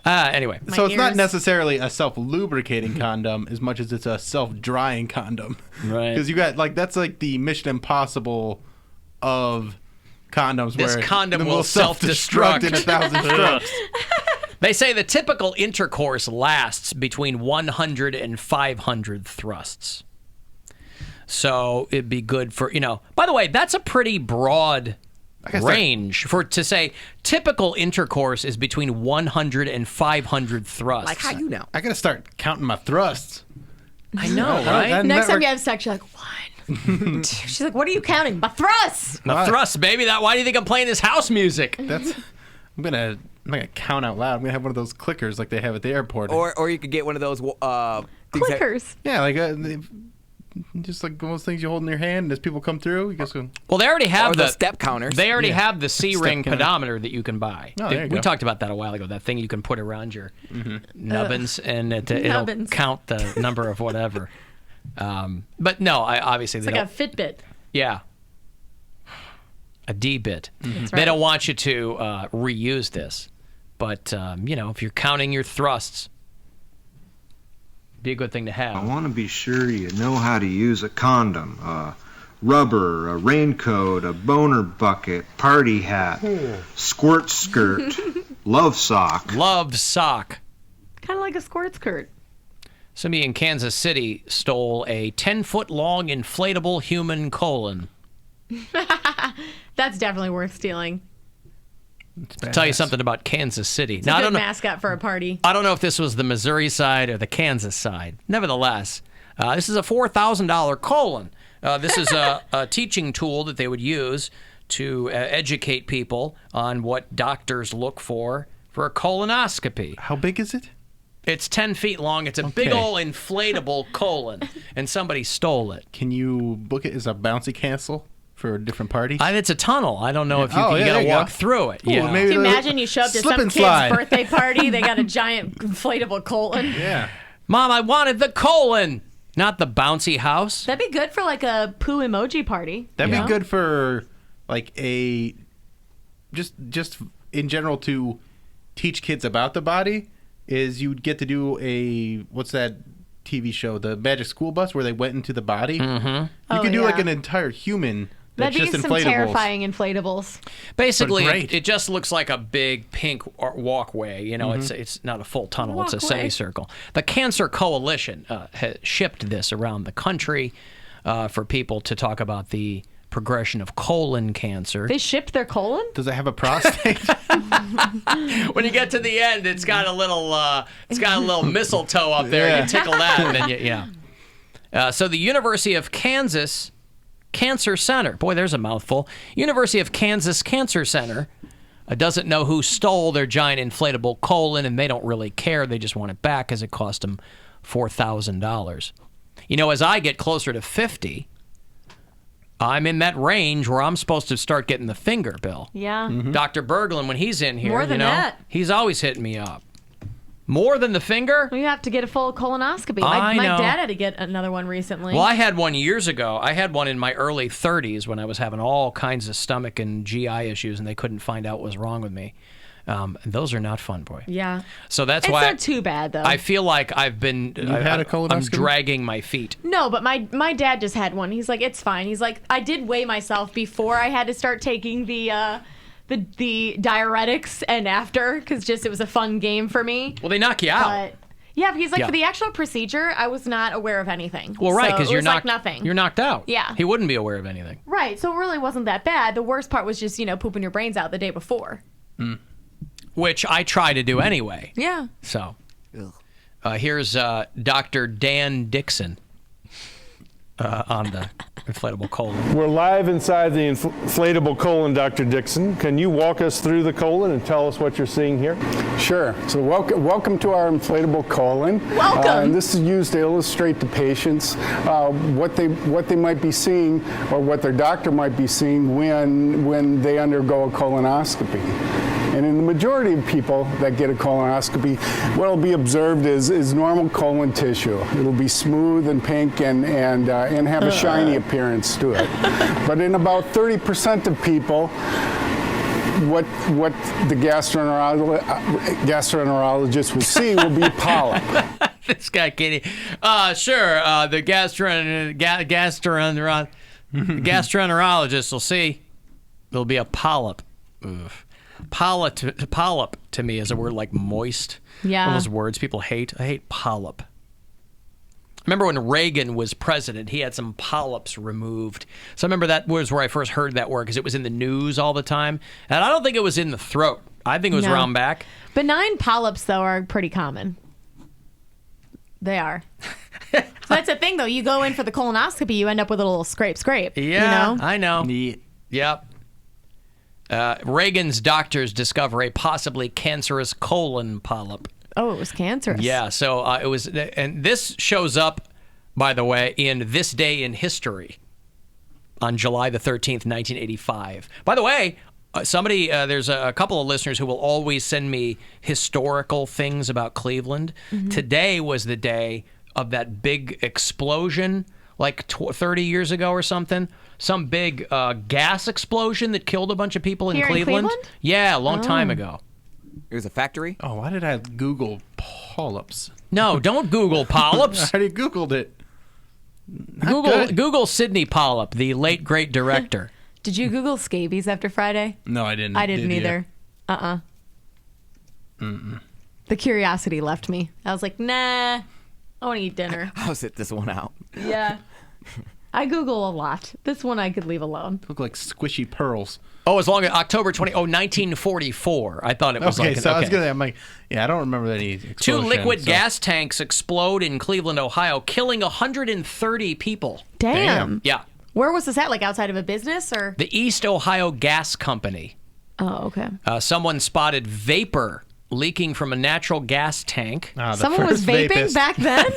Anyway, so it's not necessarily a self-lubricating condom as much as it's a self-drying condom, right? Because you got that's like the Mission Impossible of condoms. This where condom it will self-destruct in 1,000 strokes. They say the typical intercourse lasts between 100 and 500 thrusts. So it'd be good for, by the way, that's a pretty broad range to say typical intercourse is between 100 and 500 thrusts. Like how you know? I got to start counting my thrusts. I know, right? Next time you have sex, you're like, 1. She's like, what are you counting? My thrusts. My thrusts, baby. Why do you think I'm playing this house music? I'm not gonna count out loud. I'm gonna have one of those clickers like they have at the airport. Or you could get one of those clickers. Yeah, like just like those things you hold in your hand, and as people come through, you just go. Well, they already have the step counters. They already have the Step C-ring counter. pedometer that you can buy. Oh, there you we go. talked about that a while ago. That thing you can put around your nubbins, and it'll Nubbins. count the number of whatever. But no, obviously It's they like a don't. Fitbit. Yeah. a D-bit. That's They right. don't want you to reuse this. But, if you're counting your thrusts, be a good thing to have. I want to be sure you know how to use a condom, rubber, a raincoat, a boner bucket, party hat, squirt skirt, love sock. Love sock. Kind of like a squirt skirt. Somebody in Kansas City stole a 10-foot-long inflatable human colon. That's definitely worth stealing. I'll tell you something about Kansas City. It's a good mascot for a party. I don't know if this was the Missouri side or the Kansas side. Nevertheless, this is a $4,000 colon. This is a teaching tool that they would use to educate people on what doctors look for a colonoscopy. How big is it? It's 10 feet long. It's a big old inflatable colon, and somebody stole it. Can you book it as a bouncy castle for a different party? It's a tunnel. I don't know if you Oh, can yeah, get there to you walk go. through it. Ooh, Yeah. maybe Can you imagine you show up to slip some and kid's slide. birthday party, they got a giant inflatable colon? Yeah. Mom, I wanted the colon, not the bouncy house. That'd be good for like a poo emoji party. That'd you be know? good for like a just in general to teach kids about the body. Is you'd get to do what's that TV show, the Magic School Bus, where they went into the body. Mm-hmm. You could do like yeah. an entire human. That's That'd be just some inflatables. terrifying inflatables. Basically, But great. it just looks like a big pink walkway. You know, it's not a full tunnel; it's a Walkway. semicircle. The Cancer Coalition has shipped this around the country for people to talk about the progression of colon cancer. They shipped their colon? Does it have a prostate? When you get to the end, it's got a little mistletoe up there. Yeah. You tickle that, and then so the University of Kansas Cancer Center. Boy, there's a mouthful. University of Kansas Cancer Center doesn't know who stole their giant inflatable colon, and they don't really care. They just want it back because it cost them $4,000. As I get closer to 50, I'm in that range where I'm supposed to start getting the finger, Bill. Yeah. Dr. Berglund, when he's in here, More than that. he's always hitting me up. More than the finger? We have to get a full colonoscopy. I My know. dad had to get another one recently. Well, I had one years ago. I had one in my early 30s when I was having all kinds of stomach and GI issues, and they couldn't find out what was wrong with me. And those are not fun, boy. Yeah. So that's It's why not too bad, though. I feel like I've been. had a colonoscopy? I'm dragging my feet. No, but my dad just had one. He's like, it's fine. He's like, I did weigh myself before I had to start taking the diuretics and after, because it was a fun game for me. Well, they knock you out. But yeah, he's like, Yeah. for the actual procedure, I was not aware of anything. Well, right, So because it you're was knocked. like nothing. You're knocked out. Yeah. He wouldn't be aware of anything. Right, so it really wasn't that bad. The worst part was just, pooping your brains out the day before. Which I try to do anyway. Yeah. So, here's Dr. Dan Dixon on the inflatable colon. We're live inside the inflatable colon, Dr. Dixon. Can you walk us through the colon and tell us what you're seeing here? Sure. So welcome to our inflatable colon. Welcome. And this is used to illustrate to patients what they might be seeing or what their doctor might be seeing when they undergo a colonoscopy. And in the majority of people that get a colonoscopy, what will be observed is normal colon tissue. It'll be smooth and pink and have a shiny appearance to it. But in about 30% of people, what the gastroenterologist will see will be a polyp. This guy kidding. Sure. The gastroenterologist will see there'll be a polyp. Oof. Polyp to me is a word like moist. Yeah. One of those words people hate. I hate polyp. Remember when Reagan was president, he had some polyps removed. So I remember that was where I first heard that word because it was in the news all the time. And I don't think it was in the throat. I think it was No. around back. Benign polyps, though, are pretty common. They are. So that's the thing, though. You go in for the colonoscopy, you end up with a little scrape. Yeah, You know? I know. Yep. Reagan's doctors discover a possibly cancerous colon polyp. Oh, it was cancerous. Yeah, so it was, and this shows up, by the way, in This Day in History on July the 13th, 1985. By the way, there's a couple of listeners who will always send me historical things about Cleveland. Mm-hmm. Today was the day of that big explosion like 30 years ago or something. Some big gas explosion that killed a bunch of people in Here in Cleveland. Cleveland? Yeah, a long time ago. It was a factory? Oh, why did I Google polyps? No, don't Google polyps. I already Googled it. Google Sidney Polyp, the late great director. Did you Google scabies after Friday? No, I didn't. I didn't Did you? either. The curiosity left me. I was like, nah, I want to eat dinner. I'll sit this one out. Yeah. I Google a lot. This one I could leave alone. Look like squishy pearls. Oh, as long as October 1944. I thought it was Okay, like... so I was I'm like, yeah, I don't remember any explosion. 2 liquid gas tanks explode in Cleveland, Ohio, killing 130 people. Damn. Yeah. Where was this at? Like outside of a business or? The East Ohio Gas Company. Oh, okay. Someone spotted vapor leaking from a natural gas tank. Someone was vaping back then?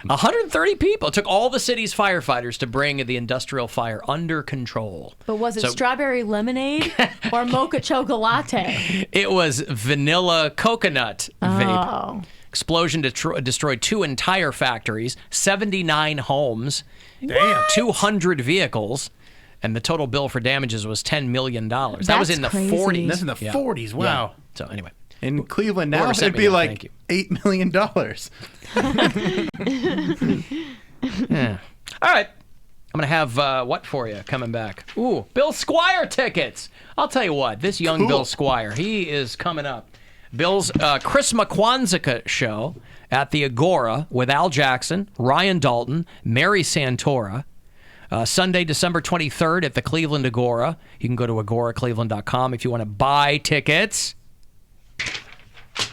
130 people. It took all the city's firefighters to bring the industrial fire under control. But was it strawberry lemonade or mocha chocolate? It was vanilla coconut vape. Oh. Explosion destroyed 2 entire factories, 79 homes, 200 vehicles, and the total bill for damages was $10 million. That was in the 40s. That's in the 40s. Wow. Yeah. So anyway. In Cleveland now, Whoever it'd sent me be that, like thank you. $8 million. Yeah. All right. I'm going to have what for you coming back? Ooh, Bill Squire tickets. I'll tell you what, this young Bill Squire, he is coming up. Bill's Chris McQuanzica show at the Agora with Al Jackson, Ryan Dalton, Mary Santora. Sunday, December 23rd at the Cleveland Agora. You can go to agoracleveland.com if you want to buy tickets.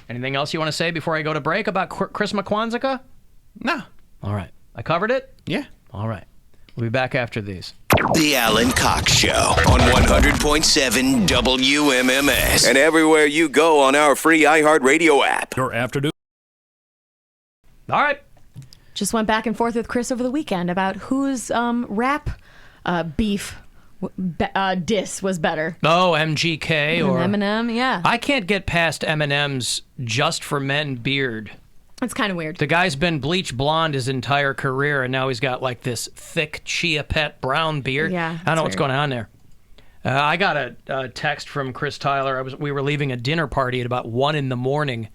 Anything else you want to say before I go to break about Chris McQuanzica? No. All right. I covered it? Yeah. All right. We'll be back after these. The Alan Cox Show on 100.7 WMMS. And everywhere you go on our free iHeartRadio app. Your afternoon. All right. Just went back and forth with Chris over the weekend about whose rap beef diss was better. Oh, MGK or Eminem, yeah. I can't get past Eminem's Just for Men beard. It's kind of weird. The guy's been bleach blonde his entire career, and now he's got like this thick chia pet brown beard. Yeah, I don't know what's going on there. I got a text from Chris Tyler. We were leaving a dinner party at about 1 a.m,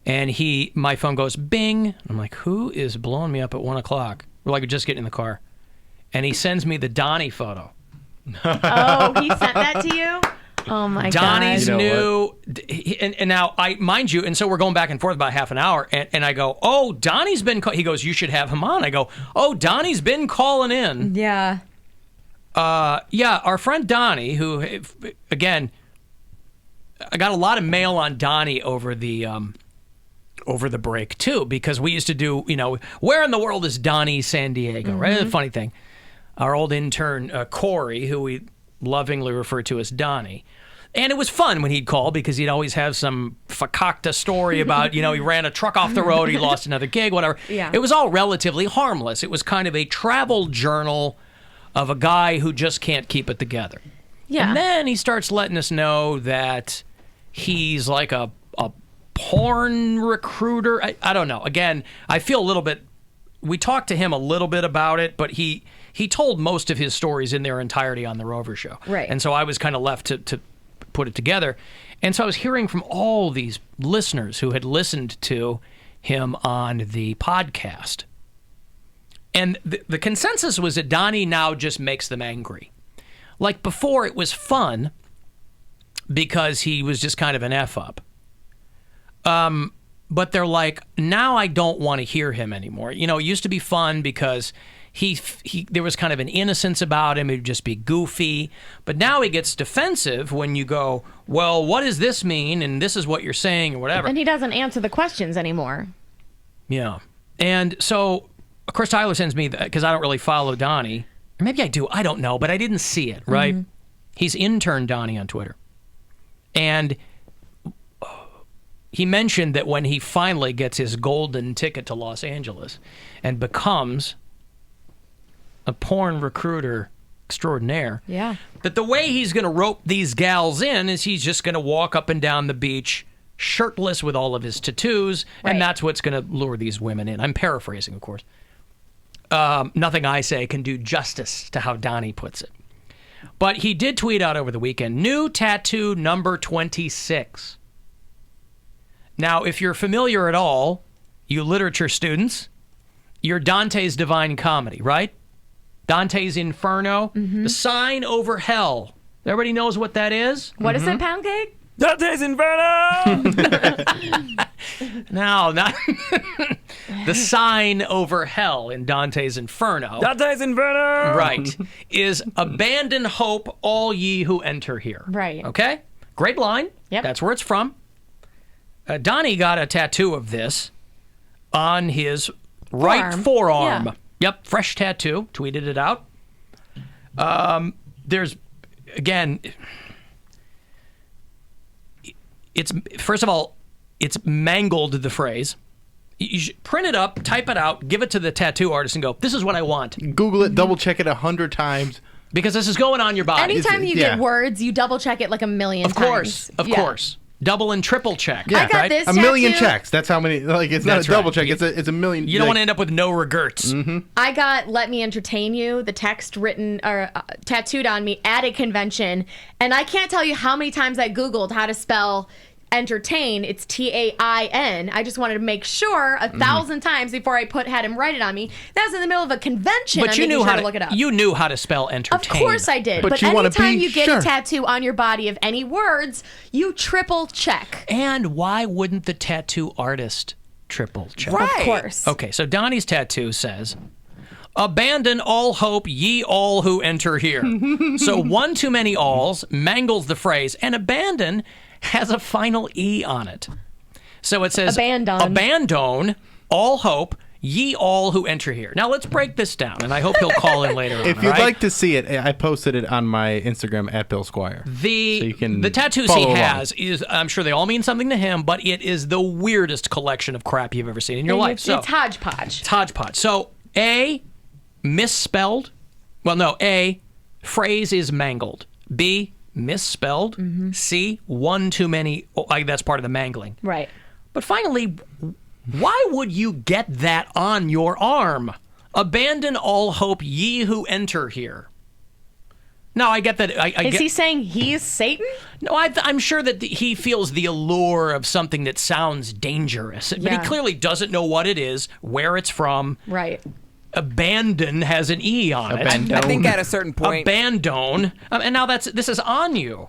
and my phone goes bing. I'm like, who is blowing me up at 1 o'clock? We're like just getting in the car, and he sends me the Donnie photo. Oh, he sent that to you? Oh my God. Donnie's new, and now mind you, and so we're going back and forth about half an hour, and I go, oh, Donnie's been. He goes, you should have him on. I go, oh, Donnie's been calling in. Yeah. Yeah, our friend Donnie, who, again, I got a lot of mail on Donnie over the break too, because we used to do, where in the world is Donnie San Diego, right? The funny thing, our old intern Corey, who we lovingly refer to as Donnie. And it was fun when he'd call because he'd always have some fakakta story about, he ran a truck off the road, he lost another gig, whatever. Yeah. It was all relatively harmless. It was kind of a travel journal of a guy who just can't keep it together. Yeah. And then he starts letting us know that he's like a porn recruiter. I don't know. Again, I feel a little bit, we talked to him a little bit about it, but he told most of his stories in their entirety on the Rover Show. Right. And so I was kind of left to put it together. And so I was hearing from all these listeners who had listened to him on the podcast. And the consensus was that Donnie now just makes them angry. Like before, it was fun because he was just kind of an F-up. But they're like, now I don't want to hear him anymore. It used to be fun because there was kind of an innocence about him. He'd just be goofy. But now he gets defensive when you go, well, what does this mean? And this is what you're saying or whatever. And he doesn't answer the questions anymore. Yeah. And so Chris Tyler sends me, because I don't really follow Donnie. Or maybe I do. I don't know. But I didn't see it, right? Mm-hmm. He's intern Donnie on Twitter. And he mentioned that when he finally gets his golden ticket to Los Angeles and becomes a porn recruiter extraordinaire, yeah, that the way he's going to rope these gals in is he's just going to walk up and down the beach shirtless with all of his tattoos, and that's what's going to lure these women in. I'm paraphrasing, of course. nothing I say can do justice to how Donnie puts it. But he did tweet out over the weekend, new tattoo number 26. Now, if you're familiar at all, you literature students, you're Dante's Divine Comedy, right? Dante's Inferno, the sign over hell. Everybody knows what that is? What is it, Pound Cake? Dante's Inferno! No, not the sign over hell in Dante's Inferno. Dante's Inferno! Right. Is abandon hope, all ye who enter here. Right. Okay? Great line. Yep. That's where it's from. Donnie got a tattoo of this on his right forearm. Yeah. Yep, fresh tattoo. Tweeted it out. There's, again, it's, first of all, it's mangled the phrase. You should print it up, type it out, give it to the tattoo artist and go, this is what I want. Google it, double check it 100 times. Because this is going on your body. Anytime you get words, you double check it like a million times. Of course. Double and triple check. Yeah, I got this a million tattoo. checks. That's how many. Like it's not That's a double right. check. It's a million. You don't want to end up with no regrets. I got "Let Me Entertain You," the text written or tattooed on me at a convention, and I can't tell you how many times I Googled how to spell entertain. It's T-A-I-N. I just wanted to make sure 1,000 times before I had him write it on me. That was in the middle of a convention. But I'm you making knew sure how to look it up. You knew how to spell entertain. Of course I did. But you wanna anytime be you get sure. a tattoo on your body of any words, you triple check. And why wouldn't the tattoo artist triple check? Of course. Okay, so Donnie's tattoo says, abandon all hope, ye all who enter here. So one too many alls mangles the phrase, and abandon has a final E on it. So it says, abandon all hope, ye all who enter here. Now let's break this down, and I hope he'll call in later on. If you'd all right? like to see it, I posted it on my Instagram at Bill Squire. The can tattoos follow he along. has is, I'm sure they all mean something to him, but it is the weirdest collection of crap you've ever seen in your life. It's hodgepodge. It's hodgepodge. So A, misspelled. Well, no, A, phrase is mangled. B, misspelled. C, one too many. That's part of the mangling. Right. But finally, why would you get that on your arm? Abandon all hope, ye who enter here. Now, I get that. Is he saying he's Satan? No, I'm sure that he feels the allure of something that sounds dangerous. But he Yeah. clearly doesn't know what it is, where it's from. Right. Abandon has an E on it. I think at a certain point, Abandon. And now this is on you.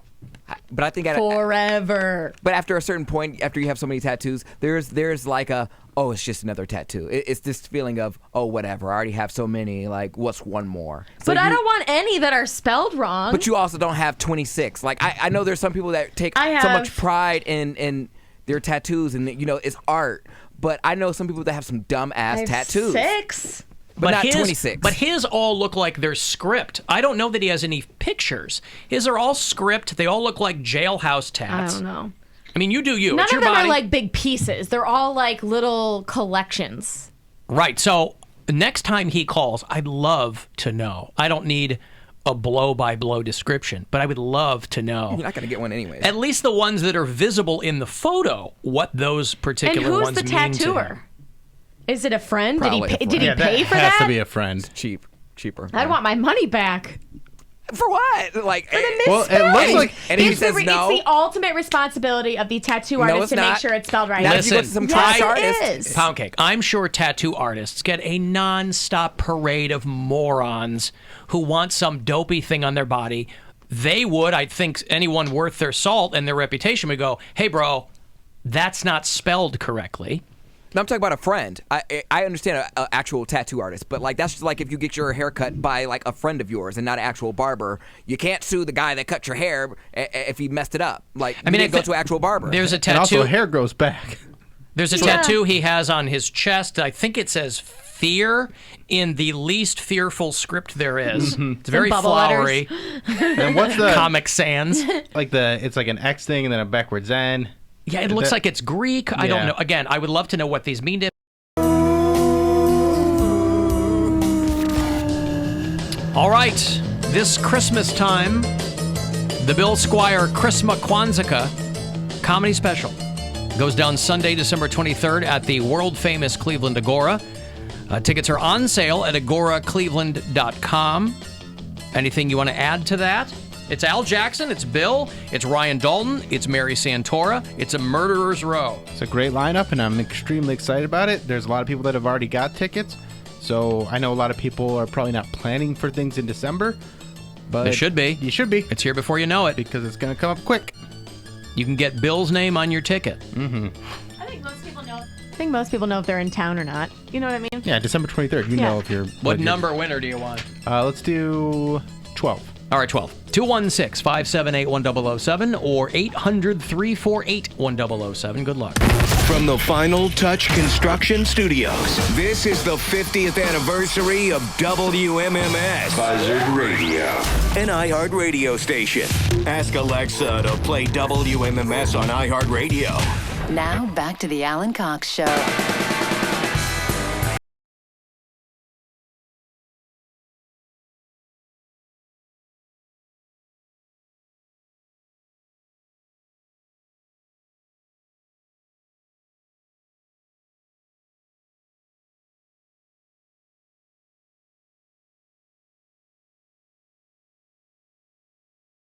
But I think forever. But after a certain point, after you have so many tattoos, there's like it's just another tattoo. It's this feeling of whatever. I already have so many. Like what's one more? So But I don't want any that are spelled wrong. But you also don't have 26. Like I know there's some people that take so much pride in their tattoos, and it's art. But I know some people that have some dumb ass tattoos. 6. But not his, 26. But his all look like they're script. I don't know that he has any pictures. His are all script. They all look like jailhouse tats. I don't know. I mean, you do you. None It's of your them body. are like big pieces. They're all like little collections. Right. So next time he calls, I'd love to know. I don't need a blow-by-blow description, but I would love to know. You're not going to get one anyways. At least the ones that are visible in the photo, what those particular And who's ones the mean to him. tattooer? Is it a friend? Probably a Did he friend. pay for has that? to be a friend. It's cheaper. I'd want my money back. For what? Like, For the well, it misspelling. looks like- and he It's says the no. It's the ultimate responsibility of the tattoo No, artist it's to make not. sure it's spelled right. Not if you go to some trash artist. It is. Pound cake. I'm sure tattoo artists get a non-stop parade of morons who want some dopey thing on their body. They would, I think, anyone worth their salt and their reputation would go, hey, bro, that's not spelled correctly. No, I'm talking about a friend. I understand an actual tattoo artist, but like that's just like if you get your hair cut by like a friend of yours and not an actual barber, you can't sue the guy that cut your hair if he messed it up. Like you didn't go to an actual barber. There's a And tattoo. also, hair grows back. There's a tattoo he has on his chest. I think it says fear in the least fearful script there is. It's very bubble flowery. And what's the Comic Sans. like it's like an X thing and then a backwards N. Yeah, it looks like it's Greek. I don't know. Again, I would love to know what these mean to. All right, this Christmas time, the Bill Squire Christmas Kwanzaa comedy special goes down Sunday, December 23rd at the world-famous Cleveland Agora. Tickets are on sale at agoracleveland.com. Anything you want to add to that? It's Al Jackson, it's Bill, it's Ryan Dalton, it's Mary Santora, it's a Murderer's Row. It's a great lineup, and I'm extremely excited about it. There's a lot of people that have already got tickets, so I know a lot of people are probably not planning for things in December. But They should be. You should be. It's here before you know it. Because it's going to come up quick. You can get Bill's name on your ticket. Mm-hmm. I think most people know if they're in town or not. You know what I mean? Yeah, December 23rd. You Yeah. know if you're... What number winner do you want? Let's do 12. All right, 12. 216-578-1007 or 800-348-1007. Good luck. From the Final Touch Construction Studios, this is the 50th anniversary of WMMS Buzzard Radio, an iHeart radio station. Ask Alexa to play WMMS on iHeartRadio. Now back to the Alan Cox Show.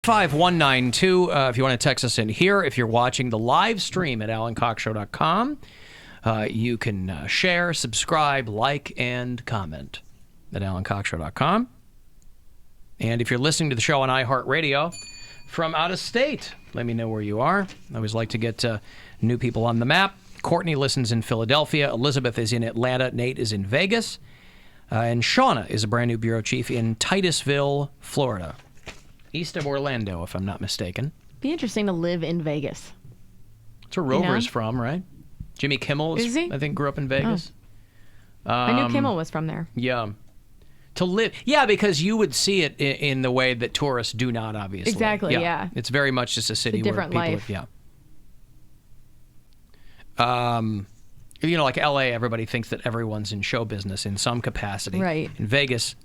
#5192 if you want to text us in here. If you're watching the live stream at alancockshow.com, you can share, subscribe, like, and comment at alancockshow.com. And if you're listening to the show on iHeartRadio from out of state, let me know where you are. I always like to get new people on the map. Courtney listens in Philadelphia. Elizabeth is in Atlanta. Nate is in Vegas. And Shauna is a brand new bureau chief in Titusville, Florida. East of Orlando, if I'm not mistaken. Be interesting to live in Vegas. That's where Rover is from, right? Jimmy Kimmel Is he? I think, grew up in Vegas. I knew Kimmel was from there. Yeah. To live, yeah, because you would see it in the way that tourists do not, obviously. Exactly, yeah. It's very much just a city It's a different where people life. live. Yeah. You know, like L.A., everybody thinks that everyone's in show business in some capacity. Right. In Vegas,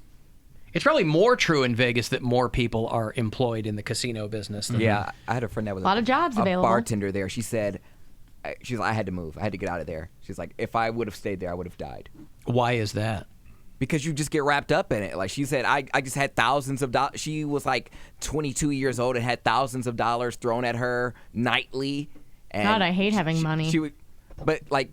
it's probably more true in Vegas that more people are employed in the casino business. Than Yeah, I had a friend that was A lot of jobs available. bartender there. She said, she's like, I had to move. I had to get out of there. She's like, if I would have stayed there, I would have died. Why is that? Because you just get wrapped up in it. Like she said, I just had thousands of dollars. She was like 22 years old and had thousands of dollars thrown at her nightly. And God, I hate having money. She would, but like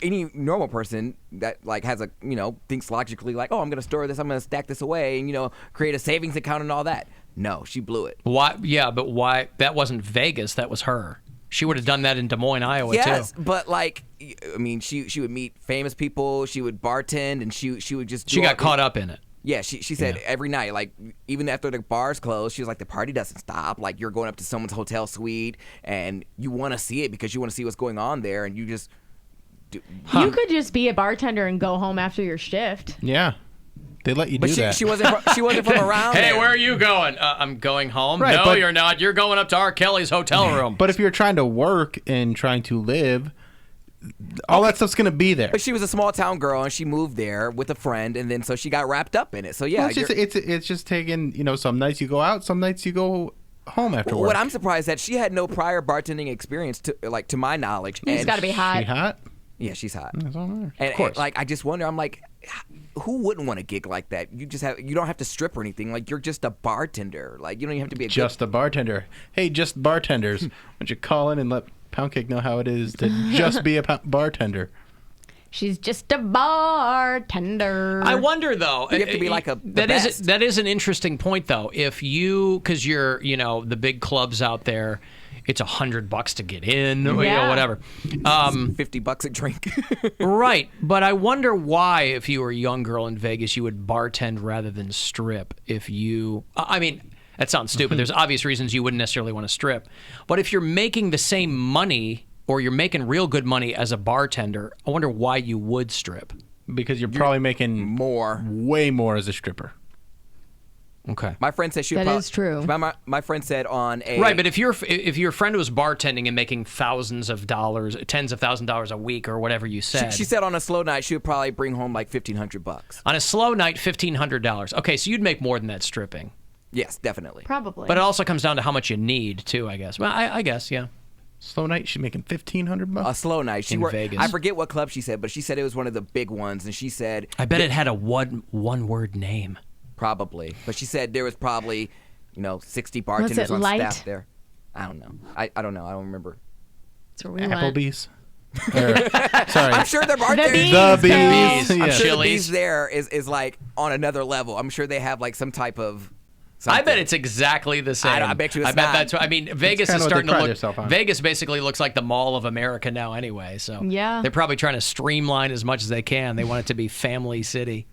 any normal person that like has a, you know, thinks logically like, oh, I'm going to store this, I'm going to stack this away and, you know, create a savings account and all that. No, she blew it. Why? Yeah, but why? That wasn't Vegas. That was her. She would have done that in Des Moines, Iowa, yes, too. but like, I mean, she would meet famous people. She would bartend, and she would just. She got caught up in it. Yeah, she said every night, like even after the bars closed, she was like, the party doesn't stop. Like you're going up to someone's hotel suite, and you want to see it because you want to see what's going on there, and you just. You could just be a bartender and go home after your shift. Yeah. They let you do that. She wasn't from around. Hey, there. where are you going? I'm going home. Right, no, but- you're not. You're going up to R. Kelly's hotel room. But if you're trying to work and trying to live, all that stuff's going to be there. But she was a small town girl, and she moved there with a friend, and then so she got wrapped up in it. So yeah, Well, it's just taking, you know, some nights you go out, some nights you go home after work. what I'm surprised that she had no prior bartending experience to my knowledge. You just got to be hot. She hot? Yeah, she's hot. That's all right. And, Of course. like I just wonder, I'm like, who wouldn't want a gig like that? You don't have to strip or anything. Like you're just a bartender. Like you don't even have to be Just a bartender. Hey, just bartenders. Why don't you call in and let Pound Cake know how it is to just be a bartender? She's just a bartender. I wonder though. You have to be like that is an interesting point though. If you, because you're, you know, the big clubs out there, it's $100 to get in, or, you know, whatever. $50 a drink. Right, but I wonder why, if you were a young girl in Vegas, you would bartend rather than strip. If you, I mean, that sounds stupid. There's obvious reasons you wouldn't necessarily want to strip, but if you're making the same money or you're making real good money as a bartender, I wonder why you would strip. Because you're probably making way more as a stripper. Okay. My friend said she would That is true. My friend said on a Right, but if your friend was bartending and making thousands of dollars, tens of thousands of dollars a week or whatever you said. She said on a slow night she would probably bring home like $1,500. On a slow night, $1,500. Okay, so you'd make more than that stripping. Yes, definitely. Probably. But it also comes down to how much you need too, I guess. Well, I guess, yeah. Slow night, she's making $1,500. A slow night. She In worked. Vegas. I forget what club she said, but she said it was one of the big ones, and she said I bet it had a one-word name. probably, but she said there was probably 60 bartenders on light? staff there. I don't know. I don't know. I don't remember. That's where we went. Applebee's. Sorry. I'm sure their bartenders. The bees. I'm Yeah. sure the Chili's. bees there is like on another level. I'm sure they have like some type of. I bet it's exactly the same. I bet you it's I bet not. that's what, I mean, Vegas kinda is what they starting to pride look. themselves on. Vegas basically looks like the Mall of America now, anyway. So Yeah. they're probably trying to streamline as much as they can. They want it to be Family City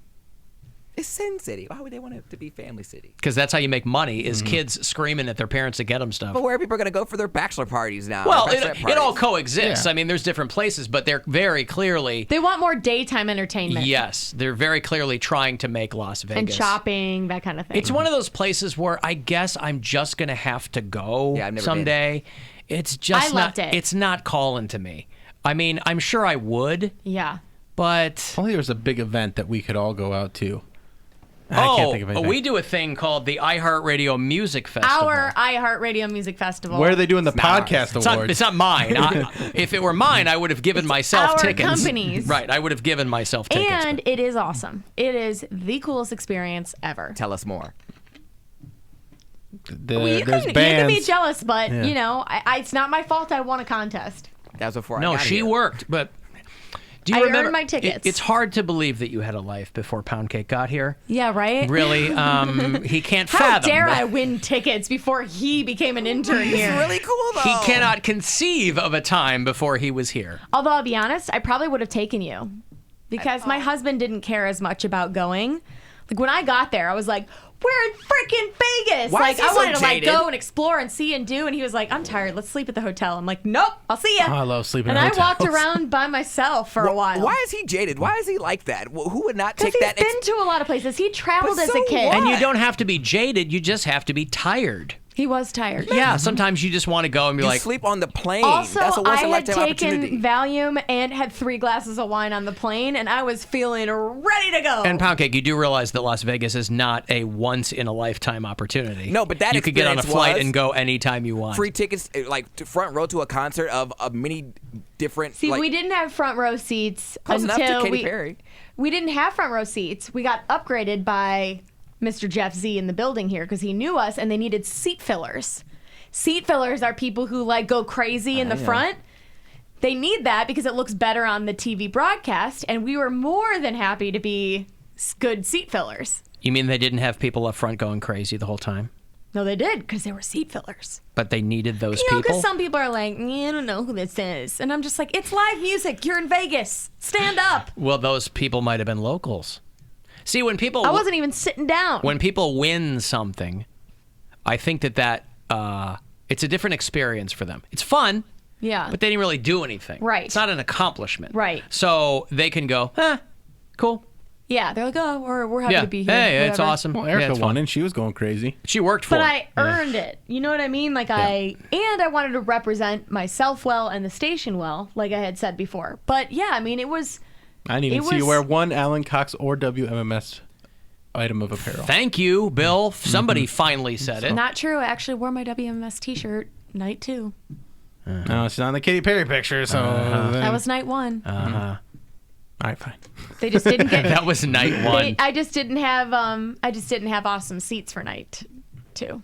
It's Sin City. Why would they want it to be Family City? because that's how you make money. Mm-hmm. Is kids screaming at their parents to get them stuff. But where are people going to go for their bachelor parties now? Well, Or bachelorette it all parties? coexists. I mean, there's different places, but they're very clearly. They want more daytime entertainment. Yes, they're very clearly trying to make Las Vegas. And shopping, that kind of thing. It's one of those places where I guess I'm just gonna have to go Yeah, I've never someday. It's just I loved not. it. It's not calling to me. I mean, I'm sure I would, Yeah. but Only there was a big event that we could all go out to. I can't think of anything. we do a thing called the iHeartRadio Music Festival. Our iHeartRadio Music Festival. Where are they doing the podcast It's awards? not mine. If it were mine, I would have given myself our tickets. companies. Right, I would have given myself tickets. And it is awesome. It is the coolest experience ever. Tell us more. Well, you there's can bands. be jealous, but Yeah. it's not my fault I won a contest. That was before I no, got she here. worked, but. Do you I earned remember? my tickets. It's hard to believe that you had a life before Pound Cake got here. Yeah, right? Really, he can't How fathom. dare that- I win tickets before he became an intern He's here? really cool though. He cannot conceive of a time before he was here. Although I'll be honest, I probably would have taken you because my husband didn't care as much about going. Like when I got there, I was like, "We're in freaking Vegas!" Why like is he I so wanted to jaded? go and explore and see and do. And he was like, "I'm tired. Let's sleep at the hotel." I'm like, "Nope, I'll see ya." Oh, I love sleeping and in I hotels. walked around by myself for a while. Why is he jaded? Why is he like that? Who would not Because take he's that? been to a lot of places. He traveled But as so a kid. what? And you don't have to be jaded. You just have to be tired. He was tired. Yeah, sometimes you just want to go and be You like, sleep on the plane. Also, That's a once I in a had lifetime taken opportunity. Valium and had 3 glasses of wine on the plane, and I was feeling ready to go. And Pound Cake, you do realize that Las Vegas is not a once-in-a-lifetime opportunity. No, but that you could get on a experience flight was and go anytime you want. Free tickets, like to front row to a concert of many different. See, like, we didn't have front row seats Close enough to until Katy we Perry. we didn't have front row seats. We got upgraded by Mr. Jeff Z in the building here because he knew us, and they needed seat fillers. Seat fillers are people who like go crazy in the yeah. front. They need that because it looks better on the TV broadcast, and we were more than happy to be good seat fillers. You mean they didn't have people up front going crazy the whole time? No, they did because they were seat fillers. But they needed those You know, people? because some people are like, I don't know who this is. And I'm just like, it's live music. You're in Vegas. Stand up. Well, those people might have been locals. See, when people... I wasn't even sitting down. When people win something, I think that it's a different experience for them. It's fun, Yeah. but they didn't really do anything. Right. It's not an accomplishment. Right. So they can go, cool. Yeah, they're like, oh, we're happy Yeah. to be here. Hey, it's whatever. awesome. Well, Yeah, Erica it's won fun. and she was going crazy. She worked for But it. I earned it. You know what I mean? Like I wanted to represent myself well and the station well, like I had said before. But yeah, I mean, it was. I didn't even It see you was- wear one Alan Cox or WMMS item of apparel. Thank you, Bill. Somebody finally said it. Not true. I actually wore my WMS T-shirt night 2. No, it's not in the Katy Perry picture, so That was night 1. Uh-huh. all right, fine. They just didn't get. That was night 1. I just didn't have. I just didn't have awesome seats for night 2.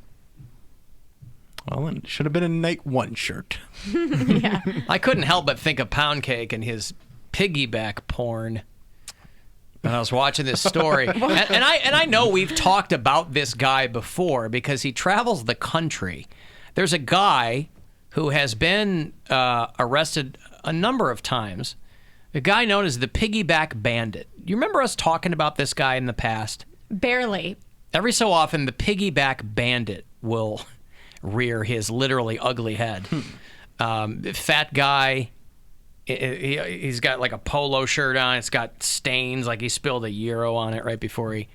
Well, it should have been a night 1 shirt. Yeah. I couldn't help but think of Pound Cake and his piggyback porn. And I was watching this story, and I know we've talked about this guy before because he travels the country. There's a guy who has been arrested a number of times. A guy known as the Piggyback Bandit. You remember us talking about this guy in the past? Barely. Every so often, the Piggyback Bandit will rear his literally ugly head. Fat guy. He's got like a polo shirt on. It's got stains, like he spilled a gyro on it right before he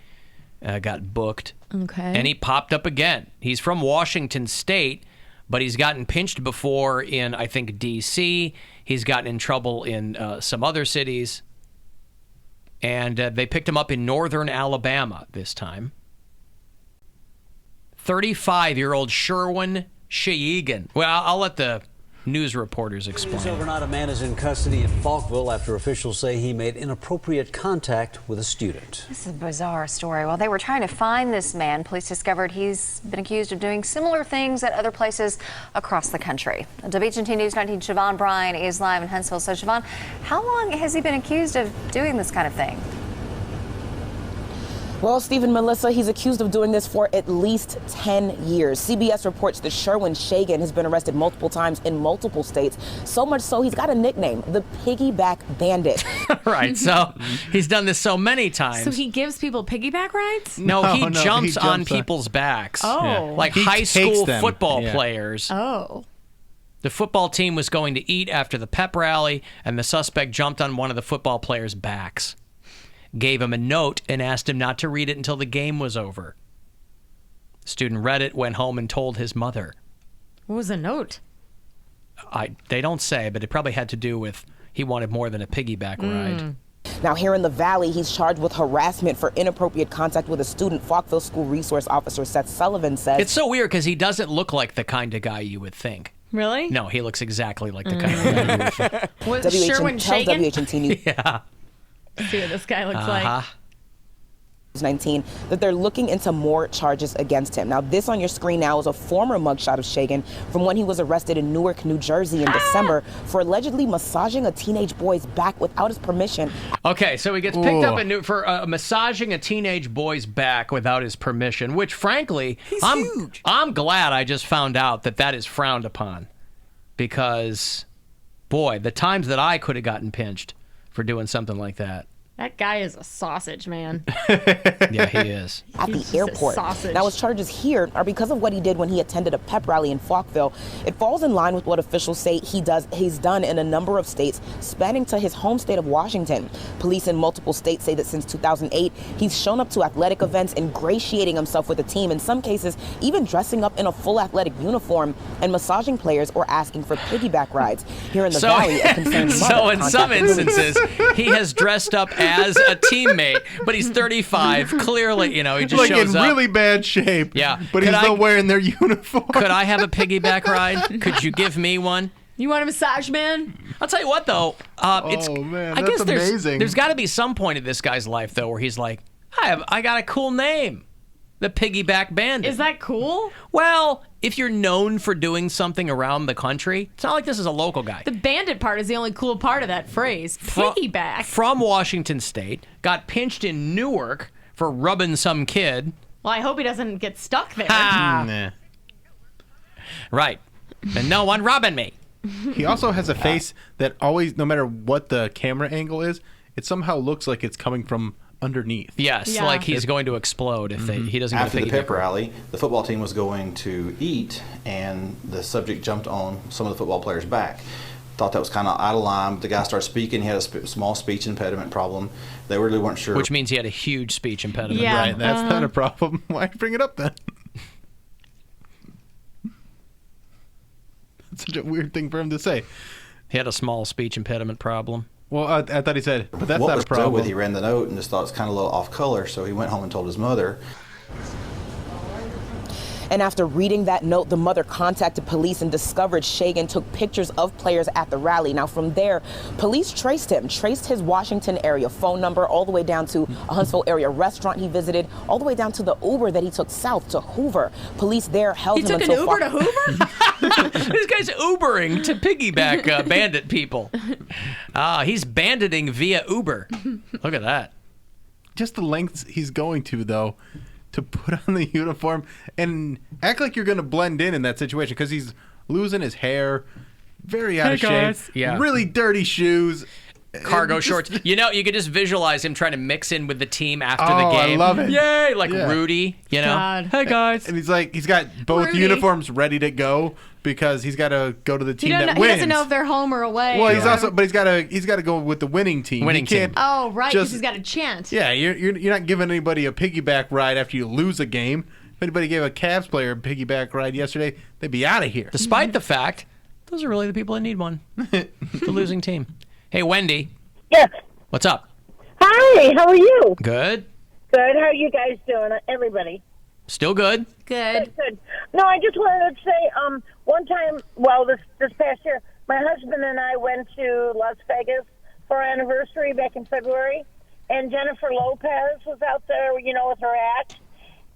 got booked. Okay. And he popped up again. He's from Washington State, but he's gotten pinched before in, I think, D.C. He's gotten in trouble in some other cities. And they picked him up in northern Alabama this time. 35-year-old Sherwin Sheegan. Well, I'll let the news reporters explain. Overnight, a man is in custody in Falkville after officials say he made inappropriate contact with a student. This is a bizarre story. While they were trying to find this man, police discovered he's been accused of doing similar things at other places across the country. WHNT News 19 Siobhan Bryan is live in Huntsville. So Siobhan, how long has he been accused of doing this kind of thing? Well, Stephen, Melissa, he's accused of doing this for at least 10 years. CBS reports that Sherwin Shagan has been arrested multiple times in multiple states, so much so he's got a nickname, the Piggyback Bandit. Right, so he's done this so many times. So he gives people piggyback rides? No, he jumps on people's backs. Oh. Yeah. Like He high takes school them. football Yeah. players. Oh. The football team was going to eat after the pep rally, and the suspect jumped on one of the football players' backs. Gave him a note and asked him not to read it until the game was over. The student read it, went home, and told his mother. What was the note? They don't say, but it probably had to do with he wanted more than a piggyback ride. Now, here in the Valley, he's charged with harassment for inappropriate contact with a student. Falkville School Resource Officer Seth Sullivan says... It's so weird because he doesn't look like the kind of guy you would think. Really? No, he looks exactly like the kind of guy you would think. Was Sherwin Tell Shagan? WHNT News. Yeah. See what this guy looks like. 19 that they're looking into more charges against him. Now, this on your screen now is a former mugshot of Shagan from when he was arrested in Newark, New Jersey in December for allegedly massaging a teenage boy's back without his permission. Okay, so he gets picked up for massaging a teenage boy's back without his permission, which, frankly, I'm glad I just found out that is frowned upon. Because, boy, the times that I could have gotten pinched for doing something like that. That guy is a sausage, man. Yeah, he is. At He's the just a airport. sausage. Now, his charges here are because of what he did when he attended a pep rally in Falkville. It falls in line with what officials say he's done in a number of states, spanning to his home state of Washington. Police in multiple states say that since 2008, he's shown up to athletic events, ingratiating himself with the team, in some cases, even dressing up in a full athletic uniform and massaging players or asking for piggyback rides. Here in the Valley, a concerned mother So in some contacted instances, he has dressed up as a teammate, but he's 35. Clearly, he just like shows in up. really bad shape. Yeah. But he's still wearing their uniform. Could I have a piggyback ride? Could you give me one? You want a massage, man? I'll tell you what, though. I man, guess that's amazing. There's got to be some point in this guy's life, though, where he's like, I got a cool name. The Piggyback Bandit. Is that cool? Well, if you're known for doing something around the country, it's not like this is a local guy. The bandit part is the only cool part of that phrase. Piggyback. From Washington State, got pinched in Newark for rubbing some kid. Well, I hope he doesn't get stuck there. Nah. Right. And no one rubbing me. He also has a face that always, no matter what the camera angle is, it somehow looks like it's coming from underneath. Yes, like he's going to explode if he doesn't After get a the pep rally, the football team was going to eat, and the subject jumped on some of the football players' back. Thought that was kind of out of line. The guy started speaking. He had a small speech impediment problem. They really weren't sure. Which means he had a huge speech impediment. Yeah, Right, that's not a problem. Why bring it up then? That's such a weird thing for him to say. He had a small speech impediment problem. Well, I thought he said, but that's what not was a problem. With, he ran the note and just thought it's kind of a little off color, so he went home and told his mother. And after reading that note, the mother contacted police and discovered Shagan took pictures of players at the rally. Now, from there, police traced his Washington area phone number all the way down to a Huntsville area restaurant he visited, all the way down to the Uber that he took south to Hoover. Police there held him until... He took an Uber to Hoover? This guy's Ubering to piggyback bandit people. He's banditing via Uber. Look at that. Just the lengths he's going to, though, to put on the uniform and act like you're going to blend in that situation, because he's losing his hair, very out of shape, really dirty shoes, cargo shorts. You could just visualize him trying to mix in with the team after Oh, the game. I love it. Yay, like Yeah. Rudy, God. Hey guys. And he's got both Rudy. uniforms ready to go because he's got to go to the He team that doesn't wins. know if they're home or away. Well, or- he's got to go with the winning team. Winning he can't team. Oh, right, because just- he's got a chant. Yeah, you're not giving anybody a piggyback ride after you lose a game. If anybody gave a Cavs player a piggyback ride yesterday, they'd be out of here. Despite the fact, those are really the people that need one. The losing team. Hey, Wendy. Yes. What's up? Hi, how are you? Good. Good. How are you guys doing, everybody? Still good. Good. Good. No, I just wanted to say, one time, this past year, my husband and I went to Las Vegas for our anniversary back in February, and Jennifer Lopez was out there, with her act.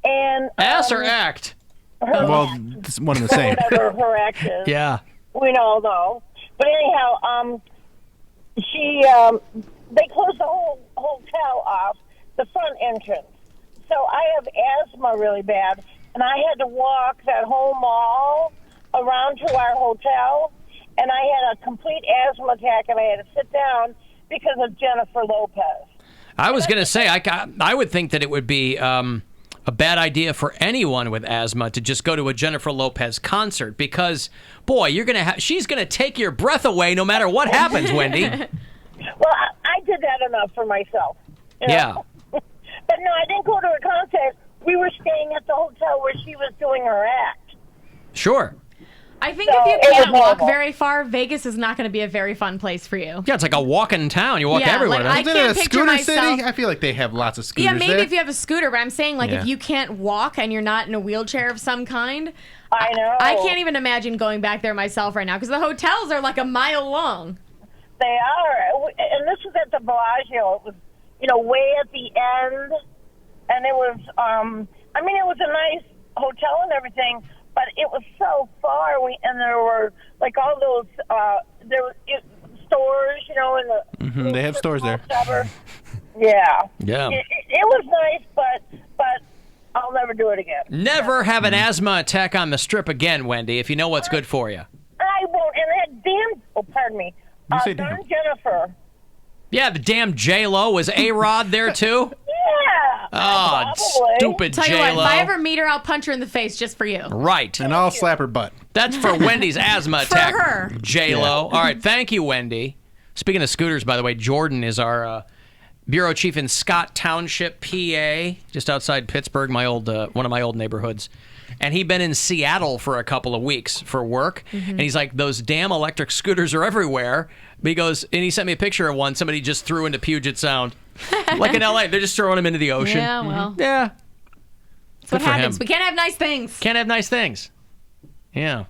And ass or act? Well, it's one and the same. Whatever her act is. Yeah. We all know. But anyhow, they closed the whole hotel off, the front entrance. So I have asthma really bad, and I had to walk that whole mall around to our hotel, and I had a complete asthma attack, and I had to sit down because of Jennifer Lopez. I was going to say, I would think that it would be a bad idea for anyone with asthma to just go to a Jennifer Lopez concert because, boy, she's going to take your breath away no matter what happens, Wendy. Well, I did that enough for myself. Yeah. But no, I didn't go to her concert. We were staying at the hotel where she was doing her act. Sure. I think if you can't walk very far, Vegas is not going to be a very fun place for you. Yeah, it's like a walk-in town. You walk everywhere. I Isn't can't it a picture scooter myself. city? I feel like they have lots of scooters Yeah, maybe there. if you have a scooter, but I'm saying Yeah. if you can't walk and you're not in a wheelchair of some kind, I know. I can't even imagine going back there myself right now because the hotels are like a mile long. They are. And this was at the Bellagio. It was, way at the end. And it was, it was a nice hotel and everything, but it was so far. And there were, like, all those, stores, in the... They have stores there. Yeah. Yeah. It was nice, but I'll never do it again. Never have an asthma attack on the Strip again, Wendy, if you know what's good for you. I won't. And that pardon me. You say darn damn. Jennifer. Yeah, the damn J-Lo. Was A-Rod there, too? Yeah. Oh, stupid Tell you what, J-Lo. if I ever meet her, I'll punch her in the face just for you. Right. And I'll slap her butt. That's for Wendy's asthma For attack. her. J-Lo. Yeah. All right, thank you, Wendy. Speaking of scooters, by the way, Jordan is our bureau chief in Scott Township, PA, just outside Pittsburgh, one of my old neighborhoods. And he'd been in Seattle for a couple of weeks for work. Mm-hmm. And he's like, those damn electric scooters are everywhere. But he goes, and he sent me a picture of one somebody just threw into Puget Sound. Like in L.A., they're just throwing them into the ocean. Yeah, well. Yeah. That's what Good for happens. him. We can't have nice things. Can't have nice things. Yeah.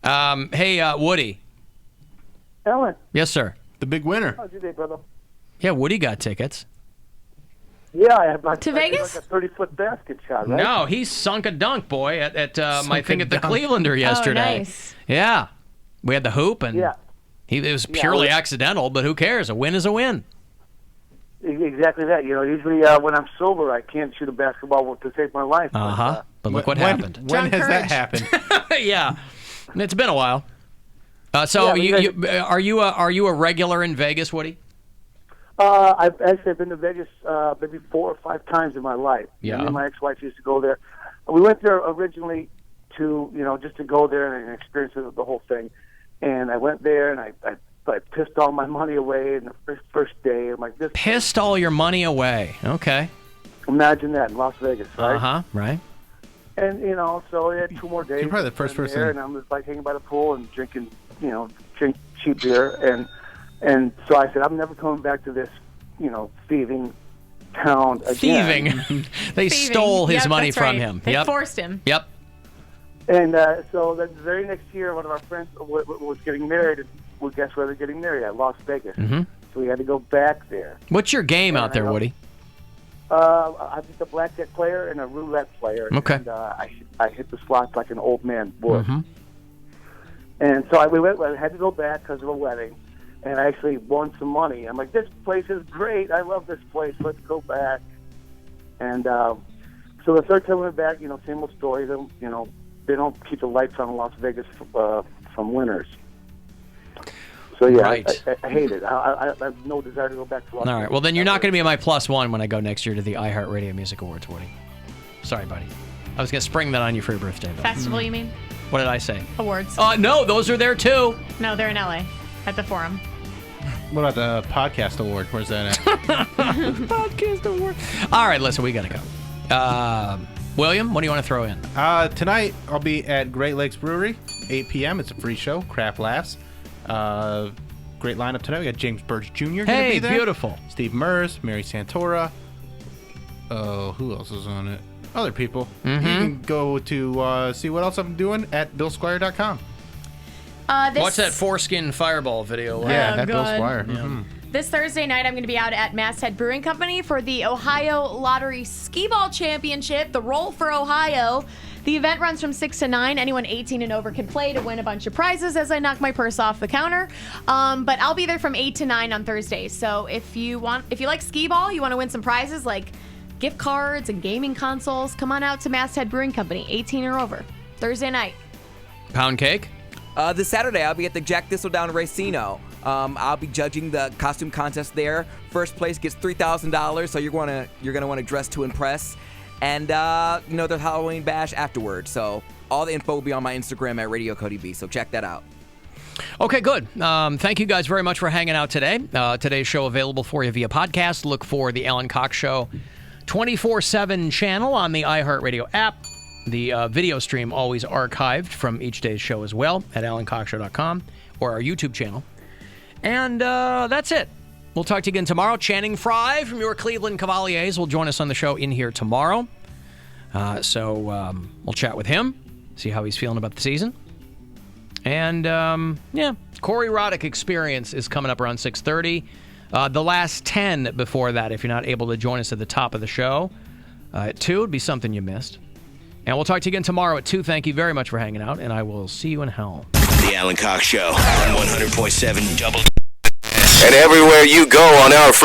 Hey, Woody. Ellen. Yes, sir. The big winner. How's your day, brother? Yeah, Woody got tickets. Yeah, I have my To Vegas? like a 30-foot basket shot, right? No, he sunk a dunk, boy, at my Sunk thing a at the dunk. Clevelander yesterday. nice. Yeah. We had the hoop, and Yeah. it was Yeah, purely I was- accidental, but who cares? A win is a win. Exactly that. Usually when I'm sober, I can't shoot a basketball to save my life. Uh-huh. But look what when- happened. when has that happened? Yeah. It's been a while. So Yeah, are you a regular in Vegas, Woody? I've been to Vegas maybe 4 or 5 times in my life. Yeah. Me and my ex-wife used to go there. We went there originally to, just to go there and experience the whole thing. And I went there and I pissed all my money away in the first day. I'm like, this. Pissed all your money away. Okay. Imagine that in Las Vegas, right? Uh-huh. Right. And so we had 2 more days. You're probably the first person. There, and I'm just like hanging by the pool and drinking, drink cheap beer. And so I said, I'm never coming back to this, thieving town again. Thieving. They stole his Yep, money that's from right. him. They Yep. forced him. Yep. And so the very next year, one of our friends was getting married. And well, guess where they're getting married? At Las Vegas. Mm-hmm. So we had to go back there. What's your game out there, I know- Woody? I'm just a blackjack player and a roulette player. Okay. And I hit the slots like an old man would. Mm-hmm. And so I had to go back because of a wedding. And I actually won some money. I'm like, this place is great. I love this place. Let's go back. And so the third time we went back, same old story. They don't keep the lights on in Las Vegas from winners. So, yeah, Right. I hate it. I have no desire to go back to Las All Vegas. right. Well, then you're not going to be my +1 when I go next year to the iHeartRadio Music Awards, Woody. Sorry, buddy. I was going to spring that on you for your birthday. But Festival, you mean? What did I say? Awards. No, those are there too. No, they're in LA at the Forum. What about the podcast award? Where's that at? Podcast award. All right, listen, we got to go. William, what do you want to throw in? Tonight, I'll be at Great Lakes Brewery, 8 p.m. It's a free show, Craft Laughs. Great lineup tonight. We got James Burge Jr. going to Hey, be there. beautiful. Steve Mers, Mary Santora. Who else is on it? other people, Mm-hmm. you can go to see what else I'm doing at BillSquire.com. Watch that foreskin fireball video. Yeah, at Bill God. Squire. Yeah. Mhm. This Thursday night, I'm going to be out at Masthead Brewing Company for the Ohio Lottery Skee-Ball Championship, the Roll for Ohio. The event runs from 6 to 9. Anyone 18 and over can play to win a bunch of prizes as I knock my purse off the counter. But I'll be there from 8 to 9 on Thursdays. So if you like skee-ball, you want to win some prizes like gift cards and gaming consoles, come on out to Masthead Brewing Company, 18 or over, Thursday night. Pound cake? This Saturday, I'll be at the Jack Thistledown Racino. I'll be judging the costume contest there. First place gets $3,000, so you're gonna want to dress to impress. And there's Halloween bash afterwards. So all the info will be on my Instagram at Radio Cody B. So check that out. Okay, good. Thank you guys very much for hanging out today. Today's show available for you via podcast. Look for the Alan Cox Show 24/7 channel on the iHeartRadio app. The video stream always archived from each day's show as well at AlanCoxShow.com or our YouTube channel. And that's it. We'll talk to you again tomorrow. Channing Frye from your Cleveland Cavaliers will join us on the show in here tomorrow. So we'll chat with him, see how he's feeling about the season. And, Corey Roddick Experience is coming up around 6:30. The last 10 before that, if you're not able to join us at the top of the show, at 2 would be something you missed. And we'll talk to you again tomorrow at 2. Thank you very much for hanging out, and I will see you in hell. The Alan Cox Show on 100.7 Double. And everywhere you go on our free